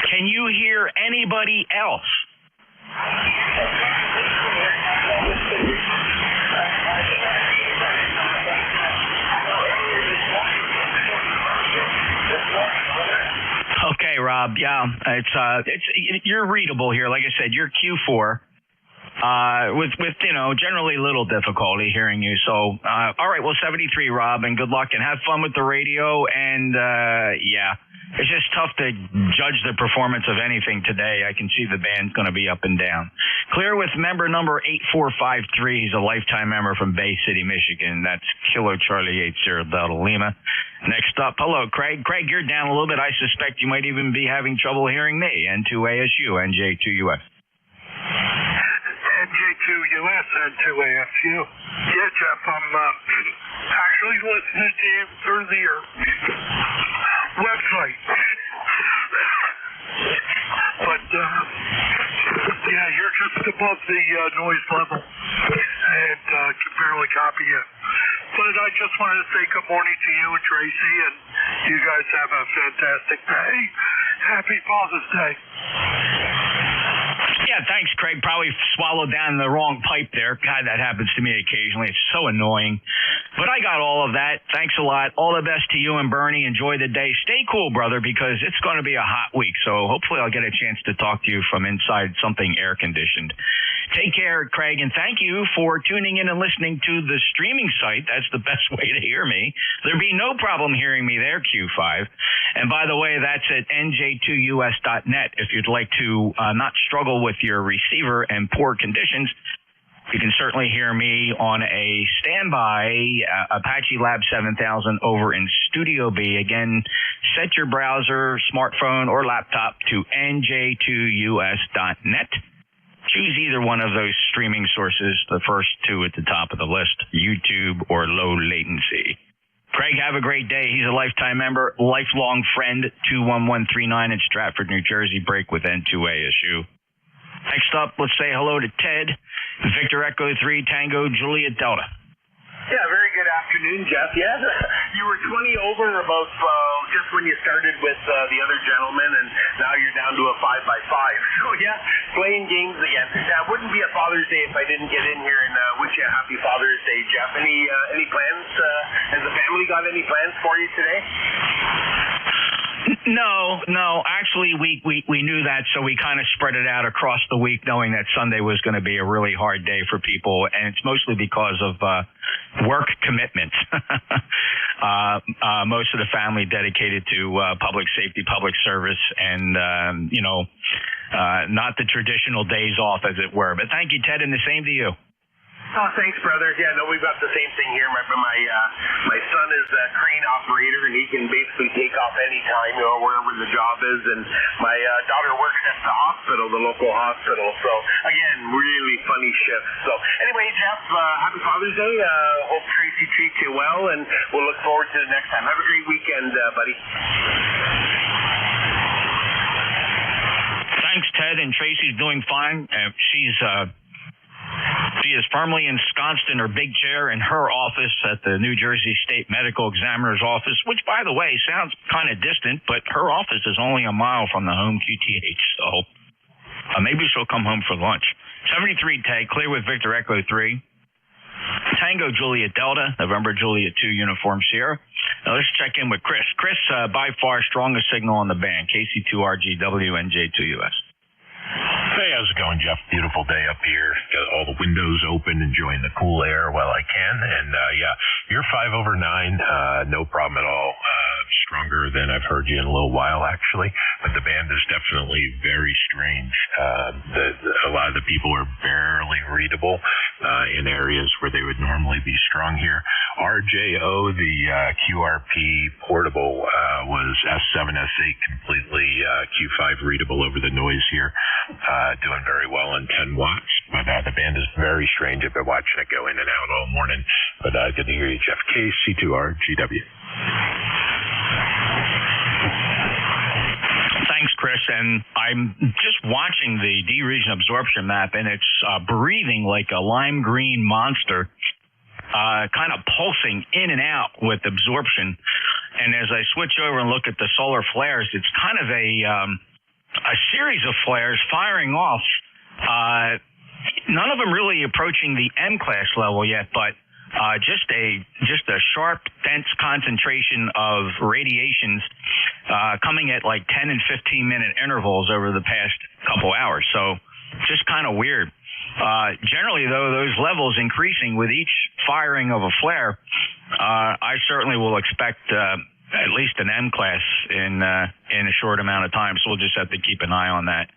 Can you hear anybody else? Okay, Rob. Yeah, it's you're readable here. Like I said, you're Q4. With generally little difficulty hearing you. So, all right, well, 73, Rob, and good luck, and have fun with the radio. And it's just tough to judge the performance of anything today. I can see the band's going to be up and down. Clear with member number 8453. He's a lifetime member from Bay City, Michigan. That's Kilo Charlie 80 Delta Lima. Next up, hello, Craig. Craig, you're down a little bit. I suspect you might even be having trouble hearing me. N2ASU, NJ2US.
NJ2US and 2ASU. Yeah, Jeff, I'm actually listening to you through your website. But, you're just above the noise level and can barely copy you. But I just wanted to say good morning to you and Tracy, and you guys have a fantastic day. Happy Father's Day.
Yeah, thanks, Craig. Probably swallowed down the wrong pipe there. God, that happens to me occasionally. It's so annoying. But I got all of that. Thanks a lot. All the best to you and Bernie. Enjoy the day. Stay cool, brother, because it's going to be a hot week. So hopefully I'll get a chance to talk to you from inside something air-conditioned. Take care, Craig, and thank you for tuning in and listening to the streaming site. That's the best way to hear me. There'd be no problem hearing me there, Q5. And by the way, that's at nj2us.net. If you'd like to not struggle with your receiver and poor conditions, you can certainly hear me on a standby Apache Lab 7000 over in Studio B. Again, set your browser, smartphone, or laptop to nj2us.net. Choose either one of those streaming sources, the first two at the top of the list, YouTube or low latency. Craig, have a great day. He's a lifetime member, lifelong friend, 21139 in Stratford, New Jersey. Break with N2ASU. Next up, let's say hello to Ted. Victor Echo 3, Tango, Juliet Delta.
Yeah, very good afternoon, Jeff. Yeah, you were 20 over about just when you started with the other gentleman, and now you're down to a 5x5. So, yeah, playing games again. It wouldn't be a Father's Day if I didn't get in here and wish you a happy Father's Day, Jeff. Any plans? Has the family got any plans for you today?
No. Actually, we knew that, so we kind of spread it out across the week, knowing that Sunday was going to be a really hard day for people, and it's mostly because of work commitments. Most of the family dedicated to public safety, public service, and not the traditional days off, as it were. But thank you, Ted, and the same to you.
Oh, thanks, brother. Yeah, no, we've got the same thing here. My son is a crane operator, and he can basically take off any time, wherever the job is. And my daughter works at the hospital, the local hospital. So, again, really funny shifts. So, anyway, Jeff, happy Father's Day. Hope Tracy treats you well, and we'll look forward to the next time. Have a great weekend, buddy.
Thanks, Ted, and Tracy's doing fine. She is firmly ensconced in her big chair in her office at the New Jersey State Medical Examiner's office, which, by the way, sounds kind of distant, but her office is only a mile from the home QTH, so maybe she'll come home for lunch. 73 tag, clear with Victor Echo 3. Tango Juliet Delta, November Juliet 2 Uniform Sierra. Now let's check in with Chris. Chris, by far strongest signal on the band, KC2RGW NJ2US.
Hey, how's it going, Jeff? Beautiful day up here. Got all the windows open, enjoying the cool air while I can. And, you're 5 over 9. No problem at all. Stronger than I've heard you in a little while, actually. But the band is definitely very strange. A lot of the people are barely readable in areas where they would normally be strong here. RJO, the QRP portable, was S7, S8 completely Q5 readable over the noise here. Doing very well on 10 watts, but the band is very strange. I've been watching it go in and out all morning, but good to hear you, Jeff. KC2RGW.
Thanks, Chris, and I'm just watching the D-region absorption map, and it's breathing like a lime green monster. kind of pulsing in and out with absorption. And as I switch over and look at the solar flares, it's kind of a series of flares firing off. None of them really approaching the M-class level yet, but just a sharp, dense concentration of radiations coming at like 10 and 15-minute intervals over the past couple hours. So just kind of weird. Generally, though, those levels increasing with each firing of a flare, I certainly will expect at least an M-class in a short amount of time. So we'll just have to keep an eye on that.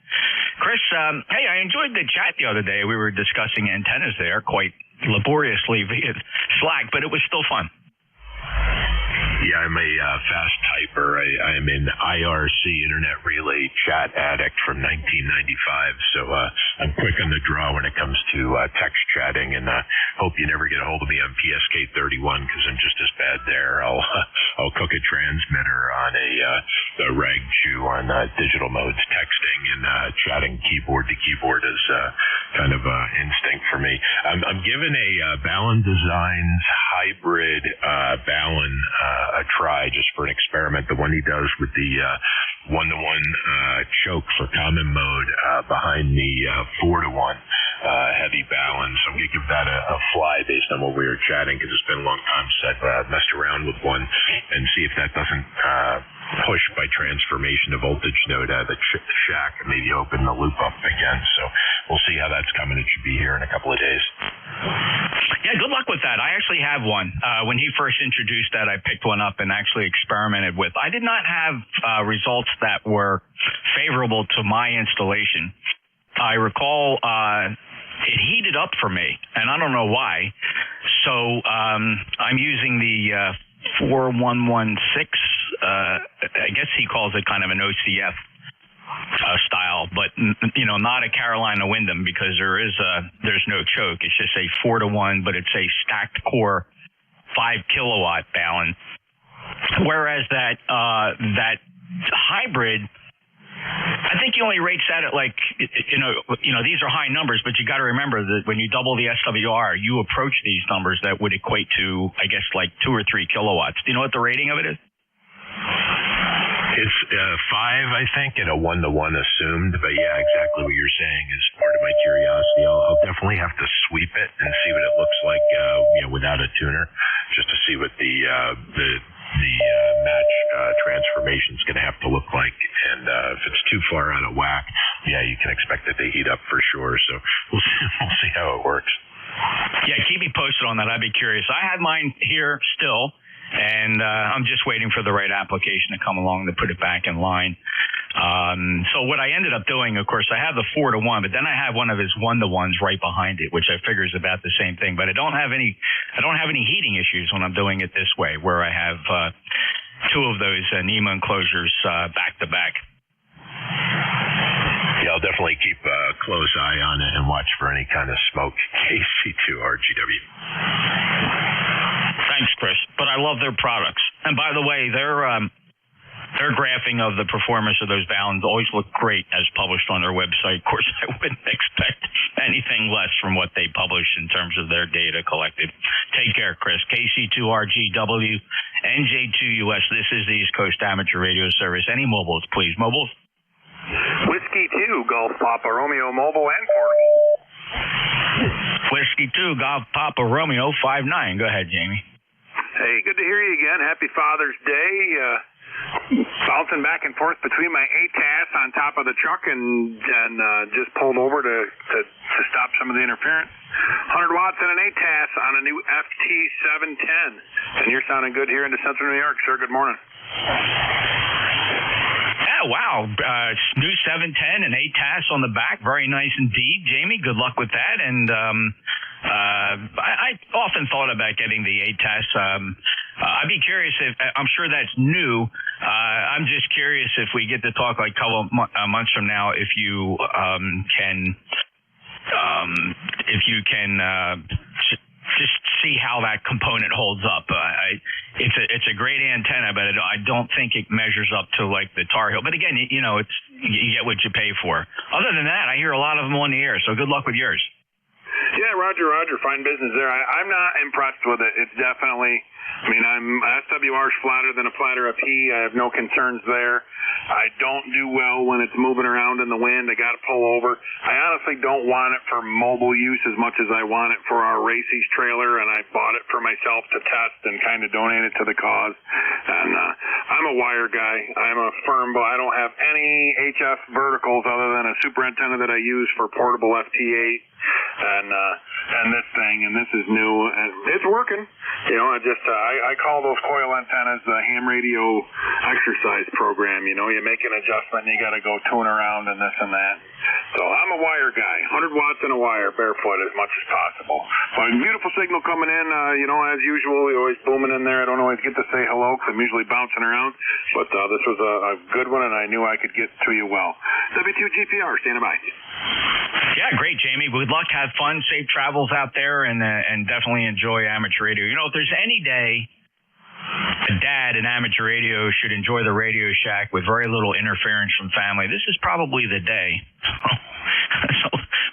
Chris, hey, I enjoyed the chat the other day. We were discussing antennas there quite laboriously via Slack, but it was still fun.
Yeah, I'm a fast typer. I am an IRC Internet Relay chat addict from 1995, so I'm quick on the draw when it comes to text chatting, and hope you never get a hold of me on PSK31 because I'm just as bad there. I'll cook a transmitter on a rag chew on digital modes. Texting and chatting keyboard to keyboard is kind of instinct for me. I'm given a Ballon Designs hybrid Ballon a try just for an experiment. The one he does with the one-to-one choke for common mode behind the 4-to-1 heavy Ballon. So I'm going to give that a fly based on what we were chatting because it's been a long time since I've messed around with one and see if that doesn't push by transformation the voltage node out of the shack and maybe open the loop up again. So we'll see how that's coming. It should be here in a couple of days.
Yeah, good luck with that. I actually have one. When he first introduced that, I picked one up and actually experimented with. I did not have results that were favorable to my installation. I recall it heated up for me, and I don't know why. So I'm using the 4116. I guess he calls it kind of an OCF style, but not a Carolina Windham because there's no choke. It's just a 4-to-1, but it's a stacked core 5 kilowatt Ballon. Whereas that hybrid, I think he only rates that at like, these are high numbers, but you got to remember that when you double the SWR, you approach these numbers that would equate to, I guess, like 2 or 3 kilowatts. Do you know what the rating of it is?
It's 5, I think, and a 1-to-1 assumed. But yeah, exactly what you're saying is part of my curiosity. I'll definitely have to sweep it and see what it looks like, without a tuner, just to see what the match transformation is going to have to look like. And if it's too far out of whack, yeah, you can expect it to heat up for sure. So we'll see how it works.
Yeah, keep me posted on that. I'd be curious. I had mine here still. And I'm just waiting for the right application to come along to put it back in line. So what I ended up doing, of course, I have the 4-to-1, but then I have one of his 1-to-1s right behind it, which I figure is about the same thing. But I don't have any heating issues when I'm doing it this way, where I have 2 of those NEMA enclosures back to back.
Yeah, I'll definitely keep a close eye on it and watch for any kind of smoke. KC2 RGW.
Thanks, Chris. But I love their products. And by the way, their graphing of the performance of those Ballons always look great as published on their website. Of course, I wouldn't expect anything less from what they publish in terms of their data collected. Take care, Chris. KC2RGW, NJ2US. This is the East Coast Amateur Radio Service. Any mobiles, please. Mobiles?
Whiskey 2, Golf Papa Romeo, mobile and portable.
Whiskey 2, Golf Papa Romeo, 59. Go ahead, Jamie.
Hey, good to hear you again. Happy Father's Day. Bouncing back and forth between my ATAS on top of the truck and just pulled over to stop some of the interference. 100 watts and an ATAS on a new FT710. And you're sounding good here into Central New York, sir. Good morning.
Yeah, wow. New 710 and ATAS on the back. Very nice indeed. Jamie, good luck with that. And I often thought about getting the ATAS. I'd be curious I'm sure that's new. I'm just curious if we get to talk like a couple months from now, if you can just see how that component holds up. It's a great antenna, but I don't think it measures up to like the Tar Heel. But again, you get what you pay for. Other than that, I hear a lot of them on the air. So good luck with yours.
Yeah, Roger. Fine business there. I'm not impressed with it. It's definitely, SWR's flatter than a flatter of P. I have no concerns there. I don't do well when it's moving around in the wind. I got to pull over. I honestly don't want it for mobile use as much as I want it for our races trailer, and I bought it for myself to test and kind of donate it to the cause. And I'm a wire guy. I'm a firm, but I don't have any HF verticals other than a super antenna that I use for portable FT8 and this thing, and this is new, and it's working. I call those coil antennas the ham radio exercise program. You make an adjustment and you got to go tune around and this and that. So I'm a wire guy, 100 watts in a wire, barefoot as much as possible. But beautiful signal coming in, as usual, you're always booming in there. I don't always get to say hello because I'm usually bouncing around, but this was a good one, and I knew I could get to you well. W2GPR, standing by.
Yeah, great, Jamie. Good luck. Have fun. Safe travels out there, and definitely enjoy amateur radio. If there's any day a dad in amateur radio should enjoy the Radio Shack with very little interference from family, this is probably the day. So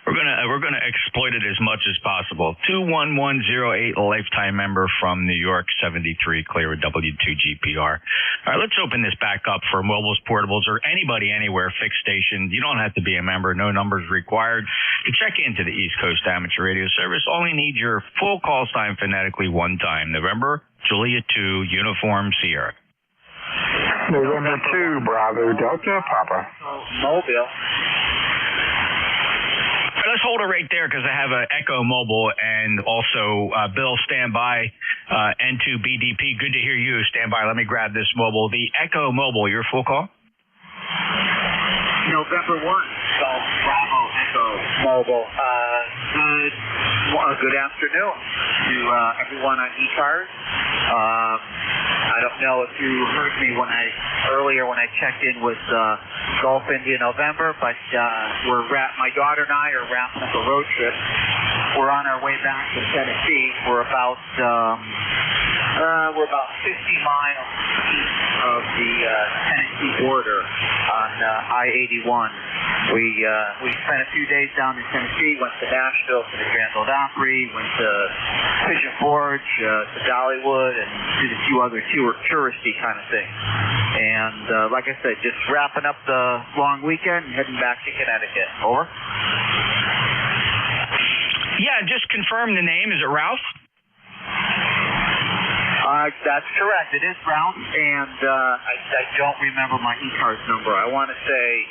we're gonna exploit it as much as possible. 21108, a lifetime member from New York, 73, clear with W2GPR. All right, let's open this back up for mobiles, portables, or anybody anywhere, fixed station. You don't have to be a member. No numbers required. To check into the East Coast Amateur Radio Service, only need your full call sign phonetically one time. November, Juliet 2, Uniform Sierra.
November 2, Bravo Delta, Papa.
Mobile.
Let's hold it right there because I have an Echo Mobile and also Bill, stand by, N2 BDP. Good to hear you. Stand by. Let me grab this mobile. The Echo Mobile, your full call?
November 1, so Bravo Echo Mobile. Good afternoon to everyone on ECARS. I don't know if you heard me earlier when I checked in with Gulf India November, but my daughter and I are wrapping up a road trip. We're on our way back to Tennessee. We're about 50 miles east of the Tennessee border on I-81. We spent a few days down in Tennessee, went to Nashville to the Grand Ole Opry, went to Pigeon Forge, to Dollywood, and did a few other touristy kind of things. And like I said, just wrapping up the long weekend and heading back to Connecticut. Over.
Yeah, just confirm the name. Is it Ralph?
That's correct. It is Ralph, and I don't remember my ECARS number. I want to say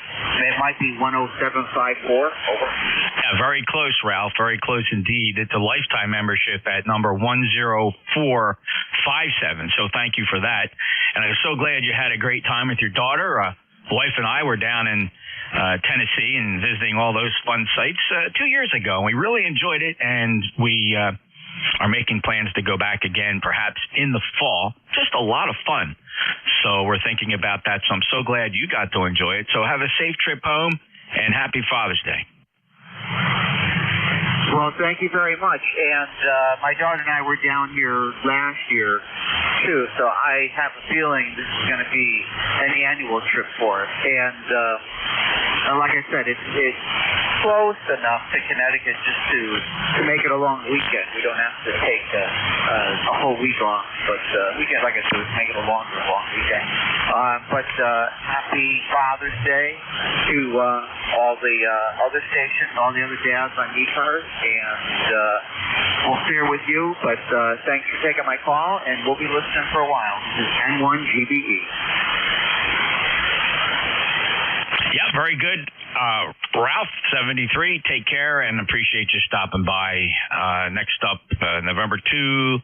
it might be 10754. Over.
Yeah, very close, Ralph. Very close indeed. It's a lifetime membership at number 10457. So thank you for that. And I'm so glad you had a great time with your daughter. Wife and I were down in Tennessee and visiting all those fun sites 2 years ago. We really enjoyed it, and we are making plans to go back again, perhaps in the fall. Just a lot of fun. So we're thinking about that. So I'm so glad you got to enjoy it. So have a safe trip home, and happy Father's Day.
Well, thank you very much. And my daughter and I were down here last year, too, so I have a feeling this is going to be an annual trip for us. And like I said, it's close enough to Connecticut just to make it a long weekend. We don't have to take a whole week off, but weekend, like I said, let's make it a long weekend. But happy Father's Day to all the other stations, all the other dads on ECARS, and we'll share with you. But thanks for taking my call, and we'll be listening for a while. This is N1GBE.
Yeah, very good. Ralph, 73, take care and appreciate you stopping by. Next up, November 2,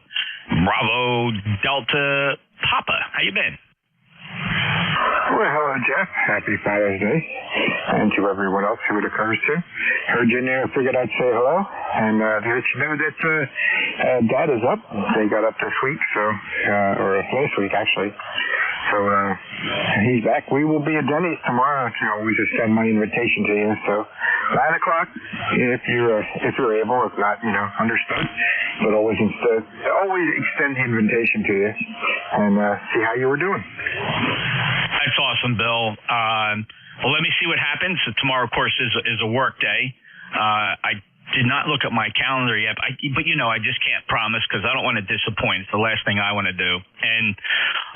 Bravo Delta Papa. How you been?
Well, hello, Jeff. Happy Father's Day. And to everyone else who it occurs to. Heard you there, figured I'd say hello. And to let you know that Dad is up. They got up this week, or last week, actually. So he's back. We will be at Denny's tomorrow. I can always just send my invitation to you. So 9 o'clock, if you're able. If not, understood. But always extend the invitation to you and see how you were doing.
That's awesome, Bill. Well, let me see what happens. Tomorrow, of course, is a work day. I did not look at my calendar yet, but you know, I just can't promise because I don't want to disappoint. It's the last thing I want to do. And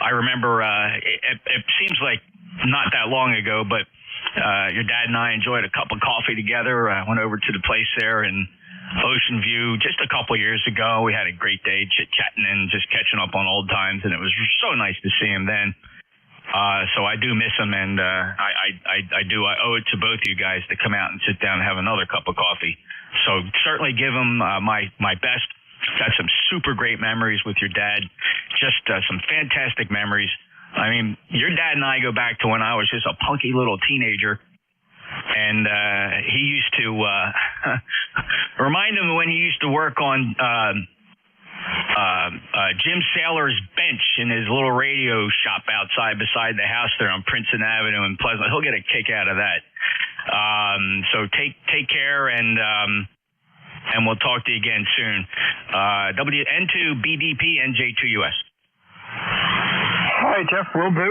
I remember it seems like not that long ago, but your dad and I enjoyed a cup of coffee together. I went over to the place there in Ocean View just a couple years ago. We had a great day chit-chatting and just catching up on old times, and it was so nice to see him then. So I do miss him, and I owe it to both you guys to come out and sit down and have another cup of coffee. So certainly give him my best. Got some super great memories with your dad, just some fantastic memories. I mean, your dad and I go back to when I was just a punky little teenager, and he used to remind him when he used to work on Jim Saylor's bench in his little radio shop outside beside the house there on Princeton Avenue in Pleasant. He'll get a kick out of that. So take care, and we'll talk to you again soon. WN2BDP NJ2US.
Hi, Jeff. Will do.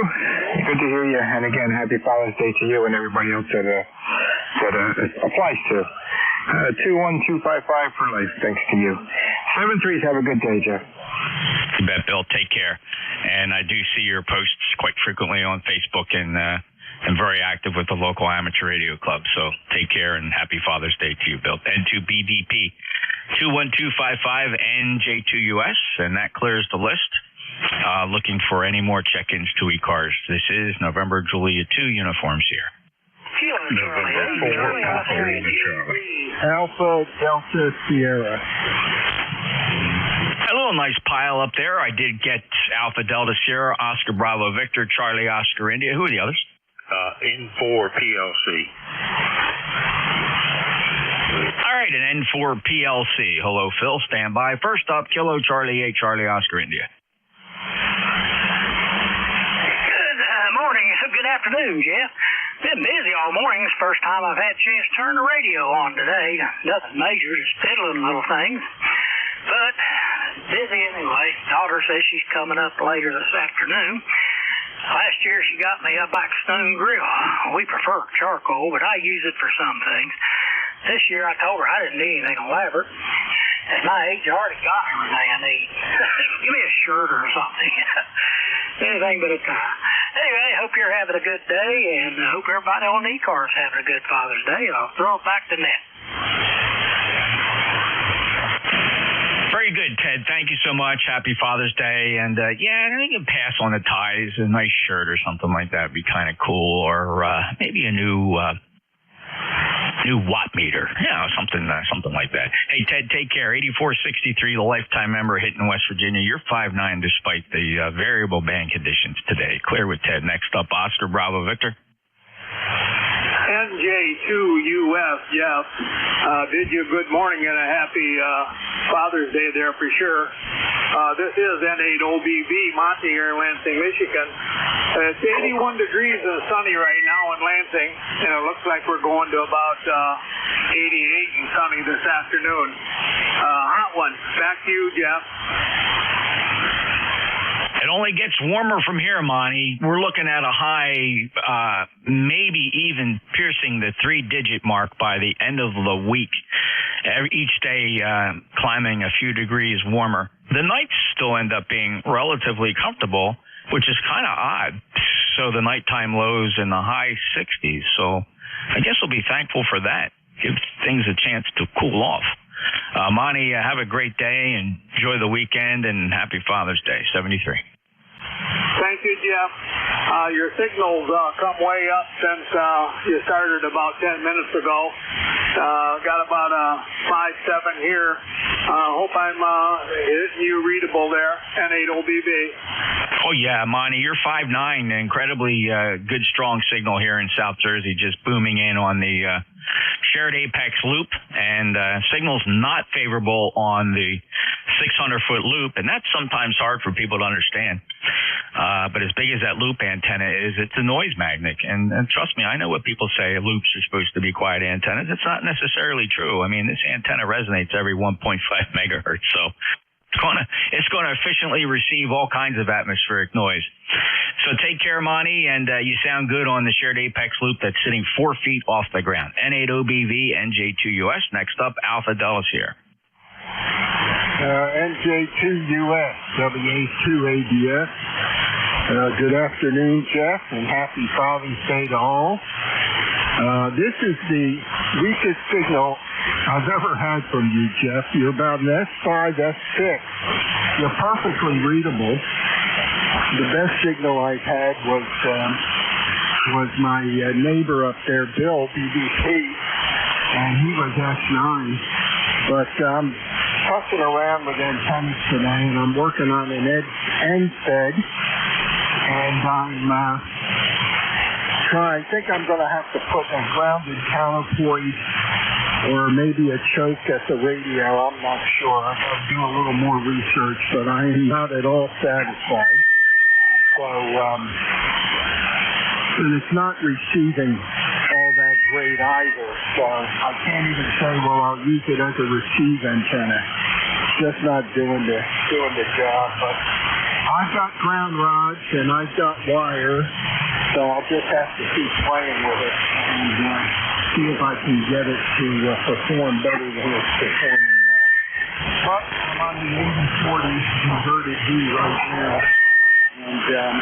Good to hear you. And again, happy Father's Day to you and everybody else that applies to. 21255 for life. Thanks to you. 7-3s. Have a good day, Jeff.
You bet, Bill. Take care. And I do see your posts quite frequently on Facebook, and very active with the local amateur radio club. So take care, and happy Father's Day to you, Bill. N2BDP 21255 NJ2US, and that clears the list. Looking for any more check-ins to ECARS. This is November Julia 2 uniforms here.
November 4, Alpha Delta Sierra.
A little nice pile up there. I did get Alpha Delta Sierra, Oscar Bravo Victor, Charlie Oscar India. Who are the others?
N4 PLC.
All right, an N4 PLC. Hello, Phil. Stand by. First up, Kilo Charlie 8, Charlie Oscar India.
Good morning. Good afternoon, Jeff. Been busy all morning. It's the first time I've had a chance to turn the radio on today. Nothing major, just fiddling little things. But busy anyway. Daughter says she's coming up later this afternoon. Last year she got me a Blackstone grill. We prefer charcoal, but I use it for some things. This year I told her I didn't need anything elaborate. At my age, I already got everything I need. Give me a shirt or something. Anything but a tie. Anyway, hope you're having a good day, and I hope everybody on ECARS is having a good Father's Day, and I'll throw it back to Ned.
Very good, Ted. Thank you so much. Happy Father's Day. And, yeah, I think you can pass on the ties. A nice shirt or something like that would be kind of cool. Or maybe a new watt meter. Yeah, something like that. Hey, Ted, take care. 8463, the lifetime member hitting West Virginia. You're 5'9", despite the variable band conditions today. Clear with Ted. Next up, Oscar Bravo Victor.
NJ2US, Jeff. Bid you a good morning and a happy Father's Day there for sure. This is N8OBB, Monty here in Lansing, Michigan. It's 81 degrees and sunny right now in Lansing, and it looks like we're going to about 88 and sunny this afternoon. Hot one. Back to you, Jeff.
It only gets warmer from here, Monty. We're looking at a high, maybe even piercing the 3-digit mark by the end of the week. Each day climbing a few degrees warmer. The nights still end up being relatively comfortable, which is kind of odd. So the nighttime lows in the high 60s. So I guess we'll be thankful for that. Give things a chance to cool off. Monty, have a great day and enjoy the weekend, and happy Father's Day. 73.
Thank you, Jeff. Your signal's come way up since you started about 10 minutes ago. Got about a 5.7 here. Hope I'm hitting you readable there, N8OBB.
Oh, yeah, Monty, you're 5'9", incredibly good, strong signal here in South Jersey, just booming in on the shared apex loop, and signal's not favorable on the 600-foot loop, and that's sometimes hard for people to understand. But as big as that loop antenna is, it's a noise magnet. And trust me, I know what people say, loops are supposed to be quiet antennas. It's not necessarily true. I mean, this antenna resonates every 1.5 megahertz, so it's going to efficiently receive all kinds of atmospheric noise. So take care, Monty, and you sound good on the shared apex loop that's sitting 4 feet off the ground. N8OBV, NJ2US. Next up, Alpha Dallas here.
NJ2US, WA2ADS. Good afternoon, Jeff, and happy Father's Day to all. This is the weakest signal I've ever had from you, Jeff. You're about an S5, S6. You're perfectly readable. The best signal I've had was my neighbor up there, Bill, BBC, and he was S9. But I'm fussing around with antennas today, and I'm working on an NFED, and I think I'm going to have to put a grounded counterpoint or maybe a choke at the radio. I'm not sure. I've got to do a little more research, but I am not at all satisfied. So, and it's not receiving all that great either. So I can't even say, well, I'll use it as a receive antenna. It's just not doing the job. But I've got ground rods and I've got wire, so I'll just have to keep playing with it and see if I can get it to perform better than it's performing now. But I'm on the 80/40 converted D right now, and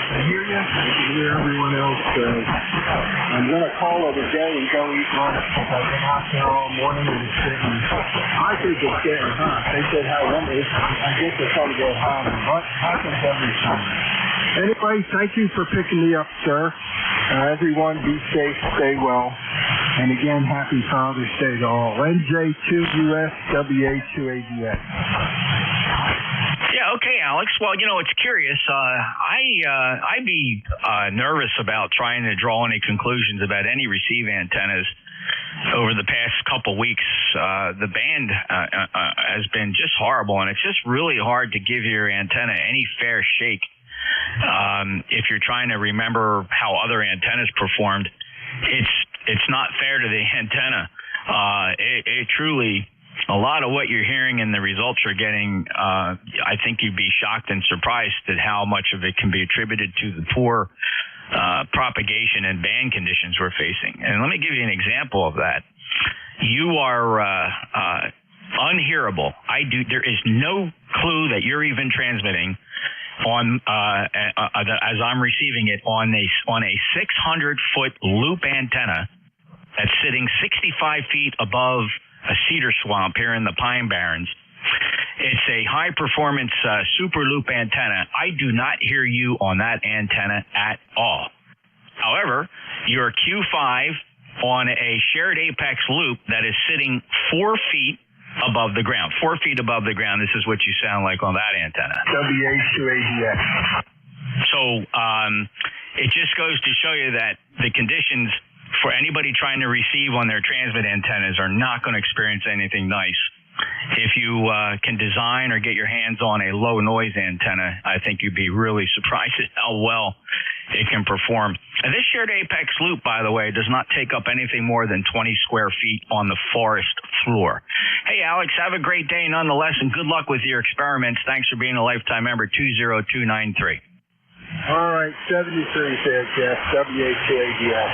I hear you. I can hear everyone else. I'm going to call it a day and go eat lunch because I've been out there all morning and it's getting, I think it's getting hot. They said how long it is. I guess it's going to get hotter, but happens every summer. Anyway, thank you for picking me up, sir. Everyone be safe, stay well. And again, happy Father's Day to all. NJ2US, WA2ADS.
Yeah, okay, Alex. Well, it's curious. I'd be nervous about trying to draw any conclusions about any receive antennas over the past couple weeks. The band has been just horrible, and it's just really hard to give your antenna any fair shake. If you're trying to remember how other antennas performed, it's not fair to the antenna. It truly, a lot of what you're hearing and the results you're getting, I think you'd be shocked and surprised at how much of it can be attributed to the poor propagation and band conditions we're facing. And let me give you an example of that. You are unhearable. There is no clue that you're even transmitting on as I'm receiving it on a 600-foot loop antenna that's sitting 65 feet above a cedar swamp here in the Pine Barrens. It's a high-performance super loop antenna. I do not hear you on that antenna at all. However, your Q5 on a shared apex loop that is sitting 4 feet above the ground. 4 feet above the ground. This is what you sound like on that antenna.
WA2ADS.
So it just goes to show you that the conditions for anybody trying to receive on their transmit antennas are not going to experience anything nice. If you can design or get your hands on a low noise antenna, I think you'd be really surprised at how well it can perform. And this shared apex loop, by the way, does not take up anything more than 20 square feet on the forest floor. Hey, Alex, have a great day nonetheless, and good luck with your experiments. Thanks for being a lifetime member, 20293.
All right, 73 there, Jeff, WA2ADS.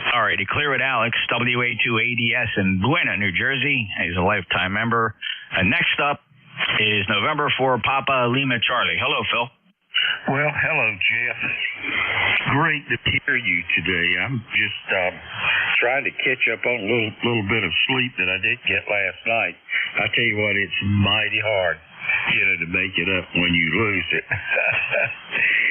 All righty, clear with Alex, WA2ADS in Buena, New Jersey. He's a lifetime member. Next up is November for Papa Lima Charlie. Hello, Phil.
Well, hello, Jeff. Great to hear you today. I'm just trying to catch up on a little bit of sleep that I did get last night. I tell you what, it's mighty hard, to make it up when you lose it.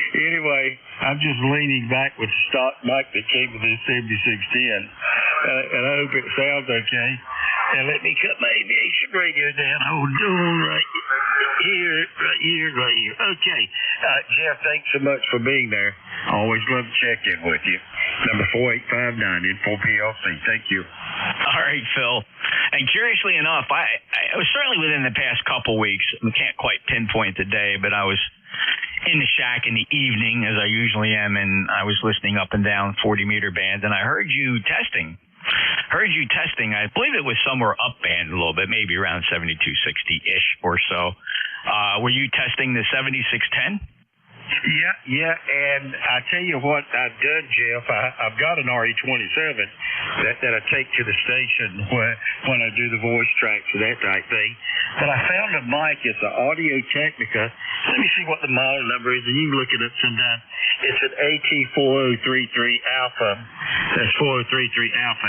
Anyway, I'm just leaning back with the stock mic that came with this 7610, and I hope it sounds okay. And let me cut my aviation radio down. Hold on right here. Okay. Jeff, thanks so much for being there. Always love to check in with you. Number 4859 in 4PLC. Thank you.
All right, Phil. And curiously enough, I was certainly within the past couple weeks. I can't quite pinpoint the day, but I was in the shack in the evening, as I usually am, and I was listening up and down 40-meter bands, and I heard you testing. I believe it was somewhere up band a little bit, maybe around 7260-ish or so. Were you testing the 7610?
Yeah, and I tell you what I've done, Jeff. I've got an RE27 that I take to the station when I do the voice tracks and that type thing. But I found a mic. It's an Audio Technica. Let me see what the model number is, and you can look it up sometime. It's an AT4033 Alpha. That's 4033 Alpha.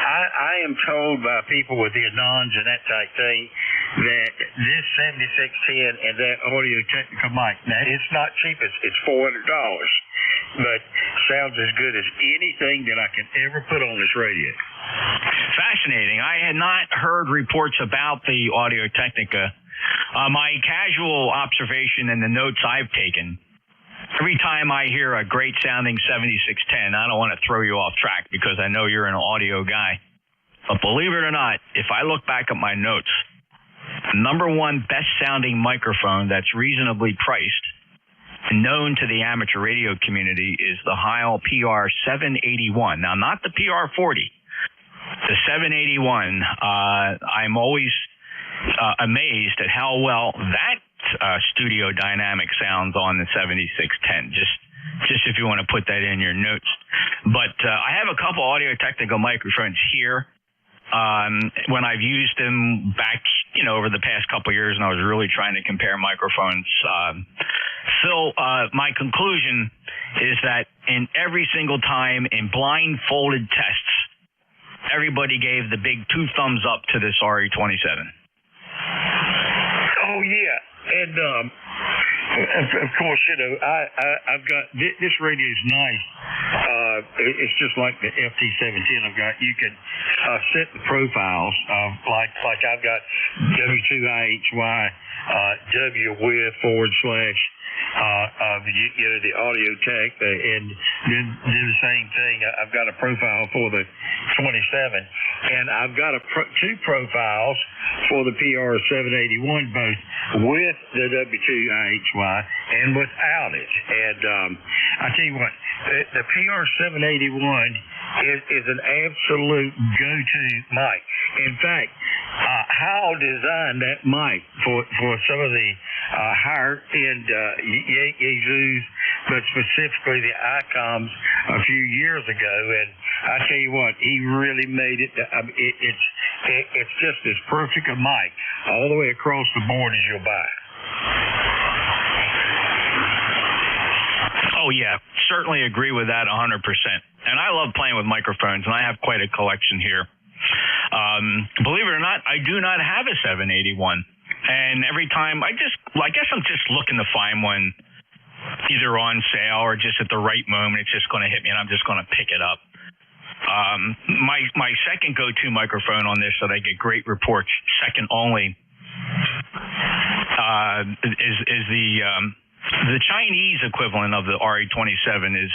I am told by people with the Anons and that type thing that this 7610 and that Audio Technica mic, now it's not cheap, it's $400, but sounds as good as anything that I can ever put on this radio.
Fascinating. I had not heard reports about the Audio Technica. My casual observation and the notes I've taken, every time I hear a great sounding 7610, I don't want to throw you off track because I know you're an audio guy. But believe it or not, if I look back at my notes, the number one best sounding microphone that's reasonably priced and known to the amateur radio community is the Heil PR 781. Now, not the PR 40. The 781, I'm always amazed at how well that studio dynamic sounds on the 7610. Just if you want to put that in your notes. But I have a couple Audio Technica microphones here. When I've used them back, over the past couple of years, and I was really trying to compare microphones. Phil, my conclusion is that in every single time in blindfolded tests, everybody gave the big 2 thumbs up to this RE27.
Oh yeah, and of course, I've got this radio is nice. It's just like the FT710 I've got. You can set the profiles like I've got W2IHY W with / the Audio Tech, and then do the same thing. I've got a profile for the 27, and I've got 2 profiles for the PR 781, both with the W2IHY and without it. And I tell you what, the PR 781 is an absolute go-to mic. In fact, Hal designed that mic for some of the higher-end Yaesus, but specifically the ICOMs a few years ago. And I tell you what, he really made it. It's just as perfect a mic all the way across the board as you'll buy.
Oh, yeah. Certainly agree with that 100%. And I love playing with microphones, and I have quite a collection here. Believe it or not, I do not have a 781. And every time I guess I'm just looking to find one either on sale or just at the right moment. It's just going to hit me, and I'm just going to pick it up. My second go-to microphone on this that I get great reports, second only, is the Chinese equivalent of the RE27 is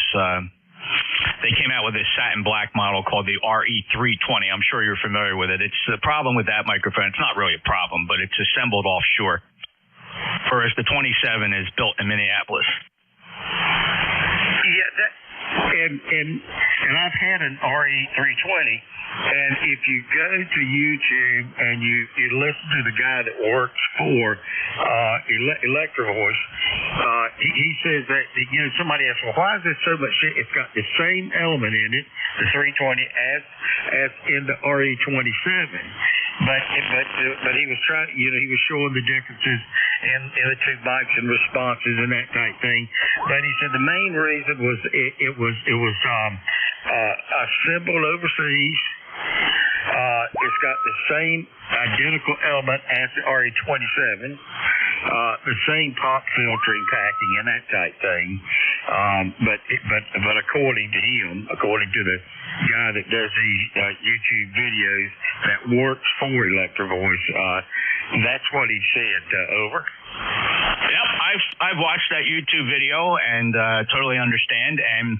they came out with this satin black model called the RE320. I'm sure you're familiar with it. It's the problem with that microphone. It's not really a problem, but it's assembled offshore, whereas the 27 is built in Minneapolis.
Yeah, and I've had an RE320, and if you go to YouTube and you listen to the guy that works for Electro Voice, he says that, somebody asked, well, why is this so much shit? It's got the same element in it, the 320, as in the RE27. But he was trying, he was showing the differences in the 2 mics and responses and that type thing. But he said the main reason was it was assembled overseas. It's got the same identical element as the RE27, the same pop filtering packing and that type thing. But according to him, according to the guy that does these YouTube videos that works for Electro Voice, that's what he said. Over.
Yep, I've watched that YouTube video and totally understand. And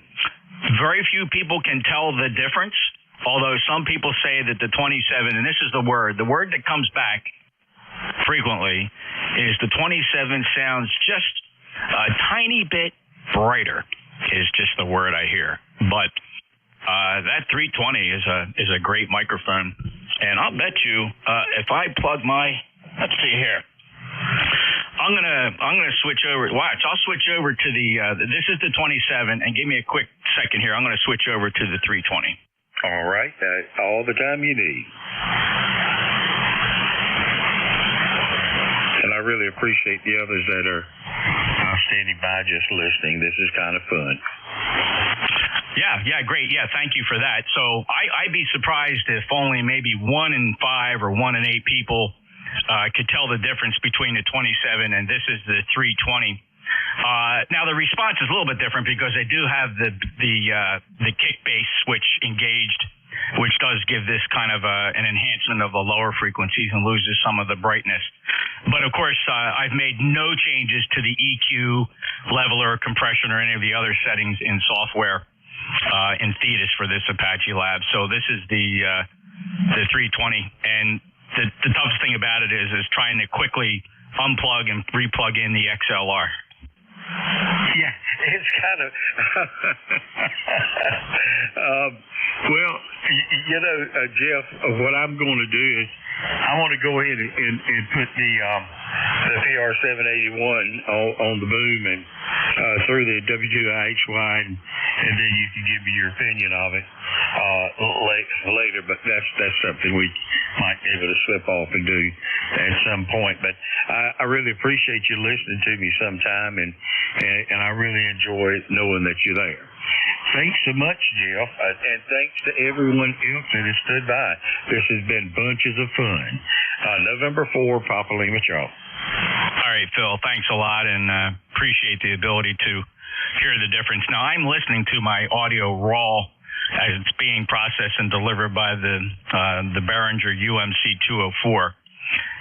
very few people can tell the difference. Although some people say that the 27, and this is the word that comes back frequently is the 27 sounds just a tiny bit brighter is just the word I hear. But that 320 is a great microphone. And I'll bet you if I plug let's see here. I'm gonna switch over. Watch, I'll switch over to the. This is the 27, and give me a quick second here. I'm gonna switch over to the 320.
All right, all the time you need. And I really appreciate the others that are standing by just listening. This is kind of fun.
Yeah, great. Yeah, thank you for that. So I'd be surprised if only maybe 1 in 5 or 1 in 8 people could tell the difference between the 27 and this is the 320. Now the response is a little bit different because they do have the kick bass switch engaged, which does give this kind of an enhancement of the lower frequencies and loses some of the brightness. But of course, I've made no changes to the EQ, leveler, compression, or any of the other settings in software in Thetis for this Apache Lab. So this is the 320, and the toughest thing about it is trying to quickly unplug and replug in the XLR.
Yeah, it's kind of well, Jeff, what I'm going to do is I want to go ahead and put the PR781 on the boom and through the W2IHY, and then you can give me your opinion of it later. But that's something we might be able to slip off and do at some point. But I really appreciate you listening to me sometime, and I really enjoy knowing that you're there. Thanks so much, Jeff, and thanks to everyone else that has stood by. This has been bunches of fun. November 4, Papa Lima Charlie.
All right, Phil, thanks a lot, and appreciate the ability to hear the difference. Now, I'm listening to my audio raw as it's being processed and delivered by the Behringer UMC 204.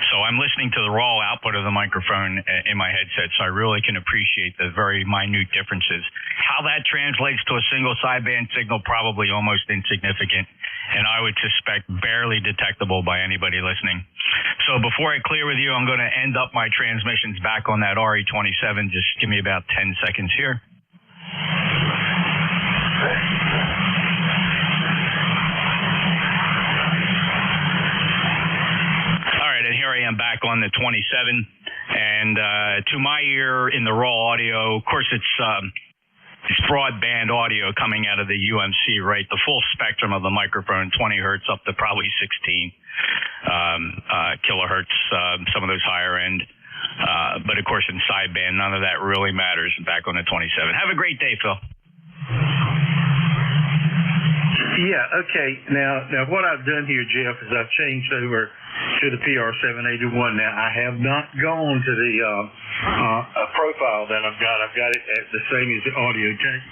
So I'm listening to the raw output of the microphone in my headset, so I really can appreciate the very minute differences. How that translates to a single sideband signal, probably almost insignificant, and I would suspect barely detectable by anybody listening. So before I clear with you, I'm going to end up my transmissions back on that RE27. Just give me about 10 seconds here. And here I am back on the 27, and to my ear in the raw audio, of course it's broadband audio coming out of the UMC, right? The full spectrum of the microphone, 20 hertz up to probably 16 kilohertz, some of those higher end. But of course in sideband, none of that really matters. Back on the 27. Have a great day, Phil.
Yeah, okay. Now what I've done here, Jeff, is I've changed over to the PR781. Now, I have not gone to the profile that I've got. I've got it at the same as the audio tape.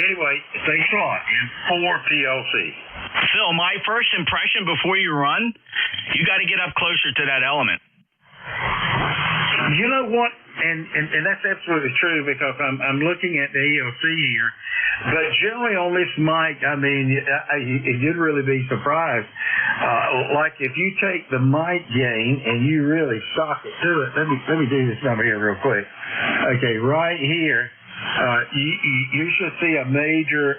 Anyway, thanks a lot. And for PLC.
Phil, my first impression before you run, you got to get up closer to that element.
You know what? And that's absolutely true, because I'm looking at the ELC here. But generally on this mic, I mean, you'd really be surprised. Like if you take the mic gain and you really shock it to it. Let me do this number here real quick. Okay, right here, you should see a major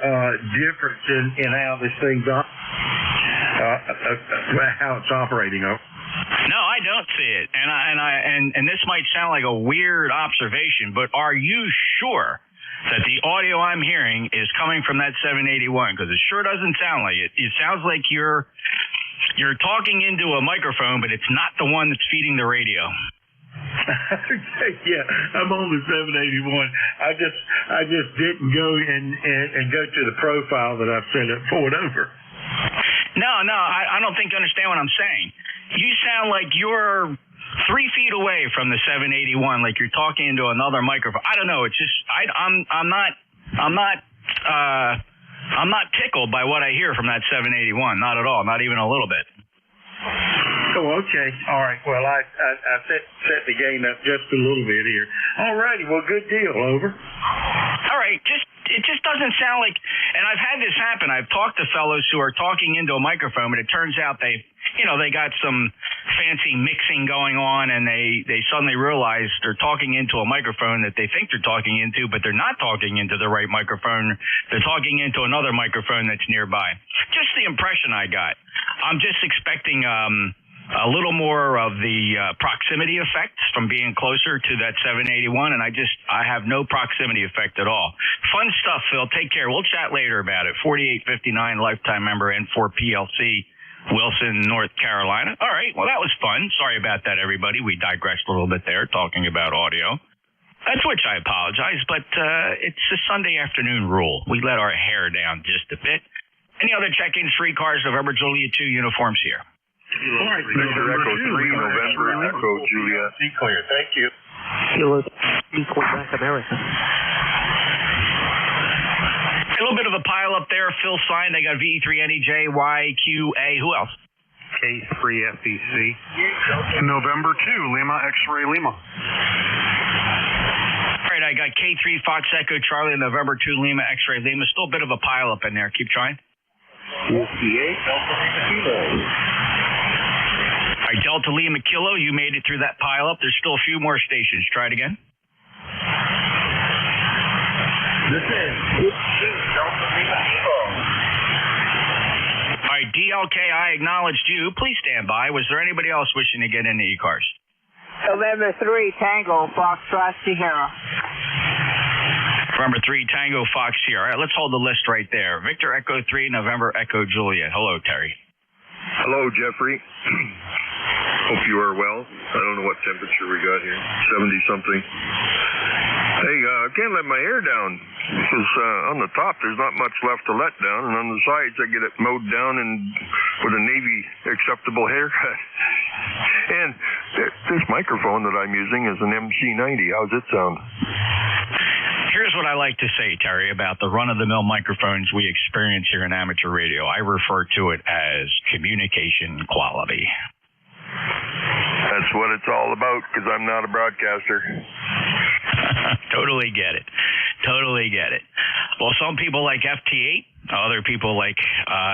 difference in how this thing's how it's operating.
No, I don't see it, and this might sound like a weird observation, but are you sure that the audio I'm hearing is coming from that 781? Because it sure doesn't sound like it. It sounds like you're talking into a microphone, but it's not the one that's feeding the radio.
Yeah, I'm on the 781. I just didn't go and go to the profile that I've set up forward over.
No, I don't think you understand what I'm saying. You sound like you're 3 feet away from the 781, like you're talking into another microphone. I don't know. It's just I'm not tickled by what I hear from that 781. Not at all. Not even a little bit.
Oh, okay. All right. Well, I set the gain up just a little bit here. All righty. Well, good deal. Over.
All right. It just doesn't sound like, and I've had this happen. I've talked to fellows who are talking into a microphone, but it turns out they got some fancy mixing going on, and they suddenly realize they're talking into a microphone that they think they're talking into, but they're not talking into the right microphone. They're talking into another microphone that's nearby. Just the impression I got. I'm just expecting a little more of the proximity effect from being closer to that 781, and I have no proximity effect at all. Fun stuff, Phil. Take care. We'll chat later about it. 4859, lifetime member, N4 PLC, Wilson, North Carolina. All right, well, that was fun. Sorry about that, everybody. We digressed a little bit there talking about audio. That's which I apologize, but it's a Sunday afternoon rule. We let our hair down just a bit. Any other check-ins for ECARS, November Juliet 2 uniforms here?
All right, Victor Echo 3, November Echo Juliet.
Be clear. Thank you.
Kilo equal back America.
A little bit of a pile up there. Phil signed. They got VE3NEJ, YQA. Who else?
K3FEC. November 2, Lima X-Ray Lima.
All right, I got K3 Fox Echo Charlie, November 2 Lima X-Ray Lima. Still a bit of a pile up in there. Keep trying.
UCA, Delta Lima Kilo.
All right, Delta Lima Kilo, you made it through that pile up. There's still a few more stations. Try it again.
This is Delta Lima Kilo.
All right, DLK, I acknowledged you. Please stand by. Was there anybody else wishing to get into ECARS?
November 3, Tango, Foxtrot, Sierra.
November 3, Tango, Fox Sierra. All right, let's hold the list right there. Victor Echo 3, November Echo Juliet. Hello, Terry.
Hello, Jeffrey. Hope you are well. I don't know what temperature we got here. 70-something. Hey, I can't let my hair down because on the top there's not much left to let down, and on the sides I get it mowed down and with a Navy acceptable haircut. And this microphone that I'm using is an MC90. How's it sound?
Here's what I like to say, Terry, about the run-of-the-mill microphones we experience here in amateur radio. I refer to it as communication quality.
That's what it's all about, because I'm not a broadcaster.
Totally get it. Totally get it. Well, some people like FT8. Other people like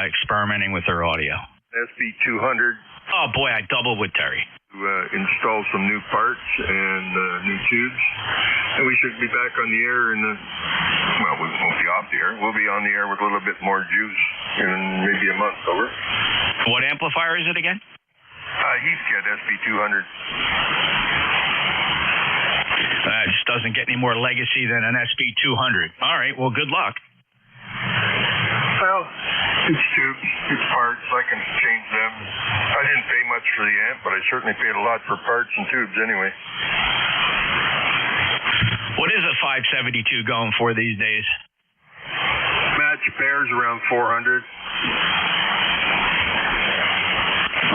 experimenting with their audio.
SB200.
Oh, boy, I doubled with Terry.
Install some new parts and new tubes. And we should be back on the air well, we won't be off the air. We'll be on the air with a little bit more juice in maybe a month. Over.
What amplifier is it again?
Heathkit SB200.
It just doesn't get any more legacy than an SB200. All right, well, good luck.
Well, it's tubes, it's parts. I can change them. I didn't pay much for the amp, but I certainly paid a lot for parts and tubes anyway.
What is a 572 going for these days?
Match pairs around 400.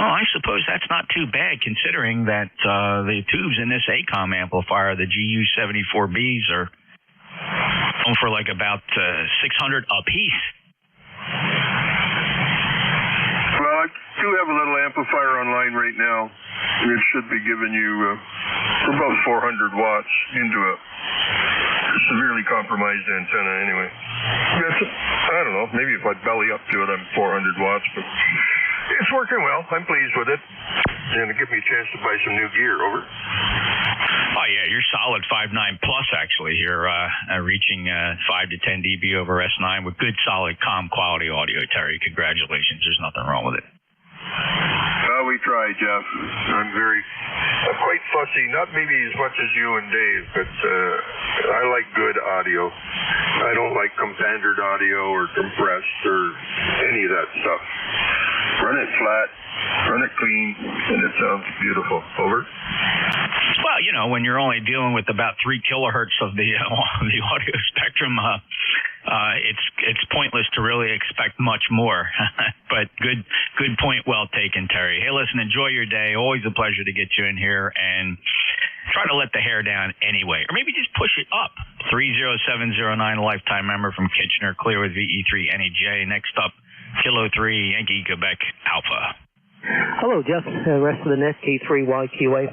Oh, I suppose that's not too bad, considering that the tubes in this ACOM amplifier, the GU74Bs, are going for like about 600 a piece.
Well, I do have a little amplifier online right now. It should be giving you about 400 watts into a severely compromised antenna anyway. I don't know, maybe if I belly up to it, I'm 400 watts, but it's working well. I'm pleased with it. And it give me a chance to buy some new gear. Over.
Oh, yeah, you're solid 5.9 plus, actually, here, reaching 5 to 10 dB over S9 with good, solid, calm quality audio, Terry. Congratulations. There's nothing wrong with it.
Well, we try, Jeff. I'm quite fussy, not maybe as much as you and Dave, but I like good audio. I don't like compandered audio or compressed or any of that stuff. Run it flat, run it clean, and it sounds beautiful. Over.
Well, you know, when you're only dealing with about 3 kilohertz of the audio spectrum, it's pointless to really expect much more. But good point, well taken, Terry. Hey, listen, enjoy your day. Always a pleasure to get you in here, and try to let the hair down anyway, or maybe just push it up. 30709, lifetime member from Kitchener, clear with VE3NEJ. Next up, Kilo 3 Yankee Quebec Alpha.
Hello, Jeff. Rest of the net, K3YQA.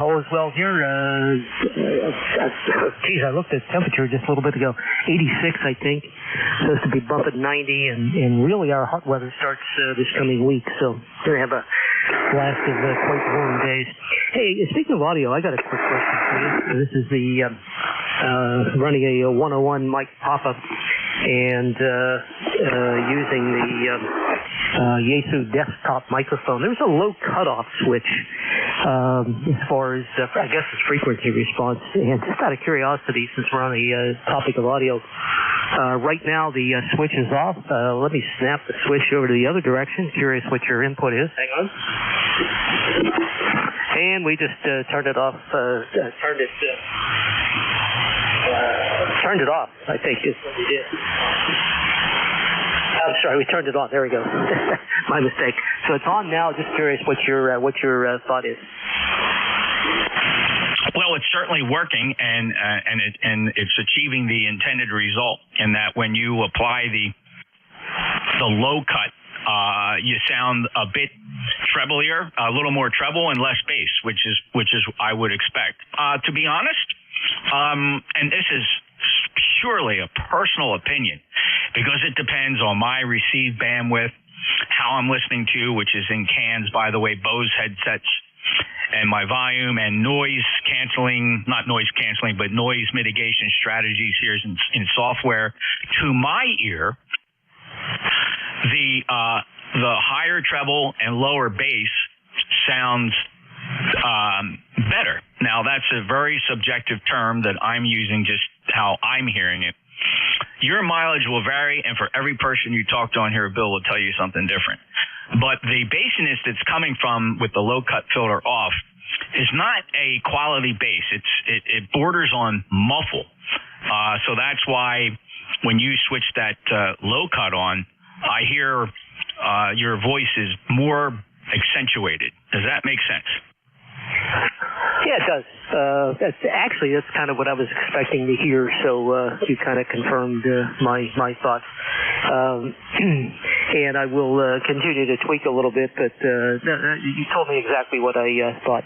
All is well here. Geez, I looked at temperature just a little bit ago. 86, I think. Supposed to be bumping 90, and really our hot weather starts this coming week, so we're going to have a blast of quite warm days. Hey, speaking of audio, I got a quick question for you. This is the running a 101 mic pop-up and using the Yaesu desktop microphone. There's a low cutoff switch as far as, I guess, it's frequency response. And just out of curiosity, since we're on the topic of audio, right now the switch is off. Let me snap the switch over to the other direction. Curious what your input is. Hang on. And we just turned it off. Turned it off, I think is what we did. I'm sorry, we turned it on. There we go. My mistake. So it's on now. Just curious what your thought is.
Well, it's certainly working, and it's achieving the intended result. In that, when you apply the low cut, you sound a bit treblier, a little more treble and less bass, which is I would expect. To be honest, and this is purely a personal opinion, because it depends on my received bandwidth, how I'm listening to, which is in cans, by the way, Bose headsets, and my volume and noise mitigation strategies here in software. To my ear, the higher treble and lower bass sounds better. Now, that's a very subjective term that I'm using, just how I'm hearing it. Your mileage will vary, and for every person you talk to on here, Bill will tell you something different. But the bassiness that's coming from with the low-cut filter off is not a quality bass. It borders on muffle. So that's why when you switch that low-cut on, I hear your voice is more accentuated. Does that make sense?
Yeah, it does. That's kind of what I was expecting to hear, so you kind of confirmed my thoughts. And I will continue to tweak a little bit, but you told me exactly what I thought.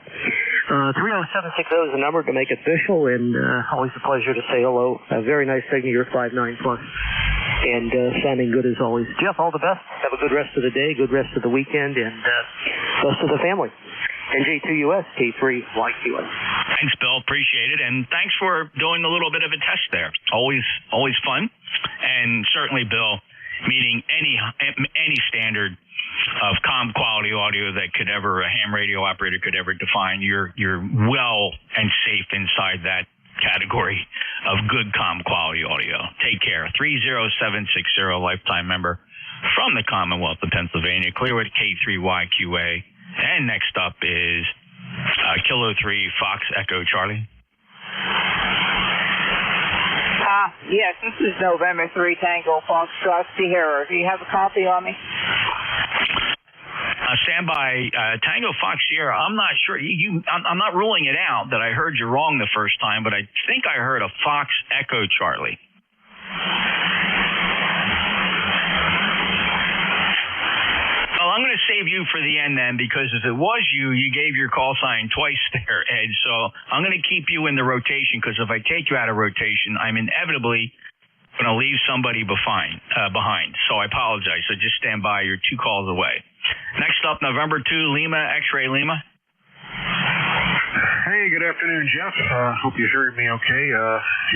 30760 is the number to make it official, and always a pleasure to say hello. A very nice signature, 59+, and sounding good as always. Jeff, all the best. Have a good rest of the day, good rest of the weekend, and best of the family. NJ2US, K3YQS.
Thanks, Bill. Appreciate it. And thanks for doing a little bit of a test there. Always fun. And certainly, Bill, meeting any standard of comm quality audio that a ham radio operator could ever define. You're well and safe inside that category of good comm quality audio. Take care. 30760, lifetime member from the Commonwealth of Pennsylvania. Clearwood K3YQA. And next up is Kilo 3 Fox Echo Charlie.
Yes, this is November 3 Tango Foxtrot Sierra. Do you have a copy on me?
Stand by, Tango Fox Sierra. I'm not sure. I'm not ruling it out that I heard you wrong the first time, but I think I heard a Fox Echo Charlie. Well, I'm going to save you for the end then, because if it was you gave your call sign twice there, Ed. So I'm going to keep you in the rotation, because if I take you out of rotation, I'm inevitably going to leave somebody behind. So I apologize. So just stand by. You're 2 calls away. Next up, November 2, Lima, X-Ray Lima.
Hey, good afternoon, Jeff. Hope you're hearing me okay.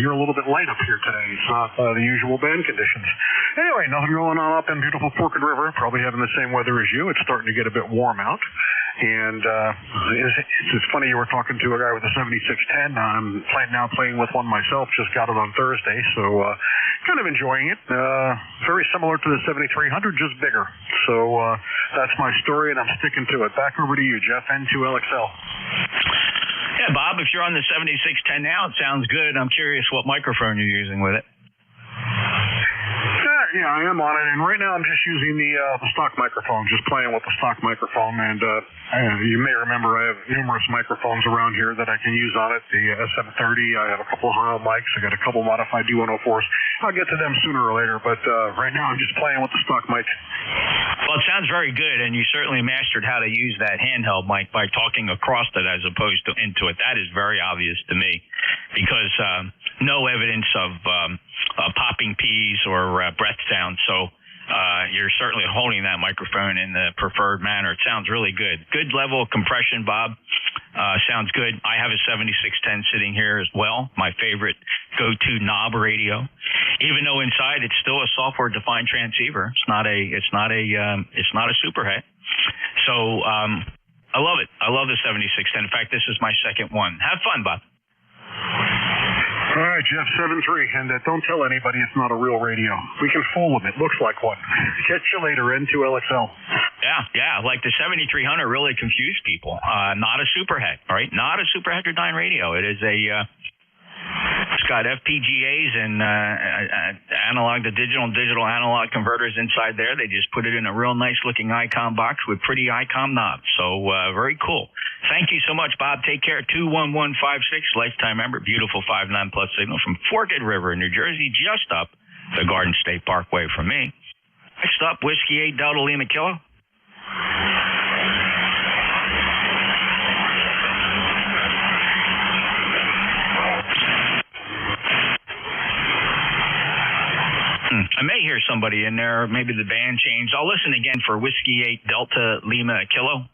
You're a little bit light up here today. It's not the usual band conditions. Anyway, nothing going on up in beautiful Forked River. Probably having the same weather as you. It's starting to get a bit warm out. And it's funny, you were talking to a guy with a 7610. I'm playing with one myself. Just got it on Thursday, so kind of enjoying it. Very similar to the 7300, just bigger. So that's my story, and I'm sticking to it. Back over to you, Jeff, N2LXL.
Yeah, Bob, if you're on the 7610 now, it sounds good. I'm curious what microphone you're using with it.
Yeah, I am on it, and right now I'm just using the stock microphone, just playing with the stock microphone, and you may remember I have numerous microphones around here that I can use on it. The SM30, I have a couple of Hono mics, I got a couple modified D104s. I'll get to them sooner or later, but right now I'm just playing with the stock mic.
Well, it sounds very good, and you certainly mastered how to use that handheld mic by talking across it as opposed to into it. That is very obvious to me, because no evidence of popping P's or breath sound. So you're certainly holding that microphone in the preferred manner. It sounds really good. Good level of compression, Bob. Sounds good. I have a 7610 sitting here as well, my favorite go-to knob radio, even though inside it's still a software-defined transceiver. It's not a superhead. So I love it. I love the 7610. In fact, this is my second one. Have fun, Bob.
All right, Jeff, 7-3, and don't tell anybody it's not a real radio. We can fool them. It looks like one. Catch you later, N2LXL.
Yeah, like the 7300 really confused people. Not a superhead, all right? Not a super heterodyne radio. It is it's got FPGAs and analog to digital and digital analog converters inside there. They just put it in a real nice looking ICOM box with pretty ICOM knobs. So very cool. Thank you so much, Bob. Take care. 21156, lifetime member, beautiful 59 plus signal from Forked River in New Jersey, just up the Garden State Parkway from me. Next up, Whiskey 8 Delta Lima Kilo. I may hear somebody in there. Maybe the band changed. I'll listen again for Whiskey 8 Delta Lima Kilo.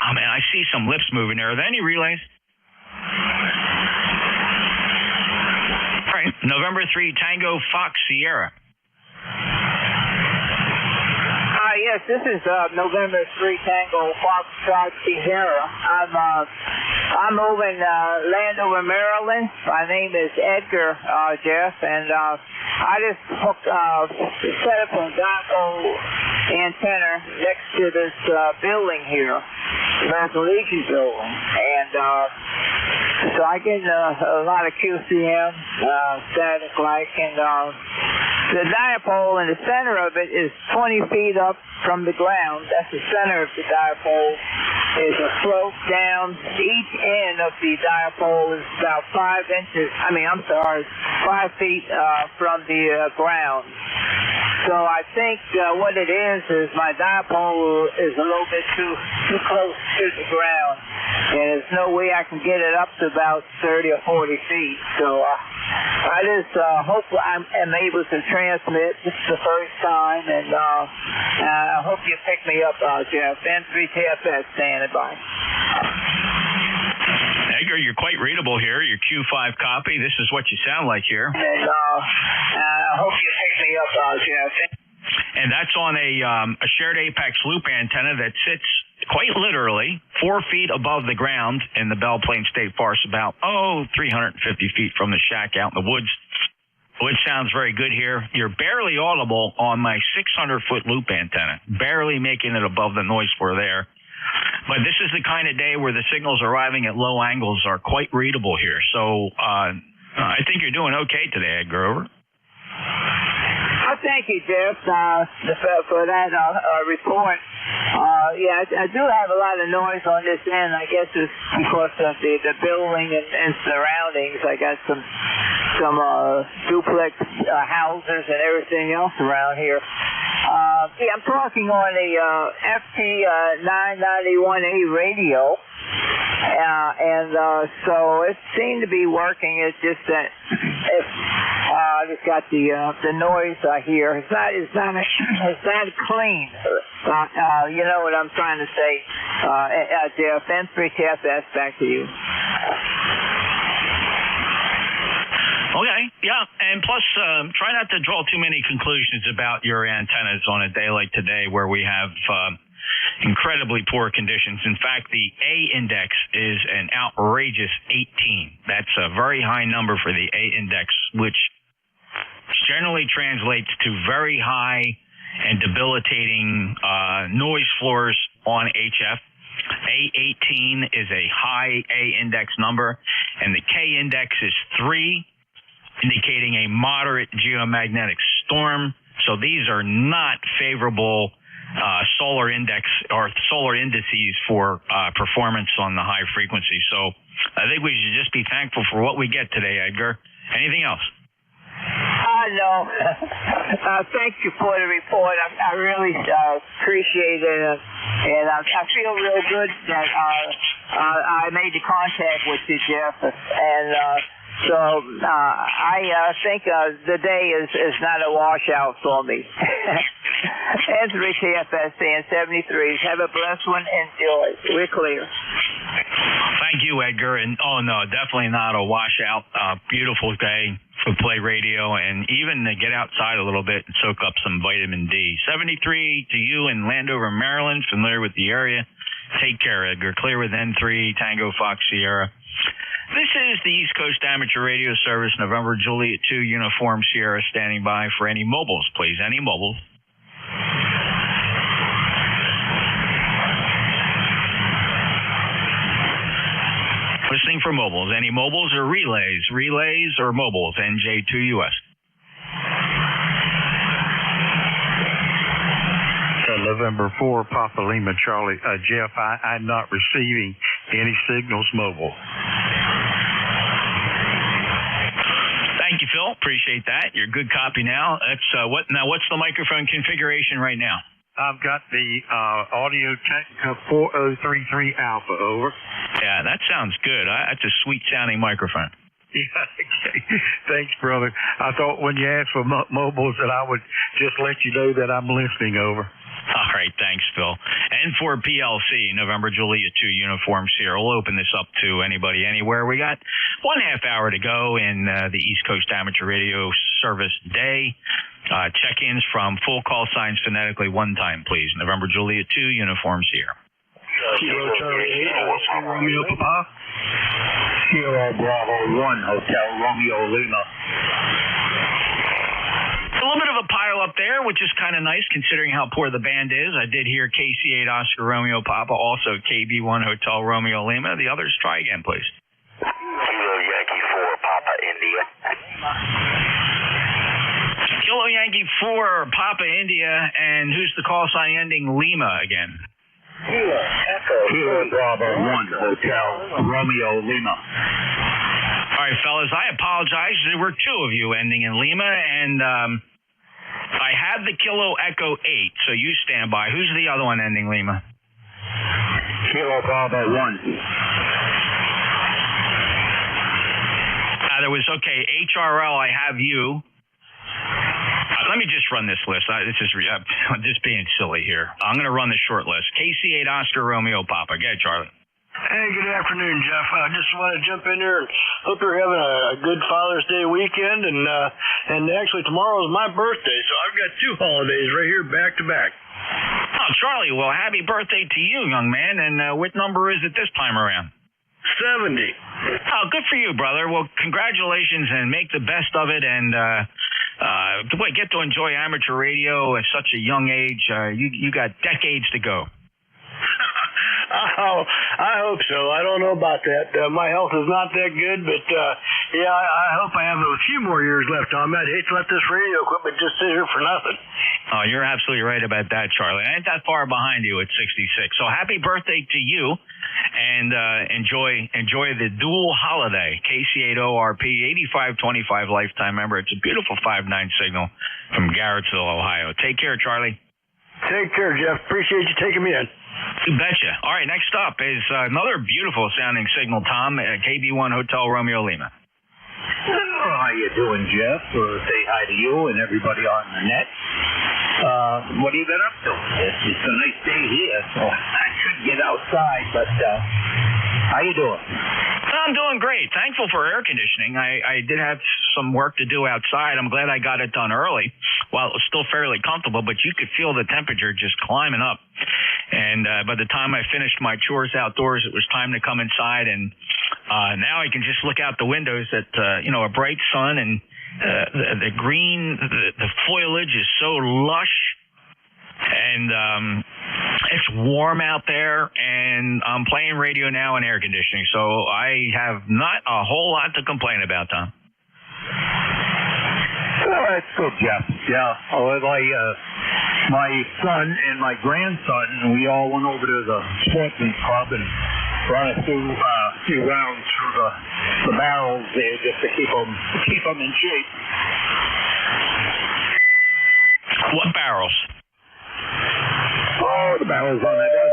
Oh, man, I see some lips moving there. Are there any relays? All right, November 3 Tango Fox Sierra.
Yes, this is November 3 Tango Foxtrot Sierra. I'm over in Landover, Maryland. My name is Edgar, Jeff, and I just set up a dipole antenna next to this building here, American Legion building, and so I get a lot of QCM, static like, and the dipole in the center of it is 20 feet up from the ground. That's the center of the dipole. There's a slope down. Each end of the dipole is about 5 feet from the ground. So I think what it is my dipole is a little bit too close to the ground, and there's no way I can get it up to about 30 or 40 feet. So I just hope I'm able to transmit. This is the first time, and I hope you pick me up, Jeff. N3TFS, standing by.
Edgar, you're quite readable here. Your Q5 copy. This is what you sound like here.
And I hope you pick me up, Jeff.
And that's on a shared apex loop antenna that sits quite literally 4 feet above the ground in the Belle Plaine State Forest, about 350 feet from the shack out in the woods. Which sounds very good here. You're barely audible on my 600-foot loop antenna, barely making it above the noise floor there. But this is the kind of day where the signals arriving at low angles are quite readable here. So I think you're doing okay today, Ed Grover.
Thank you, Jeff, for that report. I do have a lot of noise on this end. I guess it's because of the building and surroundings. I got some duplex houses and everything else around here. I'm talking on a FT991A radio. So it seemed to be working. It's just that if I just got the noise here. It's not clean. You know what I'm trying to say. Jeff, N3TFS, back to you.
Okay, yeah, and plus, try not to draw too many conclusions about your antennas on a day like today where we have incredibly poor conditions. In fact, the A index is an outrageous 18. That's a very high number for the A index, which generally translates to very high and debilitating noise floors on HF. A18 is a high A index number, and the K index is 3, indicating a moderate geomagnetic storm. So these are not favorable solar index or solar indices for performance on the high frequency. So I think we should just be thankful for what we get today, Edgar. Anything else?
No. Thank you for the report. I really appreciate it, and I feel real good that I made the contact with you, Jeff, and so I think the day is not a washout for me. And 3 KFSC and 73s. Have a blessed one. Enjoy. We're clear.
Thank you, Edgar. And oh no, definitely not a washout. Beautiful day for Play Radio, and even to get outside a little bit and soak up some vitamin D. 73 to you in Landover, Maryland. Familiar with the area? Take care, Edgar. Clear with N3 Tango Fox Sierra. This is the East Coast Amateur Radio Service, November Juliet 2 Uniform Sierra, standing by for any mobiles, please. Any mobiles. Listening for mobiles. Any mobiles or relays? Relays or mobiles? NJ2US.
November 4, Papa Lima Charlie. Jeff, I'm not receiving any signals mobile.
Thank you, Phil. Appreciate that. You're a good copy now. That's what's the microphone configuration right now?
I've got the Audio Technica 4033 Alpha, over.
Yeah, that sounds good. That's a sweet-sounding microphone.
Yeah, okay. Thanks, brother. I thought when you asked for mobiles that I would just let you know that I'm listening, over.
All right, thanks, Phil. And for PLC, November Juliet 2 Uniform Sierra. We'll open this up to anybody, anywhere. We got 1/2 hour to go in the East Coast Amateur Radio Service Day. Check-ins from full call signs phonetically one time, please. November Juliet 2 Uniform Sierra.
Kilo Charlie 8, Oscar Romeo Papa.
Sierra Bravo 1, Hotel Romeo Lima.
A little bit of a pile up there, which is kind of nice considering how poor the band is. I did hear KC8 Oscar Romeo Papa, also KB1 Hotel Romeo Lima. The others, try again, please.
Kilo Yankee 4, Papa India.
Kilo Yankee 4, Papa India, and who's the call sign ending Lima again?
Kilo Bravo 1, Hotel Romeo Lima.
All right, fellas, I apologize. There were two of you ending in Lima, and I have the Kilo Echo 8, so you stand by. Who's the other one ending Lima?
Kilo Bravo 1.
There was, okay, HRL, I have you. Let me just run this list. This is just being silly here. I'm going to run the short list. KC8 Oscar Romeo Papa. Go ahead, Charlie.
Hey, good afternoon, Jeff. I just want to jump in there and hope you're having a good Father's Day weekend. And actually, tomorrow is my birthday, so I've got two holidays right here back to back.
Oh, Charlie, well, happy birthday to you, young man. And what number is it this time around?
70.
Oh, good for you, brother. Well, congratulations, and make the best of it. And get to enjoy amateur radio at such a young age. You got decades to go.
Oh, I hope so. I don't know about that. My health is not that good, but yeah, I hope I have a few more years left on me. I'd hate to let this radio equipment just sit here for nothing.
Oh, you're absolutely right about that, Charlie. I ain't that far behind you at 66. So happy birthday to you, and enjoy the dual holiday. KC8ORP 8525 lifetime member. It's a beautiful 5.9 signal from Garrettsville, Ohio. Take care, Charlie.
Take care, Jeff. Appreciate you taking me in.
You betcha. All right, next up is another beautiful sounding signal, Tom, at KB1 Hotel Romeo Lima.
How you doing, Jeff? Say hi to you and everybody on the net. What have you been up to? It's a nice day here, so I should get outside, but how you doing?
I'm doing great. Thankful for air conditioning. I did have some work to do outside. I'm glad I got it done early while it was still fairly comfortable, but you could feel the temperature just climbing up. And by the time I finished my chores outdoors, it was time to come inside. And now I can just look out the windows at, a bright sun, and the green, the foliage is so lush. And it's warm out there, and I'm playing radio now and air conditioning, so I have not a whole lot to complain about, Tom.
That's good, Jeff. Yeah. My son and my grandson, we all went over to the sportsman's club and run a few rounds through the barrels there just to keep them in shape.
What barrels?
Oh, the barrels on that gun.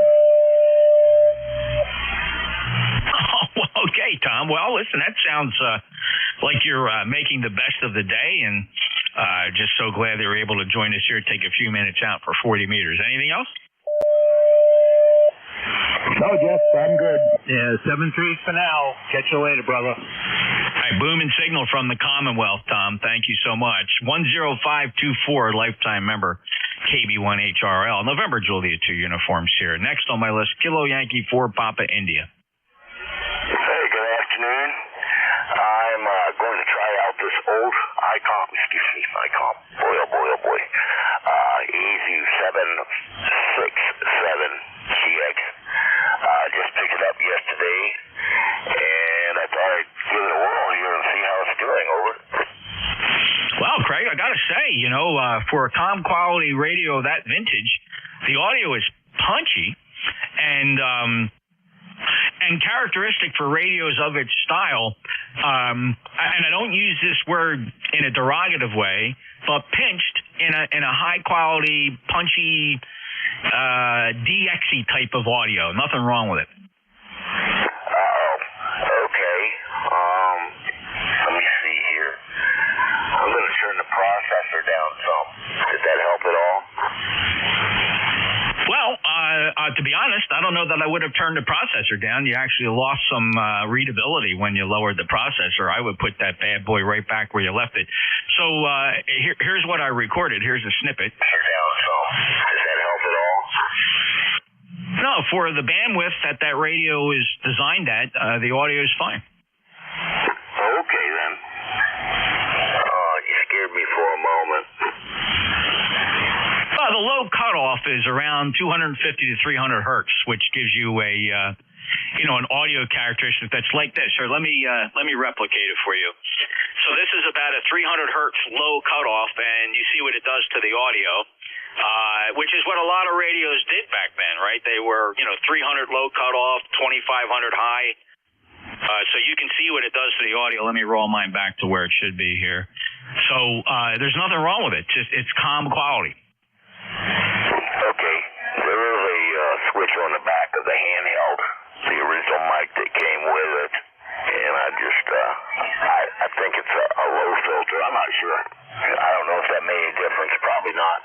Oh, well, okay, Tom. Well, listen, that sounds like you're making the best of the day, and Just so glad they were able to join us here, take a few minutes out for 40 meters. Anything else?
No, Jeff, I'm good.
Yeah, 7-3 for now. Catch you later, brother.
All right, boom and signal from the Commonwealth, Tom. Thank you so much. 10524, lifetime member, KB1HRL. November Julia 2 uniforms here. Next on my list, Kilo Yankee 4, Papa India.
Hey, good afternoon. I'm going to try out this old ICOM, boy, oh boy, oh boy, EZU767GX. Just picked it up yesterday, and I thought I'd give it a whirl here and see how it's doing. Over.
Well, Craig, I got to say, for a comm quality radio that vintage, the audio is punchy and characteristic for radios of its style. And I don't use this word in a derogative way, but pinched in a high quality, punchy, DXy type of audio. Nothing wrong with it.
Okay. Let me see here. I'm going to turn the processor down some. Did that help at all?
Well, to be honest, I don't know that I would have turned the processor down. You actually lost some readability when you lowered the processor. I would put that bad boy right back where you left it. So here's what I recorded. Here's a snippet.
Does that help at all?
No, for the bandwidth that radio is designed at, the audio is fine.
Okay, then. Oh, you scared me for a moment.
The low cutoff is around 250 to 300 hertz, which gives you an audio characteristic that's like this. Or let me replicate it for you. So this is about a 300 hertz low cutoff, and you see what it does to the audio, which is what a lot of radios did back then, right? They were 300 low cutoff, 2500 high. So you can see what it does to the audio. Let me roll mine back to where it should be here. So there's nothing wrong with it. It's comm quality.
Okay. There is a switch on the back of the handheld, the original mic that came with it, and I think it's a low filter. I'm not sure. I don't know if that made any difference. Probably not.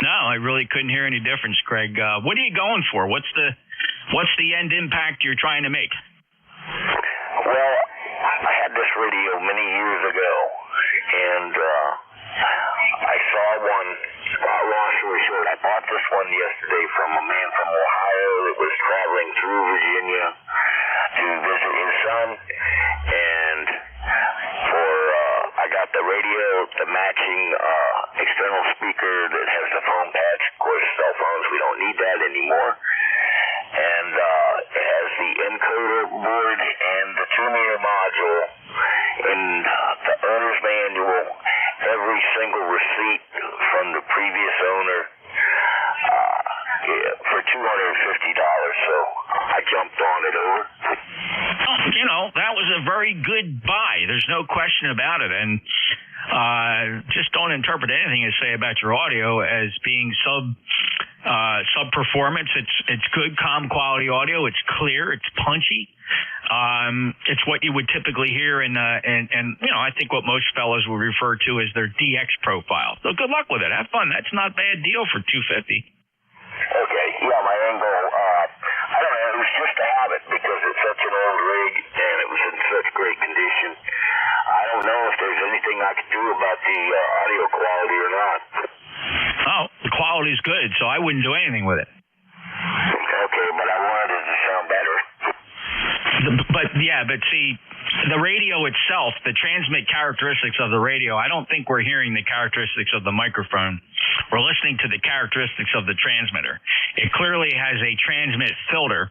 No, I really couldn't hear any difference, Craig. What are you going for? What's the end impact you're trying to make?
Well, I had this radio many years ago, and I saw one. Long story short, I bought this one yesterday from a man from Ohio that was traveling through Virginia to visit his son, and I got the radio, the matching external speaker that has the phone patch. Of course, cell phones, we don't need that anymore. And it has the encoder board and the 2-meter module. In the owner's manual, every single receipt from the previous owner for $250. So I jumped on it over.
That was a very good buy. There's no question about it. And just don't interpret anything you say about your audio as being sub performance. It's good comm quality audio. It's clear. It's punchy. It's what you would typically hear and I think what most fellows would refer to as their DX profile. So good luck with it. Have fun. That's not a bad deal for $250.
Okay. Yeah, my angle, I don't know. It was just a habit because it's such an old rig and it was in such great condition. I don't know if there's anything I could do about the audio quality or not.
Oh, the quality's good, so I wouldn't do anything with it.
Okay, but I wanted it to sound better.
But see, the radio itself, the transmit characteristics of the radio, I don't think we're hearing the characteristics of the microphone. We're listening to the characteristics of the transmitter. It clearly has a transmit filter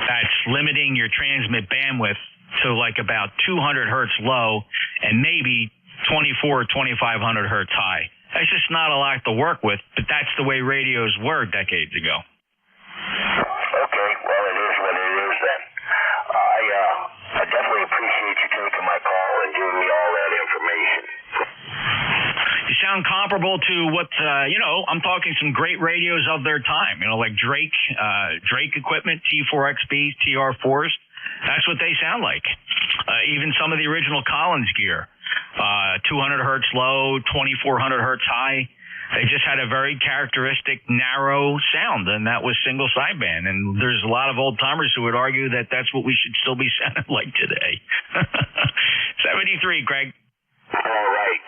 that's limiting your transmit bandwidth to like about 200 hertz low and maybe 24 or 2500 hertz high. That's just not a lot to work with, but that's the way radios were decades ago.
Okay, well, it is what it is then. I definitely appreciate you taking my call and giving me all that information.
You sound comparable to what, I'm talking some great radios of their time, like Drake equipment, T4XBs, TR4s. That's what they sound like. Even some of the original Collins gear. 200 hertz low, 2400 hertz high. They just had a very characteristic narrow sound, and that was single sideband. And there's a lot of old timers who would argue that that's what we should still be sounding like today. 73, Greg.
All right.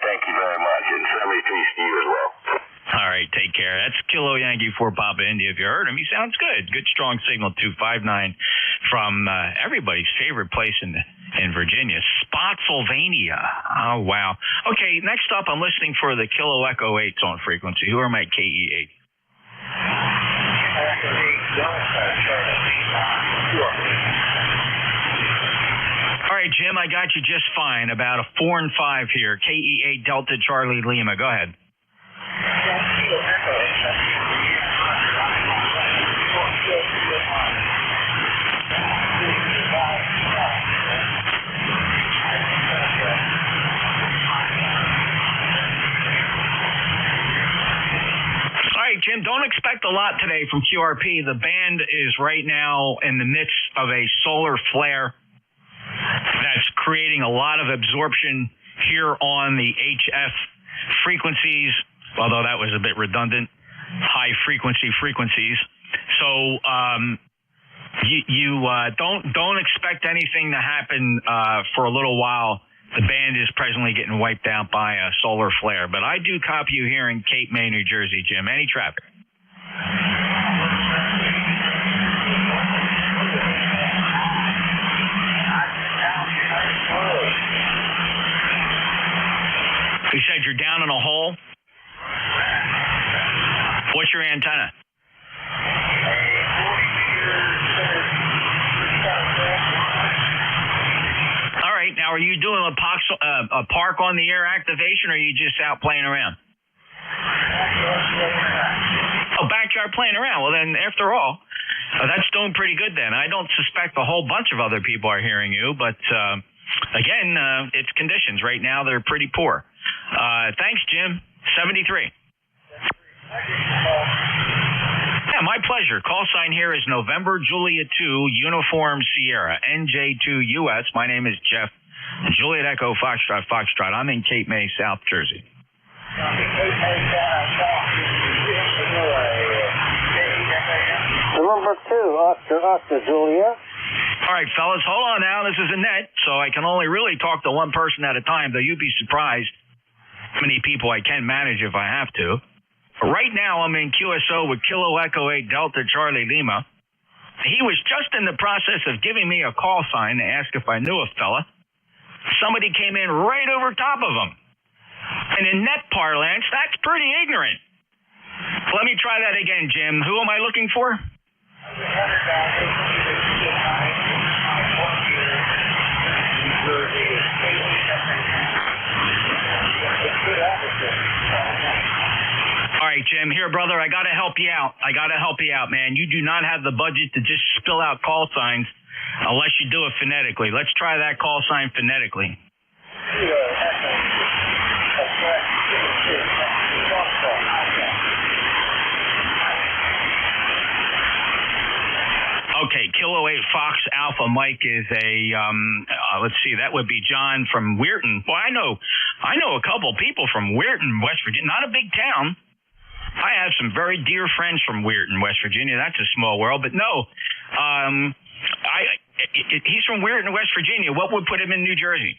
Thank you very much, and 73 to you as well.
All right, take care. That's Kilo Yankee for Papa India. If you heard him, he sounds good. Good, strong signal, 259 from everybody's favorite place in Virginia, Spotsylvania. Oh, wow. Okay, next up, I'm listening for the Kilo Echo 8s on frequency. Who are my KE8? All right, Jim, I got you just fine. About a 4 and 5 here. KE8 Delta Charlie Lima. Go ahead. Jim, don't expect a lot today from QRP. The band is right now in the midst of a solar flare that's creating a lot of absorption here on the HF frequencies, although that was a bit redundant, high frequencies. So you don't expect anything to happen for a little while. The band is presently getting wiped out by a solar flare. But I do copy you here in Cape May, New Jersey, Jim. Any traffic? You said you're down in a hole? What's your antenna? Now, are you doing a park on the air activation, or are you just out playing around? Oh, backyard playing around. Well, then, after all, that's doing pretty good then. I don't suspect a whole bunch of other people are hearing you, but again, it's conditions. Right now, they're pretty poor. Thanks, Jim. 73. Yeah, my pleasure. Call sign here is November Juliet 2 Uniform Sierra NJ2 US. My name is Jeff. Juliet Echo Foxtrot. I'm in Cape May, South Jersey.
Number 2, Oscar Julia.
All right, fellas, hold on now. This is Annette, so I can only really talk to one person at a time, though you'd be surprised how many people I can manage if I have to. Right now, I'm in QSO with Kilo Echo 8 Delta Charlie Lima. He was just in the process of giving me a call sign to ask if I knew a fella. Somebody came in right over top of him. And in net parlance, that's pretty ignorant. Let me try that again, Jim. Who am I looking for? All right, Jim. Here, brother, I got to help you out. Man. You do not have the budget to just spill out call signs unless you do it phonetically. Let's try that call sign phonetically. Okay, Kilo 8 Fox Alpha Mike is a, let's see, that would be John from Weirton. Well, I know a couple people from Weirton, West Virginia. Not a big town. I have some very dear friends from Weirton, West Virginia. That's a small world, but no. He's from Weirton, West Virginia. What would put him in New Jersey?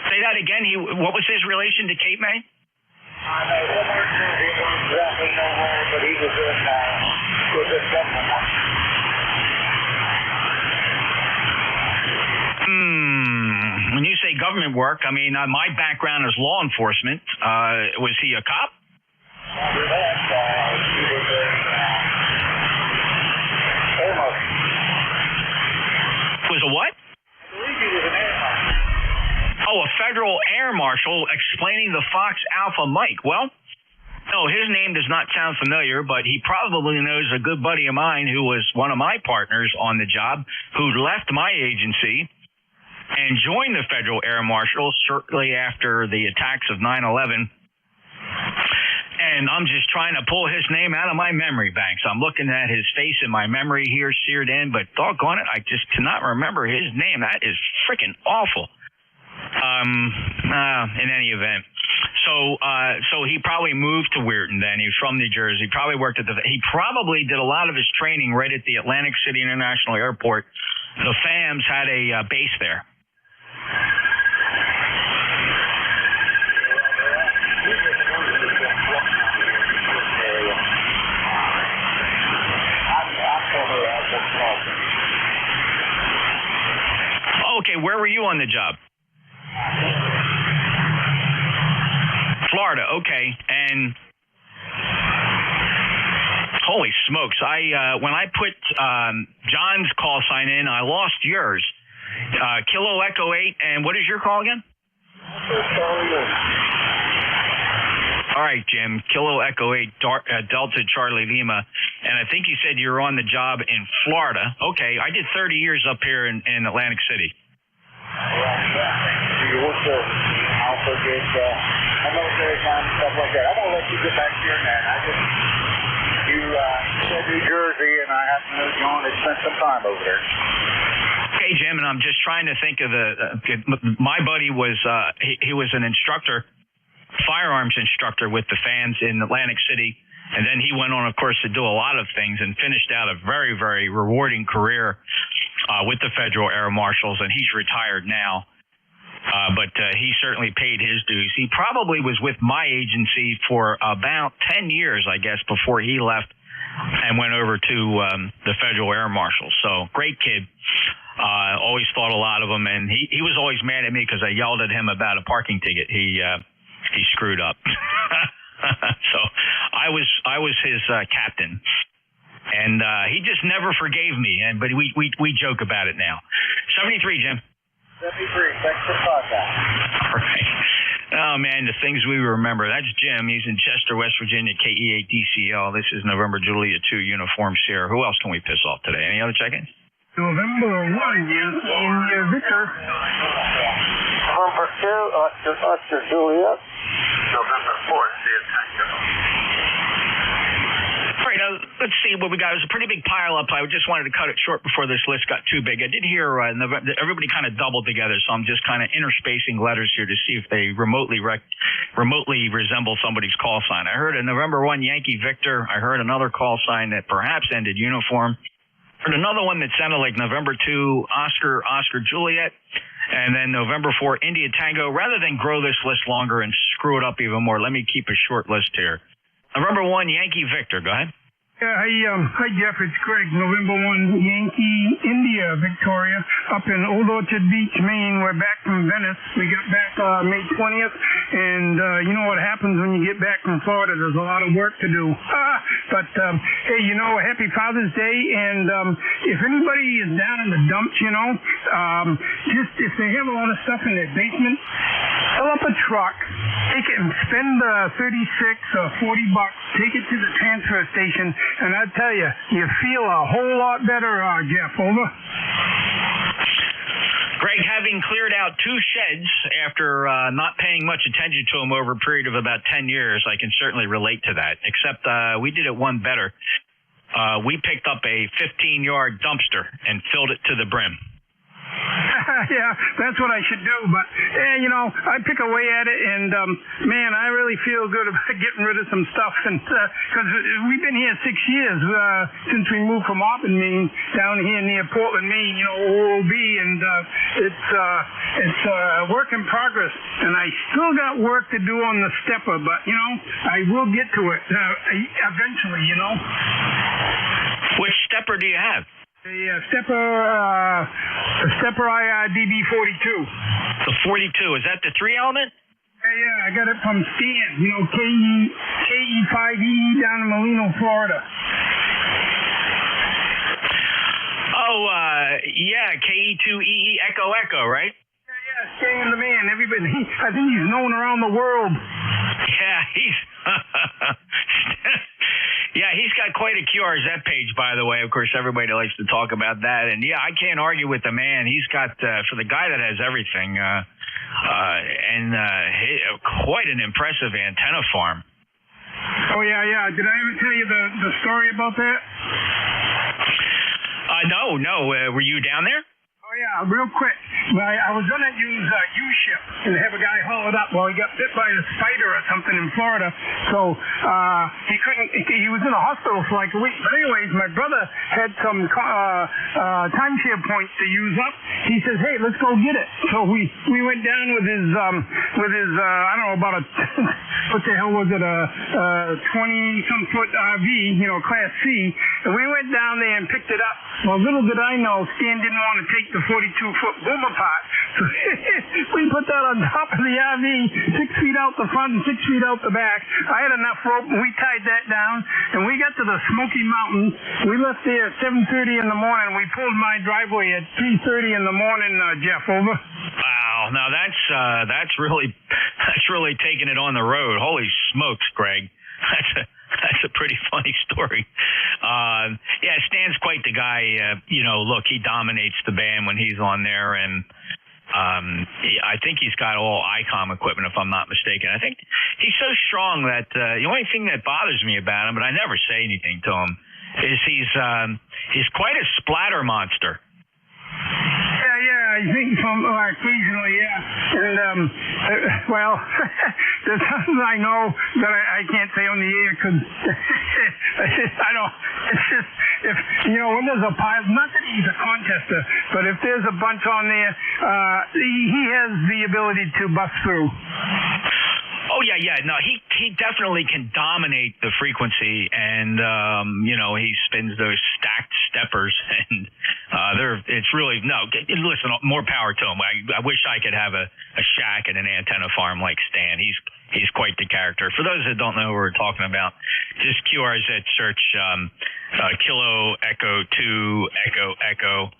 Say that again. What was his relation to Cape May? When you say government work, I mean, my background is law enforcement. Was he a cop? Was a what? Oh, a federal air marshal explaining the Fox Alpha Mike. Well, no, his name does not sound familiar, but he probably knows a good buddy of mine who was one of my partners on the job, who left my agency and joined the Federal Air Marshal shortly after the attacks of 9/11. And and I'm just trying to pull his name out of my memory banks. I'm looking at his face in my memory here, seared in, but doggone it, I just cannot remember his name. That is freaking awful. In any event, so he probably moved to Weirton then. He's from New Jersey. Probably worked at he probably did a lot of his training right at the Atlantic City International Airport. The FAMS had a base there. Okay, where were you on the job? Florida, okay. And holy smokes, when I put John's call sign in, I lost yours. Kilo Echo 8, and what is your call again? All right, Jim, Kilo Echo 8, Delta Charlie Lima, and I think you said you were on the job in Florida. Okay, I did 30 years up here in Atlantic City.
You work for also did military time and stuff like that. I'm gonna let you get back to your man. You said New Jersey, and I happen to know John had spent some time over there.
Okay, Jim, and I'm just trying to think of my buddy was he was an instructor, firearms instructor with the fans in Atlantic City, and then he went on, of course, to do a lot of things and finished out a very, very rewarding career with the Federal Air Marshals, and he's retired now. But he certainly paid his dues. He probably was with my agency for about 10 years, I guess, before he left and went over to the Federal Air Marshals. So great kid. Always thought a lot of him, and he was always mad at me because I yelled at him about a parking ticket. He screwed up. So I was his captain, and he just never forgave me. But we joke about it now. 73, Jim.
73. Thanks for the contact.
All right. Oh, man, the things we remember. That's Jim. He's in Chester, West Virginia, KE8DCL. This is November Julia 2, Uniform Sierra. Who else can we piss off today? Any other check-ins?
November 1, India Victor.
November 2, Oscar Juliet. November 4,
All right, let's see what we got. It was a pretty big pile up. I just wanted to cut it short before this list got too big. I did hear everybody kind of doubled together, so I'm just kind of interspacing letters here to see if they remotely resemble somebody's call sign. I heard a November 1 Yankee Victor. I heard another call sign that perhaps ended uniform. Heard another one that sounded like November 2 Oscar Juliet. And then November 4 India Tango. Rather than grow this list longer and screw it up even more, let me keep a short list here. November 1 Yankee Victor. Go ahead.
Hi, Jeff. It's Greg. November 1 Yankee India Victoria up in Old Orchard Beach, Maine. We're back from Venice. We got back May 20th, and you know what happens when you get back from Florida. There's a lot of work to do. But hey, happy Father's Day, and if anybody is down in the dumps, just if they have a lot of stuff in their basement, fill up a truck, take it and spend $36 or $40, take it to the transfer station. And I tell you, you feel a whole lot better, Jeff. Over.
Greg, having cleared out 2 sheds after not paying much attention to them over a period of about 10 years, I can certainly relate to that, except we did it one better. We picked up a 15-yard dumpster and filled it to the brim.
Yeah, that's what I should do. But, I pick away at it, and, man, I really feel good about getting rid of some stuff. And because we've been here 6 years since we moved from Auburn, Maine, down here near Portland, Maine, OOB, and it's a work in progress. And I still got work to do on the stepper, but, I will get to it eventually,
Which stepper do you have?
The Stepper DB42.
The 42, is that the 3-element?
Yeah, I got it from Stan, KE5E down in Molino, Florida.
Oh, yeah, KE2EE Echo, right?
Yeah, Stan the man. Everybody, I think he's known around the world.
Yeah, he's... Yeah, he's got quite a QRZ page, by the way. Of course, everybody likes to talk about that. And, yeah, I can't argue with the man. He's got, for the guy that has everything, quite an impressive antenna farm.
Oh, yeah. Did I ever tell you the story about that?
No. Were you down there?
Oh, yeah, real quick. I was going to use U-ship and have a guy haul it up. Well, he got bit by a spider or something in Florida, so he couldn't. He was in the hospital for like a week. But anyways, my brother had some timeshare points to use up. He says, "Hey, let's go get it." So we went down with his I don't know, about a what the hell was it, a 20-some foot RV, Class C, and we went down there and picked it up. Well, little did I know, Stan didn't want to take the 42-foot boom apart. So we put that on top of the RV, 6 feet out the front and 6 feet out the back. I had enough rope, and we tied that down, and we got to the Smoky Mountains. We left there at 7:30 in the morning. We pulled my driveway at 3:30 in the morning, Jeff, over.
Wow, now that's really taking it on the road. Holy smokes, Greg. That's a pretty funny story. Yeah, Stan's quite the guy. Look, he dominates the band when he's on there, and I think he's got all ICOM equipment, if I'm not mistaken. I think he's so strong that the only thing that bothers me about him, but I never say anything to him, is he's quite a splatter monster.
Yeah, I think occasionally, yeah. And, well, there's something I know that I can't say on the air because I don't, it's just, if, when there's a pile, not that he's a contester, but if there's a bunch on there, he has the ability to bust through.
Oh, yeah. No, he definitely can dominate the frequency, and, he spins those stacked steppers, and it's really, listen, more power to him. I wish I could have a shack and an antenna farm like Stan. He's quite the character. For those that don't know who we're talking about, just QRZ search Kilo Echo 2 Echo.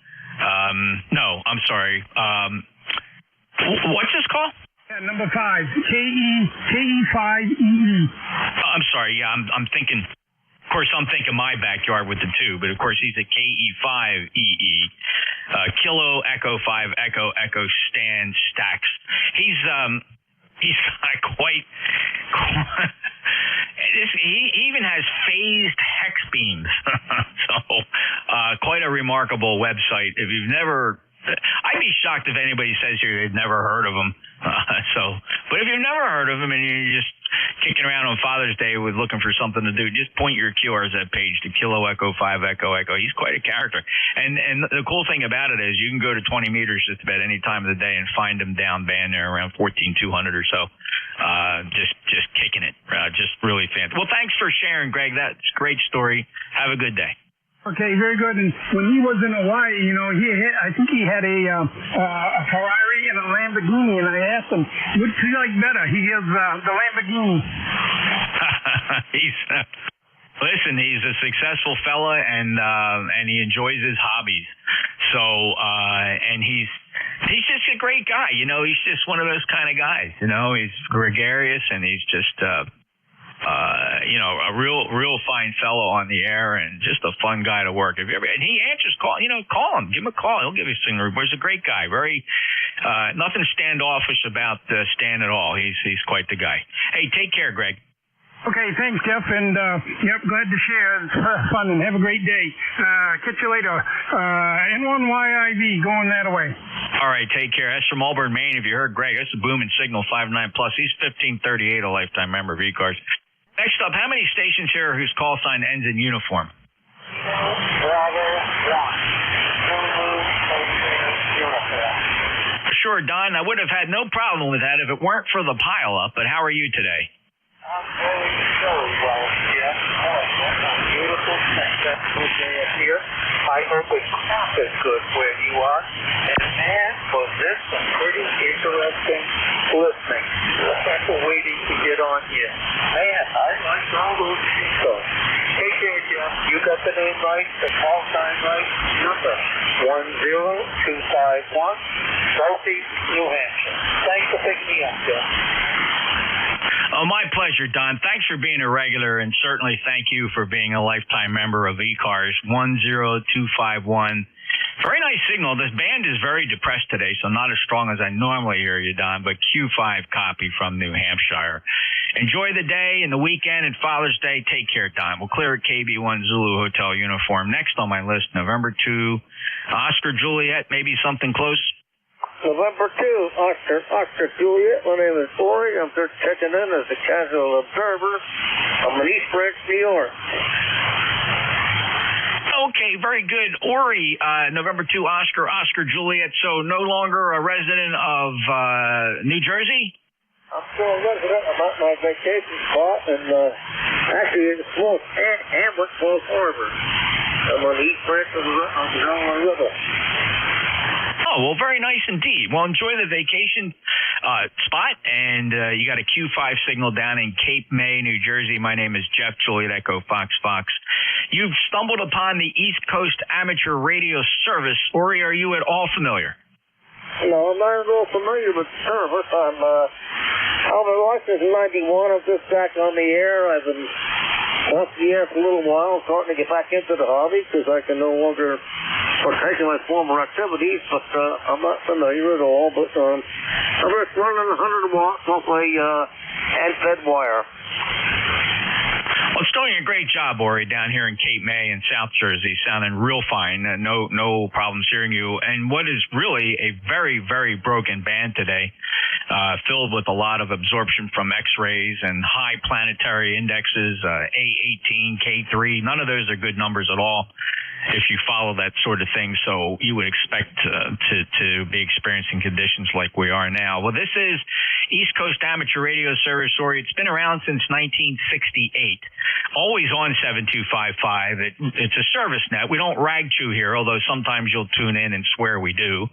No, I'm sorry. What's this call?
Number 5, KE5EE.
I'm sorry. Yeah, I'm thinking. Of course, I'm thinking my backyard with the 2, but of course he's a KE5EE. Kilo Echo 5 Echo Stan Stacks. He's got quite. He even has phased hex beams. So quite a remarkable website. If you've never. I'd be shocked if anybody says you've never heard of him. But if you've never heard of him and you're just kicking around on Father's Day with looking for something to do, just point your QRZ page to Kilo Echo 5 Echo. He's quite a character. And the cool thing about it is you can go to 20 meters just about any time of the day and find him down band there around 14,200 or so. Just kicking it. Just really fantastic. Well, thanks for sharing, Greg. That's a great story. Have a good day.
Okay, very good. And when he was in Hawaii, I think he had a Ferrari and a Lamborghini, and I asked him, which do you like better? He gives the Lamborghini.
He's a successful fella, and he enjoys his hobbies. So, and he's just a great guy. He's just one of those kind of guys. He's gregarious, and he's just a real fine fellow on the air, and just a fun guy to work. And he answers call, call him, give him a call. He'll give you a singer. He's a great guy. Very, nothing standoffish about Stan at all. He's quite the guy. Hey, take care, Greg.
Okay, thanks, Jeff, and glad to share. It's fun, and have a great day. Catch you later. N1YIV going that way.
All right, take care. That's from Auburn, Maine. If you heard Greg, that's a booming signal, 59+. He's 1538, a lifetime member of ECARS. Next up, how many stations here whose call sign ends in uniform? Sure, Don, I would have had no problem with that if it weren't for the pileup, but how are you today?
I'm very well, Jeff. Beautiful, successful day up here. I hope it's not as good where you are. And man, was this some pretty interesting listening. People waiting to get on here. Man, I like all those people. Take care, Jeff. You got the name right, the call sign right. Number 10251, Southeast New Hampshire. Thanks for picking me up, Jeff.
Oh, my pleasure, Don. Thanks for being a regular, and certainly thank you for being a lifetime member of ECARS 10251. Very nice signal. This band is very depressed today, so not as strong as I normally hear you, Don, but Q5 copy from New Hampshire. Enjoy the day and the weekend and Father's Day. Take care, Don. We'll clear at KB1 Zulu Hotel uniform. Next on my list, November 2, Oscar Juliet, maybe something close.
November 2, Oscar Juliet. My name is Ori. I'm just checking in as a casual observer. I'm in East Branch, New York.
Okay, very good. Ori, November 2, Oscar Juliet. So no longer a resident of New Jersey?
I'm still a resident. I'm at my vacation spot, and actually it's Hamlet, Falls Harbor. I'm on the East Branch of the Delaware River.
Oh, well, very nice indeed. Well, enjoy the vacation spot, and you got a Q5 signal down in Cape May, New Jersey. My name is Jeff, Juliet Echo Fox. You've stumbled upon the East Coast Amateur Radio Service. Ori, are you at all familiar?
No, I'm not at all familiar with the service. I'm my license in 91. I'm just back on the air. I've been off the air for a little while, starting to get back into the hobby because I can no longer partake in my former activities, but I'm not familiar at all. But I'm just running 100 watts off a end-fed wire.
Well, it's doing a great job, Ori, down here in Cape May in South Jersey, sounding real fine. No problems hearing you. And what is really a very, very broken band today, filled with a lot of absorption from X-rays and high planetary indexes, A18, K3. None of those are good numbers at all if you follow that sort of thing. So you would expect to be experiencing conditions like we are now. Well, this is East Coast Amateur Radio Service, Ori. It's been around since 1968. Always on 7255. It's a service net. We don't rag chew here, although sometimes you'll tune in and swear we do.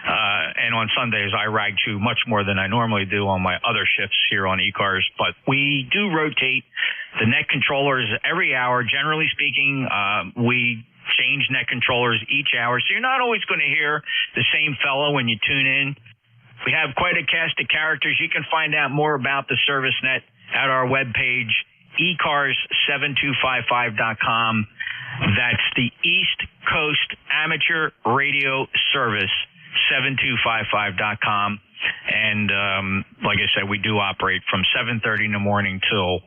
And on Sundays, I rag chew much more than I normally do on my other shifts here on ECARS. But we do rotate the net controllers every hour. Generally speaking, we change net controllers each hour. So you're not always going to hear the same fellow when you tune in. We have quite a cast of characters. You can find out more about the service net at our webpage, ECARS7255.com. That's the East Coast Amateur Radio Service, 7255.com. And like I said, we do operate from 7:30 in the morning till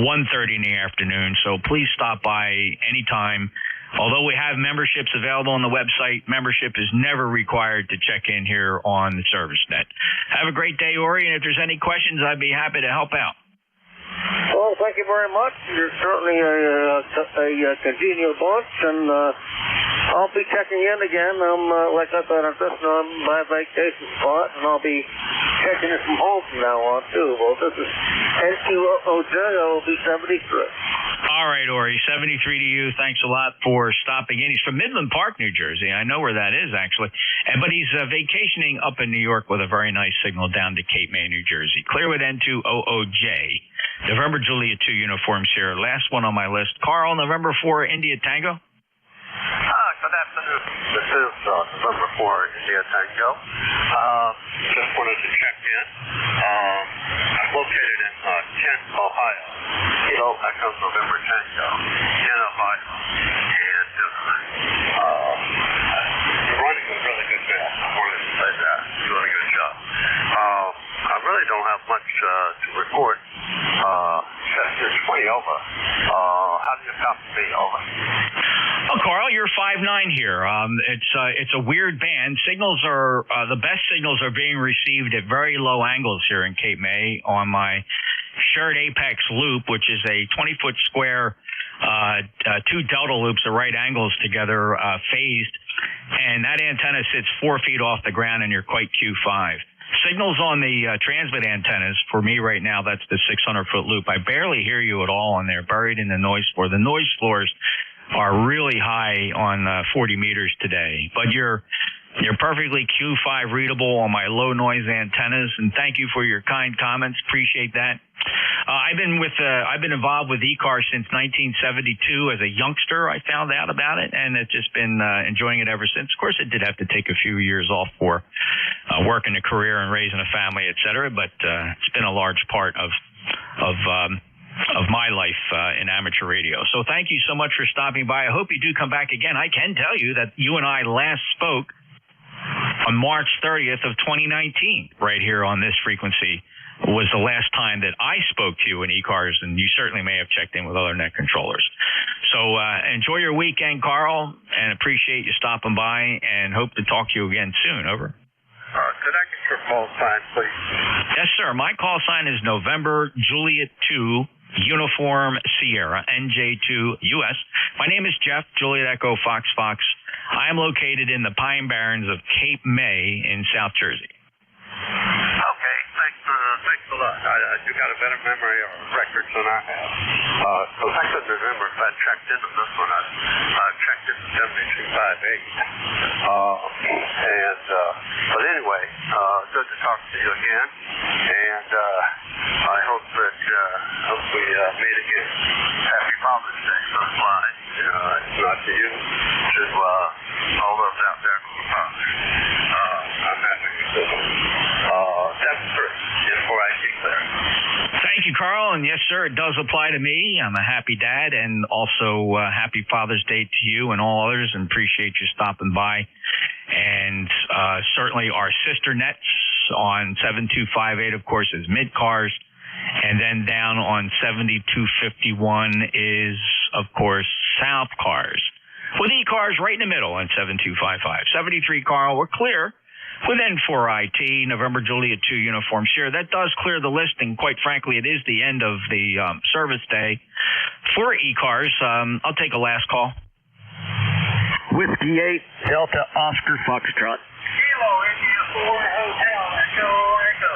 1:30 in the afternoon. So please stop by anytime. Although we have memberships available on the website, membership is never required to check in here on the service net. Have a great day, Ori, and if there's any questions, I'd be happy to help out.
Well, thank you very much. You're certainly a congenial bunch, and I'll be checking in again. Like I said, I'm just on my vacation spot, and I'll be checking it from home from now on, too. Well, this is NQOJ. I'll be 73.
All right, Ori, 73 to you. Thanks a lot for stopping in. He's from Midland Park, New Jersey. I know where that is, actually. But he's vacationing up in New York with a very nice signal down to Cape May, New Jersey. Clear with N2OOJ. November Juliet 2 uniforms here. Last one on my list. Carl, November 4, India Tango.
Good afternoon. This is November 4, India Tango. Just wanted to check in. I'm located in Kent, Ohio. So Echo November Tango in Ohio. And you're running a really good band. I wanted to say that. You're doing a good job. I really don't have much to report. You're 20 over. How do you copy me over?
Oh, Carl, you're 5'9" here. It's a weird band. Signals are the best signals are being received at very low angles here in Cape May on my shared apex loop, which is a 20-foot square, two delta loops at right angles together, phased, and that antenna sits 4 feet off the ground, and you're quite Q5. Signals on the transmit antennas, for me right now, that's the 600-foot loop. I barely hear you at all on there, buried in the noise floor. The noise floors are really high on 40 meters today, but you're perfectly Q5 readable on my low noise antennas, and thank you for your kind comments. Appreciate that. I've been involved with ECARS since 1972 as a youngster. I found out about it, and I've just been enjoying it ever since. Of course, I did have to take a few years off for working a career and raising a family, et cetera, but it's been a large part of my life in amateur radio. So thank you so much for stopping by. I hope you do come back again. I can tell you that you and I last spoke on March 30th of 2019 right here on this frequency was the last time that I spoke to you in ECARS, and you certainly may have checked in with other net controllers. So enjoy your weekend, Carl, and appreciate you stopping by, and hope to talk to you again soon. Over.
Could I get your call sign, please?
Yes, sir. My call sign is November Juliet 2, Uniform Sierra, NJ2 US. My name is Jeff, Juliet Echo Fox Fox. I am located in the Pine Barrens of Cape May in South Jersey.
Okay, thanks a lot. You got a better memory of records than I have. So I couldn't remember if I checked into this one. I checked into 7258. But anyway, good to talk to you again. And I hope that we meet again. Happy Father's Day, so fly. Not to you, to all those out there who are fathers. I'm happy to see them. That's true, before I keep there.
Thank you, Carl. And yes, sir, it does apply to me. I'm a happy dad, and also happy Father's Day to you and all others, and appreciate you stopping by. And certainly our sister nets on 7258, of course, is ECARS. And then down on 7251 is, of course, South Cars. With ECARS right in the middle on 7255. 73, Carl, we're clear. With N4 IT, November Juliet 2 Uniform Sierra. That does clear the listing. Quite frankly, it is the end of the service day for ECARS. I'll take a last call.
Whiskey 8, Delta Oscar Foxtrot.
Kilo India 4 Hotel Echo Echo.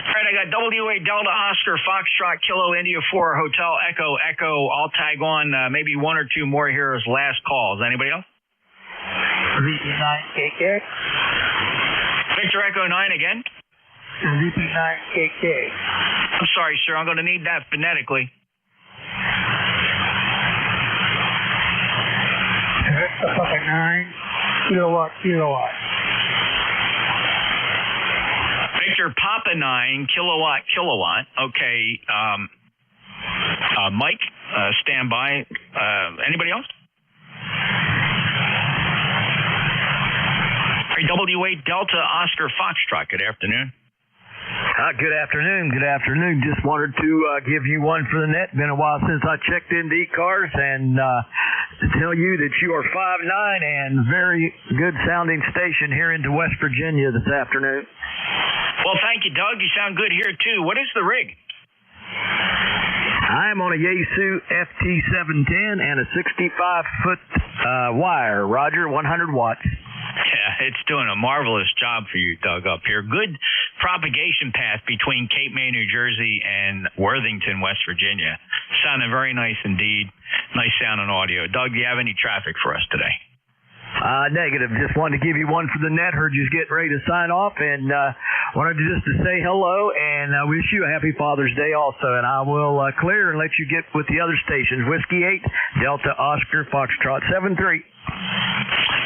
All right, I got WA Delta Oscar Foxtrot Kilo India 4 Hotel Echo Echo. I'll tag on maybe one or two more here as last calls. Anybody else?
VP9KK.
Victor Echo 9 again.
VP9KK.
I'm sorry, sir. I'm going to need that phonetically.
Papa 9, kilowatt.
Victor Papa 9, kilowatt. Okay. Mike, stand by. Anybody else? WA Delta Oscar Foxtrot. Good afternoon.
Good afternoon. Just wanted to give you one for the net. Been a while since I checked into ECARS, and to tell you that you are 5'9" and very good sounding station here into West Virginia this afternoon.
Well, thank you, Doug. You sound good here too. What is the rig?
I'm on a Yaesu FT710 and a 65-foot wire. Roger, 100 watts.
Yeah, it's doing a marvelous job for you, Doug, up here. Good propagation path between Cape May, New Jersey, and Worthington, West Virginia. Sounding very nice indeed. Nice sounding audio. Doug, do you have any traffic for us today?
Negative. Just wanted to give you one for the net. Heard you was getting ready to sign off, and wanted to just to say hello and wish you a happy Father's Day also. And I will clear and let you get with the other stations. Whiskey 8, Delta Oscar Foxtrot 73.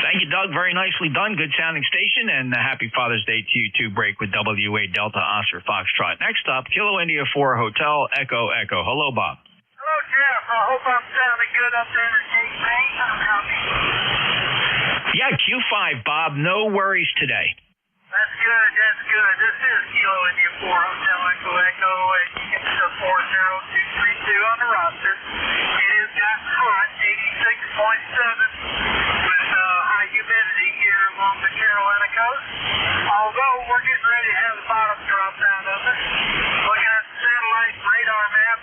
Thank you, Doug. Very nicely done. Good sounding station, and happy Father's Day to you too. Break with WA Delta Oscar Foxtrot. Next up, Kilo India 4 Hotel Echo Echo. Hello, Bob.
Hello, Jeff. I hope I'm sounding good up there in Cape May. I'm happy.
Yeah, Q5, Bob. No worries today.
That's good. This is Kilo India 4 Hotel Echo Echo, and you get the 40232 on the roster. It has gotten hot, 86.7 with high humidity here along the Carolina coast. Although we're getting ready to have the bottom dropped out of it. Looking at the satellite radar map,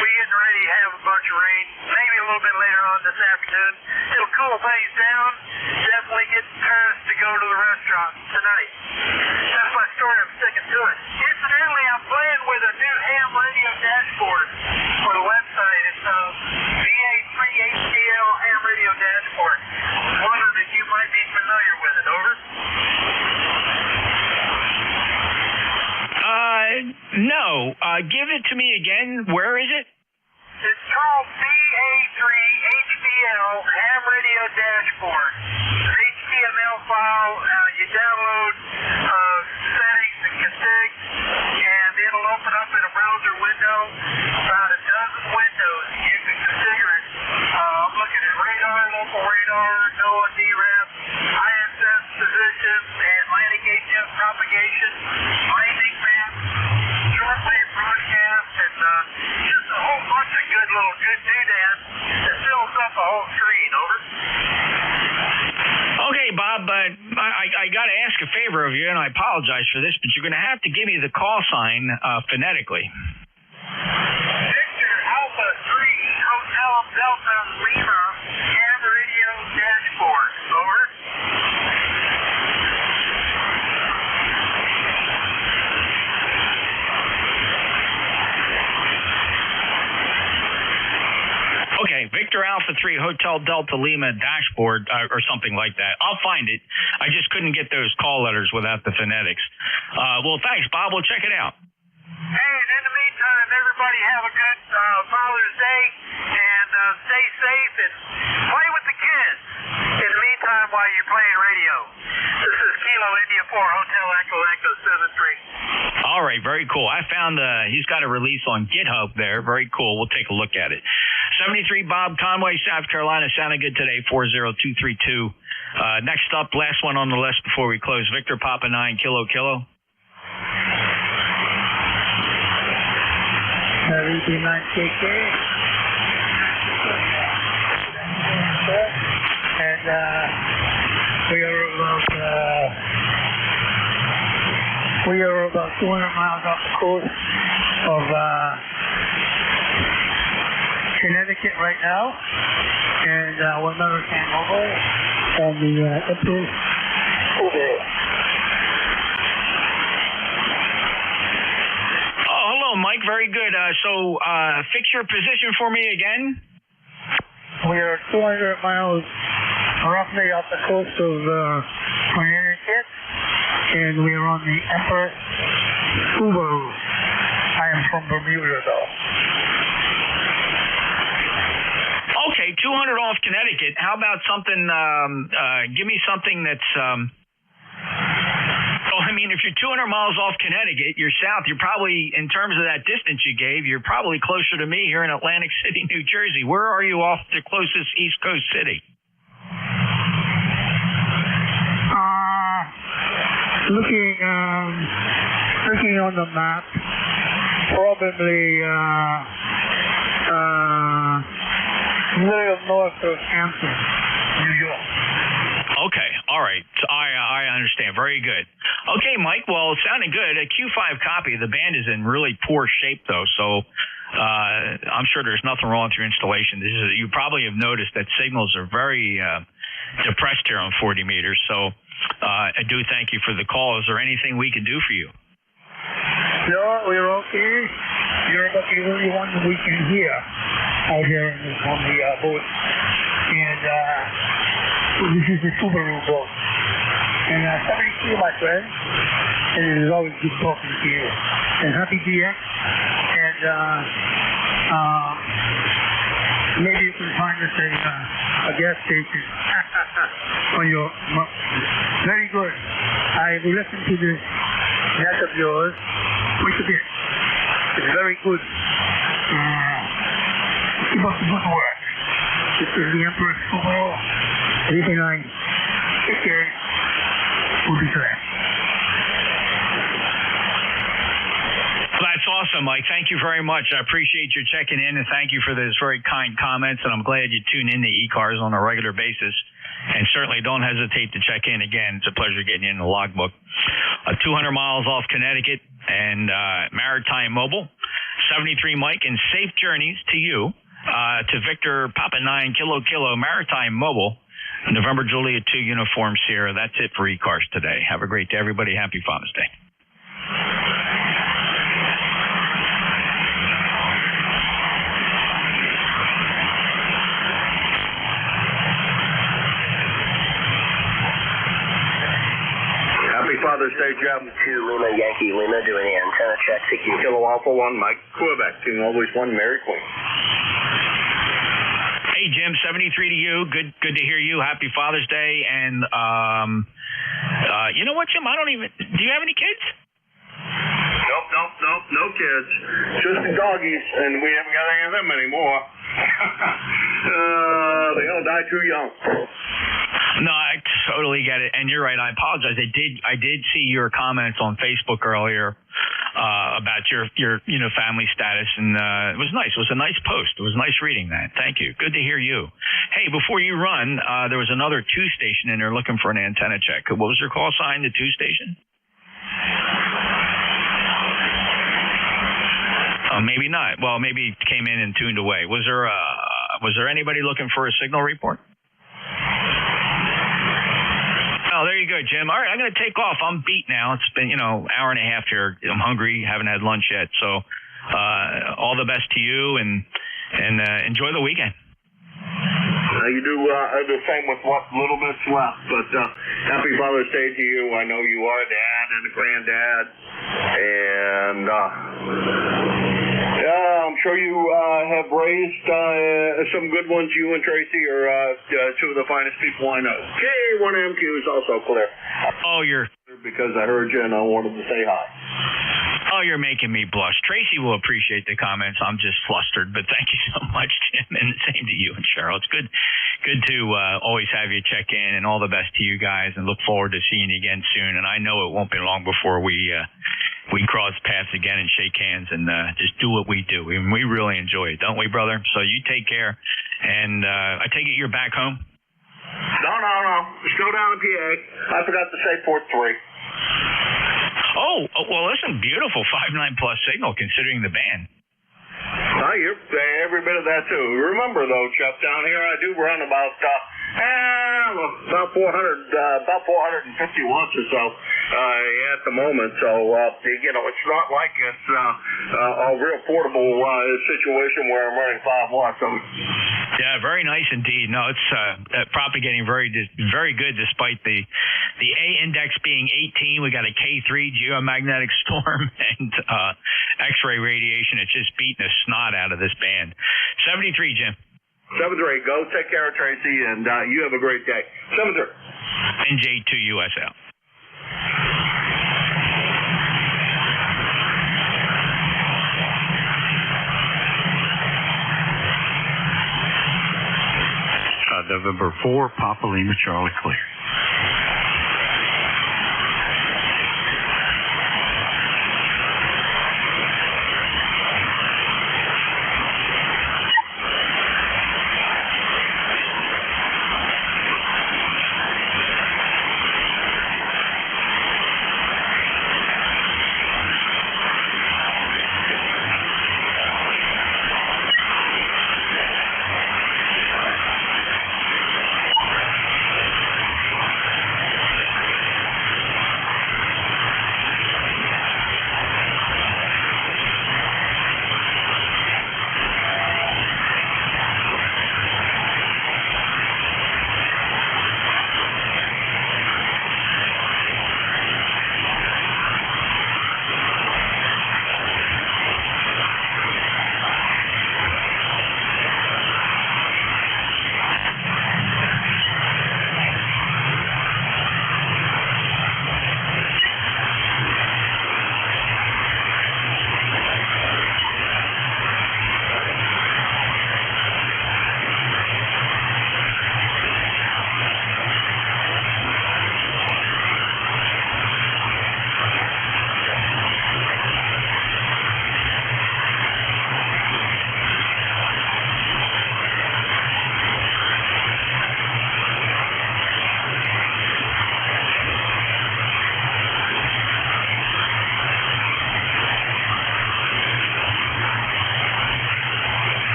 we're getting ready to have a bunch of rain, maybe a little bit later on this afternoon. It'll cool things down. Definitely get parents to go to the restaurant tonight. That's my story. I'm sticking to it. Incidentally, I'm playing with a new ham radio dashboard for the website. It's a VA3HDL ham radio dashboard. Wondered if you might be familiar with it. Over.
No. Give it to me again. Where is it?
It's called VA3HDL ham radio dashboard. It's an HTML file. You download settings and configs, and it'll open up in a browser window. About a dozen windows. You can configure it. I'm looking at radar, local radar, NOAA, DRAP, ISS positions, Atlantic HF propagation, lightning
Bob, I got to ask a favor of you, and I apologize for this, but you're going to have to give me the call sign phonetically.
Victor Alpha 3, Hotel Delta Lima, ham radio dashboard. Over.
Okay, Victor Alpha 3, Hotel Delta Lima dashboard, or something like that. I'll find it. I just couldn't get those call letters without the phonetics. Well, thanks, Bob. We'll check it out.
Hey, and in the meantime, everybody have a good Father's Day, and stay safe, and play with the kids in the meantime while you're playing radio. This is Kilo India 4, Hotel Echo Echo 73.
All right, very cool. I found he's got a release on GitHub there. Very cool. We'll take a look at it. 73 Bob, Conway, South Carolina. Sounded good today, 40232. Next up, last one on the list before we close. Victor Papa 9, Kilo Kilo.
9KK. And we are about 200 miles off the coast of Connecticut right now, and we're American Mobile on the Empress over.
Oh, hello, Mike. Very good. So fix your position for me again.
We are 200 miles roughly off the coast of Connecticut, and we are on the Empress Subaru. I am from Bermuda, though.
Okay, 200 off Connecticut. How about something, give me something that's, if you're 200 miles off Connecticut, you're south, you're probably, in terms of that distance you gave, you're probably closer to me here in Atlantic City, New Jersey. Where are you off the closest East Coast city?
Looking on the map, probably, little north of Hampton, New York.
Okay, all right. I understand. Very good. Okay, Mike. Well, it sounded good. A Q5 copy. The band is in really poor shape, though, so I'm sure there's nothing wrong with your installation. You probably have noticed that signals are very depressed here on 40 meters, so I do thank you for the call. Is there anything we can do for you?
No, we're okay. You're the only one we can hear out here on the boat. And this is the Subaru boat. And 72, my friend. And it is always good talking to you. And happy DX. And maybe you can find us a gas station on your. Very good. I will listen to this net of yours. Quite a bit. It's very good. Keep up the good work. This is the Emperor Subaru. Anything I take care will be glad.
That's awesome, Mike. Thank you very much. I appreciate your checking in, and thank you for those very kind comments, and I'm glad you tune in to ECARS on a regular basis. And certainly don't hesitate to check in again. It's a pleasure getting you in the logbook. 200 miles off Connecticut and Maritime Mobile. 73 Mike, and safe journeys to you, to Victor Papa 9 Kilo Kilo Maritime Mobile, November Juliet 2 Uniform Sierra. That's it for ECARS today. Have a great day, everybody. Happy Father's Day.
Father's Day, Jeff. 2 Lima Yankee Lima doing the antenna check. Kilo Alpha 1 Mike Quebec. Team always one Mary Queen.
Hey Jim, 73 to you. Good to hear you. Happy Father's Day. And you know what, Jim? Do you have any kids?
Nope, no kids. Just the doggies, and we haven't got any of them anymore. They all die too young.
No, I totally get it, and you're right. I apologize. I did see your comments on Facebook earlier. about your family status, and it was nice. It was a nice post. It was nice reading that. Thank you. Good to hear you. Hey, before you run, there was another 2 station in there looking for an antenna check. What was your call sign? The 2 station? Maybe not. Well, maybe it came in and tuned away. Was there anybody looking for a signal report? Oh, there you go, Jim. All right, I'm going to take off. I'm beat now. It's been, hour and a half here. I'm hungry. Haven't had lunch yet. So all the best to you, and enjoy the weekend.
You do the same with what little bit's left. But happy Father's Day to you. I know you are a dad and a granddad. And I'm sure you have raised some good ones. You and Tracy are 2 of the finest people I know. K1MQ is also clear.
Oh, you're...
Because I heard you and I wanted to say hi.
Oh, you're making me blush. Tracy will appreciate the comments. I'm just flustered, but thank you so much, Jim, and the same to you and Cheryl. It's good to always have you check in, and all the best to you guys, and look forward to seeing you again soon. And I know it won't be long before we cross paths again and shake hands and just do what we do. And we really enjoy it, don't we, brother? So you take care, and I take it you're back home?
No. Still down in PA. I forgot to say Port 3.
Oh, well, listen, beautiful 5.9 plus signal considering the band.
You're every bit of that too. Remember though, Chuck, down here I do run about 450 watts or so at the moment. So it's not like it's a real portable situation where I'm running 5 watts.
Yeah, very nice indeed. No, it's propagating very good despite the A index being 18. We got a K3 geomagnetic storm and X-ray radiation. It's just beating the snot out of this band. 73, Jim.
73. Go take care of Tracy, and you have a great day. 73.
NJ2US out.
November 4, Papa Lima Charlie clear.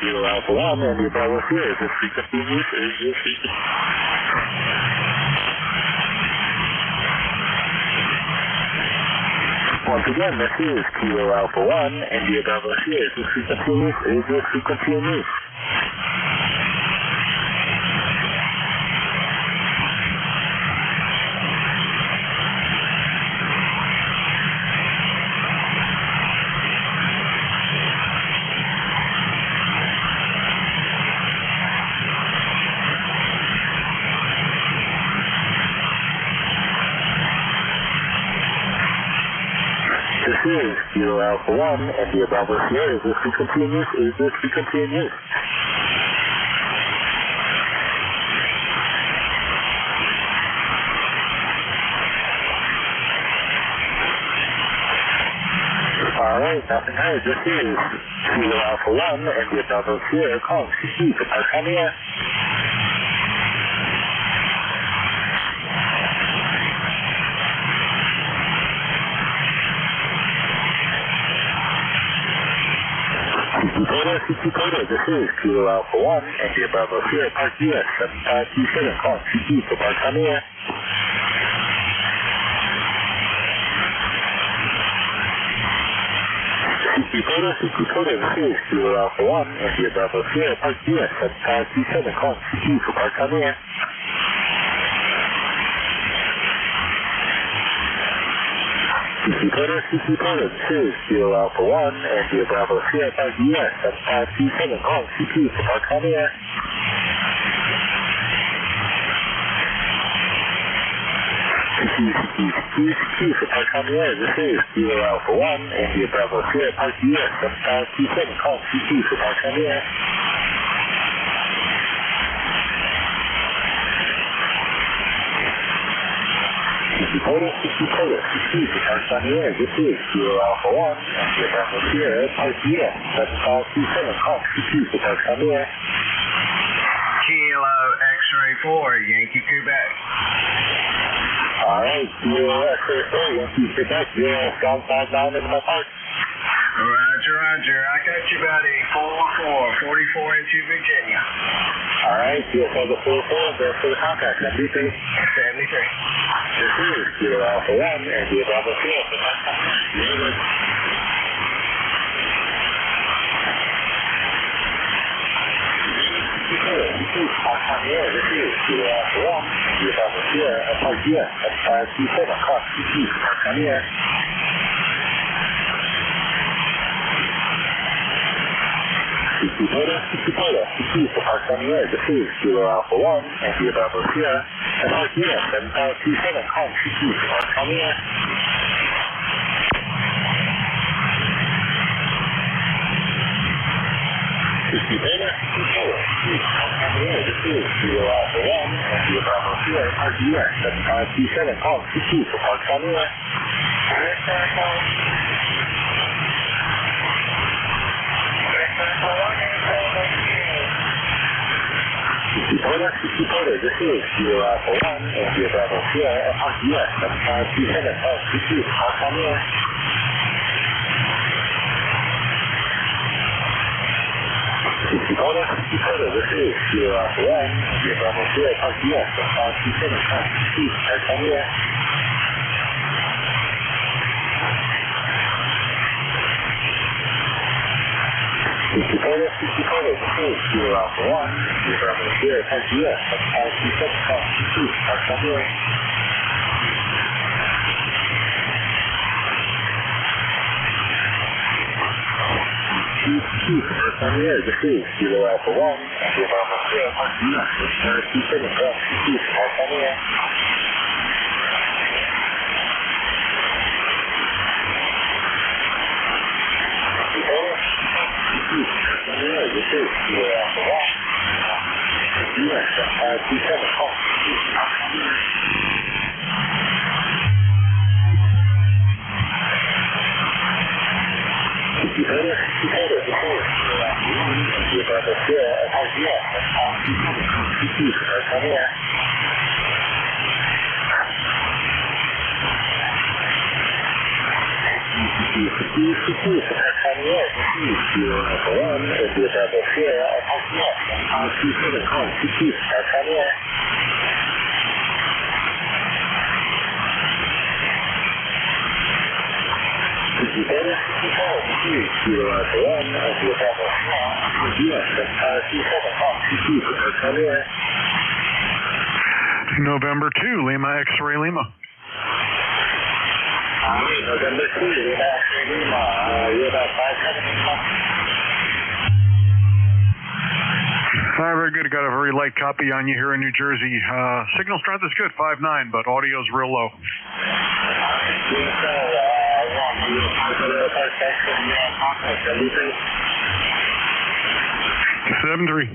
Kilo Alpha 1, and the Bravo Sierra. Is this frequency in use? Is this frequency? Once again, this is Kilo Alpha 1, India Bravo Sierra. Is this frequency in use? Is this frequency in use? This is Kilo Alpha 1, India Bravo Sierra. Is this frequency in use? Is this frequency in use? Alright, nothing heard. This is Kilo Alpha 1, India Bravo Sierra, calling CC for Parkania. CC Coda, this is Kilo Alpha 1, India Bravo Sierra, Park US, 7527, calling CC for Parkania. CC Coda, this is Kilo Alpha 1, India Bravo Sierra, Park US, 7527, calling CC for Parkania. CC Coda, this is Kilo Alpha 1, India Bravo Sierra, Park US, 7527, calling CP for Parkania. CQ for Parkania, this is Kilo Alpha 1, India Bravo Sierra, Park US, 7527, calling CP for Parkania. CQ Coda, CQ for Parkania, this is Kilo Alpha 1, India Bravo Sierra, Park US, 7527, calling CP for Parkania.
Kilo X-Ray 4, Yankee Quebec.
Alright, Kilo X-Ray 4, Yankee Quebec, you're Scout 59 in my park.
Roger. I got you about a 4-4, 44 into Virginia.
Alright, CSO the 4-4, there for the contact, 73.
73.
This is Kilo Alpha 1, India Bravo Sierra for Parkania. This is Kilo Alpha 1, India Bravo Sierra, Park US, 7527, call CP for Parkania. CQ Coda, CQ for Parkania, this is Kilo Alpha 1, India Bravo Sierra, Park US, 7527, call CP for Parkania. CQ Coda, this is Kilo Alpha 1, India Bravo Sierra, Park US, 7527, call CP for Parkania. CQ Coda, this is Kilo Alpha 1, India Bravo Sierra, Park US, 7527, call CP for Parkania. CQ Coda, this is Kilo Alpha 1, India Bravo Sierra, Park US, 7527, call CP for Parkania. CQ Coda, this is Kilo Alpha 1, India Bravo Sierra, Park US, 7527, call CP for Parkania. Parkania, this is Kilo Alpha 1, India Bravo Sierra, Park US, 7527, call CP for Parkania. This is Kilo Alpha 1, US, 7527, call CP for Parkania. CQ Coda, this is Kilo Alpha 1, India Bravo Sierra, Park US, 7527, call CP for Parkania. CQ
November 2, Lima X-ray Lima.
November 2, Lima X-ray Lima. You're about 5
All right, very good. Got a very light copy on you here in New Jersey. Signal strength is good, 5.9, but audio's real low. 7-3.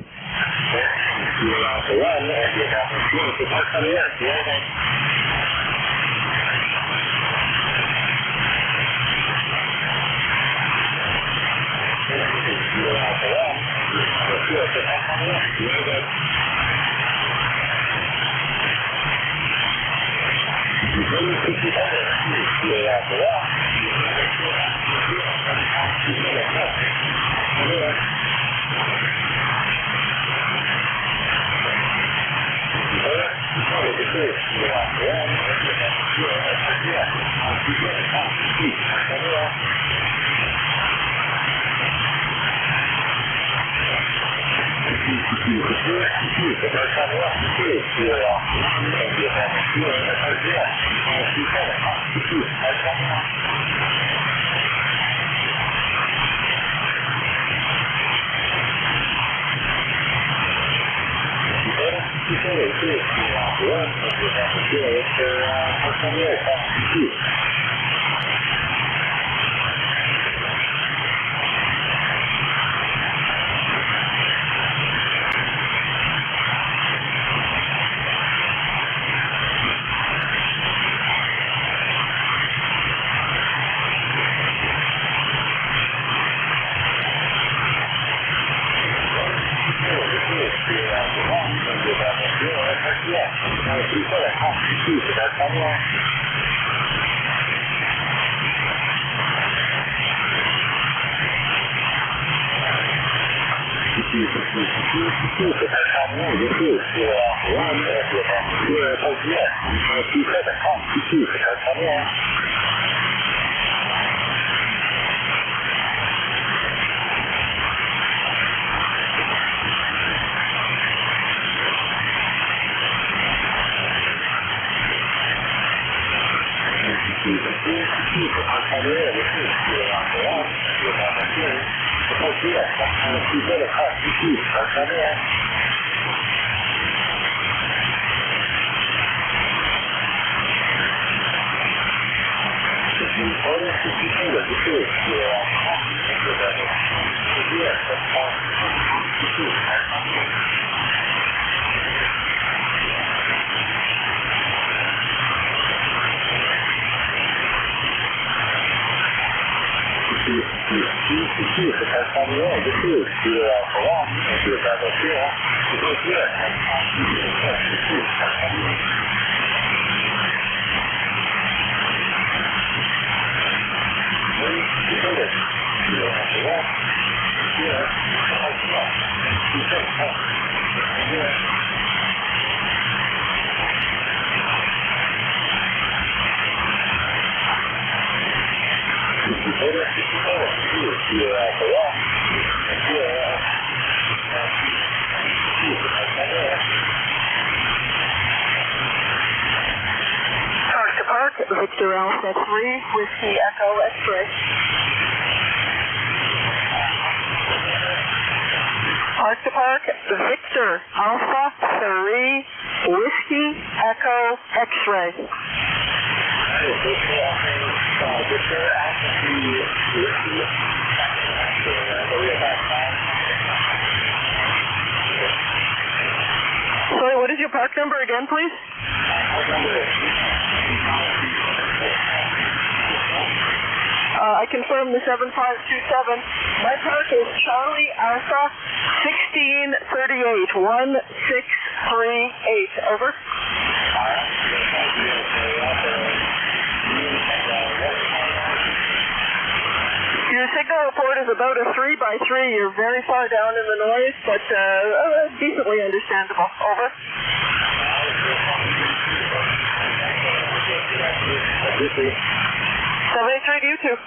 Victor Alpha 3, Whiskey Echo X-ray. Park to Park, Victor Alpha 3, Whiskey Echo X-ray. Sorry, what is your park number again, please? I confirm the 7527. My park is Charlie Alpha 1638, 1638. Over. is about a 3x3. You're very far down in the noise, but decently understandable. Over. 73 to you too.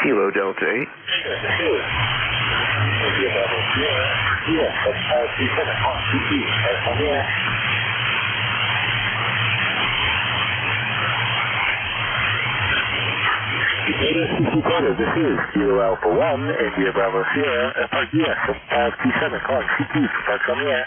Kilo Delta 8.
This is Kilo Alpha 1, India Bravo Sierra, Park US, 527, calling CQ for Park on the air.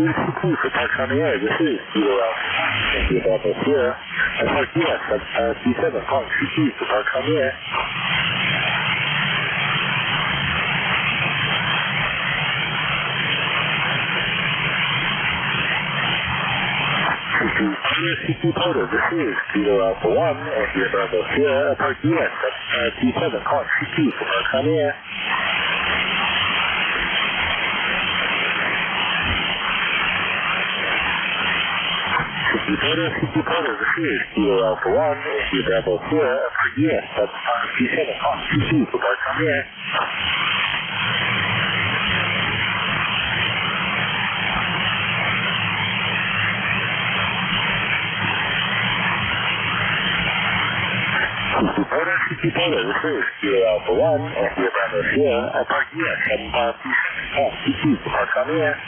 CQ for Park on the air, this is Kilo Alpha 1, India Bravo Sierra, Park US, 527, calling CQ for Park on the air. CQ Porter, this is Kilo Alpha 1, India Bravo Sierra, Park US, 527, calling CQ for Park on the air. CQ Porter, this is Kilo Alpha 1, India Bravo Sierra, Park US, 527, calling CQ for Park on the air. CQ Porter, this is Kilo Alpha 1, India Bravo Sierra, Park US, 7527, calling CQ for Park on the air.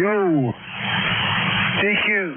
go. Thank you.